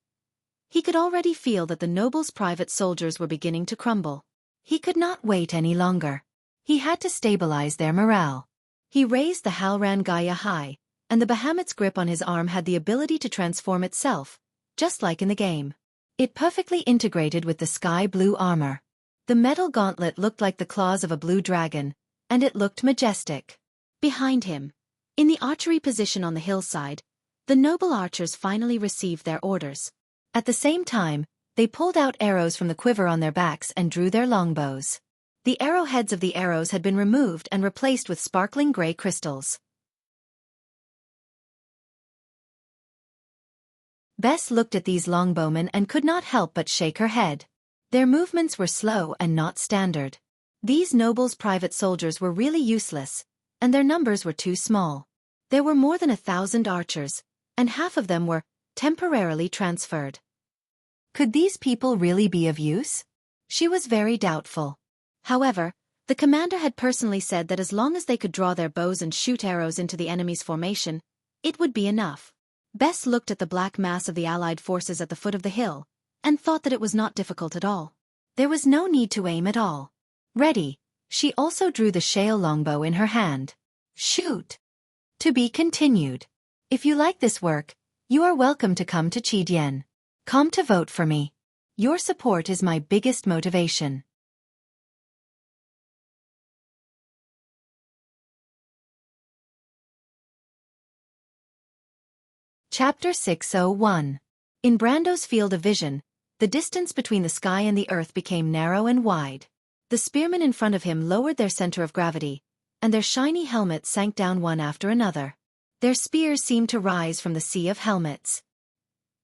he could already feel that the noble's private soldiers were beginning to crumble. He could not wait any longer. He had to stabilize their morale. He raised the Halran Gaia high, and the Bahamut's grip on his arm had the ability to transform itself, just like in the game. It perfectly integrated with the sky blue armor. The metal gauntlet looked like the claws of a blue dragon, and it looked majestic. Behind him, in the archery position on the hillside, The noble archers finally received their orders. At the same time, they pulled out arrows from the quiver on their backs and drew their longbows. The arrowheads of the arrows had been removed and replaced with sparkling gray crystals. Bess looked at these longbowmen and could not help but shake her head. Their movements were slow and not standard. These nobles' private soldiers were really useless, and their numbers were too small. There were more than 1,000 archers, and half of them were temporarily transferred. Could these people really be of use? She was very doubtful. However, the commander had personally said that as long as they could draw their bows and shoot arrows into the enemy's formation, it would be enough. Bess looked at the black mass of the Allied forces at the foot of the hill, and thought that it was not difficult at all. There was no need to aim at all. Ready, she also drew the shale longbow in her hand. Shoot! To be continued. If you like this work, you are welcome to come to Chidien.Com to vote for me. Your support is my biggest motivation. Chapter 601. In Brando's field of vision, the distance between the sky and the earth became narrow and wide. The spearmen in front of him lowered their center of gravity, and their shiny helmets sank down one after another. Their spears seemed to rise from the sea of helmets.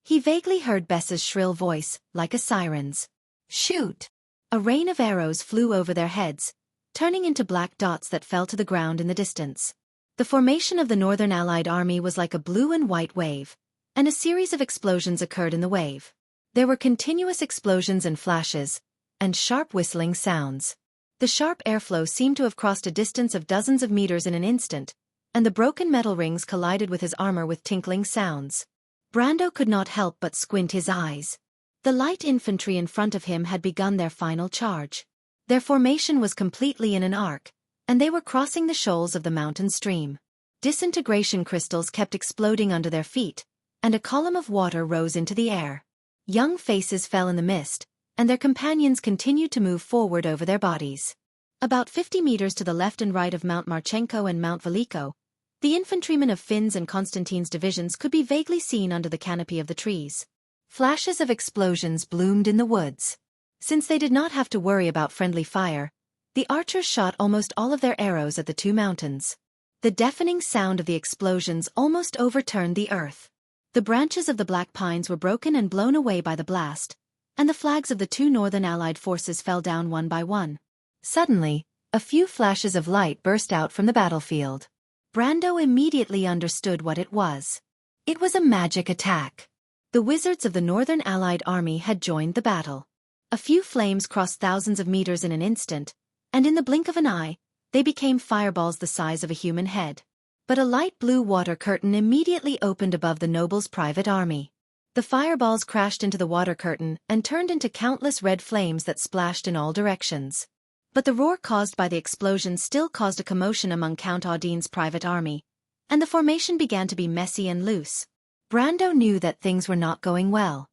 He vaguely heard Bess's shrill voice, like a siren's. Shoot! A rain of arrows flew over their heads, turning into black dots that fell to the ground in the distance. The formation of the Northern Allied Army was like a blue and white wave, and a series of explosions occurred in the wave. There were continuous explosions and flashes, and sharp whistling sounds. The sharp airflow seemed to have crossed a distance of dozens of meters in an instant, and the broken metal rings collided with his armor with tinkling sounds. Brando could not help but squint his eyes. The light infantry in front of him had begun their final charge. Their formation was completely in an arc, and they were crossing the shoals of the mountain stream. Disintegration crystals kept exploding under their feet, and a column of water rose into the air. Young faces fell in the mist, and their companions continued to move forward over their bodies. About 50 meters to the left and right of Mount Marchenko and Mount Veliko, the infantrymen of Finn's and Konstantin's divisions could be vaguely seen under the canopy of the trees. Flashes of explosions bloomed in the woods. Since they did not have to worry about friendly fire, the archers shot almost all of their arrows at the two mountains. The deafening sound of the explosions almost overturned the earth. The branches of the black pines were broken and blown away by the blast, and the flags of the two northern Allied forces fell down one by one. Suddenly, a few flashes of light burst out from the battlefield. Brando immediately understood what it was. It was a magic attack. The wizards of the Northern Allied Army had joined the battle. A few flames crossed thousands of meters in an instant, and in the blink of an eye, they became fireballs the size of a human head. But a light blue water curtain immediately opened above the nobles' private army. The fireballs crashed into the water curtain and turned into countless red flames that splashed in all directions. But the roar caused by the explosion still caused a commotion among Count Audine's private army, and the formation began to be messy and loose. Brando knew that things were not going well.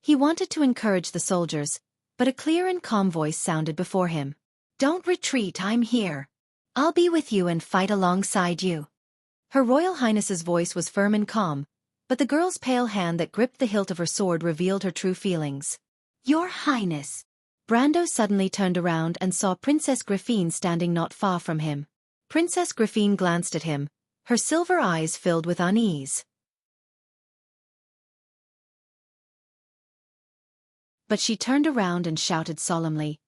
He wanted to encourage the soldiers, but a clear and calm voice sounded before him. Don't retreat, I'm here. I'll be with you and fight alongside you. Her Royal Highness's voice was firm and calm, but the girl's pale hand that gripped the hilt of her sword revealed her true feelings. Your Highness. Brando suddenly turned around and saw Princess Griffine standing not far from him. Princess Griffine glanced at him, her silver eyes filled with unease. But she turned around and shouted solemnly,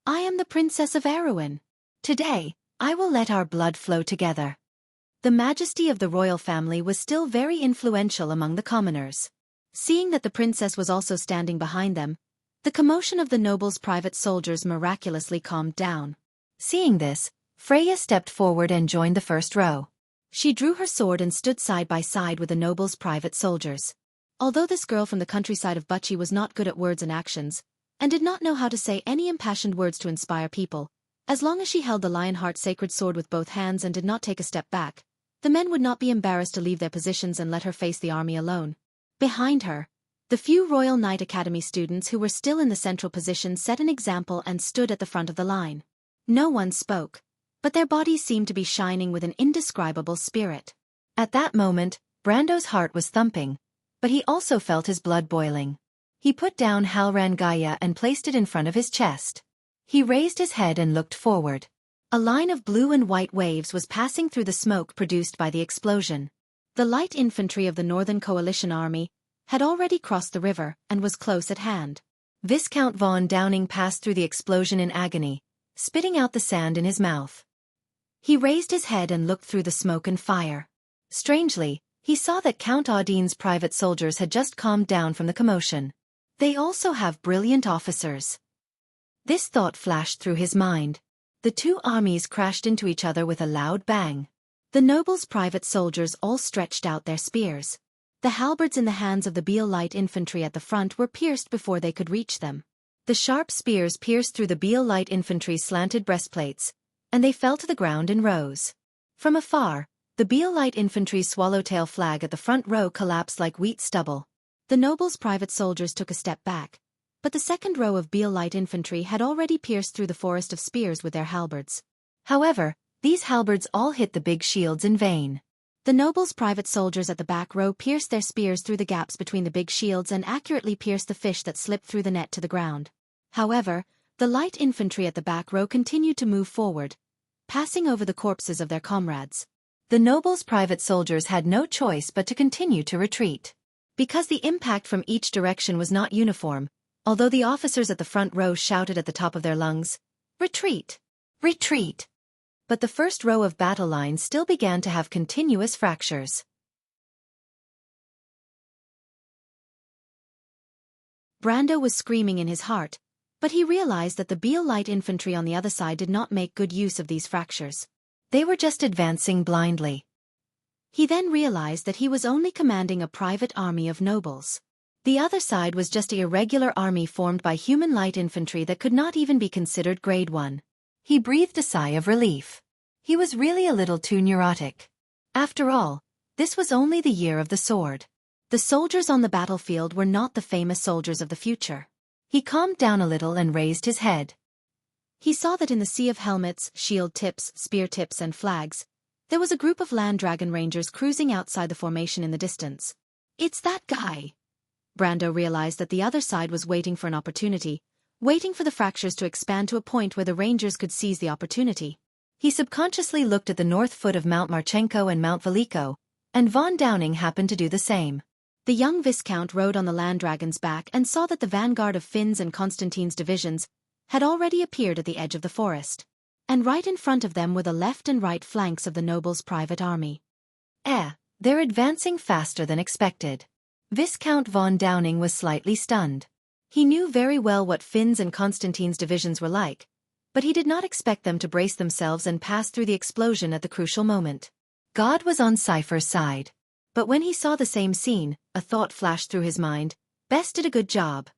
I am the Princess of Erewhon. Today, I will let our blood flow together. The majesty of the royal family was still very influential among the commoners. Seeing that the princess was also standing behind them, the commotion of the nobles' private soldiers miraculously calmed down. Seeing this, Freya stepped forward and joined the first row. She drew her sword and stood side by side with the nobles' private soldiers. Although this girl from the countryside of Buchi was not good at words and actions, and did not know how to say any impassioned words to inspire people, as long as she held the Lionheart sacred sword with both hands and did not take a step back, the men would not be embarrassed to leave their positions and let her face the army alone. Behind her, the few Royal Knight Academy students who were still in the central position set an example and stood at the front of the line. No one spoke, but their bodies seemed to be shining with an indescribable spirit. At that moment, Brando's heart was thumping, but he also felt his blood boiling. He put down Halrangaya and placed it in front of his chest. He raised his head and looked forward. A line of blue and white waves was passing through the smoke produced by the explosion. The light infantry of the Northern Coalition Army had already crossed the river and was close at hand. Viscount von Downing passed through the explosion in agony, spitting out the sand in his mouth. He raised his head and looked through the smoke and fire. Strangely, he saw that Count Audine's private soldiers had just calmed down from the commotion. They also have brilliant officers. This thought flashed through his mind. The two armies crashed into each other with a loud bang. The nobles' private soldiers all stretched out their spears. The halberds in the hands of the Beale light infantry at the front were pierced before they could reach them. The sharp spears pierced through the Beale light infantry's slanted breastplates, and they fell to the ground in rows. From afar, the Beale light infantry's swallowtail flag at the front row collapsed like wheat stubble. The nobles' private soldiers took a step back, but the second row of Beale light infantry had already pierced through the forest of spears with their halberds. However, these halberds all hit the big shields in vain. The nobles' private soldiers at the back row pierced their spears through the gaps between the big shields and accurately pierced the fish that slipped through the net to the ground. However, the light infantry at the back row continued to move forward, passing over the corpses of their comrades. The nobles' private soldiers had no choice but to continue to retreat. Because the impact from each direction was not uniform, although the officers at the front row shouted at the top of their lungs, "Retreat! Retreat!" But the first row of battle lines still began to have continuous fractures. Brando was screaming in his heart, but he realized that the Beale light infantry on the other side did not make good use of these fractures. They were just advancing blindly. He then realized that he was only commanding a private army of nobles. The other side was just an irregular army formed by human light infantry that could not even be considered grade 1. He breathed a sigh of relief. He was really a little too neurotic. After all, this was only the year of the sword. The soldiers on the battlefield were not the famous soldiers of the future. He calmed down a little and raised his head. He saw that in the sea of helmets, shield tips, spear tips and flags, there was a group of land dragon rangers cruising outside the formation in the distance. It's that guy. Brando realized that the other side was waiting for an opportunity, waiting for the fractures to expand to a point where the rangers could seize the opportunity. He subconsciously looked at the north foot of Mount Marchenko and Mount Veliko, and von Downing happened to do the same. The young Viscount rode on the land dragon's back and saw that the vanguard of Finn's and Constantine's divisions had already appeared at the edge of the forest. And right in front of them were the left and right flanks of the nobles' private army. They're advancing faster than expected. Viscount von Downing was slightly stunned. He knew very well what Finn's and Constantine's divisions were like, but he did not expect them to brace themselves and pass through the explosion at the crucial moment. God was on Cypher's side. But when he saw the same scene, a thought flashed through his mind. Best did a good job.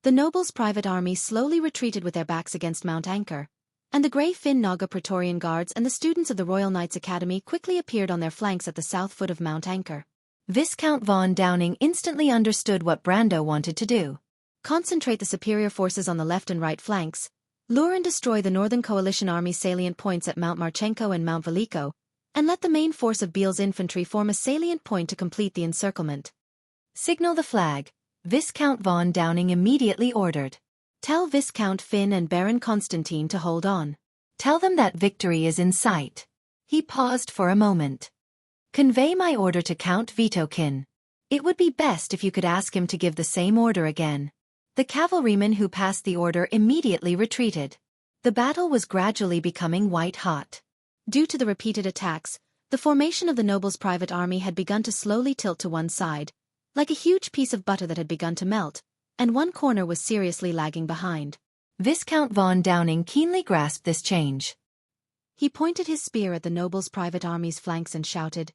The nobles' private army slowly retreated with their backs against Mount Anchor, and the Grey Finn Naga Praetorian Guards and the students of the Royal Knights Academy quickly appeared on their flanks at the south foot of Mount Anchor. Viscount von Downing instantly understood what Brando wanted to do. Concentrate the superior forces on the left and right flanks, lure and destroy the Northern Coalition Army's salient points at Mount Marchenko and Mount Veliko, and let the main force of Beale's infantry form a salient point to complete the encirclement. Signal the flag, Viscount von Downing immediately ordered. Tell Viscount Finn and Baron Constantine to hold on. Tell them that victory is in sight. He paused for a moment. Convey my order to Count Vitokin. It would be best if you could ask him to give the same order again. The cavalrymen who passed the order immediately retreated. The battle was gradually becoming white-hot. Due to the repeated attacks, the formation of the nobles' private army had begun to slowly tilt to one side, like a huge piece of butter that had begun to melt, and one corner was seriously lagging behind. Viscount von Downing keenly grasped this change. He pointed his spear at the nobles' private army's flanks and shouted,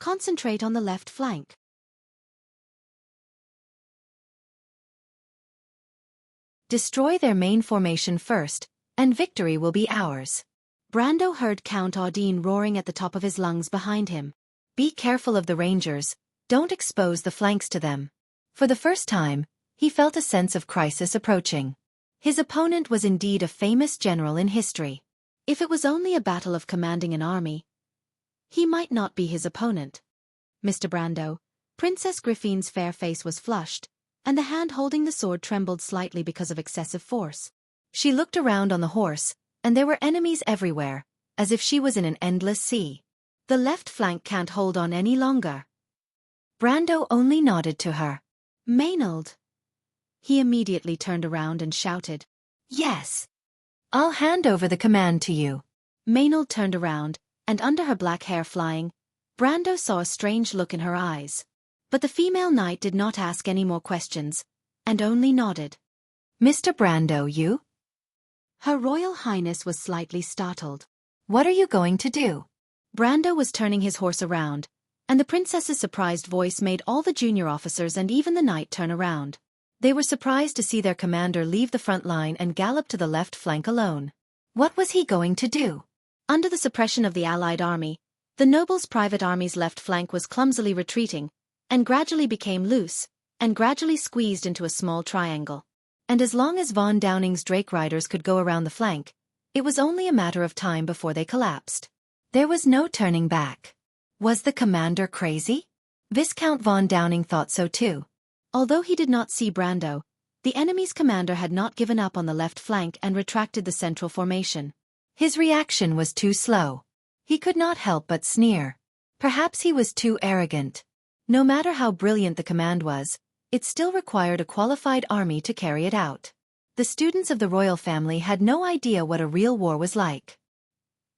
"Concentrate on the left flank." Destroy their main formation first, and victory will be ours. Brando heard Count Audine roaring at the top of his lungs behind him. Be careful of the rangers, don't expose the flanks to them. For the first time, he felt a sense of crisis approaching. His opponent was indeed a famous general in history. If it was only a battle of commanding an army, he might not be his opponent. Mr. Brando." Princess Griffine's fair face was flushed, and the hand holding the sword trembled slightly because of excessive force. She looked around on the horse, and there were enemies everywhere, as if she was in an endless sea. "The left flank can't hold on any longer." Brando only nodded to her. "Maynard." He immediately turned around and shouted, "Yes. I'll hand over the command to you." Maynard turned around, and under her black hair flying, Brando saw a strange look in her eyes. But the female knight did not ask any more questions, and only nodded. "Mr. Brando, you?" Her Royal Highness was slightly startled. "What are you going to do?" Brando was turning his horse around, and the princess's surprised voice made all the junior officers and even the knight turn around. They were surprised to see their commander leave the front line and gallop to the left flank alone. What was he going to do? Under the suppression of the Allied army, the nobles' private army's left flank was clumsily retreating, and gradually became loose, and gradually squeezed into a small triangle. And as long as von Downing's Drake riders could go around the flank, it was only a matter of time before they collapsed. There was no turning back. Was the commander crazy? Viscount von Downing thought so too. Although he did not see Brando, the enemy's commander had not given up on the left flank and retracted the central formation. His reaction was too slow. He could not help but sneer. Perhaps he was too arrogant. No matter how brilliant the command was, it still required a qualified army to carry it out. The students of the royal family had no idea what a real war was like.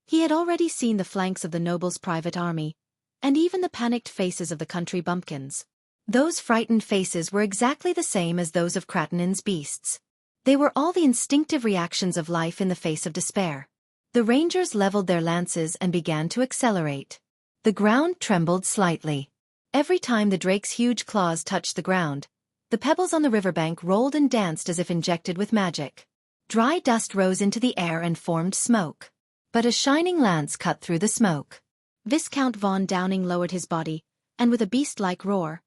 He had already seen the flanks of the nobles' private army, and even the panicked faces of the country bumpkins. Those frightened faces were exactly the same as those of Kratenen's beasts. They were all the instinctive reactions of life in the face of despair. The rangers leveled their lances and began to accelerate. The ground trembled slightly. Every time the drake's huge claws touched the ground, the pebbles on the riverbank rolled and danced as if injected with magic. Dry dust rose into the air and formed smoke. But a shining lance cut through the smoke. Viscount von Downing lowered his body, and with a beast-like roar,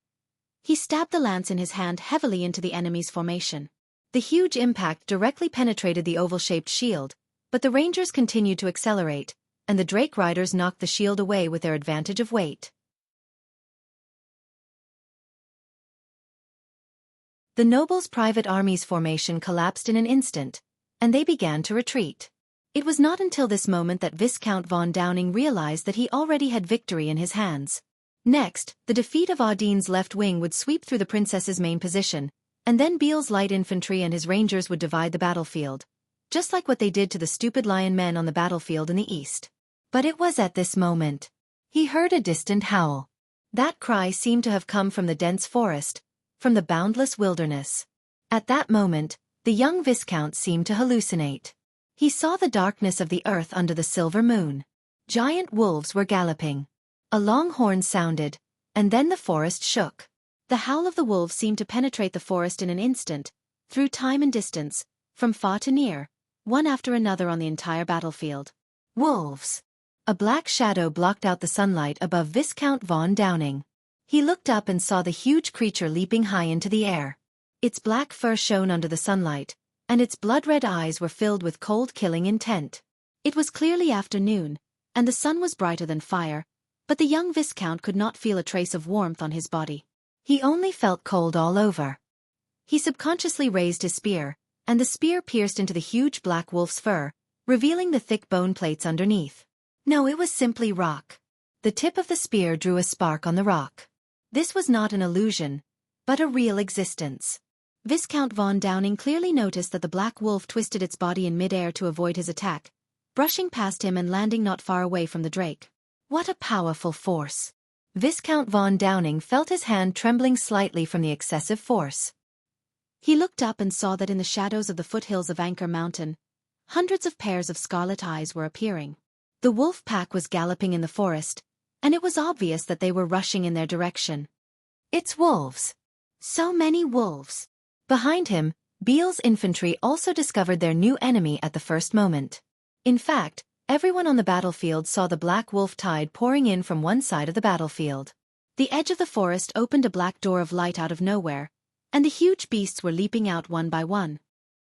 he stabbed the lance in his hand heavily into the enemy's formation. The huge impact directly penetrated the oval-shaped shield, but the rangers continued to accelerate, and the Drake riders knocked the shield away with their advantage of weight. The nobles' private army's formation collapsed in an instant, and they began to retreat. It was not until this moment that Viscount von Downing realized that he already had victory in his hands. Next, the defeat of Audine's left wing would sweep through the princess's main position, and then Beale's light infantry and his rangers would divide the battlefield, just like what they did to the stupid lion men on the battlefield in the east. But it was at this moment he heard a distant howl. That cry seemed to have come from the dense forest, from the boundless wilderness. At that moment, the young Viscount seemed to hallucinate. He saw the darkness of the earth under the silver moon. Giant wolves were galloping. A long horn sounded, and then the forest shook. The howl of the wolves seemed to penetrate the forest in an instant, through time and distance, from far to near, one after another on the entire battlefield. Wolves! A black shadow blocked out the sunlight above Viscount von Downing. He looked up and saw the huge creature leaping high into the air. Its black fur shone under the sunlight, and its blood-red eyes were filled with cold killing intent. It was clearly afternoon, and the sun was brighter than fire, but the young Viscount could not feel a trace of warmth on his body. He only felt cold all over. He subconsciously raised his spear, and the spear pierced into the huge black wolf's fur, revealing the thick bone plates underneath. No, it was simply rock. The tip of the spear drew a spark on the rock. This was not an illusion, but a real existence. Viscount von Downing clearly noticed that the black wolf twisted its body in midair to avoid his attack, brushing past him and landing not far away from the drake. What a powerful force! Viscount von Downing felt his hand trembling slightly from the excessive force. He looked up and saw that in the shadows of the foothills of Anchor Mountain, hundreds of pairs of scarlet eyes were appearing. The wolf pack was galloping in the forest, and it was obvious that they were rushing in their direction. It's wolves! So many wolves! Behind him, Beale's infantry also discovered their new enemy at the first moment. In fact, everyone on the battlefield saw the black wolf tide pouring in from one side of the battlefield. The edge of the forest opened a black door of light out of nowhere, and the huge beasts were leaping out one by one.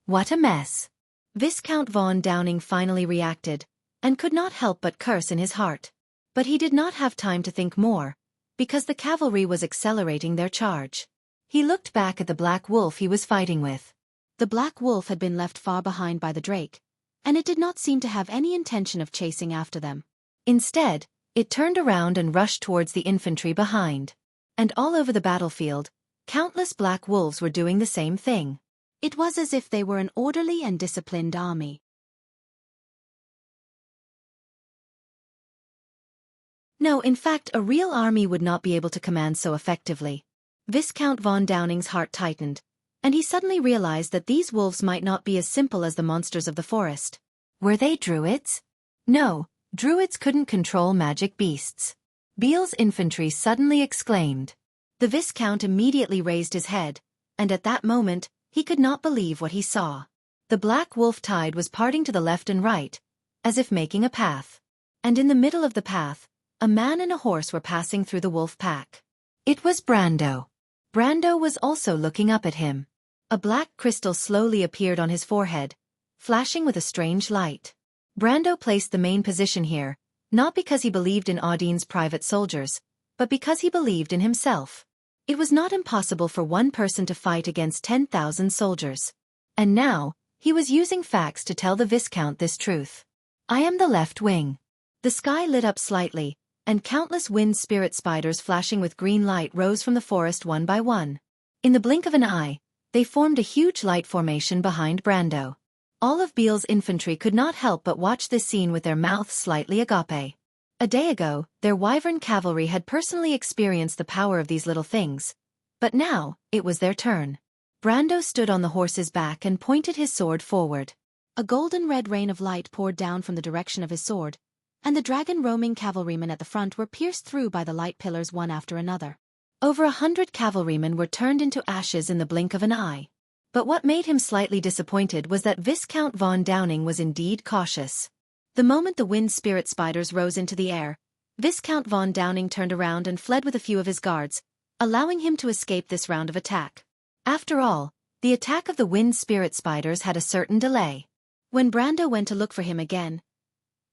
What a mess! Viscount von Downing finally reacted, and could not help but curse in his heart. But he did not have time to think more, because the cavalry was accelerating their charge. He looked back at the black wolf he was fighting with. The black wolf had been left far behind by the drake, and it did not seem to have any intention of chasing after them. Instead, it turned around and rushed towards the infantry behind. And all over the battlefield, countless black wolves were doing the same thing. It was as if they were an orderly and disciplined army. No, in fact, a real army would not be able to command so effectively. Viscount von Downing's heart tightened, and he suddenly realized that these wolves might not be as simple as the monsters of the forest. Were they druids? No, druids couldn't control magic beasts. Beale's infantry suddenly exclaimed. The Viscount immediately raised his head, and at that moment, he could not believe what he saw. The black wolf tide was parting to the left and right, as if making a path. And in the middle of the path, a man and a horse were passing through the wolf pack. It was Brando. Brando was also looking up at him. A black crystal slowly appeared on his forehead, flashing with a strange light. Brando placed the main position here, not because he believed in Audine's private soldiers, but because he believed in himself. It was not impossible for one person to fight against 10,000 soldiers. And now, he was using facts to tell the Viscount this truth. I am the left wing. The sky lit up slightly, and countless wind spirit spiders flashing with green light rose from the forest one by one. In the blink of an eye, they formed a huge light formation behind Brando. All of Beale's infantry could not help but watch this scene with their mouths slightly agape. A day ago, their wyvern cavalry had personally experienced the power of these little things. But now, it was their turn. Brando stood on the horse's back and pointed his sword forward. A golden-red rain of light poured down from the direction of his sword, and the dragon-roaming cavalrymen at the front were pierced through by the light pillars one after another. Over 100 cavalrymen were turned into ashes in the blink of an eye. But what made him slightly disappointed was that Viscount von Downing was indeed cautious. The moment the wind spirit spiders rose into the air, Viscount von Downing turned around and fled with a few of his guards, allowing him to escape this round of attack. After all, the attack of the wind spirit spiders had a certain delay. When Brando went to look for him again,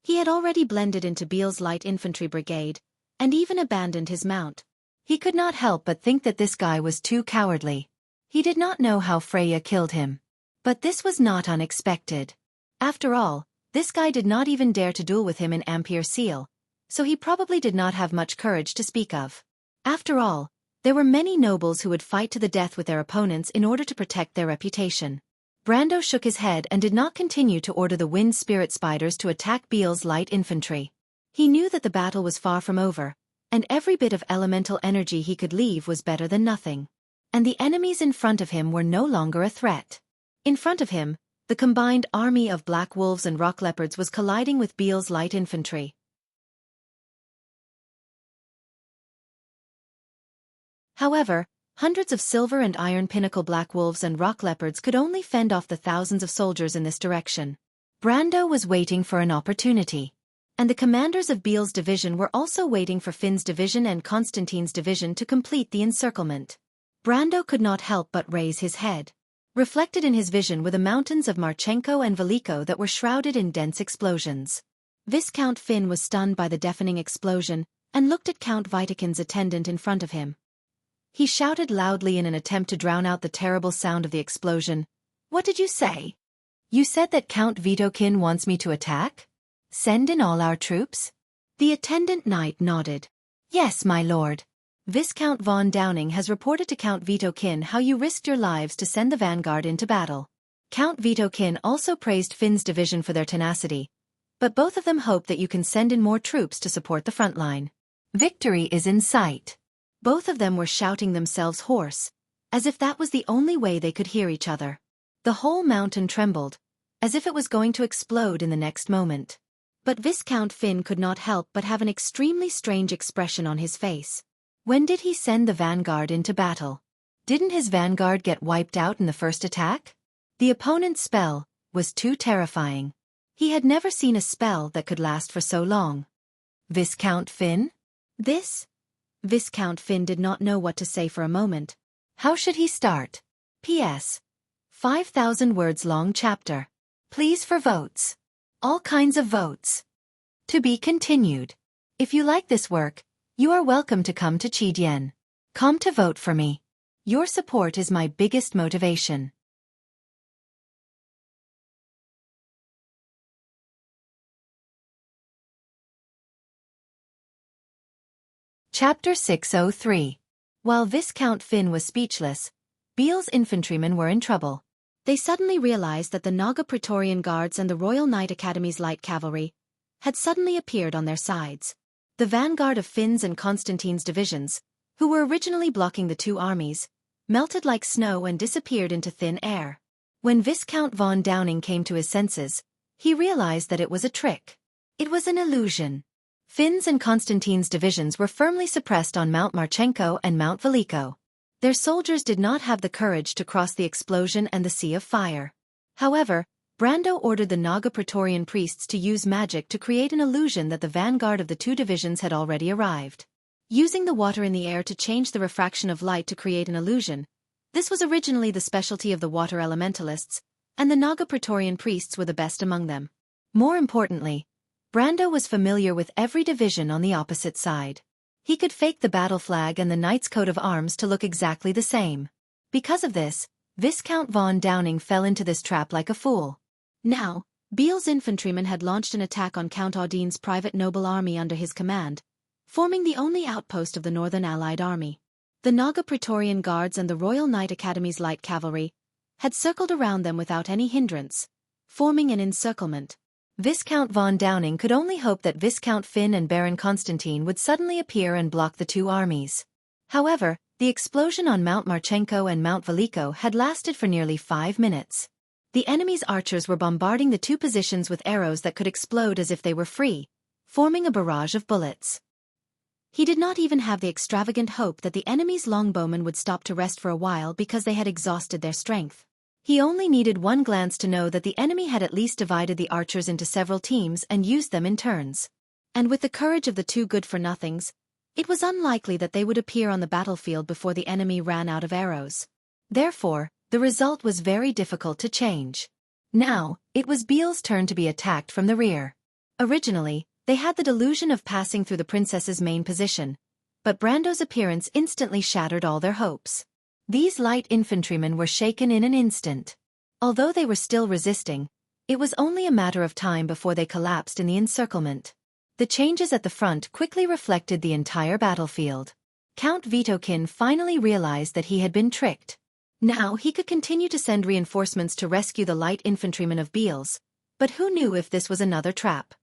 he had already blended into Beale's light infantry brigade, and even abandoned his mount. He could not help but think that this guy was too cowardly. He did not know how Freya killed him. But this was not unexpected. After all, this guy did not even dare to duel with him in Ampere Seal, so he probably did not have much courage to speak of. After all, there were many nobles who would fight to the death with their opponents in order to protect their reputation. Brando shook his head and did not continue to order the wind spirit spiders to attack Beale's light infantry. He knew that the battle was far from over, and every bit of elemental energy he could leave was better than nothing. And the enemies in front of him were no longer a threat. In front of him, the combined army of black wolves and rock leopards was colliding with Beale's light infantry. However, hundreds of silver and iron pinnacle black wolves and rock leopards could only fend off the thousands of soldiers in this direction. Brando was waiting for an opportunity. And the commanders of Beale's division were also waiting for Finn's division and Constantine's division to complete the encirclement. Brando could not help but raise his head. Reflected in his vision were the mountains of Marchenko and Veliko that were shrouded in dense explosions. Viscount Finn was stunned by the deafening explosion, and looked at Count Vitikin's attendant in front of him. He shouted loudly in an attempt to drown out the terrible sound of the explosion. "What did you say? You said that Count Vitokin wants me to attack? Send in all our troops?" The attendant knight nodded. "Yes, my lord. Viscount von Downing has reported to Count Vitokin how you risked your lives to send the vanguard into battle. Count Vitokin also praised Finn's division for their tenacity, but both of them hope that you can send in more troops to support the front line. Victory is in sight." Both of them were shouting themselves hoarse, as if that was the only way they could hear each other. The whole mountain trembled, as if it was going to explode in the next moment. But Viscount Finn could not help but have an extremely strange expression on his face. When did he send the vanguard into battle? Didn't his vanguard get wiped out in the first attack? The opponent's spell was too terrifying. He had never seen a spell that could last for so long. Viscount Finn? Viscount Finn did not know what to say for a moment. How should he start? P.S. 5,000 words long chapter. Please for votes. All kinds of votes. To be continued. If you like this work, You are welcome to come to Qidian. Come to vote for me. Your support is my biggest motivation. Chapter 603. While Viscount Finn was speechless, Beale's infantrymen were in trouble. They suddenly realized that the Naga Praetorian Guards and the Royal Knight Academy's light cavalry had suddenly appeared on their sides. The vanguard of Finn's and Constantine's divisions, who were originally blocking the two armies, melted like snow and disappeared into thin air. When Viscount von Downing came to his senses, he realized that it was a trick. It was an illusion. Finn's and Constantine's divisions were firmly suppressed on Mount Marchenko and Mount Veliko. Their soldiers did not have the courage to cross the explosion and the sea of fire. However, Brando ordered the Naga Praetorian priests to use magic to create an illusion that the vanguard of the two divisions had already arrived. Using the water in the air to change the refraction of light to create an illusion, this was originally the specialty of the water elementalists, and the Naga Praetorian priests were the best among them. More importantly, Brando was familiar with every division on the opposite side. He could fake the battle flag and the knight's coat of arms to look exactly the same. Because of this, Viscount von Downing fell into this trap like a fool. Now, Beale's infantrymen had launched an attack on Count Audine's private noble army under his command, forming the only outpost of the Northern Allied army. The Naga Praetorian Guards and the Royal Knight Academy's light cavalry had circled around them without any hindrance, forming an encirclement. Viscount von Downing could only hope that Viscount Finn and Baron Constantine would suddenly appear and block the two armies. However, the explosion on Mount Marchenko and Mount Veliko had lasted for nearly 5 minutes. The enemy's archers were bombarding the two positions with arrows that could explode as if they were free, forming a barrage of bullets. He did not even have the extravagant hope that the enemy's longbowmen would stop to rest for a while because they had exhausted their strength. He only needed one glance to know that the enemy had at least divided the archers into several teams and used them in turns. And with the courage of the two good-for-nothings, it was unlikely that they would appear on the battlefield before the enemy ran out of arrows. Therefore, the result was very difficult to change. Now, it was Beale's turn to be attacked from the rear. Originally, they had the delusion of passing through the princess's main position, but Brando's appearance instantly shattered all their hopes. These light infantrymen were shaken in an instant. Although they were still resisting, it was only a matter of time before they collapsed in the encirclement. The changes at the front quickly reflected the entire battlefield. Count Vitokin finally realized that he had been tricked. Now he could continue to send reinforcements to rescue the light infantrymen of Beale's, but who knew if this was another trap?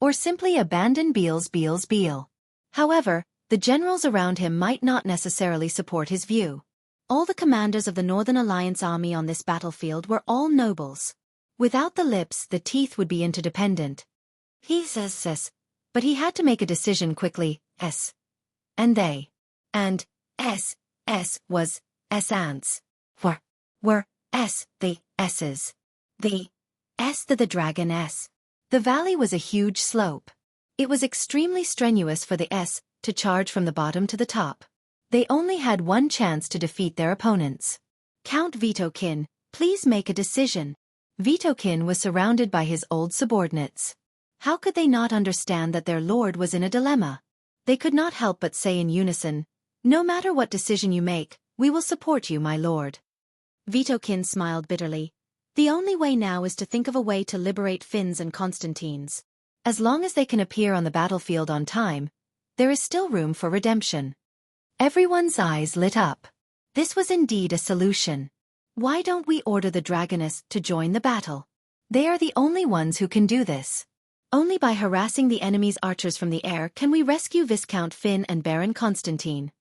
Or simply abandon Beale. However, the generals around him might not necessarily support his view. All the commanders of the Northern Alliance army on this battlefield were all nobles. Without the lips, the teeth would be interdependent. He says, but he had to make a decision quickly, and they. And was ants. Were the S's. The dragon S. The valley was a huge slope. It was extremely strenuous for the S to charge from the bottom to the top. They only had one chance to defeat their opponents. Count Vitokin, please make a decision. Vitokin was surrounded by his old subordinates. How could they not understand that their lord was in a dilemma? They could not help but say in unison, "No matter what decision you make, we will support you, my lord." Vitokin smiled bitterly. The only way now is to think of a way to liberate Finn's and Constantine's. As long as they can appear on the battlefield on time, there is still room for redemption. Everyone's eyes lit up. This was indeed a solution. Why don't we order the Dragoness to join the battle? They are the only ones who can do this. Only by harassing the enemy's archers from the air can we rescue Viscount Finn and Baron Constantine.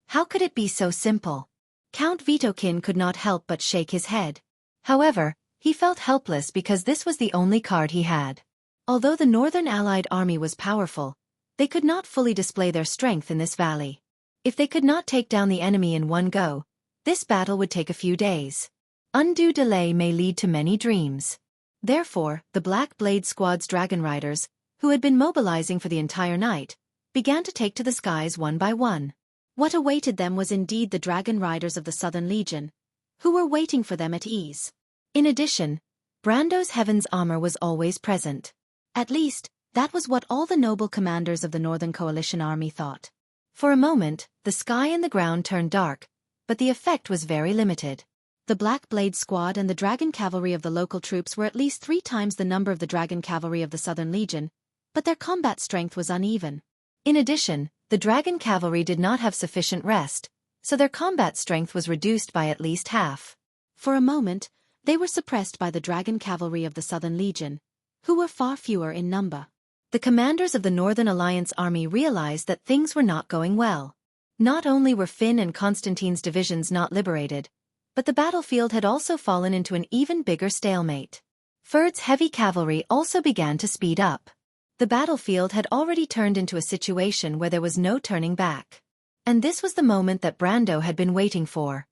How could it be so simple? Count Vitokin could not help but shake his head. However, he felt helpless because this was the only card he had. Although the Northern Allied army was powerful, they could not fully display their strength in this valley. If they could not take down the enemy in one go, this battle would take a few days. Undue delay may lead to many dreams. Therefore, the Black Blade Squad's dragon riders, who had been mobilizing for the entire night, began to take to the skies one by one. What awaited them was indeed the dragon riders of the Southern Legion, who were waiting for them at ease. In addition, Brando's Heaven's armor was always present. At least, that was what all the noble commanders of the Northern Coalition army thought. For a moment, the sky and the ground turned dark, but the effect was very limited. The Black Blade Squad and the Dragon Cavalry of the local troops were at least 3 times the number of the Dragon Cavalry of the Southern Legion, but their combat strength was uneven. In addition, the Dragon Cavalry did not have sufficient rest, so their combat strength was reduced by at least half. For a moment, they were suppressed by the Dragon Cavalry of the Southern Legion, who were far fewer in number. The commanders of the Northern Alliance army realized that things were not going well. Not only were Finn and Constantine's divisions not liberated, but the battlefield had also fallen into an even bigger stalemate. Ferd's heavy cavalry also began to speed up. The battlefield had already turned into a situation where there was no turning back. And this was the moment that Brando had been waiting for.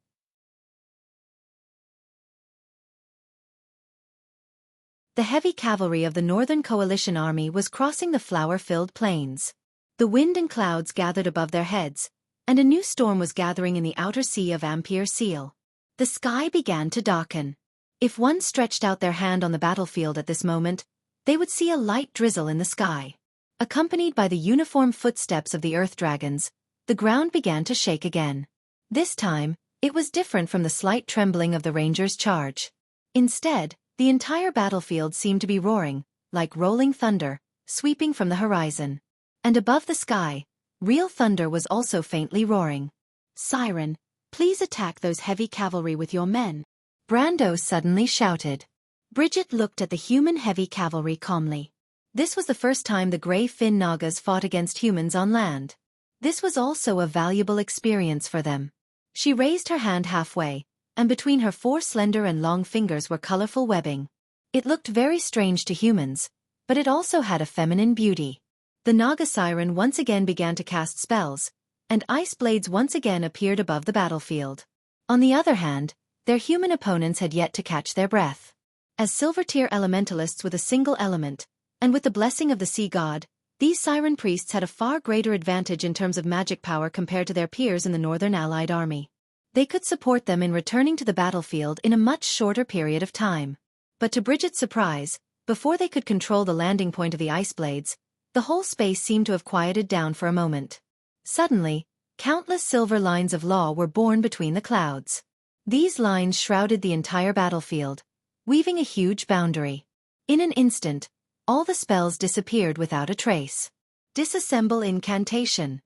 The heavy cavalry of the Northern Coalition army was crossing the flower-filled plains. The wind and clouds gathered above their heads, and a new storm was gathering in the outer sea of Ampere Seal. The sky began to darken. If one stretched out their hand on the battlefield at this moment, they would see a light drizzle in the sky. Accompanied by the uniform footsteps of the Earth Dragons, the ground began to shake again. This time, it was different from the slight trembling of the Rangers' charge. Instead, the entire battlefield seemed to be roaring, like rolling thunder, sweeping from the horizon. And above the sky, real thunder was also faintly roaring. "Siren, please attack those heavy cavalry with your men," Brando suddenly shouted. Bridget looked at the human heavy cavalry calmly. This was the first time the Grey Fin Nagas fought against humans on land. This was also a valuable experience for them. She raised her hand halfway, and between her 4 slender and long fingers were colorful webbing. It looked very strange to humans, but it also had a feminine beauty. The Naga siren once again began to cast spells, and ice blades once again appeared above the battlefield. On the other hand, their human opponents had yet to catch their breath. As silver-tier elementalists with a single element, and with the blessing of the sea god, these siren priests had a far greater advantage in terms of magic power compared to their peers in the Northern Allied army. They could support them in returning to the battlefield in a much shorter period of time. But to Bridget's surprise, before they could control the landing point of the ice blades, the whole space seemed to have quieted down for a moment. Suddenly, countless silver lines of law were born between the clouds. These lines shrouded the entire battlefield, weaving a huge boundary. In an instant, all the spells disappeared without a trace. Disassemble incantation.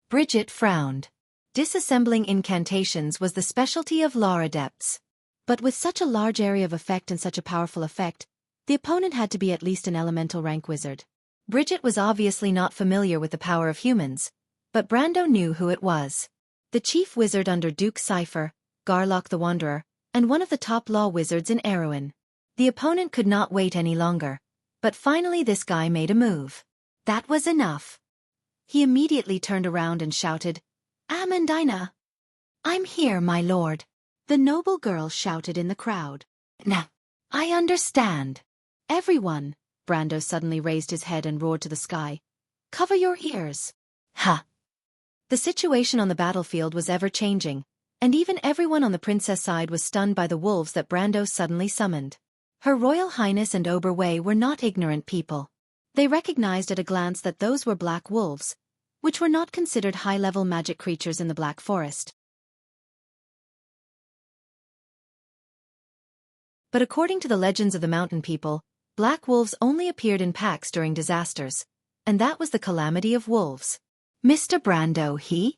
Bridget frowned. Disassembling incantations was the specialty of law adepts. But with such a large area of effect and such a powerful effect, the opponent had to be at least an elemental rank wizard. Bridget was obviously not familiar with the power of humans, but Brando knew who it was. The chief wizard under Duke Cypher, Garlock the Wanderer, and one of the top law wizards in Erewhon. The opponent could not wait any longer, but finally this guy made a move. That was enough. He immediately turned around and shouted, "Amandina!" "I'm here, my lord," the noble girl shouted in the crowd. "Now, I understand." "Everyone," Brando suddenly raised his head and roared to the sky, "cover your ears." Ha! The situation on the battlefield was ever-changing, and even everyone on the princess side was stunned by the wolves that Brando suddenly summoned. Her Royal Highness and Oberwei were not ignorant people. They recognized at a glance that those were black wolves, which were not considered high-level magic creatures in the Black Forest. But according to the legends of the mountain people, black wolves only appeared in packs during disasters, and that was the calamity of wolves. "Mr. Brando, he?"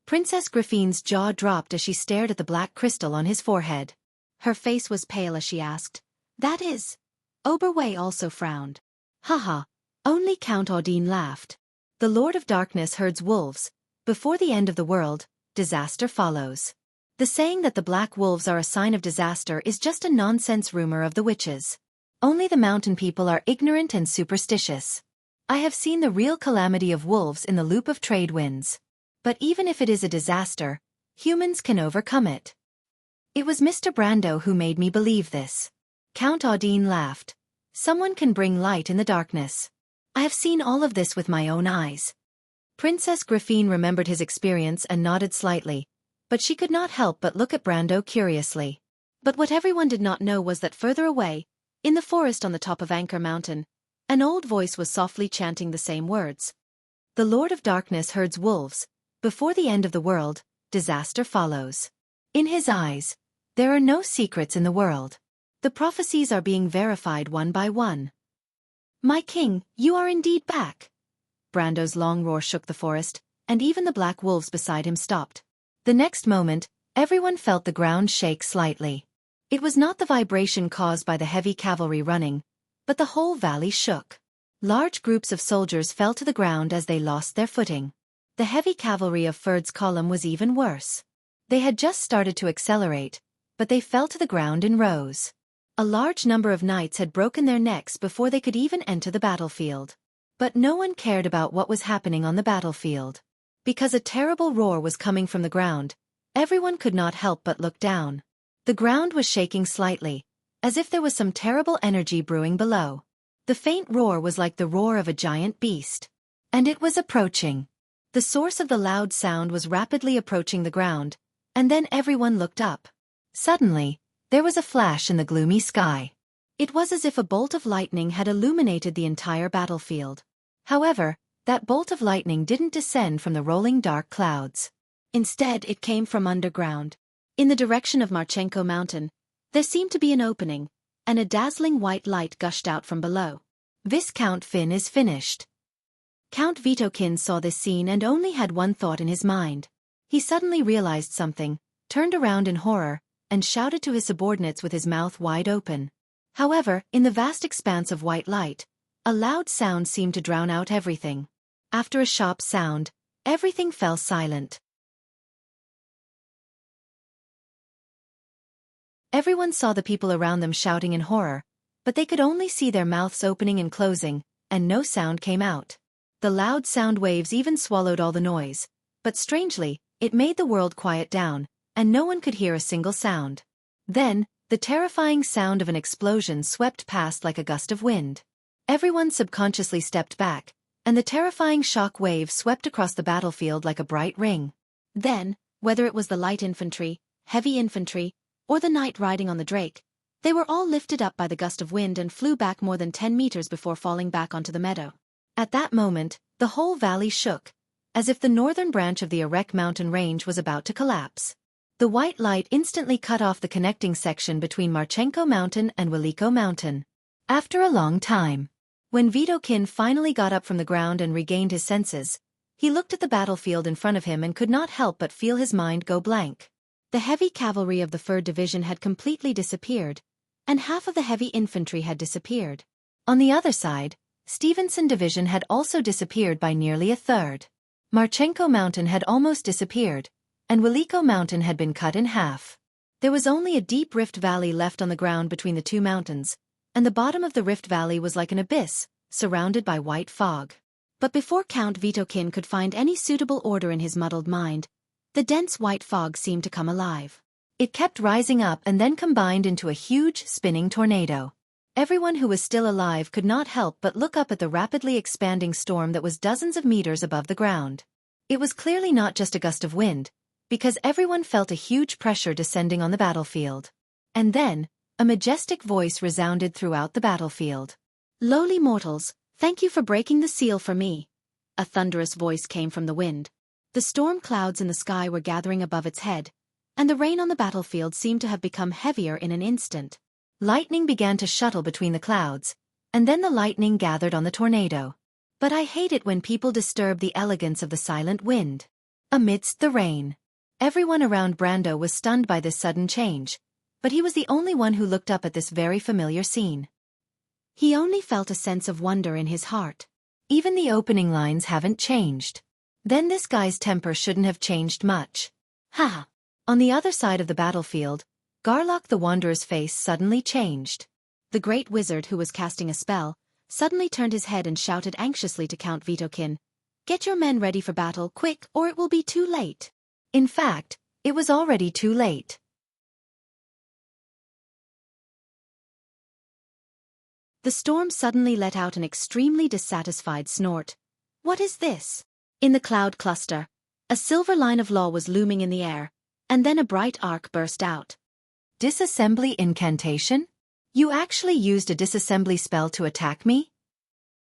Princess Griffine's jaw dropped as she stared at the black crystal on his forehead. Her face was pale as she asked, "That is?" Oberwei also frowned. "Haha, only Count Audine laughed. The Lord of Darkness herds wolves. Before the end of the world, disaster follows. The saying that the black wolves are a sign of disaster is just a nonsense rumor of the witches. Only the mountain people are ignorant and superstitious. I have seen the real calamity of wolves in the loop of trade winds. But even if it is a disaster, humans can overcome it. It was Mr. Brando who made me believe this." Count Audine laughed. "Someone can bring light in the darkness. I have seen all of this with my own eyes." Princess Griffine remembered his experience and nodded slightly, but she could not help but look at Brando curiously. But what everyone did not know was that further away, in the forest on the top of Anchor Mountain, An old voice was softly chanting the same words. The Lord of Darkness herds wolves. Before the end of the world, disaster follows. In his eyes, there are no secrets in the world. The prophecies are being verified one by one. My king, you are indeed back. Brando's long roar shook the forest, and even the black wolves beside him stopped. The next moment, everyone felt the ground shake slightly. It was not the vibration caused by the heavy cavalry running, but the whole valley shook. Large groups of soldiers fell to the ground as they lost their footing. The heavy cavalry of Ferd's column was even worse. They had just started to accelerate, but they fell to the ground in rows. A large number of knights had broken their necks before they could even enter the battlefield. But no one cared about what was happening on the battlefield. Because a terrible roar was coming from the ground, everyone could not help but look down. The ground was shaking slightly, as if there was some terrible energy brewing below. The faint roar was like the roar of a giant beast. And it was approaching. The source of the loud sound was rapidly approaching the ground, and then everyone looked up. Suddenly, there was a flash in the gloomy sky. It was as if a bolt of lightning had illuminated the entire battlefield. However, that bolt of lightning didn't descend from the rolling dark clouds. Instead, it came from underground. In the direction of Marchenko Mountain, there seemed to be an opening, and a dazzling white light gushed out from below. Viscount Finn is finished. Count Vitokin saw this scene and only had one thought in his mind. He suddenly realized something, turned around in horror, and shouted to his subordinates with his mouth wide open. However, in the vast expanse of white light, a loud sound seemed to drown out everything. After a sharp sound, everything fell silent. Everyone saw the people around them shouting in horror, but they could only see their mouths opening and closing, and no sound came out. The loud sound waves even swallowed all the noise, but strangely, it made the world quiet down, and no one could hear a single sound. Then, the terrifying sound of an explosion swept past like a gust of wind. Everyone subconsciously stepped back, and the terrifying shock wave swept across the battlefield like a bright ring. Then, whether it was the light infantry, heavy infantry, or the knight riding on the drake, they were all lifted up by the gust of wind and flew back more than 10 meters before falling back onto the meadow. At that moment, the whole valley shook, as if the northern branch of the Arek mountain range was about to collapse. The white light instantly cut off the connecting section between Marchenko Mountain and Wiliko Mountain. After a long time, when Vitokin finally got up from the ground and regained his senses, he looked at the battlefield in front of him and could not help but feel his mind go blank. The heavy cavalry of the Ferd division had completely disappeared, and half of the heavy infantry had disappeared. On the other side, Stevenson division had also disappeared by nearly a third. Marchenko Mountain had almost disappeared, and Wiliko Mountain had been cut in half. There was only a deep rift valley left on the ground between the two mountains, and the bottom of the rift valley was like an abyss, surrounded by white fog. But before Count Vitokin could find any suitable order in his muddled mind, the dense white fog seemed to come alive. It kept rising up and then combined into a huge, spinning tornado. Everyone who was still alive could not help but look up at the rapidly expanding storm that was dozens of meters above the ground. It was clearly not just a gust of wind, because everyone felt a huge pressure descending on the battlefield. And then, a majestic voice resounded throughout the battlefield. "Lowly mortals, thank you for breaking the seal for me." A thunderous voice came from the wind. The storm clouds in the sky were gathering above its head, and the rain on the battlefield seemed to have become heavier in an instant. Lightning began to shuttle between the clouds, and then the lightning gathered on the tornado. But I hate it when people disturb the elegance of the silent wind. Amidst the rain, everyone around Brando was stunned by this sudden change, but he was the only one who looked up at this very familiar scene. He only felt a sense of wonder in his heart. Even the opening lines haven't changed. Then this guy's temper shouldn't have changed much. Ha! On the other side of the battlefield, Garlock the Wanderer's face suddenly changed. The great wizard who was casting a spell suddenly turned his head and shouted anxiously to Count Vitokin, "Get your men ready for battle, quick, or it will be too late." In fact, it was already too late. The storm suddenly let out an extremely dissatisfied snort. "What is this?" In the cloud cluster, a silver line of law was looming in the air, and then a bright arc burst out. Disassembly incantation? You actually used a disassembly spell to attack me?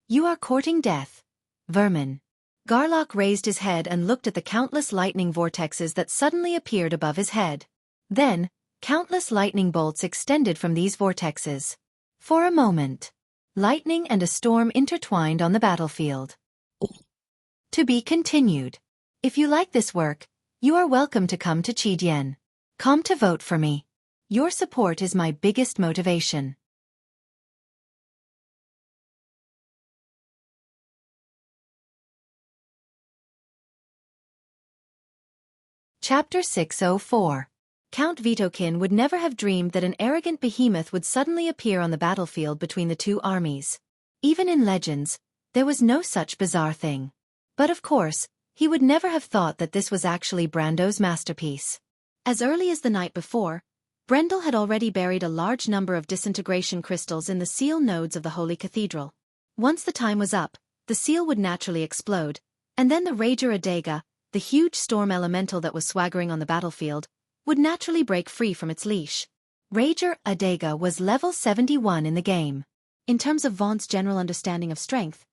You are courting death, vermin. Garlock raised his head and looked at the countless lightning vortexes that suddenly appeared above his head. Then, countless lightning bolts extended from these vortexes. For a moment, lightning and a storm intertwined on the battlefield. To be continued. If you like this work, you are welcome to come to Qidien.com to vote for me. Your support is my biggest motivation. Chapter 604. Count Vitokin would never have dreamed that an arrogant behemoth would suddenly appear on the battlefield between the two armies. Even in legends, there was no such bizarre thing. But of course, he would never have thought that this was actually Brando's masterpiece. As early as the night before, Brendel had already buried a large number of disintegration crystals in the seal nodes of the Holy Cathedral. Once the time was up, the seal would naturally explode, and then the Rager Adega, the huge storm elemental that was swaggering on the battlefield, would naturally break free from its leash. Rager Adega was level 71 in the game. In terms of Vaughn's general understanding of strength,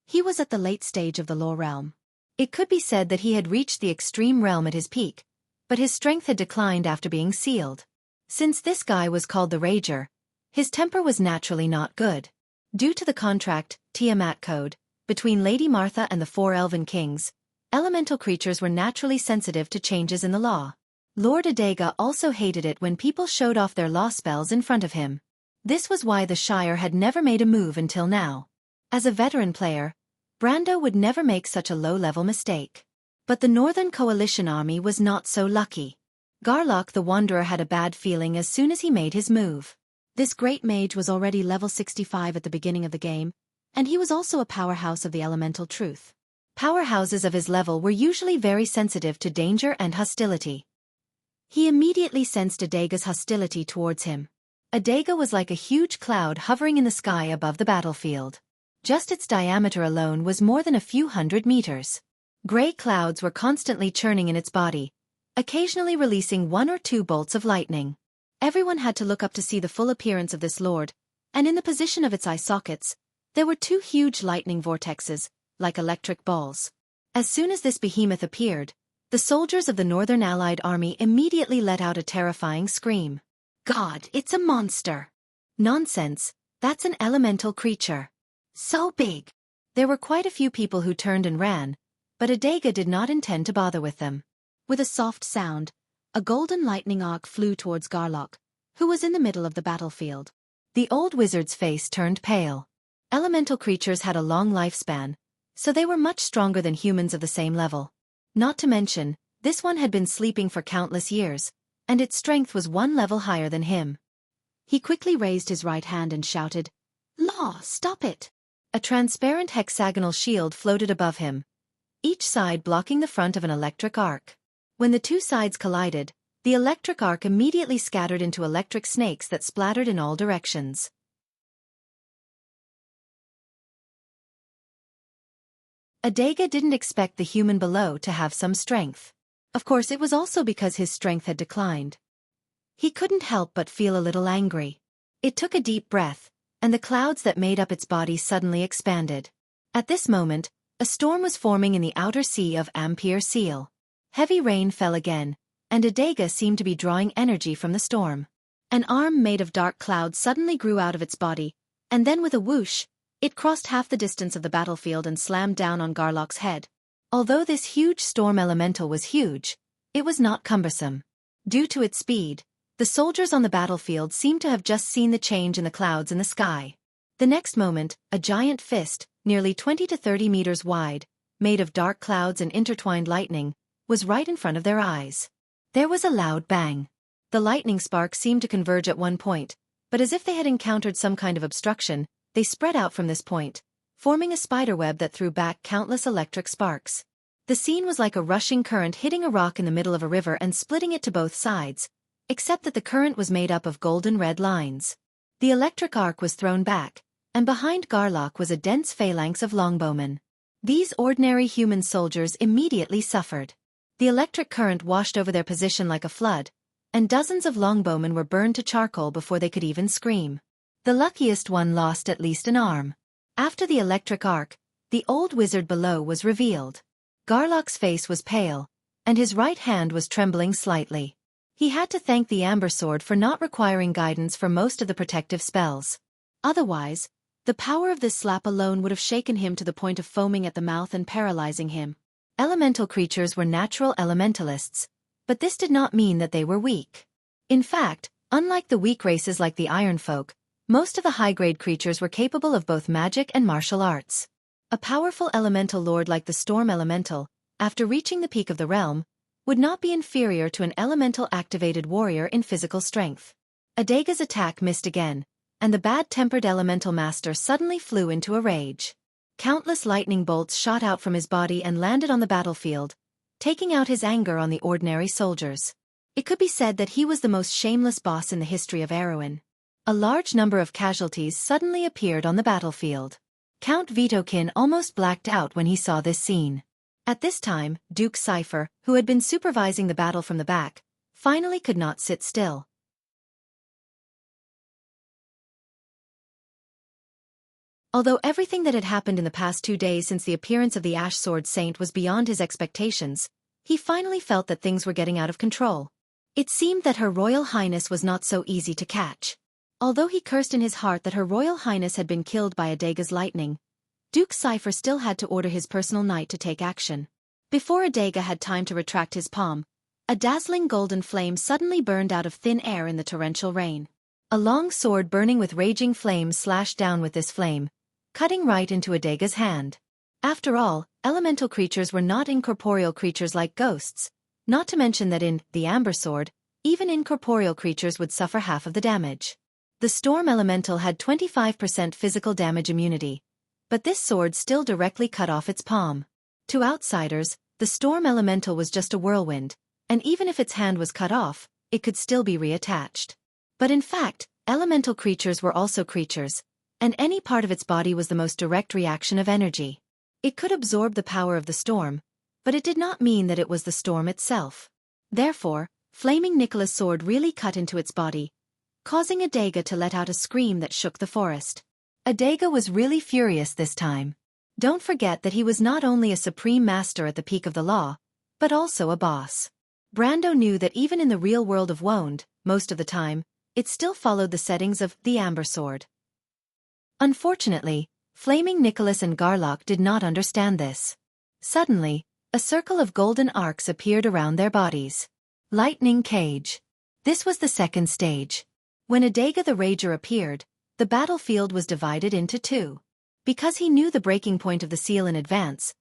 he was at the late stage of the Law Realm. It could be said that he had reached the extreme realm at his peak, but his strength had declined after being sealed. Since this guy was called the Rager, his temper was naturally not good. Due to the contract, Tiamat Code, between Lady Martha and the four elven kings, elemental creatures were naturally sensitive to changes in the law. Lord Adega also hated it when people showed off their law spells in front of him. This was why the Shire had never made a move until now. As a veteran player, Brando would never make such a low-level mistake. But the Northern Coalition army was not so lucky. Garlock the Wanderer had a bad feeling as soon as he made his move. This great mage was already level 65 at the beginning of the game, and he was also a powerhouse of the elemental truth. Powerhouses of his level were usually very sensitive to danger and hostility. He immediately sensed Adega's hostility towards him. Adega was like a huge cloud hovering in the sky above the battlefield. Just its diameter alone was more than a few hundred meters. Gray clouds were constantly churning in its body, occasionally releasing one or two bolts of lightning. Everyone had to look up to see the full appearance of this lord, and in the position of its eye sockets, there were two huge lightning vortexes, like electric balls. As soon as this behemoth appeared, the soldiers of the Northern Allied Army immediately let out a terrifying scream. God, it's a monster! Nonsense, that's an elemental creature. So big! There were quite a few people who turned and ran, but Adega did not intend to bother with them. With a soft sound, a golden lightning arc flew towards Garlock, who was in the middle of the battlefield. The old wizard's face turned pale. Elemental creatures had a long lifespan, so they were much stronger than humans of the same level. Not to mention, this one had been sleeping for countless years, and its strength was one level higher than him. He quickly raised his right hand and shouted, "Law, stop it!" A transparent hexagonal shield floated above him, each side blocking the front of an electric arc. When the two sides collided, the electric arc immediately scattered into electric snakes that splattered in all directions. Adega didn't expect the human below to have some strength. Of course, it was also because his strength had declined. He couldn't help but feel a little angry. It took a deep breath, and the clouds that made up its body suddenly expanded. At this moment, a storm was forming in the outer sea of Ampere Seal. Heavy rain fell again, and Adega seemed to be drawing energy from the storm. An arm made of dark clouds suddenly grew out of its body, and then with a whoosh, it crossed half the distance of the battlefield and slammed down on Garlock's head. Although this huge storm elemental was huge, it was not cumbersome. Due to its speed, the soldiers on the battlefield seemed to have just seen the change in the clouds in the sky. The next moment, a giant fist, nearly 20 to 30 meters wide, made of dark clouds and intertwined lightning, was right in front of their eyes. There was a loud bang. The lightning sparks seemed to converge at one point, but as if they had encountered some kind of obstruction, they spread out from this point, forming a spiderweb that threw back countless electric sparks. The scene was like a rushing current hitting a rock in the middle of a river and splitting it to both sides, except that the current was made up of golden red lines. The electric arc was thrown back, and behind Garlock was a dense phalanx of longbowmen. These ordinary human soldiers immediately suffered. The electric current washed over their position like a flood, and dozens of longbowmen were burned to charcoal before they could even scream. The luckiest one lost at least an arm. After the electric arc, the old wizard below was revealed. Garlock's face was pale, and his right hand was trembling slightly. He had to thank the Amber Sword for not requiring guidance for most of the protective spells. Otherwise, the power of this slap alone would have shaken him to the point of foaming at the mouth and paralyzing him. Elemental creatures were natural elementalists, but this did not mean that they were weak. In fact, unlike the weak races like the Iron Folk, most of the high-grade creatures were capable of both magic and martial arts. A powerful elemental lord like the Storm Elemental, after reaching the peak of the realm, would not be inferior to an elemental-activated warrior in physical strength. Adaga's attack missed again, and the bad-tempered elemental master suddenly flew into a rage. Countless lightning bolts shot out from his body and landed on the battlefield, taking out his anger on the ordinary soldiers. It could be said that he was the most shameless boss in the history of Erewhon. A large number of casualties suddenly appeared on the battlefield. Count Vitokin almost blacked out when he saw this scene. At this time, Duke Cypher, who had been supervising the battle from the back, finally could not sit still. Although everything that had happened in the past 2 days since the appearance of the Ash Sword Saint was beyond his expectations, he finally felt that things were getting out of control. It seemed that Her Royal Highness was not so easy to catch. Although he cursed in his heart that Her Royal Highness had been killed by Adaga's lightning, Duke Cypher still had to order his personal knight to take action. Before Adaga had time to retract his palm, a dazzling golden flame suddenly burned out of thin air in the torrential rain. A long sword burning with raging flames slashed down with this flame, cutting right into Adaga's hand. After all, elemental creatures were not incorporeal creatures like ghosts, not to mention that in the Amber Sword, even incorporeal creatures would suffer half of the damage. The Storm Elemental had 25% physical damage immunity, but this sword still directly cut off its palm. To outsiders, the Storm Elemental was just a whirlwind, and even if its hand was cut off, it could still be reattached. But in fact, elemental creatures were also creatures, and any part of its body was the most direct reaction of energy. It could absorb the power of the storm, but it did not mean that it was the storm itself. Therefore, Flaming Nicola's sword really cut into its body, causing Adaga to let out a scream that shook the forest. Adaga was really furious this time. Don't forget that he was not only a supreme master at the peak of the law, but also a boss. Brando knew that even in the real world of Wond, most of the time, it still followed the settings of the Amber Sword. Unfortunately, Flaming Nicholas and Garlock did not understand this. Suddenly, a circle of golden arcs appeared around their bodies. Lightning Cage. This was the second stage. When Adaga the Rager appeared, the battlefield was divided into two. Because he knew the breaking point of the seal in advance,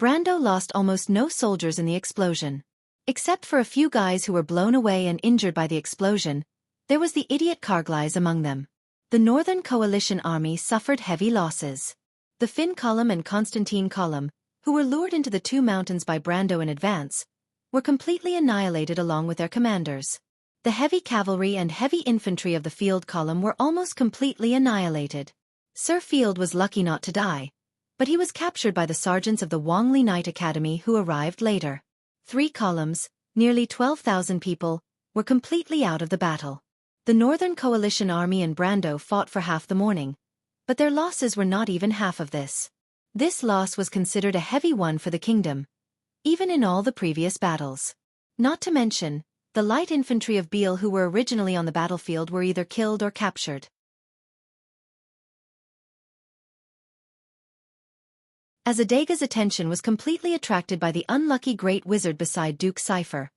Brando lost almost no soldiers in the explosion. Except for a few guys who were blown away and injured by the explosion, there was the idiot Karglais among them. The Northern Coalition army suffered heavy losses. The Finn Column and Constantine Column, who were lured into the two mountains by Brando in advance, were completely annihilated along with their commanders. The heavy cavalry and heavy infantry of the Field Column were almost completely annihilated. Sir Field was lucky not to die, but he was captured by the sergeants of the Wongli Knight Academy who arrived later. 3 columns, nearly 12,000 people, were completely out of the battle. The Northern Coalition army and Brando fought for half the morning, but their losses were not even half of this. This loss was considered a heavy one for the kingdom, even in all the previous battles. Not to mention, the light infantry of Beal who were originally on the battlefield were either killed or captured. As Adaga's attention was completely attracted by the unlucky Great Wizard beside Duke Cypher,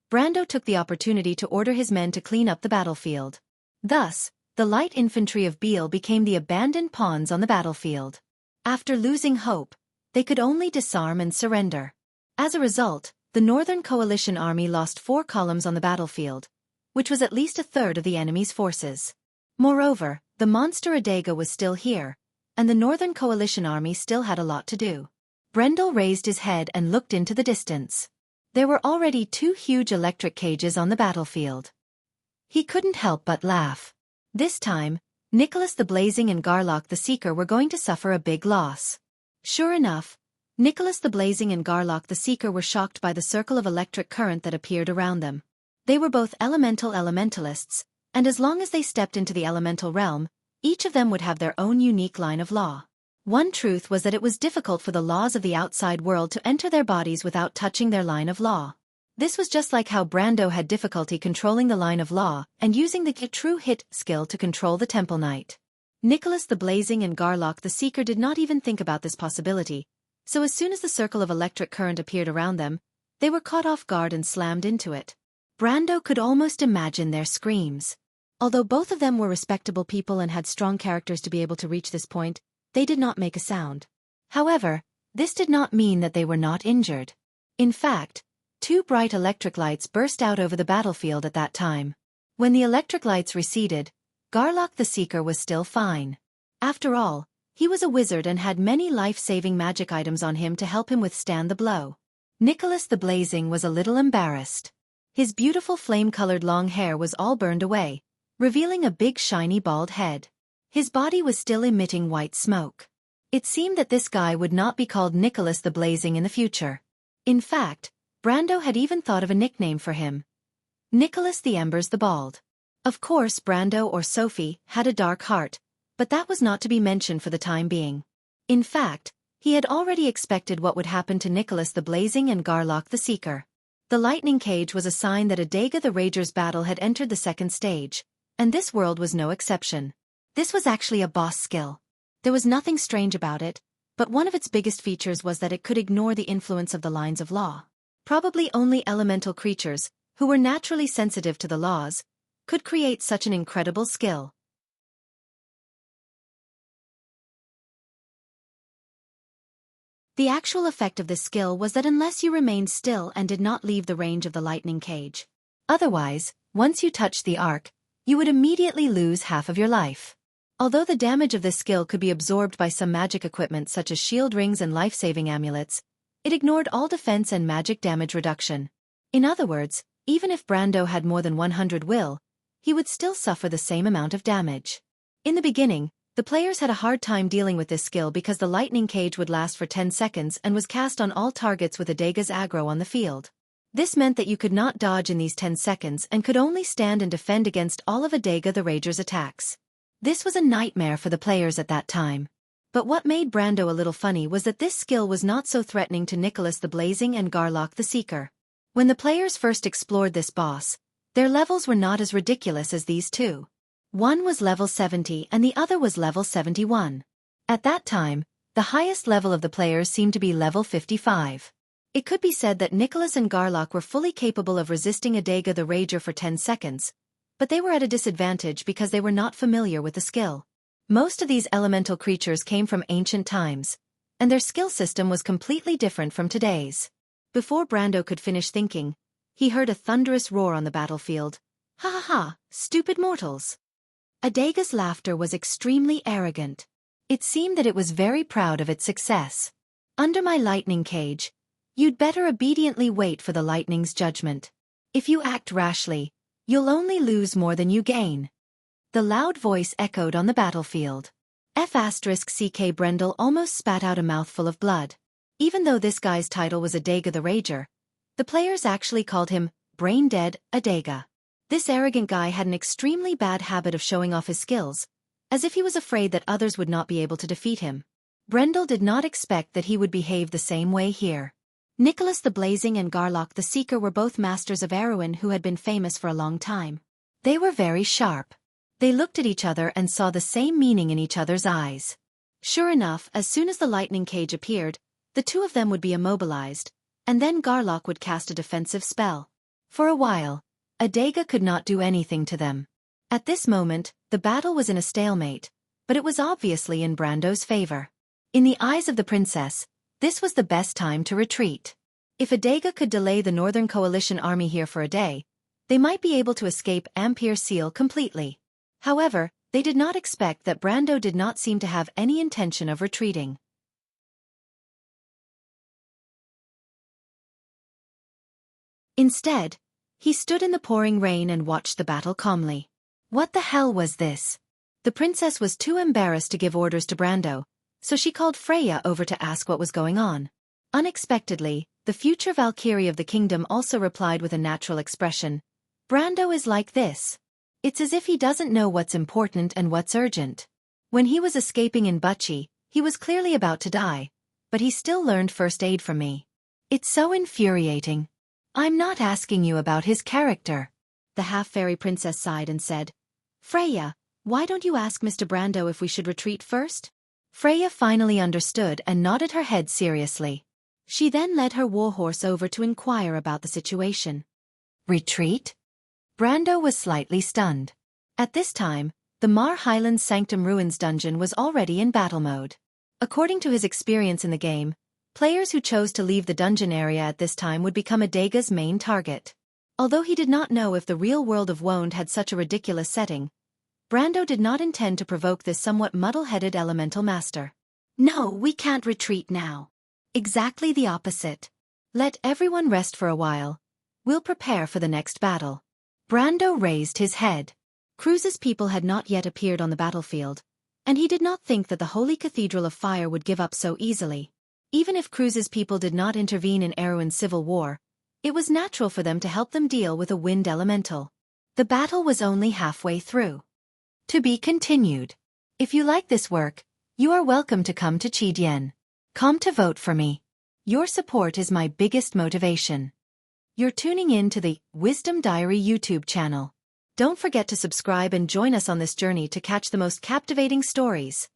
Brando took the opportunity to order his men to clean up the battlefield. Thus, the light infantry of Beal became the abandoned pawns on the battlefield. After losing hope, they could only disarm and surrender. As a result, the Northern Coalition army lost 4 columns on the battlefield, which was at least a third of the enemy's forces. Moreover, the monster Adaga was still here, and the Northern Coalition army still had a lot to do. Brendel raised his head and looked into the distance. There were already 2 huge electric cages on the battlefield. He couldn't help but laugh. This time, Nicholas the Blazing and Garlock the Seeker were going to suffer a big loss. Sure enough, Nicholas the Blazing and Garlock the Seeker were shocked by the circle of electric current that appeared around them. They were both elementalists, and as long as they stepped into the elemental realm, each of them would have their own unique line of law. One truth was that it was difficult for the laws of the outside world to enter their bodies without touching their line of law. This was just like how Brando had difficulty controlling the line of law and using the true hit skill to control the Temple Knight. Nicholas the Blazing and Garlock the Seeker did not even think about this possibility, so as soon as the circle of electric current appeared around them, they were caught off guard and slammed into it. Brando could almost imagine their screams. Although both of them were respectable people and had strong characters to be able to reach this point, they did not make a sound. However, this did not mean that they were not injured. In fact, two bright electric lights burst out over the battlefield at that time. When the electric lights receded, Garlock the Seeker was still fine. After all, he was a wizard and had many life-saving magic items on him to help him withstand the blow. Nicholas the Blazing was a little embarrassed. His beautiful flame-colored long hair was all burned away, revealing a big shiny bald head. His body was still emitting white smoke. It seemed that this guy would not be called Nicholas the Blazing in the future. In fact, Brando had even thought of a nickname for him. Nicholas the Embers the Bald. Of course Brando or Sophie had a dark heart, but that was not to be mentioned for the time being. In fact, he had already expected what would happen to Nicholas the Blazing and Garlock the Seeker. The lightning cage was a sign that Adega the Rager's battle had entered the second stage, and this world was no exception. This was actually a boss skill. There was nothing strange about it, but one of its biggest features was that it could ignore the influence of the lines of law. Probably only elemental creatures, who were naturally sensitive to the laws, could create such an incredible skill. The actual effect of this skill was that unless you remained still and did not leave the range of the lightning cage. Otherwise, once you touched the arc, you would immediately lose half of your life. Although the damage of this skill could be absorbed by some magic equipment such as shield rings and life-saving amulets, it ignored all defense and magic damage reduction. In other words, even if Brando had more than 100 will, he would still suffer the same amount of damage. In the beginning, the players had a hard time dealing with this skill because the lightning cage would last for 10 seconds and was cast on all targets with Adega's aggro on the field. This meant that you could not dodge in these 10 seconds and could only stand and defend against all of Adega the Rager's attacks. This was a nightmare for the players at that time. But what made Brando a little funny was that this skill was not so threatening to Nicholas the Blazing and Garlock the Seeker. When the players first explored this boss, their levels were not as ridiculous as these two. One was level 70 and the other was level 71. At that time, the highest level of the players seemed to be level 55. It could be said that Nicholas and Garlock were fully capable of resisting Adega the Rager for 10 seconds, but they were at a disadvantage because they were not familiar with the skill. Most of these elemental creatures came from ancient times, and their skill system was completely different from today's. Before Brando could finish thinking, he heard a thunderous roar on the battlefield. Ha ha ha, stupid mortals! Adega's laughter was extremely arrogant. It seemed that it was very proud of its success. Under my lightning cage, you'd better obediently wait for the lightning's judgment. If you act rashly, you'll only lose more than you gain. The loud voice echoed on the battlefield. F***ck Brendel almost spat out a mouthful of blood. Even though this guy's title was Adega the Rager, the players actually called him Brain Dead Adega. This arrogant guy had an extremely bad habit of showing off his skills, as if he was afraid that others would not be able to defeat him. Brendel did not expect that he would behave the same way here. Nicholas the Blazing and Garlock the Seeker were both masters of heroin who had been famous for a long time. They were very sharp. They looked at each other and saw the same meaning in each other's eyes. Sure enough, as soon as the lightning cage appeared, the two of them would be immobilized, and then Garlock would cast a defensive spell. For a while, Adega could not do anything to them. At this moment, the battle was in a stalemate, but it was obviously in Brando's favor. In the eyes of the princess, this was the best time to retreat. If Adega could delay the Northern Coalition army here for a day, they might be able to escape Ampere Seal completely. However, they did not expect that Brando did not seem to have any intention of retreating. Instead, he stood in the pouring rain and watched the battle calmly. What the hell was this? The princess was too embarrassed to give orders to Brando, so she called Freya over to ask what was going on. Unexpectedly, the future Valkyrie of the kingdom also replied with a natural expression. Brando is like this. It's as if he doesn't know what's important and what's urgent. When he was escaping in Bucci, He was clearly about to die, but he still learned first aid from me. It's so infuriating. I'm not asking you about his character. The half-fairy princess sighed and said, Freya, why don't you ask Mr. Brando if we should retreat first? Freya finally understood and nodded her head seriously. She then led her warhorse over to inquire about the situation. Retreat? Brando was slightly stunned. At this time, the Mar Highlands Sanctum Ruins dungeon was already in battle mode. According to his experience in the game, players who chose to leave the dungeon area at this time would become Adaga's main target. Although he did not know if the real world of Woned had such a ridiculous setting, Brando did not intend to provoke this somewhat muddle-headed elemental master. No, we can't retreat now. Exactly the opposite. Let everyone rest for a while. We'll prepare for the next battle. Brando raised his head. Cruz's people had not yet appeared on the battlefield, and he did not think that the Holy Cathedral of Fire would give up so easily. Even if Cruz's people did not intervene in Erwin's civil war, it was natural for them to help them deal with a wind elemental. The battle was only halfway through. To be continued. If you like this work, you are welcome to come to Chidien.com to vote for me. Your support is my biggest motivation. You're tuning in to the Wisdom Diary YouTube channel. Don't forget to subscribe and join us on this journey to catch the most captivating stories.